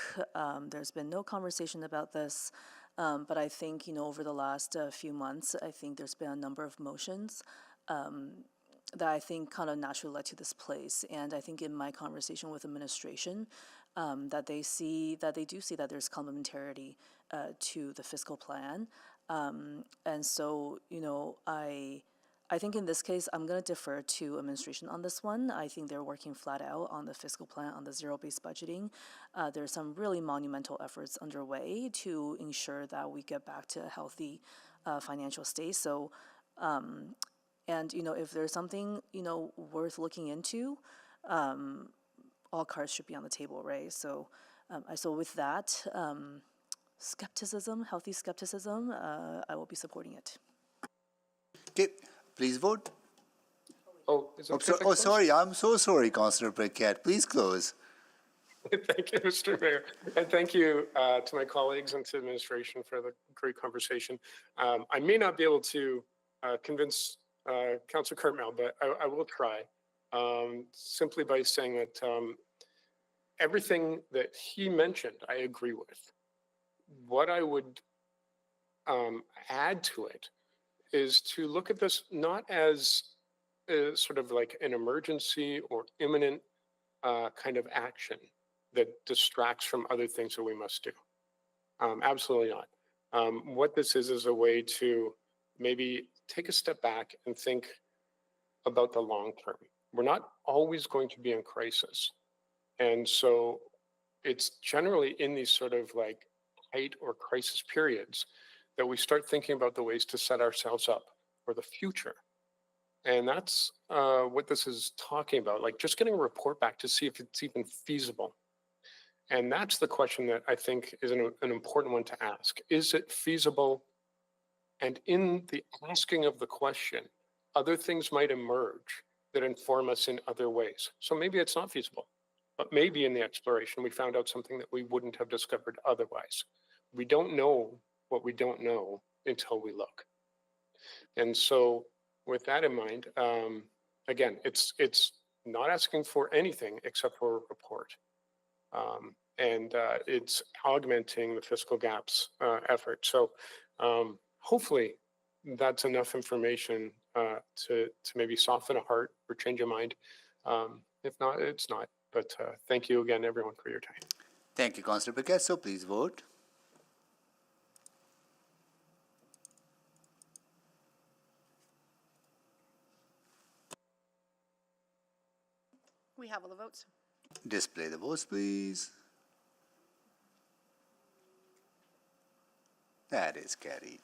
There's been no conversation about this, but I think, over the last few months, I think there's been a number of motions that I think kind of naturally led to this place. And I think in my conversation with administration, that they do see that there's complementarity to the fiscal plan. And so, I think in this case, I'm going to defer to administration on this one. I think they're working flat out on the fiscal plan, on the zero-based budgeting. There's some really monumental efforts underway to ensure that we get back to a healthy financial state. So, and, if there's something, worth looking into, all cards should be on the table, right? So, so with that, skepticism, healthy skepticism, I will be supporting it. Okay, please vote. Oh, is it okay if I close? Sorry, I'm so sorry, Councillor Briquette. Please close. Thank you, Mr. Mayor. And thank you to my colleagues and to administration for the great conversation. I may not be able to convince Councillor Cartmel, but I will try simply by saying that everything that he mentioned, I agree with. What I would add to it is to look at this not as sort of like an emergency or imminent kind of action that distracts from other things that we must do. Absolutely not. What this is a way to maybe take a step back and think about the long term. We're not always going to be in crisis. And so it's generally in these sort of like height or crisis periods that we start thinking about the ways to set ourselves up for the future. And that's what this is talking about, like just getting a report back to see if it's even feasible. And that's the question that I think is an important one to ask. Is it feasible? And in the asking of the question, other things might emerge that inform us in other ways. So maybe it's not feasible, but maybe in the exploration, we found out something that we wouldn't have discovered otherwise. We don't know what we don't know until we look. And so with that in mind, again, it's not asking for anything except for a report. And it's augmenting the fiscal gaps effort. So hopefully that's enough information to maybe soften a heart or change a mind. If not, it's not. But thank you again, everyone, for your time. Thank you, Councillor Briquette. So please vote. We have all the votes. Display the votes, please. That is carried.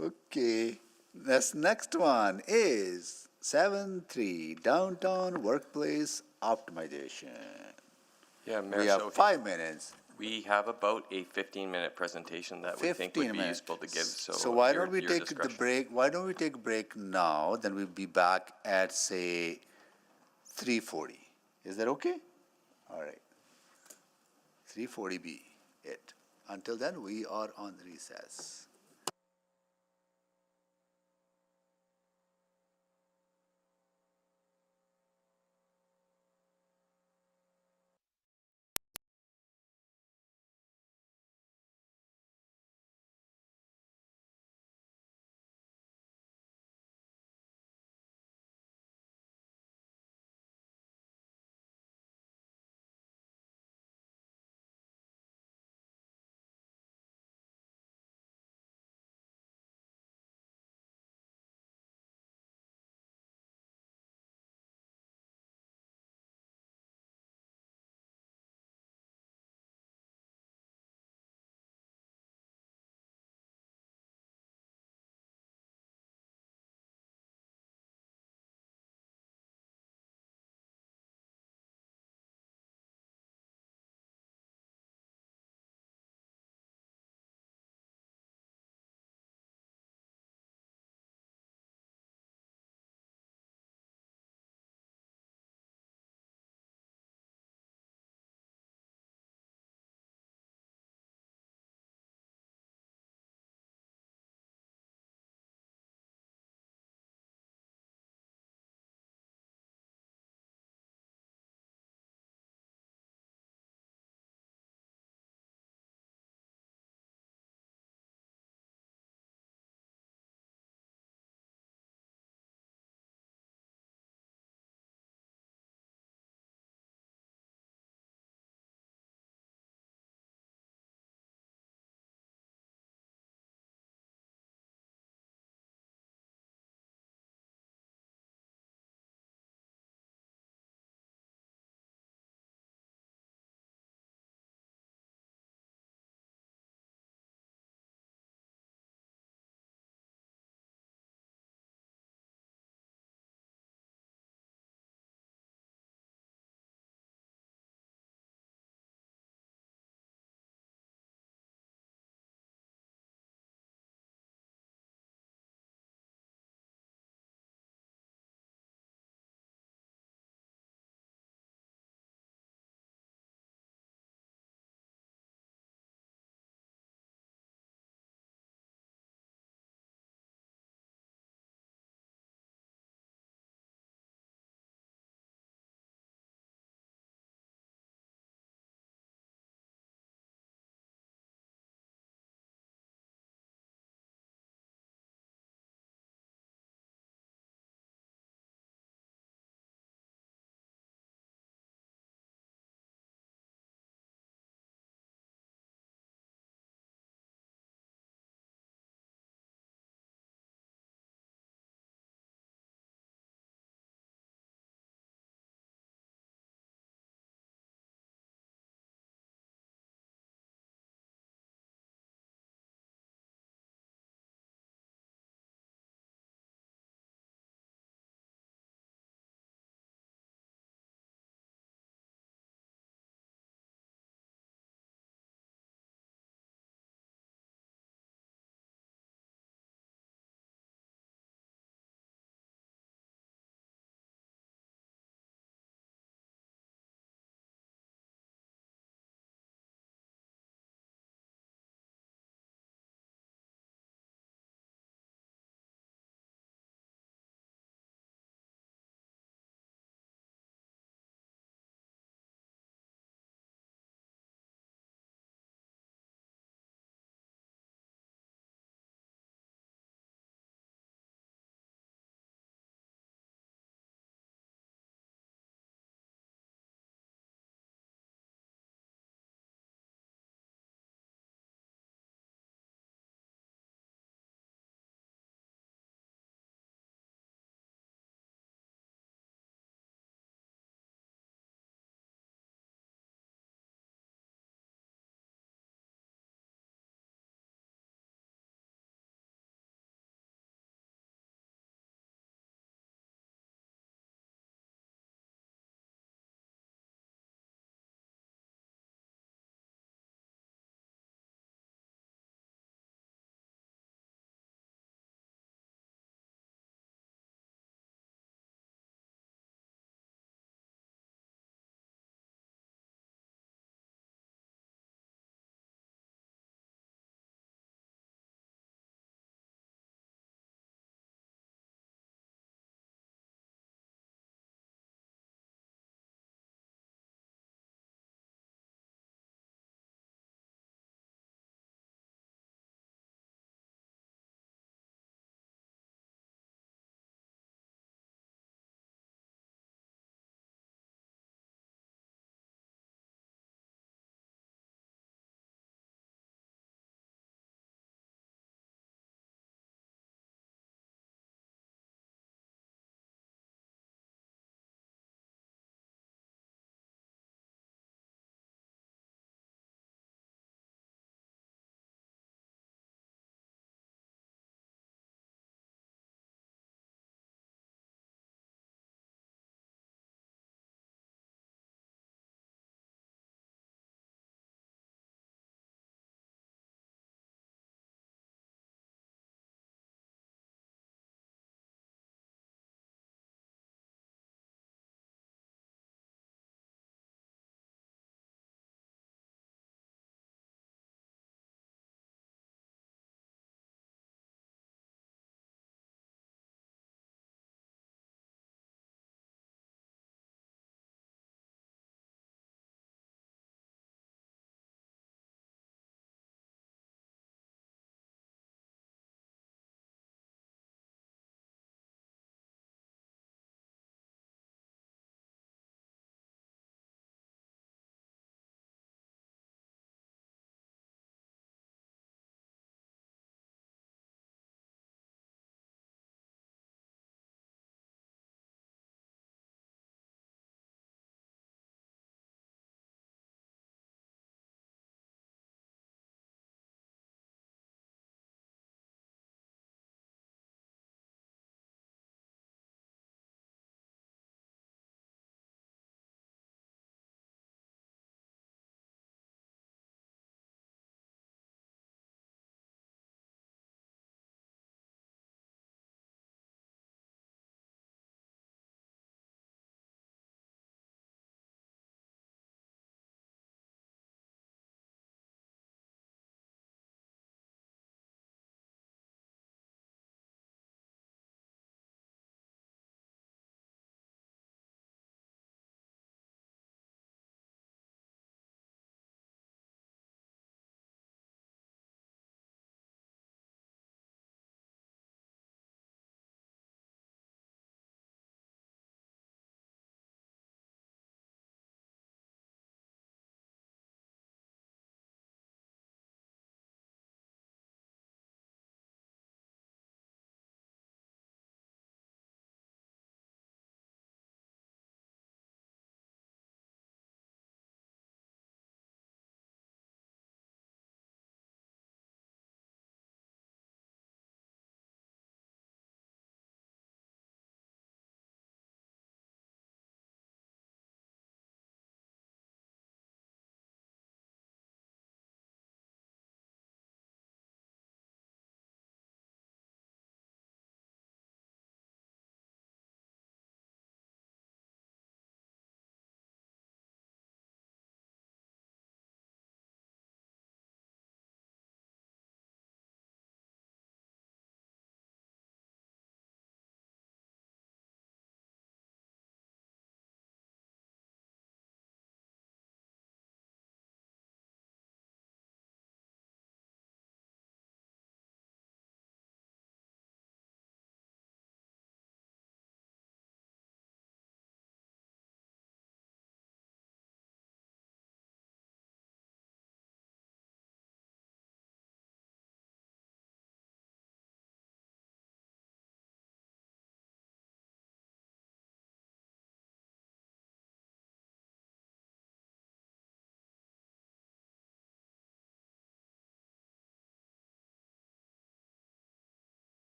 Okay, this next one is 7.3 Downtown Workplace Optimization. Yeah, Mayor, We have so 5 minutes. we have about a 15-minute presentation that we think would 15 be minutes. useful to give, So why your- don't we your take the discretion. break? Why don't we take a break now? Then we'll be back at say 3:40. Is that okay? All right. 3:40 be it. Until then, we are on recess.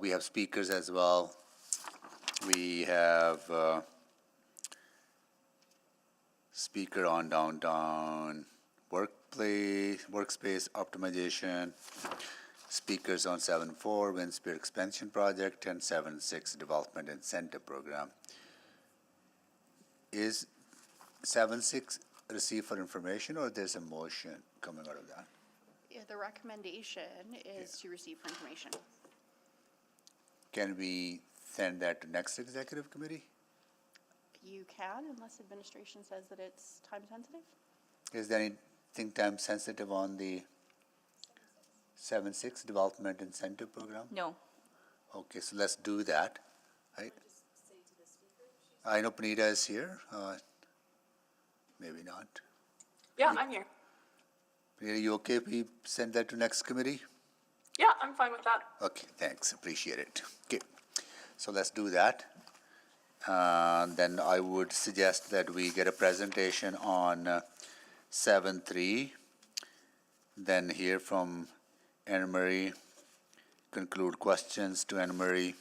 We have speakers as well. We have speaker on downtown workspace optimization, speakers on 7.4 Winspear expansion project, and 7.6 development incentive program. Is 7.6 received for information, or there's a motion coming out of that? Yeah, the recommendation is to receive for information. Can we send that to next executive committee? You can, unless administration says that it's time sensitive. Is there anything time sensitive on the 7.6 development incentive program? No. Okay, so let's do that. I know Panita is here. Maybe not. Yeah, I'm here. Panita, you okay if we send that to next committee? Yeah, I'm fine with that. Okay, thanks, appreciate it. Okay, so let's do that. Then I would suggest that we get a presentation on 7.3, then hear from Anne Marie, conclude questions to Anne Marie.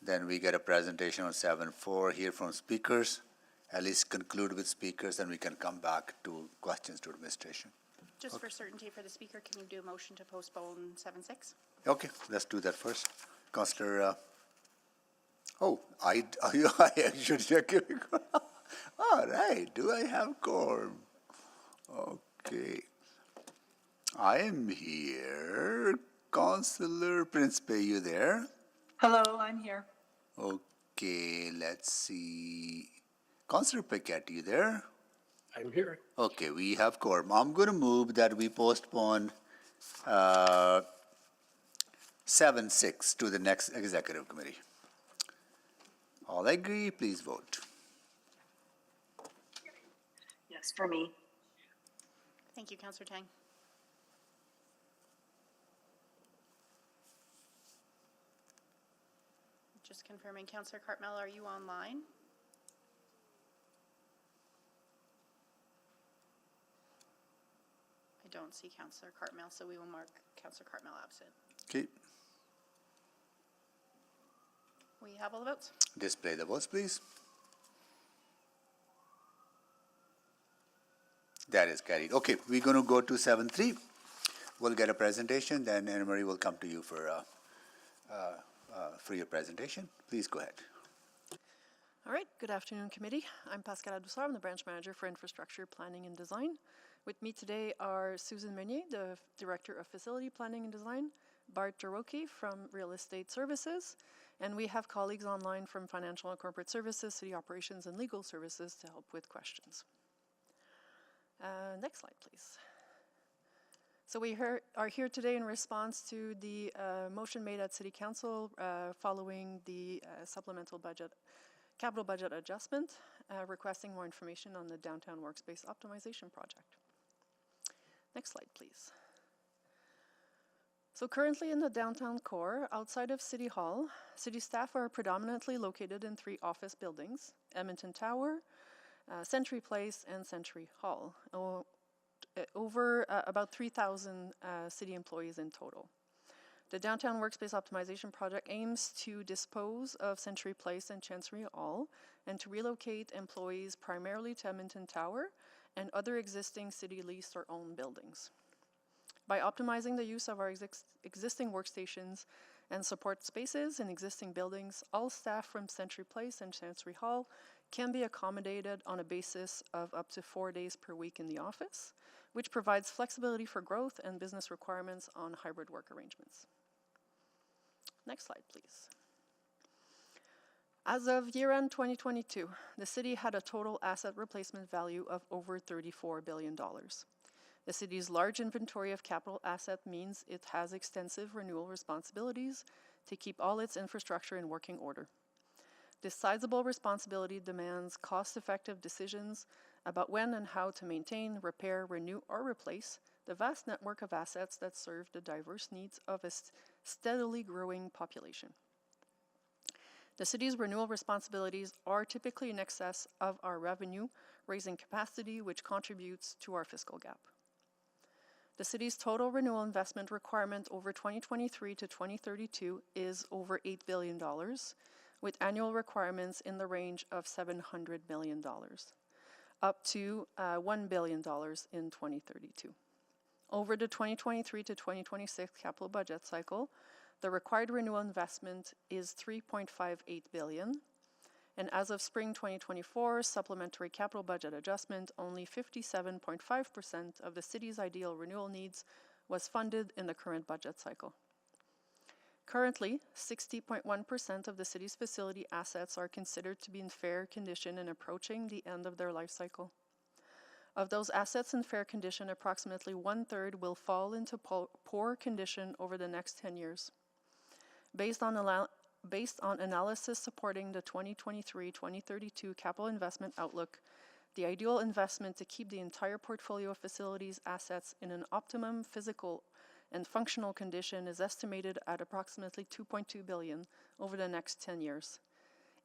Then we get a presentation on 7.4, hear from speakers, at least conclude with speakers, then we can come back to questions to administration. Just for certainty for the speaker, can you do a motion to postpone 7.6? Okay, let's do that first. Councillor, I should check it. All right, do I have quorum? Okay. I am here. Councillor Principe, you there? Hello, I'm here. Okay, let's see. Councillor Paquette, you there? I'm here. Okay, we have quorum. I'm going to move that we postpone 7.6 to the next executive committee. All agree, please vote. Yes, for me. Thank you, Councillor Tang. Just confirming, Councillor Cartmel, are you online? I don't see Councillor Cartmel, so we will mark Councillor Cartmel absent. Okay, We have all the votes? display the votes, please. That is carried. Okay, we're going to go to 7.3. We'll get a presentation, then Anne Marie will come to you for your presentation. Please go ahead. All right, good afternoon, committee. I'm Pascal Adoussard, I'm the branch manager for infrastructure planning and design. With me today are Susan Meunier, the director of facility planning and design, Bart Jaroki from real estate services, and we have colleagues online from financial and corporate services, city operations, and legal services to help with questions. Next slide, please. So we are here today in response to the motion made at City Council following the supplemental budget, capital budget adjustment, requesting more information on the downtown workspace optimization project. Next slide, please. So currently in the downtown core, outside of City Hall, city staff are predominantly located in 3 office buildings: Edmonton Tower, Century Place, and Century Hall. Over about 3,000 city employees in total. The Downtown Workspace Optimization Project aims to dispose of Century Place and Chancery Hall and to relocate employees primarily to Edmonton Tower and other existing city leased or owned buildings. By optimizing the use of our existing workstations and support spaces in existing buildings, all staff from Century Place and Chancery Hall can be accommodated on a basis of up to 4 days per week in the office, which provides flexibility for growth and business requirements on hybrid work arrangements. Next slide, please. As of year-end 2022, the city had a total asset replacement value of over $34 billion. The city's large inventory of capital asset means it has extensive renewal responsibilities to keep all its infrastructure in working order. This sizable responsibility demands cost-effective decisions about when and how to maintain, repair, renew, or replace the vast network of assets that serve the diverse needs of a steadily growing population. The city's renewal responsibilities are typically in excess of our revenue raising capacity, which contributes to our fiscal gap. The city's total renewal investment requirement over 2023 to 2032 is over $8 billion, with annual requirements in the range of $700 million, up to $1 billion in 2032. Over the 2023 to 2026 capital budget cycle, the required renewal investment is $3.58 billion, and as of spring 2024 supplementary capital budget adjustment, only 57.5% of the city's ideal renewal needs was funded in the current budget cycle. Currently, 60.1% of the city's facility assets are considered to be in fair condition and approaching the end of their life cycle. Of those assets in fair condition, approximately 1/3 will fall into poor condition over the next 10 years. Based on analysis supporting the 2023-2032 capital investment outlook, the ideal investment to keep the entire portfolio of facilities assets in an optimum physical and functional condition is estimated at approximately $2.2 billion over the next 10 years.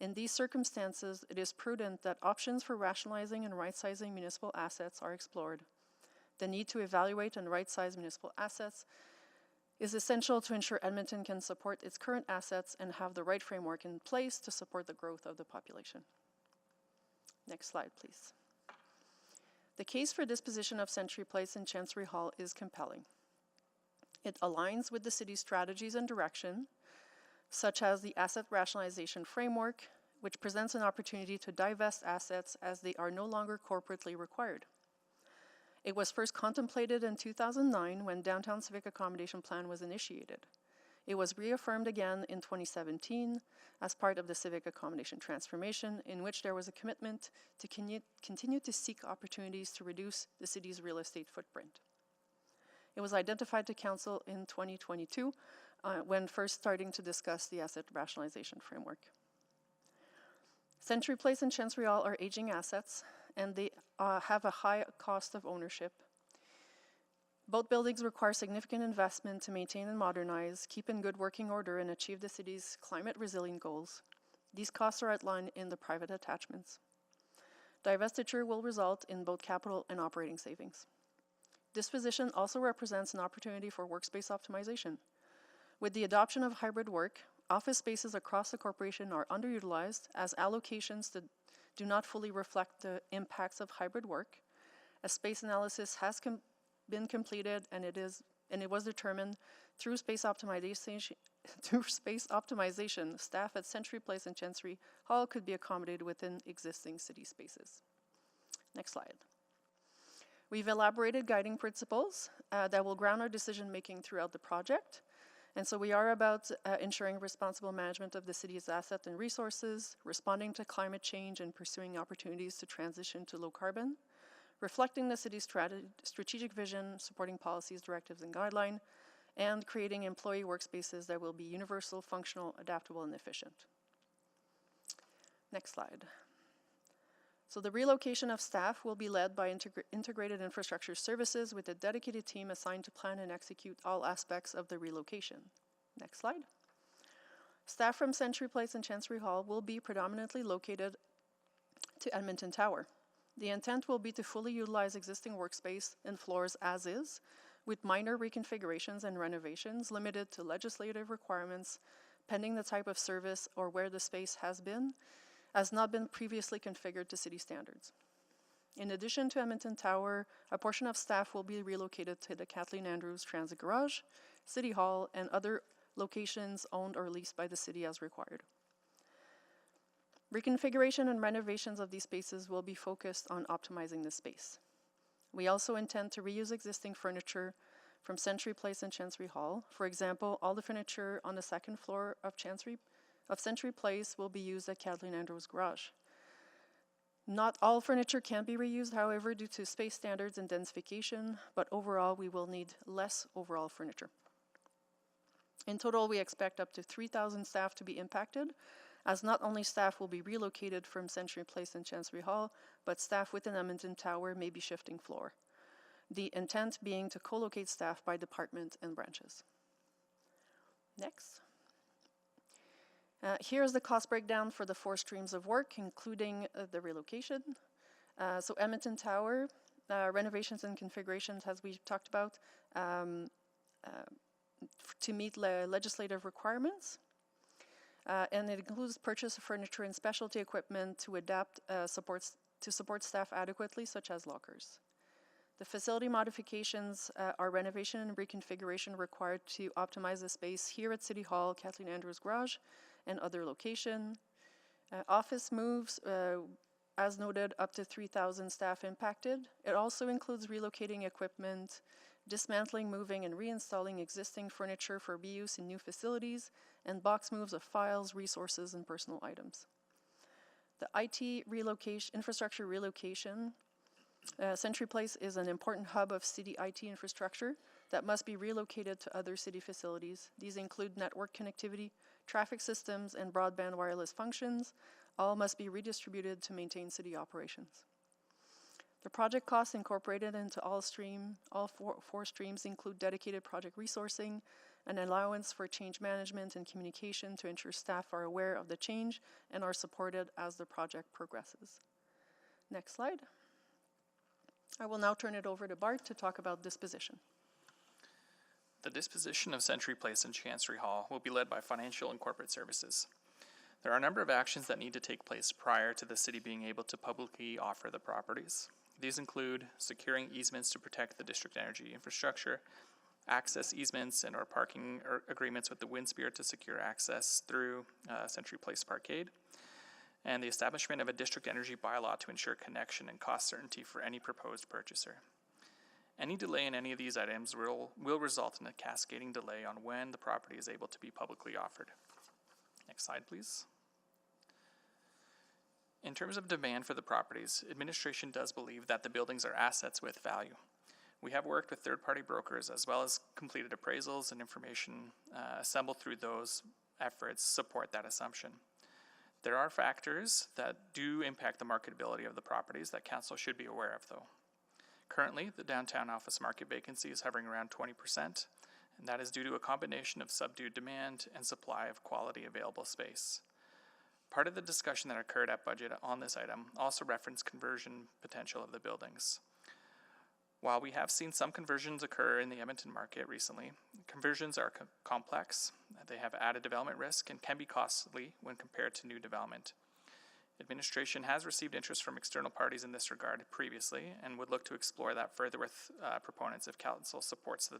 In these circumstances, it is prudent that options for rationalizing and right-sizing municipal assets are explored. The need to evaluate and right-size municipal assets is essential to ensure Edmonton can support its current assets and have the right framework in place to support the growth of the population. Next slide, please. The case for disposition of Century Place and Chancery Hall is compelling. It aligns with the city's strategies and direction, such as the asset rationalization framework, which presents an opportunity to divest assets as they are no longer corporately required. It was first contemplated in 2009 when Downtown Civic Accommodation Plan was initiated. It was reaffirmed again in 2017 as part of the Civic Accommodation Transformation, in which there was a commitment to continue to seek opportunities to reduce the city's real estate footprint. It was identified to Council in 2022 when first starting to discuss the asset rationalization framework. Century Place and Chancery Hall are aging assets, and they have a high cost of ownership. Both buildings require significant investment to maintain and modernize, keep in good working order, and achieve the city's climate resilient goals. These costs are outlined in the private attachments. Divestiture will result in both capital and operating savings. Disposition also represents an opportunity for workspace optimization. With the adoption of hybrid work, office spaces across the corporation are underutilized as allocations do not fully reflect the impacts of hybrid work. A space analysis has been completed, and it was determined through space optimization, staff at Century Place and Chancery Hall could be accommodated within existing city spaces. Next slide. We've elaborated guiding principles that will ground our decision-making throughout the project. And so we are about ensuring responsible management of the city's assets and resources, responding to climate change and pursuing opportunities to transition to low carbon, reflecting the city's strategic vision, supporting policies, directives, and guidelines, and creating employee workspaces that will be universal, functional, adaptable, and efficient. Next slide. So the relocation of staff will be led by Integrated Infrastructure Services with a dedicated team assigned to plan and execute all aspects of the relocation. Next slide. Staff from Century Place and Chancery Hall will be predominantly located to Edmonton Tower. The intent will be to fully utilize existing workspace and floors as is, with minor reconfigurations and renovations limited to legislative requirements, pending the type of service or where the space has not been previously configured to city standards. In addition to Edmonton Tower, a portion of staff will be relocated to the Kathleen Andrews Transit Garage, City Hall, and other locations owned or leased by the city as required. Reconfiguration and renovations of these spaces will be focused on optimizing the space. We also intend to reuse existing furniture from Century Place and Chancery Hall. For example, all the furniture on the second floor of Century Place will be used at Kathleen Andrews Garage. Not all furniture can be reused, however, due to space standards and densification, but overall we will need less overall furniture. In total, we expect up to 3,000 staff to be impacted, as not only staff will be relocated from Century Place and Chancery Hall, but staff within Edmonton Tower may be shifting floor. The intent being to co-locate staff by department and branches. Next. Here's the cost breakdown for the 4 streams of work, including the relocation. So Edmonton Tower renovations and configurations, as we talked about, to meet legislative requirements. And it includes purchase of furniture and specialty equipment to adapt to support staff adequately, such as lockers. The facility modifications are renovation and reconfiguration required to optimize the space here at City Hall, Kathleen Andrews Garage, and other location. Office moves, as noted, up to 3,000 staff impacted. It also includes relocating equipment, dismantling, moving, and reinstalling existing furniture for reuse in new facilities, and box moves of files, resources, and personal items. The IT relocation, infrastructure relocation, Century Place is an important hub of city IT infrastructure that must be relocated to other city facilities. These include network connectivity, traffic systems, and broadband wireless functions. All must be redistributed to maintain city operations. The project costs incorporated into all four streams include dedicated project resourcing, an allowance for change management and communication to ensure staff are aware of the change and are supported as the project progresses. Next slide. I will now turn it over to Bart to talk about disposition. The disposition of Century Place and Chancery Hall will be led by Financial and Corporate Services. There are a number of actions that need to take place prior to the city being able to publicly offer the properties. These include securing easements to protect the district energy infrastructure, access easements and or parking agreements with the Winspear to secure access through Century Place Parkade, and the establishment of a district energy bylaw to ensure connection and cost certainty for any proposed purchaser. Any delay in any of these items will result in a cascading delay on when the property is able to be publicly offered. Next slide, please. In terms of demand for the properties, administration does believe that the buildings are assets with value. We have worked with third-party brokers as well as completed appraisals, and information assembled through those efforts support that assumption. There are factors that do impact the marketability of the properties that council should be aware of, though. Currently, the downtown office market vacancy is hovering around 20%, and that is due to a combination of subdued demand and supply of quality available space. Part of the discussion that occurred at budget on this item also referenced conversion potential of the buildings. While we have seen some conversions occur in the Edmonton market recently, conversions are complex, they have added development risk, and can be costly when compared to new development. Administration has received interest from external parties in this regard previously and would look to explore that further with proponents if council supports the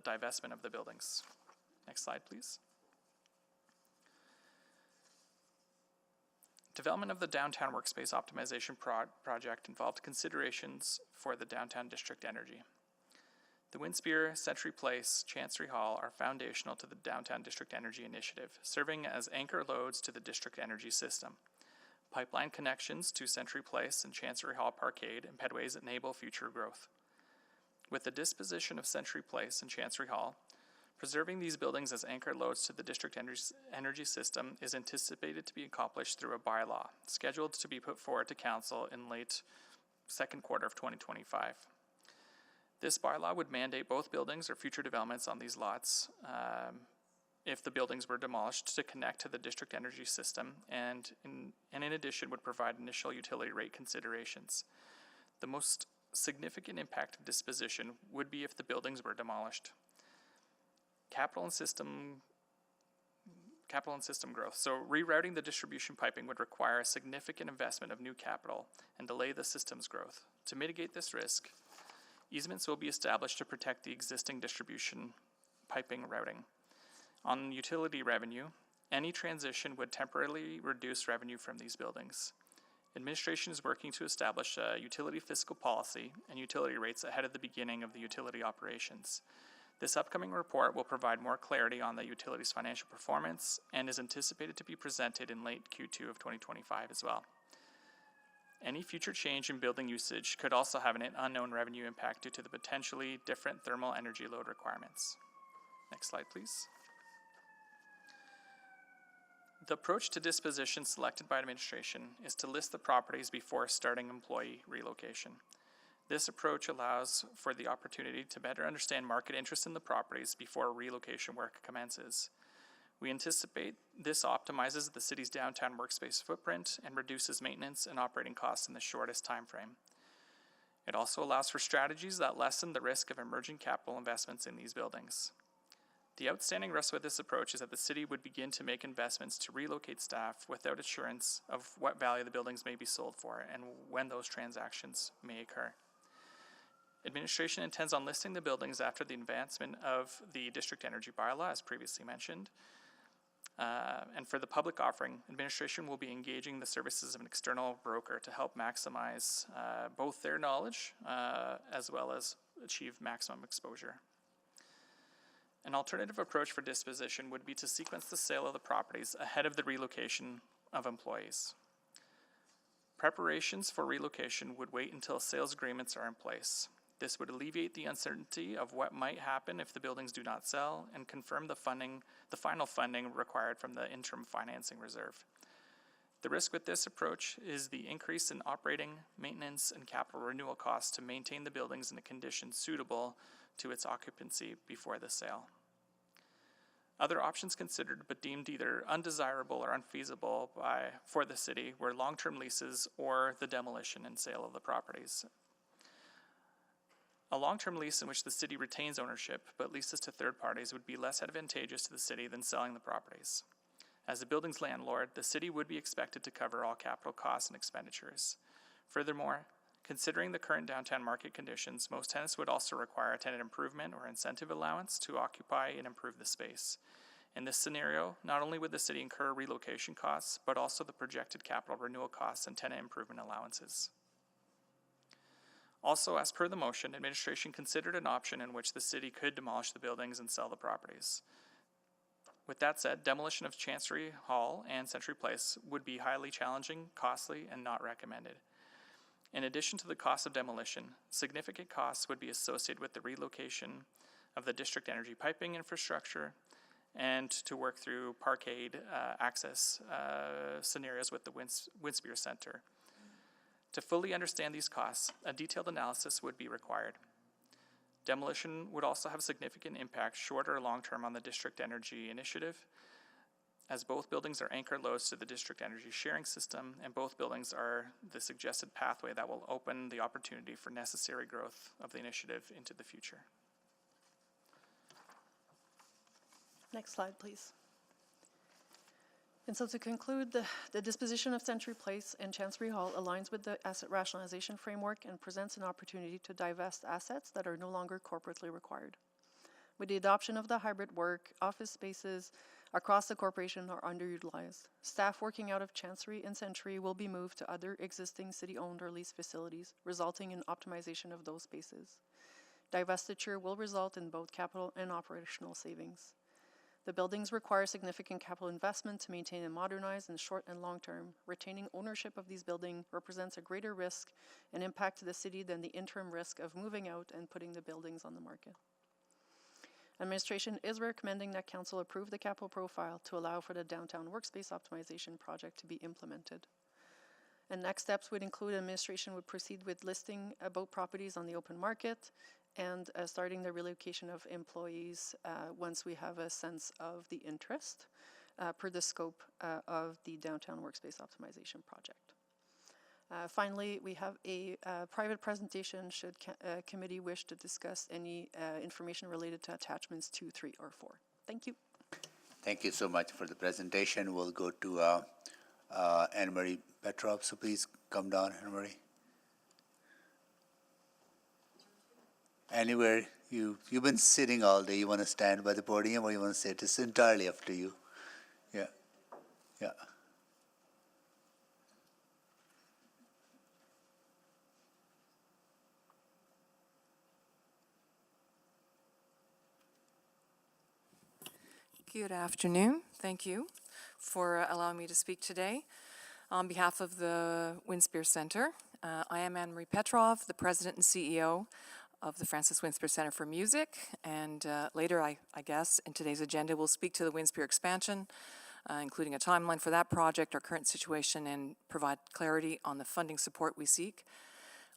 divestment of the buildings. Next slide, please. Development of the downtown workspace optimization project involved considerations for the downtown district energy. The Winspear, Century Place, Chancery Hall are foundational to the downtown district energy initiative, serving as anchor loads to the district energy system. Pipeline connections to Century Place and Chancery Hall Parkade and pedways enable future growth. With the disposition of Century Place and Chancery Hall, preserving these buildings as anchor loads to the district energy system is anticipated to be accomplished through a bylaw, scheduled to be put forward to council in late second quarter of 2025. This bylaw would mandate both buildings or future developments on these lots if the buildings were demolished to connect to the district energy system, and in addition would provide initial utility rate considerations. The most significant impact of disposition would be if the buildings were demolished. Capital and system growth. So rerouting the distribution piping would require a significant investment of new capital and delay the system's growth. To mitigate this risk, easements will be established to protect the existing distribution piping routing. On utility revenue, any transition would temporarily reduce revenue from these buildings. Administration is working to establish a utility fiscal policy and utility rates ahead of the beginning of the utility operations. This upcoming report will provide more clarity on the utility's financial performance and is anticipated to be presented in late Q2 of 2025 as well. Any future change in building usage could also have an unknown revenue impact due to the potentially different thermal energy load requirements. Next slide, please. The approach to disposition selected by administration is to list the properties before starting employee relocation. This approach allows for the opportunity to better understand market interest in the properties before relocation work commences. We anticipate this optimizes the city's downtown workspace footprint and reduces maintenance and operating costs in the shortest time frame. It also allows for strategies that lessen the risk of emerging capital investments in these buildings. The outstanding risk with this approach is that the city would begin to make investments to relocate staff without assurance of what value the buildings may be sold for and when those transactions may occur. Administration intends on listing the buildings after the advancement of the district energy bylaw, as previously mentioned. And for the public offering, administration will be engaging the services of an external broker to help maximize both their knowledge as well as achieve maximum exposure. An alternative approach for disposition would be to sequence the sale of the properties ahead of the relocation of employees. Preparations for relocation would wait until sales agreements are in place. This would alleviate the uncertainty of what might happen if the buildings do not sell and confirm the final funding required from the interim financing reserve. The risk with this approach is the increase in operating, maintenance, and capital renewal costs to maintain the buildings in a condition suitable to its occupancy before the sale. Other options considered but deemed either undesirable or unfeasible for the city were long-term leases or the demolition and sale of the properties. A long-term lease in which the city retains ownership but leases to third parties would be less advantageous to the city than selling the properties. As the building's landlord, the city would be expected to cover all capital costs and expenditures. Furthermore, considering the current downtown market conditions, most tenants would also require a tenant improvement or incentive allowance to occupy and improve the space. In this scenario, not only would the city incur relocation costs, but also the projected capital renewal costs and tenant improvement allowances. Also, as per the motion, administration considered an option in which the city could demolish the buildings and sell the properties. With that said, demolition of Chancery Hall and Century Place would be highly challenging, costly, and not recommended. In addition to the cost of demolition, significant costs would be associated with the relocation of the district energy piping infrastructure and to work through parkade access scenarios with the Winspear Centre. To fully understand these costs, a detailed analysis would be required. Demolition would also have significant impact, short or long term, on the district energy initiative, as both buildings are anchor loads to the district energy sharing system, and both buildings are the suggested pathway that will open the opportunity for necessary growth of the initiative into the future. Next slide, please. And so to conclude, the disposition of Century Place and Chancery Hall aligns with the asset rationalization framework and presents an opportunity to divest assets that are no longer corporately required. With the adoption of the hybrid work, office spaces across the corporation are underutilized. Staff working out of Chancery and Century will be moved to other existing city-owned or leased facilities, resulting in optimization of those spaces. Divestiture will result in both capital and operational savings. The buildings require significant capital investment to maintain and modernize in short and long term. Retaining ownership of these buildings represents a greater risk and impact to the city than the interim risk of moving out and putting the buildings on the market. Administration is recommending that Council approve the capital profile to allow for the downtown workspace optimization project to be implemented. And next steps would include administration would proceed with listing boat properties on the open market and starting the relocation of employees once we have a sense of the interest per the scope of the downtown workspace optimization project. Finally, we have a private presentation should committee wish to discuss any information related to attachments 2, 3, or 4. Thank you. Thank you so much for the presentation. We'll go to Anne-Marie Petrov, so please come down, Anne-Marie. Anywhere you've been sitting all day, you want to stand by the podium or you want to sit? It's entirely up to you. Yeah. Good afternoon. Thank you for allowing me to speak today. On behalf of the Winspear Centre, I am Anne-Marie Petrov, the President and CEO of the Francis Winspear Centre for Music, and later, I guess, in today's agenda, we'll speak to the Winspear expansion, including a timeline for that project, our current situation, and provide clarity on the funding support we seek,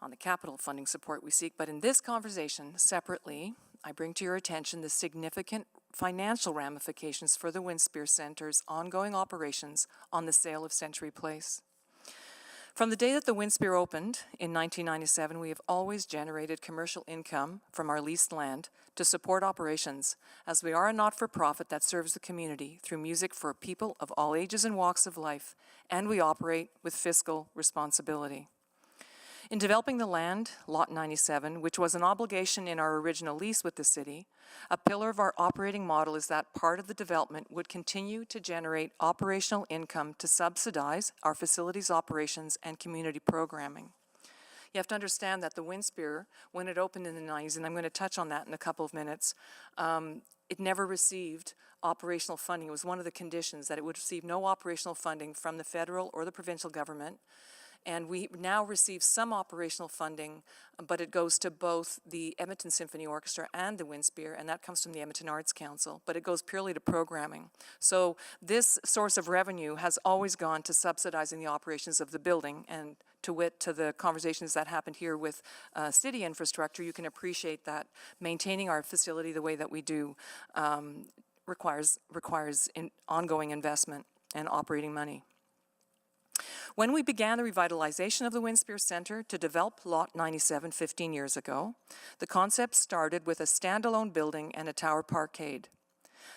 on the capital funding support we seek. But in this conversation, separately, I bring to your attention the significant financial ramifications for the Winspear Centre's ongoing operations on the sale of Century Place. From the day that the Winspear opened in 1997, we have always generated commercial income from our leased land to support operations, as we are a not-for-profit that serves the community through music for people of all ages and walks of life, and we operate with fiscal responsibility. In developing the land, Lot 97, which was an obligation in our original lease with the city, a pillar of our operating model is that part of the development would continue to generate operational income to subsidize our facilities operations and community programming. You have to understand that the Winspear, when it opened in the 90s, and I'm going to touch on that in a couple of minutes, it never received operational funding. It was one of the conditions that it would receive no operational funding from the federal or the provincial government. And we now receive some operational funding, but it goes to both the Edmonton Symphony Orchestra and the Winspear, and that comes from the Edmonton Arts Council, but it goes purely to programming. So this source of revenue has always gone to subsidizing the operations of the building, and to wit, to the conversations that happened here with city infrastructure, you can appreciate that maintaining our facility the way that we do requires ongoing investment and operating money. When we began the revitalization of the Winspear Centre to develop Lot 97 15 years ago, the concept started with a standalone building and a tower parkade.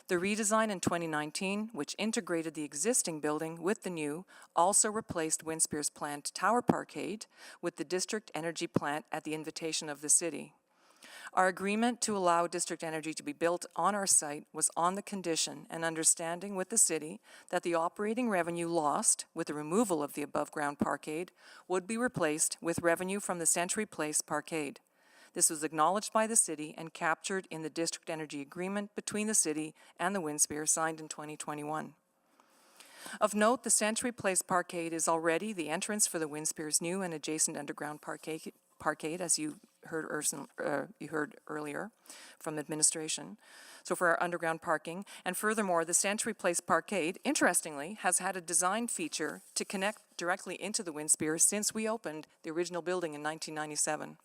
The redesign in 2019, which integrated the existing building with the new, also replaced Winspear's planned tower parkade with the district energy plant at the invitation of the city. Our agreement to allow district energy to be built on our site was on the condition and understanding with the city that the operating revenue lost with the removal of the above-ground parkade would be replaced with revenue from the Century Place parkade. This was acknowledged by the city and captured in the district energy agreement between the city and the Winspear signed in 2021. Of note, the Century Place parkade is already the entrance for the Winspear's new and adjacent underground parkade, as you heard earlier from administration, so for our underground parking. And furthermore, the Century Place parkade, interestingly, has had a design feature to connect directly into the Winspear since we opened the original building in 1997.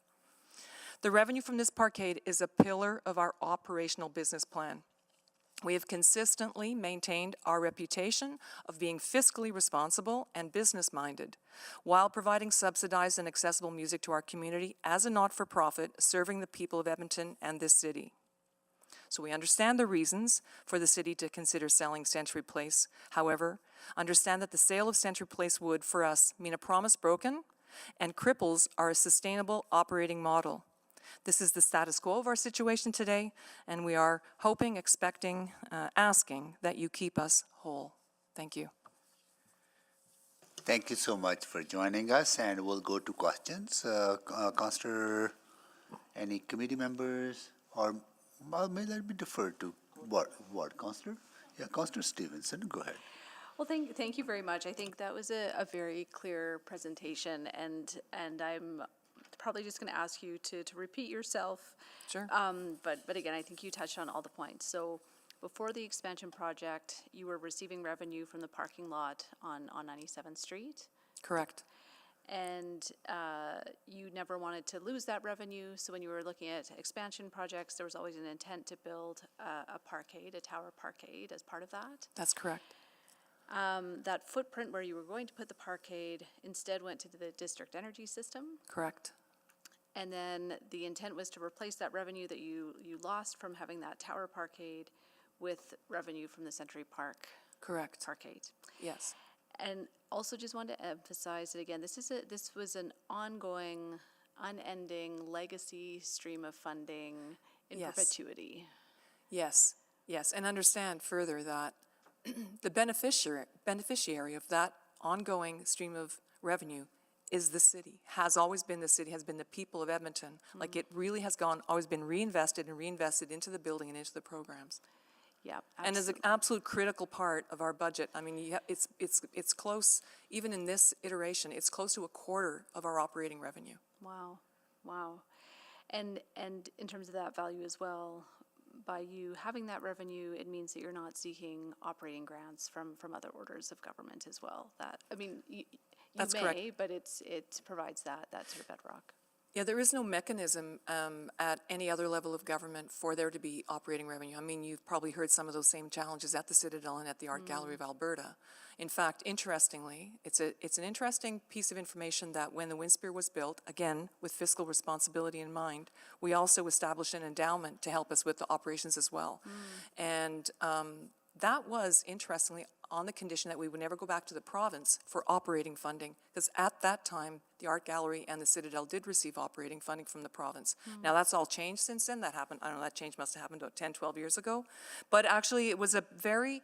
The revenue from this parkade is a pillar of our operational business plan. We have consistently maintained our reputation of being fiscally responsible and business-minded, while providing subsidized and accessible music to our community as a not-for-profit serving the people of Edmonton and this city. So we understand the reasons for the city to consider selling Century Place. However, understand that the sale of Century Place would, for us, mean a promise broken and cripples our sustainable operating model. This is the status quo of our situation today, and we are hoping, expecting, asking that you keep us whole. Thank you. Thank you so much for joining us, and we'll go to questions. Councillor, any committee members, or may that be deferred to what, Councillor? Yeah, Councillor Stevenson, go ahead. Well, thank you very much. I think that was a very clear presentation, and I'm probably just going to ask you to repeat yourself. Sure. But again, I think you touched on all the points. So before the expansion project, you were receiving revenue from the parking lot on 97th Street. Correct. And you never wanted to lose that revenue. So when you were looking at expansion projects, there was always an intent to build a parkade, a tower parkade as part of that. That's correct. That footprint where you were going to put the parkade instead went to the district energy system. Correct. And then the intent was to replace that revenue that you lost from having that tower parkade with revenue from the Century Park. Correct. Parkade. Yes. And also just wanted to emphasize that again, this was an ongoing, unending legacy stream of funding in perpetuity. Yes. Yes. And understand further that the beneficiary of that ongoing stream of revenue is the city, has always been the city, has been the people of Edmonton. Mm-hmm. Like it really has always been reinvested into the building and into the programs. Yeah, absolutely. And is an absolute critical part of our budget. I mean, it's close, even in this iteration, it's close to a quarter of our operating revenue. Wow. And in terms of that value as well, by you having that revenue, it means that you're not seeking operating grants from other orders of government as well. That, I mean, you That's may, correct. but it provides that sort of bedrock. Yeah, there is no mechanism at any other level of government for there to be operating revenue. I mean, you've probably heard some of those same challenges at the Citadel and at the Art Gallery of Alberta. In fact, interestingly, it's an interesting piece of information that when the Winspear was built, again, with fiscal responsibility in mind, we also established an endowment to help us with the operations as well. And that was, interestingly, on the condition that we would never go back to the province for operating funding, because at that time, the Art Gallery and the Citadel did receive operating funding from the province. Now, that's all changed since then. That happened, I don't know, that change must have happened about 10, 12 years ago. But actually, it was a very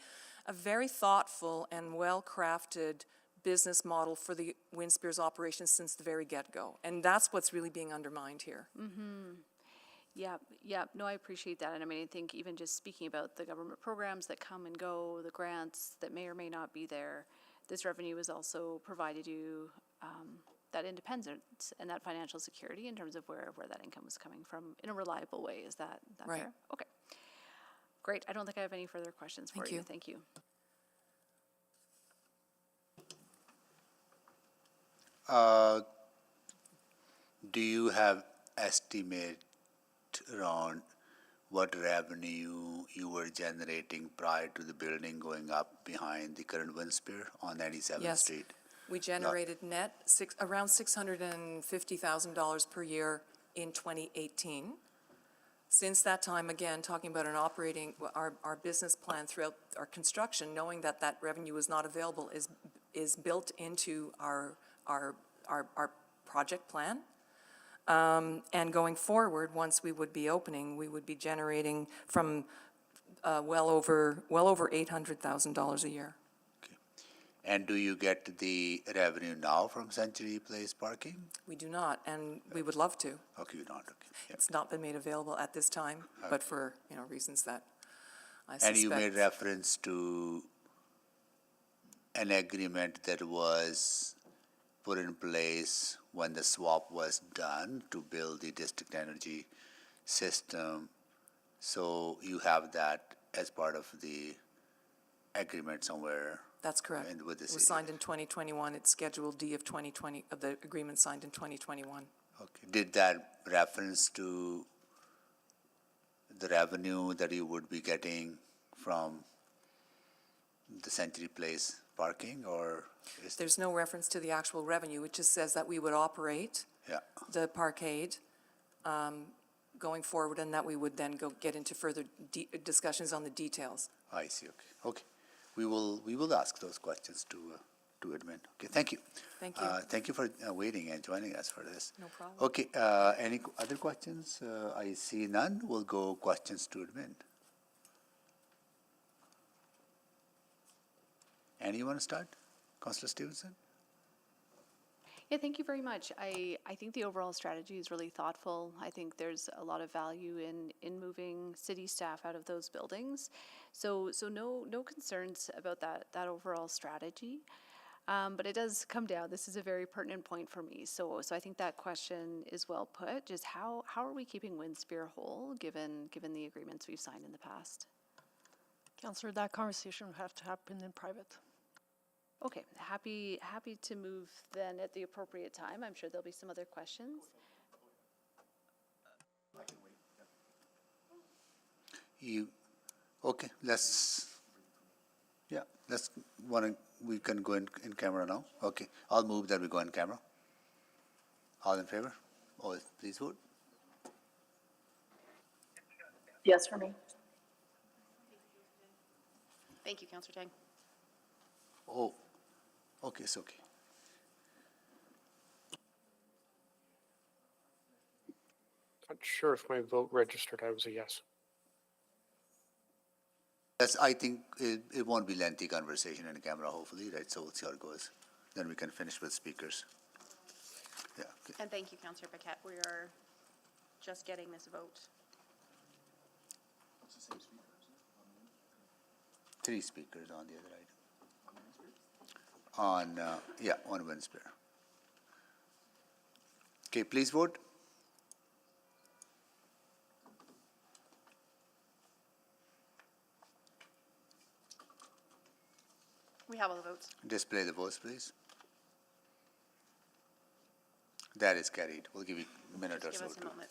thoughtful and well-crafted business model for the Winspear's operations since the very get-go. And that's what's really being undermined here. Yeah, no, I appreciate that. And I mean, I think even just speaking about the government programs that come and go, the grants that may or may not be there, this revenue has also provided you that independence and that financial security in terms of where that income is coming from in a reliable way. Is that Right. fair? Okay. Great. I don't think I have any further questions for Thank you. you. Thank you. Do you have estimate around what revenue you were generating prior to the building going up behind the current Winspear on 97th Yes. Street? We generated net around $650,000 per year in 2018. Since that time, again, talking about our business plan throughout our construction, knowing that that revenue was not available is built into our project plan. And going forward, once we would be opening, we would be generating from well over $800,000 a year. And do you get the revenue now from Century Place parking? We do not, and we would love to. Okay, you don't, okay. Yeah. It's not been made available at this time, but for, reasons that I suspect. And you made reference to an agreement that was put in place when the swap was done to build the district energy system. So you have that as part of the agreement somewhere. That's correct. With the It city. was signed in 2021. It's Schedule D of 2020, of the agreement signed in 2021. Okay. Did that reference to the revenue that you would be getting from the Century Place parking, or is There's no reference to the actual revenue. It just says that we would operate the parkade going forward, and that we would then get into further discussions on the details. I see, okay. Okay. We will ask those questions to admin. Okay, thank you. Thank you. Thank you for waiting and joining us for this. No problem. Okay, any other questions? I see none. We'll go questions to admin. Anyone start? Councillor Stevenson? Yeah, thank you very much. I think the overall strategy is really thoughtful. I think there's a lot of value in moving city staff out of those buildings. So no concerns about that overall strategy. But it does come down, this is a very pertinent point for me. So I think that question is well put. Just how are we keeping Winspear whole given the agreements we've signed in the past? Councillor, that conversation will have to happen in private. Okay, happy to move then at the appropriate time. I'm sure there'll be some other questions. Okay, we can go in camera now. Okay, I'll move that we go in camera. All in favor? All, please vote. Yes, for me. Thank you, Councillor Tang. Oh, okay, it's okay. Not sure if my vote registered. I was a yes. Yes, I think it won't be lengthy conversation in camera, hopefully, right? So we'll see how it goes. Then we can finish with speakers. Yeah. Okay. And thank you, Councillor Paquette. We are just getting this vote. Three speakers on the other item. On Winspear. Okay, please vote. We have all the votes. Display the votes, please. That is carried. We'll give you a minute or Just so. give us a to- moment.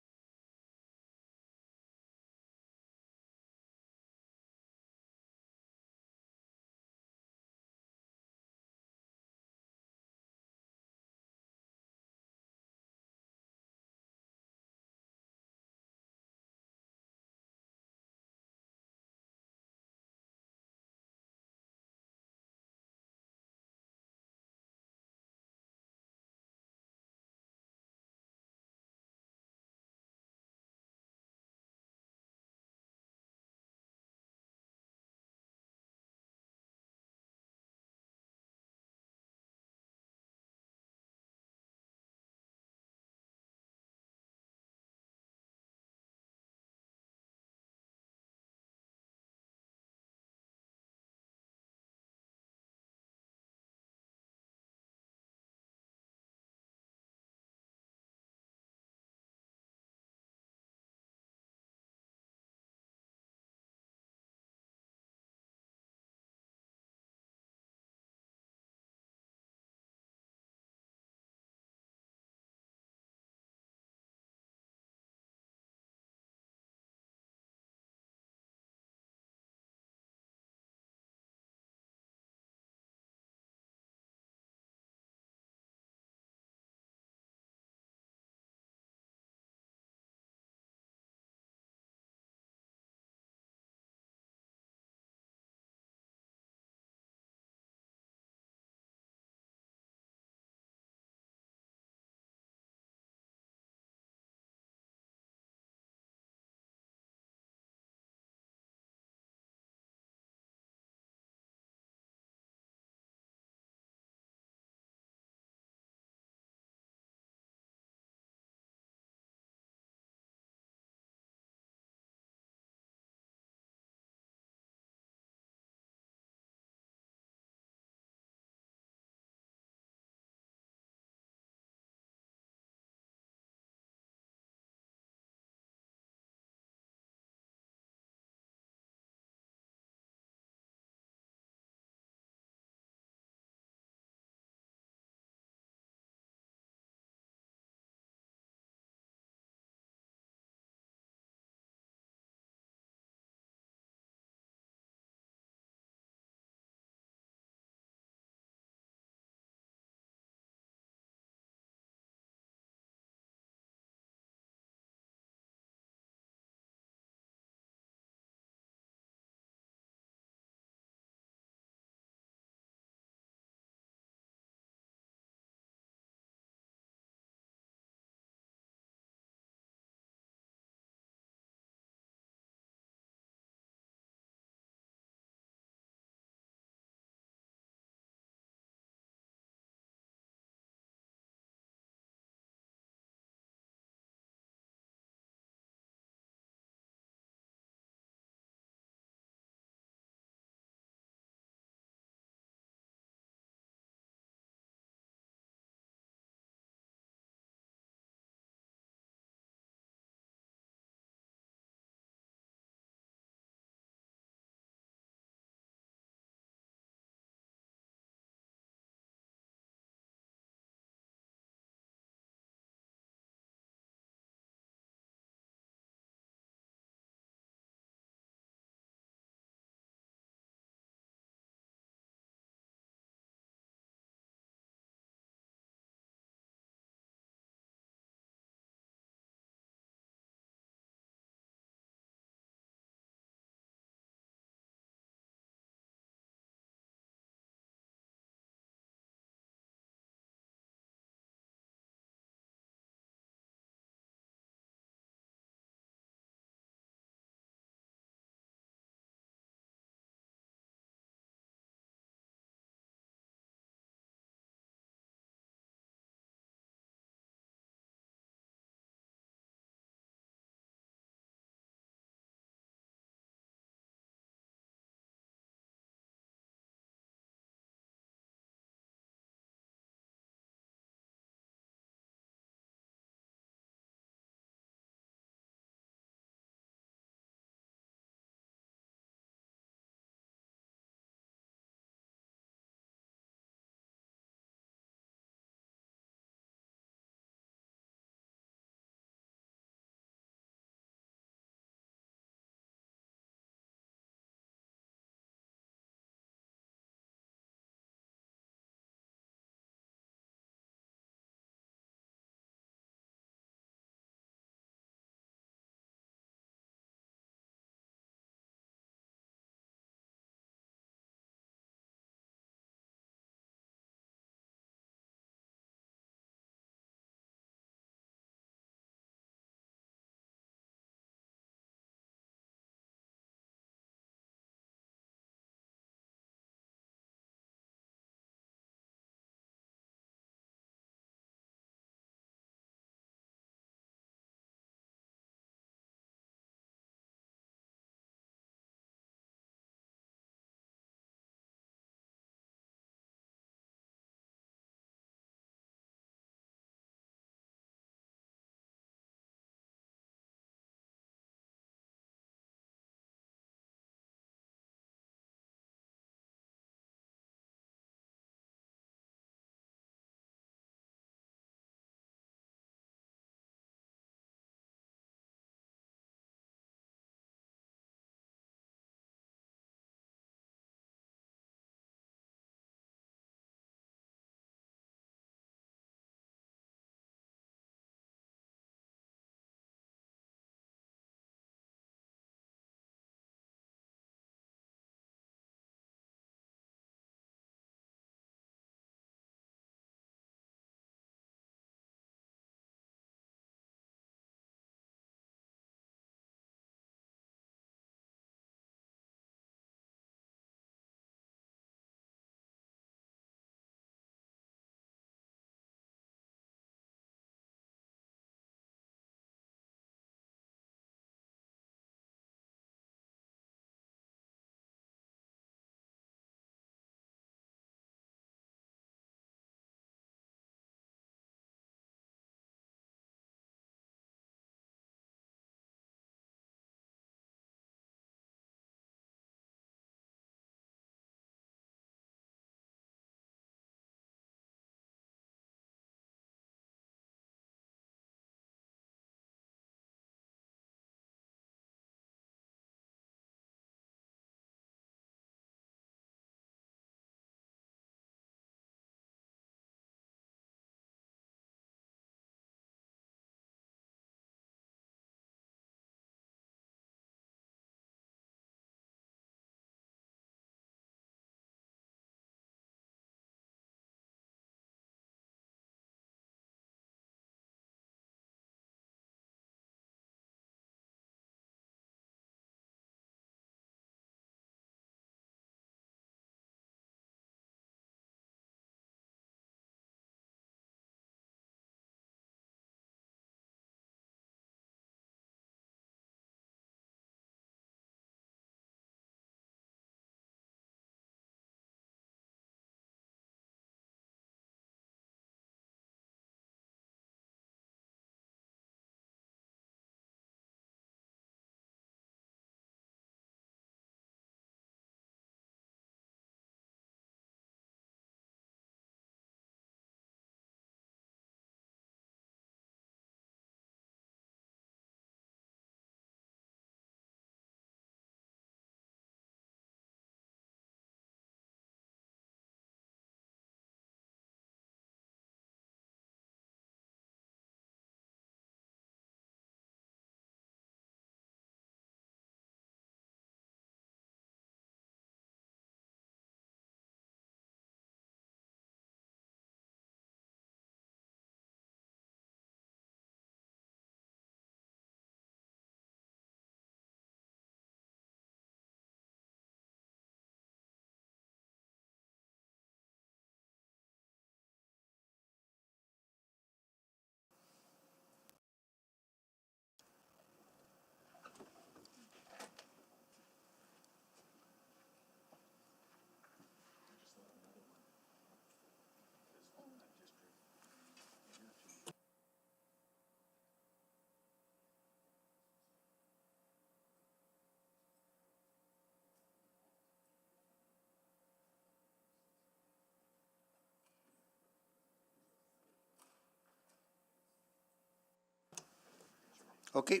Okay.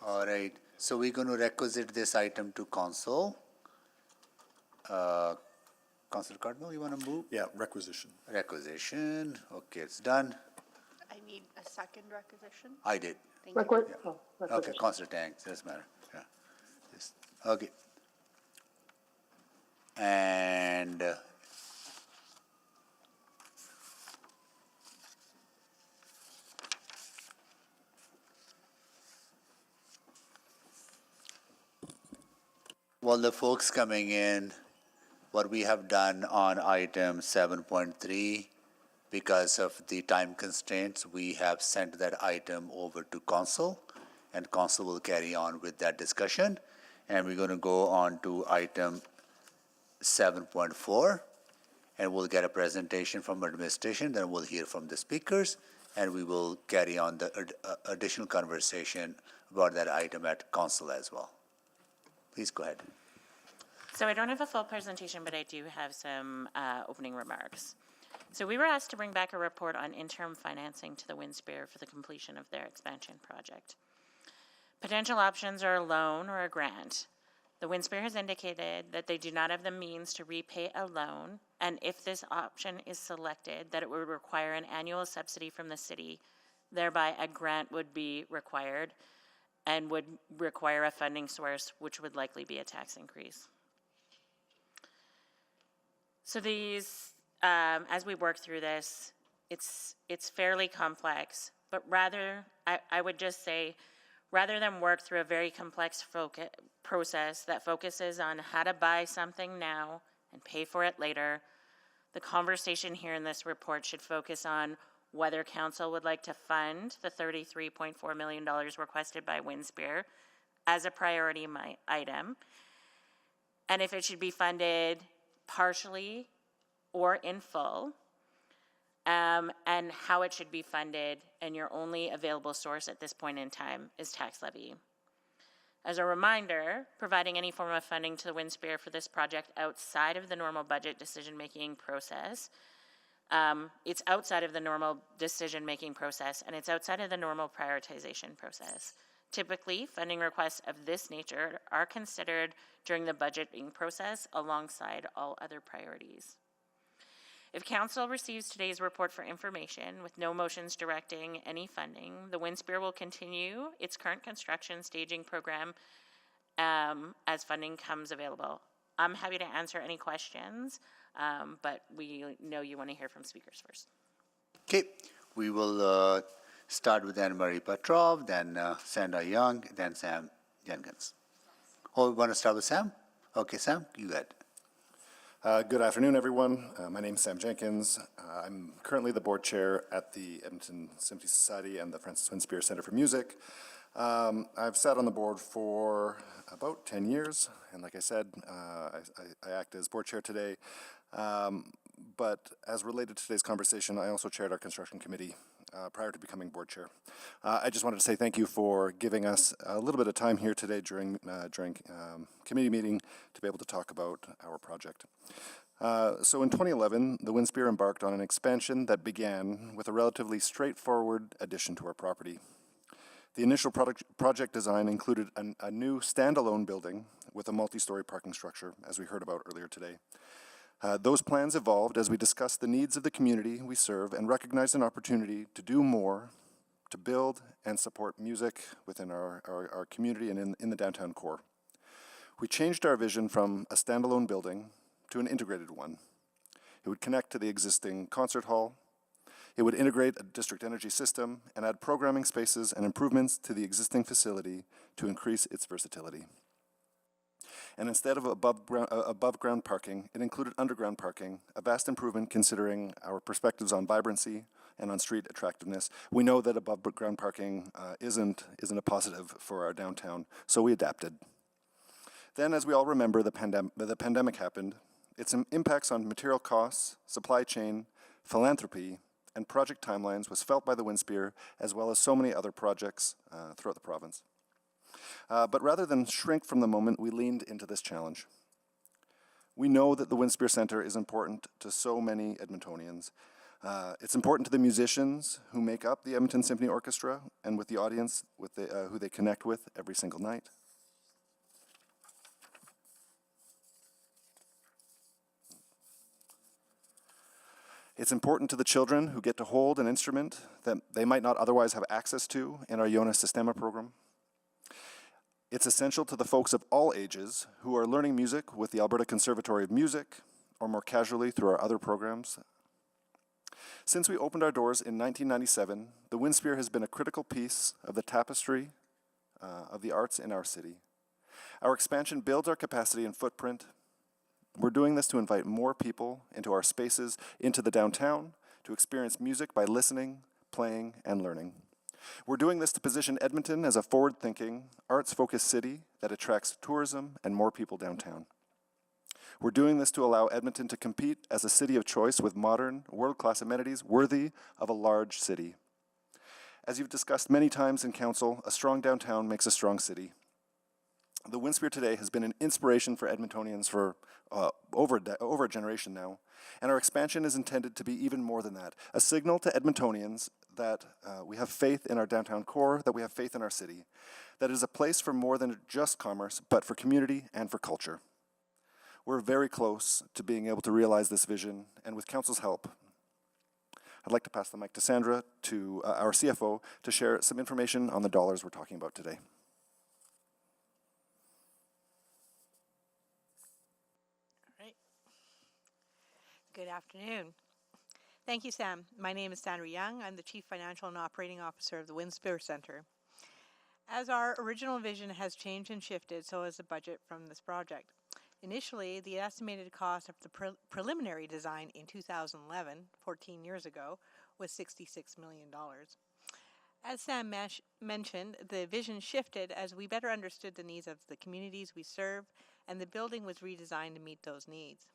All right, so we're going to requisite this item to council. Councilor Cardinal, you want to move? Yeah, requisition. Requisition, okay, it's done. I need a second requisition. I did. Thank you. Okay, Councilor Tang, doesn't matter, yeah. Yes. Okay. And while the folks coming in, what we have done on item 7.3, because of the time constraints, we have sent that item over to council, and council will carry on with that discussion. And we're going to go on to item 7.4, and we'll get a presentation from administration, then we'll hear from the speakers, and we will carry on the additional conversation about that item at council as well. Please go ahead. So I don't have a full presentation, but I do have some opening remarks. So we were asked to bring back a report on interim financing to the Winspear for the completion of their expansion project. Potential options are a loan or a grant. The Winspear has indicated that they do not have the means to repay a loan, and if this option is selected, that it would require an annual subsidy from the city, thereby a grant would be required and would require a funding source, which would likely be a tax increase. So these, as we work through this, it's fairly complex, but I would just say, rather than work through a very complex process that focuses on how to buy something now and pay for it later, the conversation here in this report should focus on whether council would like to fund the $33.4 million requested by Winspear as a priority item, and if it should be funded partially or in full, and how it should be funded, and your only available source at this point in time is tax levy. As a reminder, providing any form of funding to the Winspear for this project outside of the normal budget decision-making process, it's outside of the normal decision-making process, and it's outside of the normal prioritization process. Typically, funding requests of this nature are considered during the budgeting process alongside all other priorities. If council receives today's report for information with no motions directing any funding, the Winspear will continue its current construction staging program as funding comes available. I'm happy to answer any questions, but we know you want to hear from speakers first. Okay, we will start with Anne-Marie Petrov, then Sandra Young, then Sam Jenkins. Oh, we want to start with Sam? Okay, Sam, you got it. Good afternoon, everyone. My name is Sam Jenkins. I'm currently the board chair at the Edmonton Symphony Society and the Francis Winspear Centre for Music. I've sat on the board for about 10 years, and like I said, I act as board chair today. But as related to today's conversation, I also chaired our construction committee prior to becoming board chair. I just wanted to say thank you for giving us a little bit of time here today during committee meeting to be able to talk about our project. So in 2011, the Winspear embarked on an expansion that began with a relatively straightforward addition to our property. The initial project design included a new standalone building with a multi-story parking structure, as we heard about earlier today. Those plans evolved as we discussed the needs of the community we serve and recognized an opportunity to do more, to build and support music within our community and in the downtown core. We changed our vision from a standalone building to an integrated one. It would connect to the existing concert hall. It would integrate a district energy system and add programming spaces and improvements to the existing facility to increase its versatility. And instead of above ground parking, it included underground parking, a vast improvement considering our perspectives on vibrancy and on street attractiveness. We know that above ground parking isn't a positive for our downtown, so we adapted. Then, as we all remember, the pandemic happened. Its impacts on material costs, supply chain, philanthropy, and project timelines was felt by the Winspear, as well as so many other projects throughout the province. But rather than shrink from the moment, we leaned into this challenge. We know that the Winspear Centre is important to so many Edmontonians, It's important to the musicians who make up the Edmonton Symphony Orchestra and with the audience who they connect with every single night. It's important to the children who get to hold an instrument that they might not otherwise have access to in our Jonas Sistema program. It's essential to the folks of all ages who are learning music with the Alberta Conservatory of Music, or more casually through our other programs. Since we opened our doors in 1997, the Winspear has been a critical piece of the tapestry of the arts in our city. Our expansion builds our capacity and footprint. We're doing this to invite more people into our spaces, into the downtown, to experience music by listening, playing, and learning. We're doing this to position Edmonton as a forward-thinking, arts-focused city that attracts tourism and more people downtown. We're doing this to allow Edmonton to compete as a city of choice with modern, world-class amenities worthy of a large city. As you've discussed many times in council, a strong downtown makes a strong city. The Winspear today has been an inspiration for Edmontonians for over a generation now, and our expansion is intended to be even more than that, a signal to Edmontonians that we have faith in our downtown core, that we have faith in our city, that it is a place for more than just commerce, but for community and for culture. We're very close to being able to realize this vision, and with council's help, I'd like to pass the mic to Sandra, to our CFO, to share some information on the dollars we're talking about today. Good afternoon. Thank you, Sam. My name is Sandra Young. I'm the Chief Financial and Operating Officer of the Winspear Centre. As our original vision has changed and shifted, so has the budget from this project. Initially, the estimated cost of the preliminary design in 2011, 14 years ago, was $66 million. As Sam mentioned, the vision shifted as we better understood the needs of the communities we serve, and the building was redesigned to meet those needs.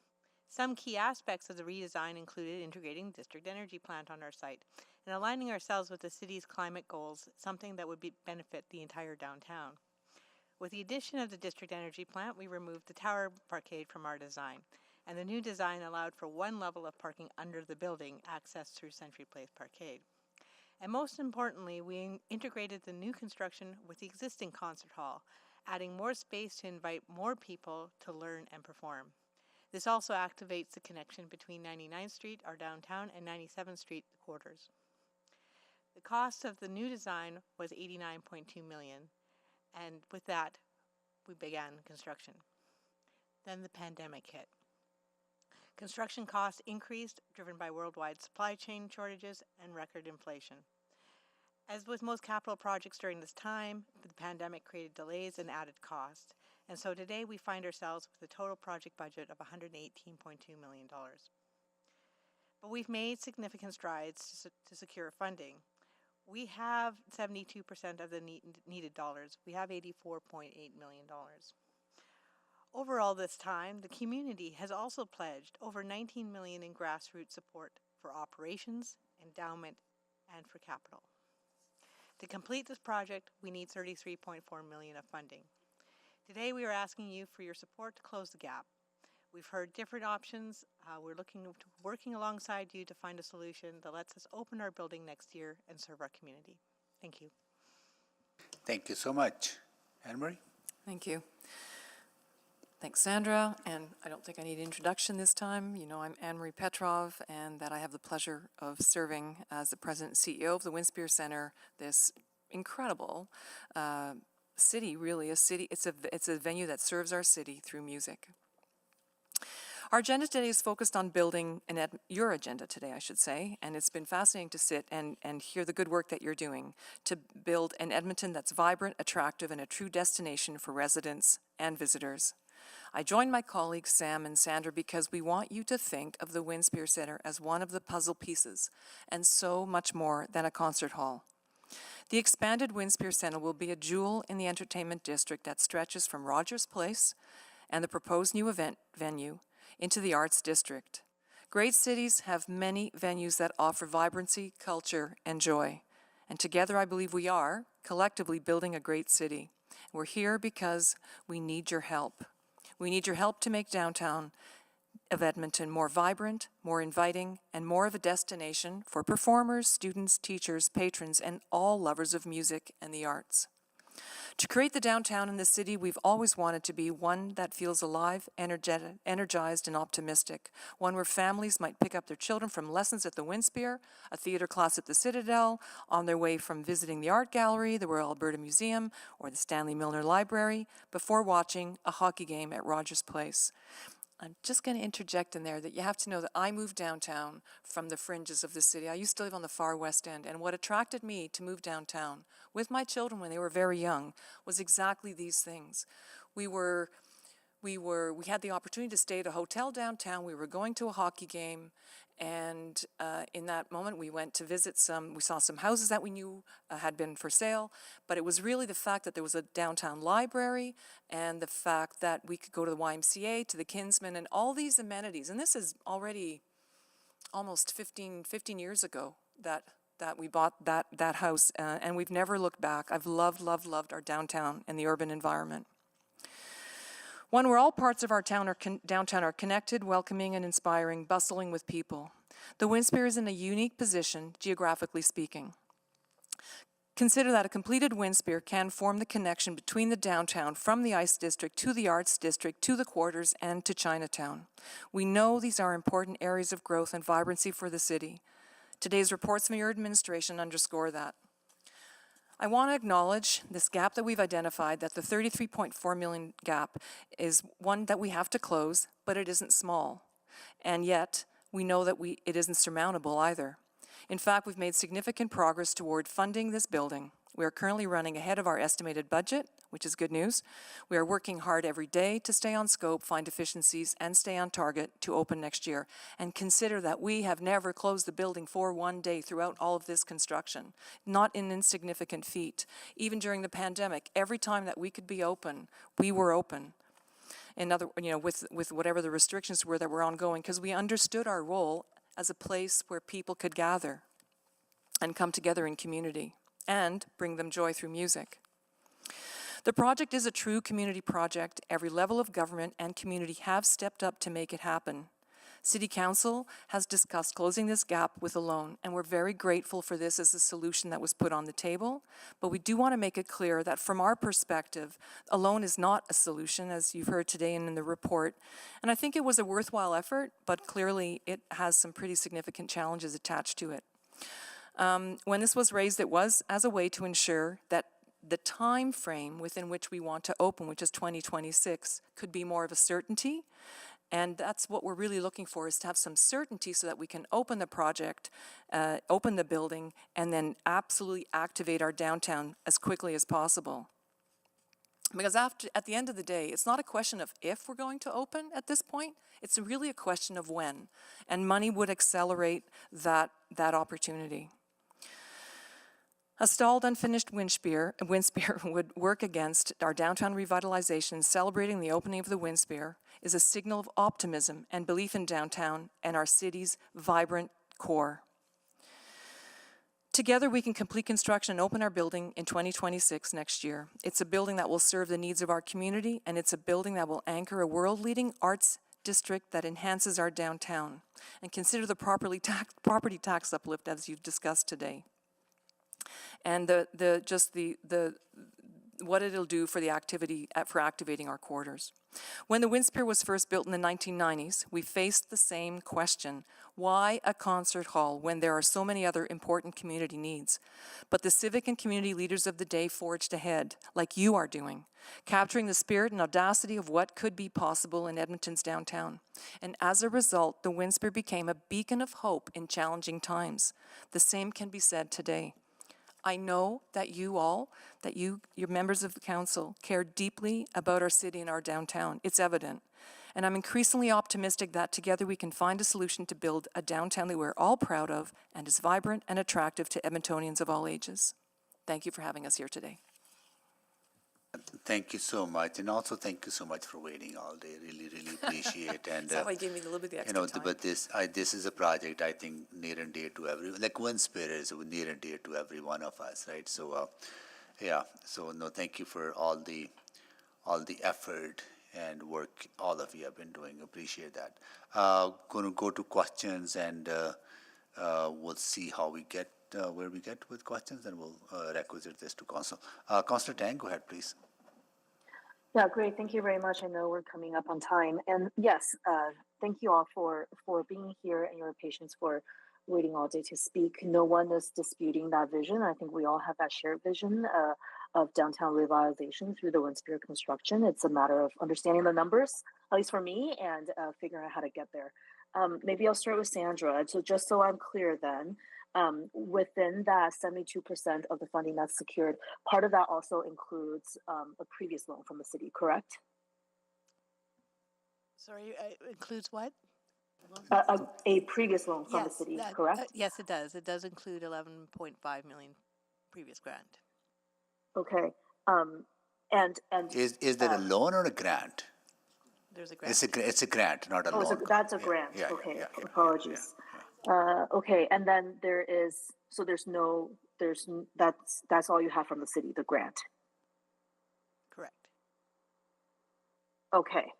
Some key aspects of the redesign included integrating the district energy plant on our site and aligning ourselves with the city's climate goals, something that would benefit the entire downtown. With the addition of the district energy plant, we removed the tower parkade from our design, and the new design allowed for one level of parking under the building, accessed through Century Place Parkade. And most importantly, we integrated the new construction with the existing concert hall, adding more space to invite more people to learn and perform. This also activates the connection between 99th Street, our downtown, and 97th Street, the quarters. The cost of the new design was $89.2 million, and with that, we began construction. Then the pandemic hit. Construction costs increased, driven by worldwide supply chain shortages and record inflation. As with most capital projects during this time, the pandemic created delays and added costs. And so today we find ourselves with a total project budget of $118.2 million. But we've made significant strides to secure funding. We have 72% of the needed dollars. We have $84.8 million. Overall this time, the community has also pledged over $19 million in grassroots support for operations, endowment, and for capital. To complete this project, we need $33.4 million of funding. Today, we are asking you for your support to close the gap. We've heard different options. We're working alongside you to find a solution that lets us open our building next year and serve our community. Thank you. Thank you so much. Anne-Marie? Thank you. Thanks, Sandra, and I don't think I need introduction this time. You know, I'm Anne-Marie Petrov, and that I have the pleasure of serving as the President and CEO of the Winspear Centre, this incredible city, really, a city. It's a venue that serves our city through music. Our agenda today is focused on building your agenda today, I should say, and it's been fascinating to sit and hear the good work that you're doing to build an Edmonton that's vibrant, attractive, and a true destination for residents and visitors. I joined my colleagues Sam and Sandra because we want you to think of the Winspear Centre as one of the puzzle pieces and so much more than a concert hall. The expanded Winspear Centre will be a jewel in the entertainment district that stretches from Rogers Place and the proposed new event venue into the arts district. Great cities have many venues that offer vibrancy, culture, and joy. And together I believe we are collectively building a great city. We're here because we need your help. We need your help to make downtown of Edmonton more vibrant, more inviting, and more of a destination for performers, students, teachers, patrons, and all lovers of music and the arts. To create the downtown in the city, we've always wanted to be one that feels alive, energized, and optimistic. One where families might pick up their children from lessons at the Winspear, a theatre class at the Citadel, on their way from visiting the Art Gallery, the Royal Alberta Museum, or the Stanley Milner Library, before watching a hockey game at Rogers Place. I'm just going to interject in there that you have to know that I moved downtown from the fringes of the city. I used to live on the far west end, and what attracted me to move downtown with my children when they were very young was exactly these things. We had the opportunity to stay at a hotel downtown. We were going to a hockey game, and in that moment we went to visit we saw some houses that we knew had been for sale, but it was really the fact that there was a downtown library and the fact that we could go to the YMCA, to the Kinsman, and all these amenities. And this is already almost 15 years ago that we bought that house, and we've never looked back. I've loved our downtown and the urban environment. One where all parts of our downtown are connected, welcoming and inspiring, bustling with people. The Winspear is in a unique position, geographically speaking. Consider that a completed Winspear can form the connection between the downtown from the Ice District to the Arts District to the Quarters and to Chinatown. We know these are important areas of growth and vibrancy for the city. Today's reports from your administration underscore that. I want to acknowledge this gap that we've identified, that the $33.4 million gap is one that we have to close, but it isn't small. And yet, we know that it isn't surmountable either. In fact, we've made significant progress toward funding this building. We are currently running ahead of our estimated budget, which is good news. We are working hard every day to stay on scope, find efficiencies, and stay on target to open next year. And consider that we have never closed the building for one day throughout all of this construction. Not an insignificant feat. Even during the pandemic, every time that we could be open, we were open. With whatever the restrictions were that were ongoing, because we understood our role as a place where people could gather and come together in community and bring them joy through music. The project is a true community project. Every level of government and community have stepped up to make it happen. City Council has discussed closing this gap with a loan, and we're very grateful for this as a solution that was put on the table. But we do want to make it clear that from our perspective, a loan is not a solution, as you've heard today and in the report. And I think it was a worthwhile effort, but clearly it has some pretty significant challenges attached to it. When this was raised, it was as a way to ensure that the time frame within which we want to open, which is 2026, could be more of a certainty. And that's what we're really looking for, is to have some certainty so that we can open the project, open the building, and then absolutely activate our downtown as quickly as possible. Because at the end of the day, it's not a question of if we're going to open at this point, it's really a question of when. And money would accelerate that opportunity. A stalled, unfinished Winspear would work against our downtown revitalization. Celebrating the opening of the Winspear is a signal of optimism and belief in downtown and our city's vibrant core. Together, we can complete construction and open our building in 2026 next year. It's a building that will serve the needs of our community, and it's a building that will anchor a world-leading arts district that enhances our downtown. And consider the property tax uplift, as you've discussed today. And what it'll do for the activity, for activating our quarters. When the Winspear was first built in the 1990s, we faced the same question: why a concert hall when there are so many other important community needs? But the civic and community leaders of the day forged ahead, like you are doing, capturing the spirit and audacity of what could be possible in Edmonton's downtown. And as a result, the Winspear became a beacon of hope in challenging times. The same can be said today. I know that your members of the council, care deeply about our city and our downtown. It's evident. And I'm increasingly optimistic that together we can find a solution to build a downtown that we're all proud of and is vibrant and attractive to Edmontonians of all ages. Thank you for having us here today. Thank you so much, and also thank you so much for waiting all day. Really, really appreciate. And so I gave me a little bit of extra time. But this is a project I think near and dear to everyone. Like Winspear is near and dear to every one of us, right? So, yeah. So no, thank you for all the effort and work all of you have been doing. Appreciate that. Going to go to questions, and we'll see how we get where we get with questions, and we'll requisite this to Council. Councillor Tang, go ahead, please. Yeah, great. Thank you very much. I know we're coming up on time. And yes, thank you all for being here and your patience for waiting all day to speak. No one is disputing that vision. I think we all have that shared vision of downtown revitalization through the Winspear construction. It's a matter of understanding the numbers, at least for me, and figuring out how to get there. Maybe I'll start with Sandra. So just so I'm clear then, within that 72% of the funding that's secured, part of that also includes a previous loan from the city, correct? Sorry, includes what? A previous loan from the city, correct? Yes, it does. It does include 11.5 million previous grant. Okay. And Is there a loan or a grant? There's a grant. It's a grant, not a oh, loan. so that's a grant. Yeah, okay. yeah. Apologies. Okay, and then that's all you have from the city, the grant. Correct. Okay.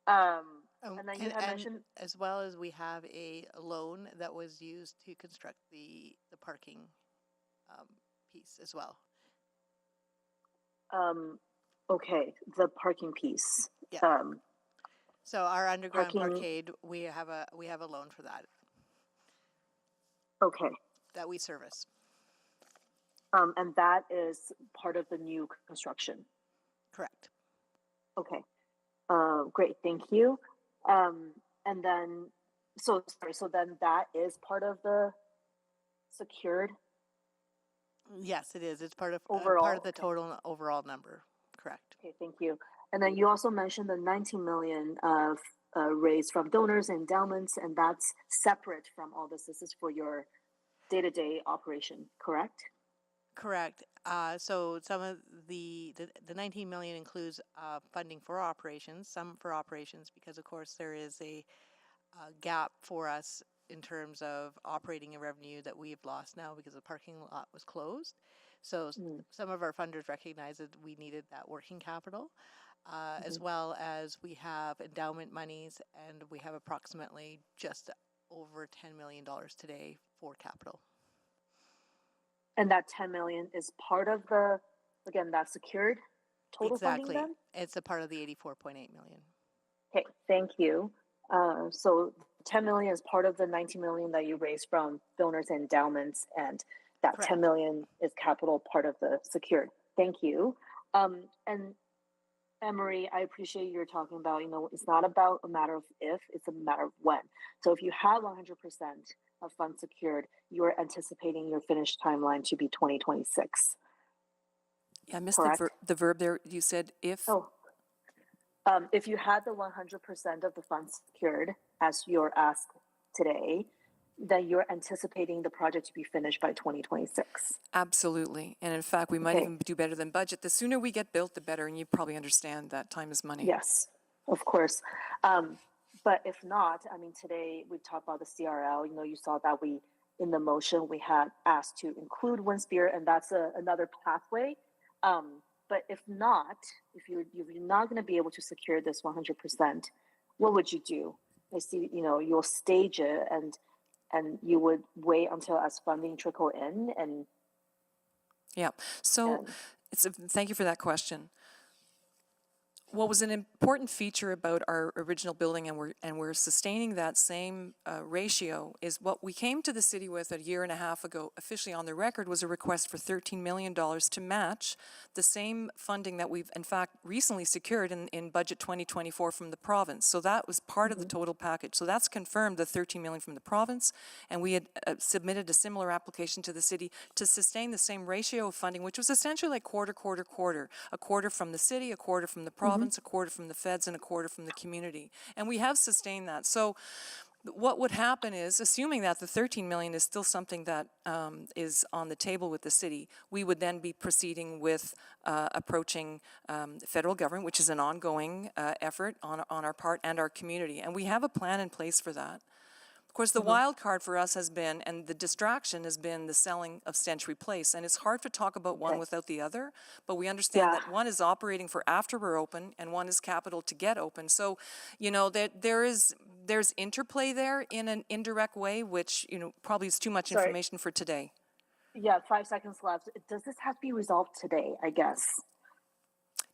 And then you had mentioned, as well as we have a loan that was used to construct the parking piece as well. okay, the parking piece. Yeah. So our underground parking- parkade, we have a loan for that Okay. that we service. And that is part of the new construction. Correct. Okay. Great, thank you. And then, so then that is part of the secured? Yes, it is. It's part of Overall, the total overall number. Correct. Okay, thank you. And then you also mentioned the 19 million of raised from donors and endowments, and that's separate from all this. This is for your day-to-day operation, correct? Correct. So some of the 19 million includes funding for operations, some for operations, because of course there is a gap for us in terms of operating revenue that we've lost now because the parking lot was closed. So some of our funders recognized that we needed that working capital, as well as we have endowment monies, and we have approximately just over $10 million today for capital. And that 10 million is part of the, again, that secured total Exactly. funding then? It's a part of the 84.8 million. Okay, thank you. So 10 million is part of the 19 million that you raised from donors and endowments, and that Correct. 10 million is capital part of the secured. Thank you. And Emery, I appreciate you're talking about, it's not about a matter of if, it's a matter of when. So if you have 100% of funds secured, you are anticipating your finish timeline to be 2026. Yeah, I missed Correct? the verb there. You said if. Oh. If you had the 100% of the funds secured as your ask today, then you're anticipating the project to be finished by 2026. Absolutely. And in fact, we might Okay. even do better than budget. The sooner we get built, the better. And you probably understand that time is money. Yes, of course. But if not, I mean, today we talked about the CRL. You saw that in the motion, we had asked to include Winspear, and that's another pathway. But if not, if you're not going to be able to secure this 100%, what would you do? I see, you'll stage it, and you would wait until as funding trickle in, and Yeah. So thank you for that question. What was an important feature about our original building, and we're sustaining that same ratio, is what we came to the city with a year and a half ago, officially on the record, was a request for $13 million to match the same funding that we've in fact recently secured in budget 2024 from the province. So that was part of the total package. So that's confirmed, the $13 million from the province, and we had submitted a similar application to the city to sustain the same ratio of funding, which was essentially like quarter, a quarter from the city, a quarter from the province, a quarter from the feds, and a quarter from the community. And we have sustained that. So what would happen is, assuming that the 13 million is still something that is on the table with the city, we would then be proceeding with approaching the federal government, which is an ongoing effort on our part and our community. And we have a plan in place for that. course, the wild card for us has been, and the distraction has been the selling of Century Place. And it's hard to talk about one without the other, but we understand that one is operating for after we're open and one is capital to get open. So, you know, there's interplay there in an indirect way, which, you know, probably is too much information for today. Yeah, 5 seconds left. Does this have to be resolved today, I guess?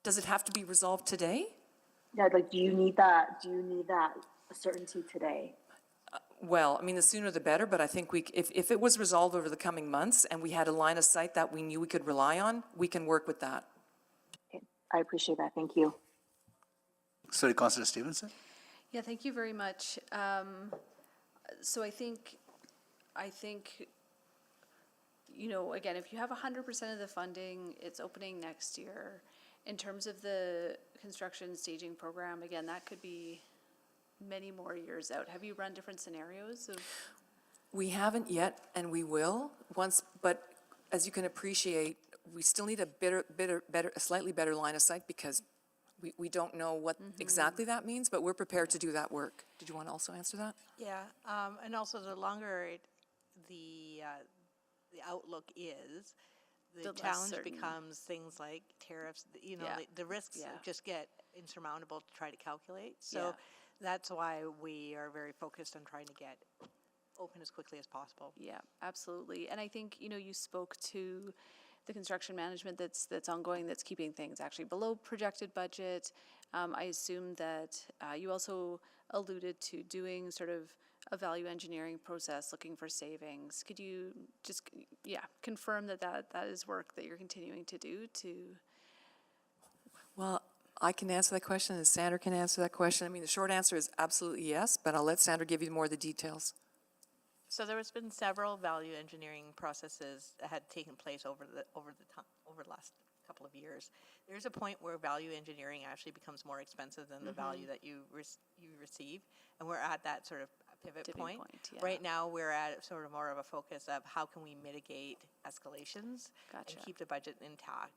Does it have to be resolved today? Yeah, like, do you need that certainty today? Well, I mean, the sooner the better, but I think if it was resolved over the coming months and we had a line of sight that we knew we could rely on, we can work with that. Okay, I appreciate that. Thank you. Sorry, Councillor Stevenson? Yeah, thank you very much. So I think, you know, again, if you have 100% of the funding, it's opening next year. In terms of the construction staging program, again, that could be many more years out. Have you run different scenarios of? We haven't yet, and we will once, but as you can appreciate, we still need a slightly better line of sight because we don't know what exactly that means, but we're prepared to do that work. Did you want to also answer that? Yeah, and also the longer the outlook is, the challenge becomes things like tariffs, you know, the risks just get insurmountable to try to calculate. So that's why we are very focused on trying to get open as quickly as possible. Yeah, absolutely. And I think, you know, you spoke to the construction management that's ongoing, that's keeping things actually below projected budget. I assume that you also alluded to doing sort of a value engineering process, looking for savings. Could you just, confirm that is work that you're continuing to do to? Well, I can answer that question and Sandra can answer that question. I mean, the short answer is absolutely yes, but I'll let Sandra give you more of the details. So there has been several value engineering processes that had taken place over the last couple of years. There's a point where value engineering actually becomes more expensive than the value that you receive, and we're at that sort of pivot point. Right now, we're at sort of more of a focus of how can we mitigate escalations and keep the budget intact.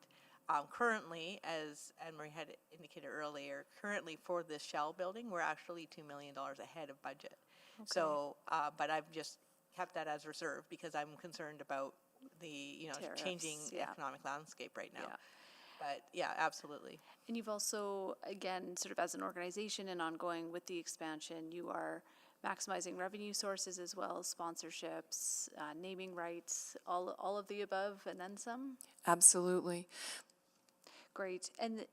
Currently, as Anne-Marie had indicated earlier, currently for this shell building, we're actually $2 million ahead of budget. Okay. So, but I've just kept that as reserve because I'm concerned about the tariffs, changing economic landscape right now. Yeah. But yeah, absolutely. And you've also, again, sort of as an organization and ongoing with the expansion, you are maximizing revenue sources as well as sponsorships, naming rights, all of the above and then some? Absolutely. Great. And,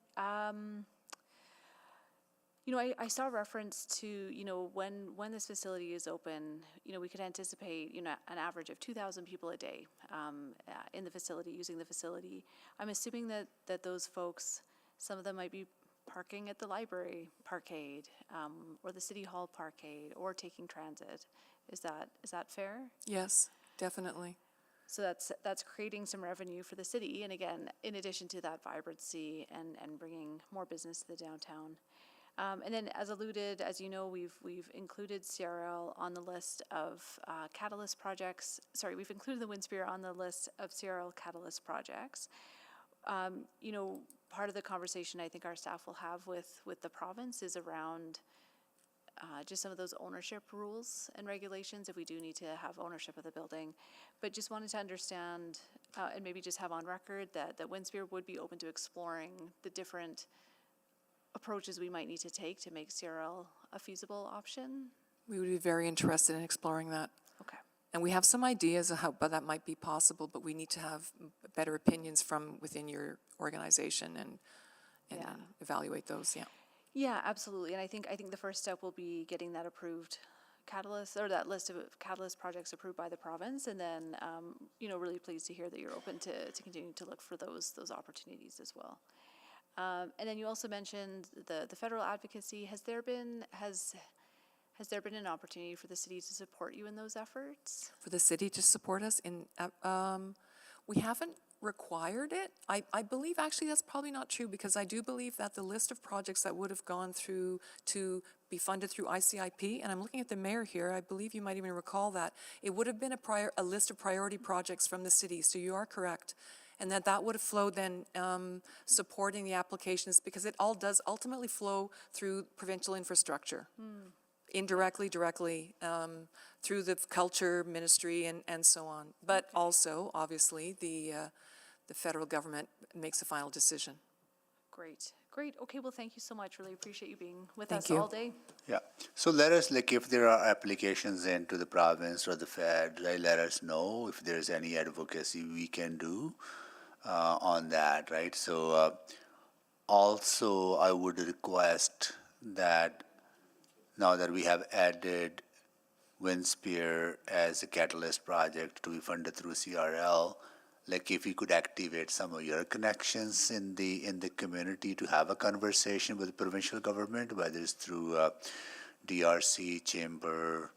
I saw reference to, when this facility is open, we could anticipate, an average of 2,000 people a day in the facility, using the facility. I'm assuming that those folks, some of them might be parking at the library parkade, or the city hall parkade, or taking transit. Is that fair? Yes, definitely. So that's creating some revenue for the city, and again, in addition to that vibrancy and bringing more business to the downtown. And then, as alluded, as you know, we've included CRL on the list of catalyst projects. Sorry, we've included the Winspear on the list of CRL catalyst projects. Part of the conversation I think our staff will have with the province is around just some of those ownership rules and regulations, if we do need to have ownership of the building. But just wanted to understand, and maybe just have on record that Winspear would be open to exploring the different approaches we might need to take to make CRL a feasible option. We would be very interested in exploring that. Okay. And we have some ideas of how that might be possible, but we need to have better opinions from within your organization and evaluate those. Yeah. Yeah, absolutely. And I think the first step will be getting that approved catalyst, or that list of catalyst projects approved by the province, and then really pleased to hear that you're open to continuing to look for those opportunities as well. And then you also mentioned the federal advocacy. Has there been an opportunity for the city to support you in those efforts? For the city to support us in, we haven't required it. I believe actually that's probably not true, because I do believe that the list of projects that would have gone through to be funded through ICIP, and I'm looking at the mayor here, I believe you might even recall that, it would have been a list of priority projects from the city, so you are correct. And that would have flowed then supporting the applications, because it all does ultimately flow through provincial infrastructure. indirectly, directly, through the culture ministry and so on. But also, obviously, the federal government makes a final decision. Great, great. Okay, well, thank you so much. Really appreciate you being with Thank us you. all day. Yeah, so let us, like, if there are applications into the province or the Fed, let us know if there's any advocacy we can do on that, right? So also, I would request that now that we have added Winspear as a catalyst project to be funded through CRL, like if you could activate some of your connections in the community to have a conversation with the provincial government, whether it's through DRC, Chamber,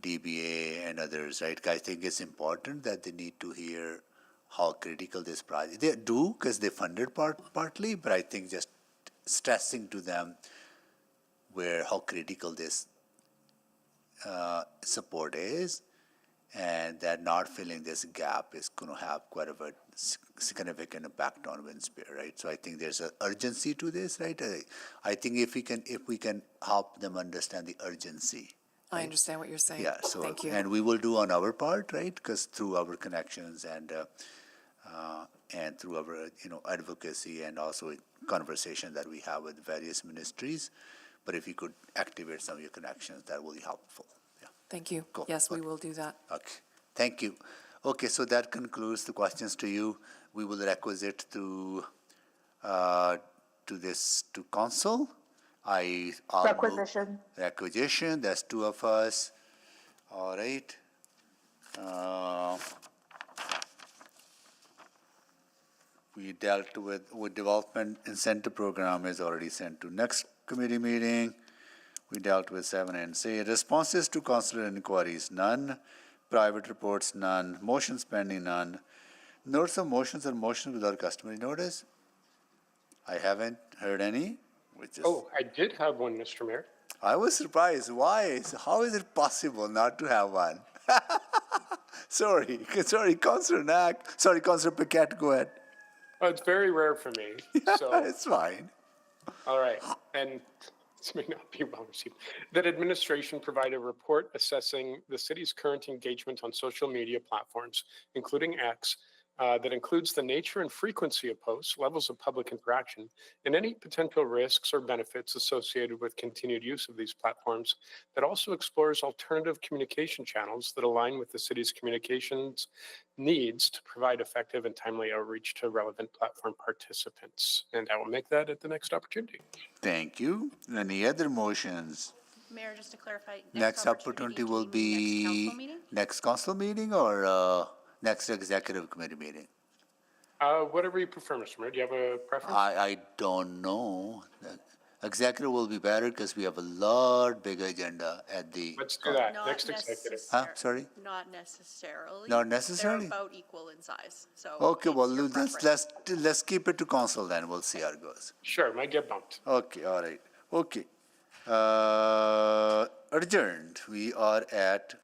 DBA, and others, right? I think it's important that they need to hear how critical this project. They do because they funded partly, but I think just stressing to them how critical this support is, and that not filling this gap is going to have quite a significant impact on Winspear, right? So I think there's an urgency to this, right? I think if we can help them understand the urgency. I understand what you're saying. Yeah. So thank you. and we will do on our part, right? Because through our connections and through our advocacy and also conversation that we have with various ministries. But if you could activate some of your connections, that will be helpful. Yeah. Thank you. Cool. Yes, we Okay. will do that. Okay, thank you. Okay, so that concludes the questions to you. We will requisite to council. Requisition. Requisition, that's two of us. All right. We dealt with development incentive program is already sent to next committee meeting. We dealt with 7 and C. Responses to consular inquiries, none. Private reports, none. Motions pending, none. Notes of motions or motions without customary notice? I haven't heard any, which is. Oh, I did have one, Mr. Mayor. I was surprised. Why? How is it possible not to have one? Sorry, Councillor Knack. Sorry, Councillor Paquette, go ahead. It's very rare for me, so. It's fine. All right, and this may not be well received. That administration provide a report assessing the city's current engagement on social media platforms, including X, that includes the nature and frequency of posts, levels of public interaction, and any potential risks or benefits associated with continued use of these platforms, that also explores alternative communication channels that align with the city's communications needs to provide effective and timely outreach to relevant platform participants. And I will make that at the next opportunity. Thank you. Any other motions? Mayor, just to clarify, Next opportunity will be next council meeting or next executive committee meeting? Whatever you prefer, Mr. Mayor. Do you have a preference? I don't know. Executive will be better because we have a lot bigger agenda at the. Let's do that. Not Next executive. Sorry? Not necessarily. Not necessarily? They're about equal in size, so. Okay, well, it's your preference. let's keep it to council then. We'll see how it goes. Sure, might get bumped. Okay, all right. Okay. Adjourned. We are at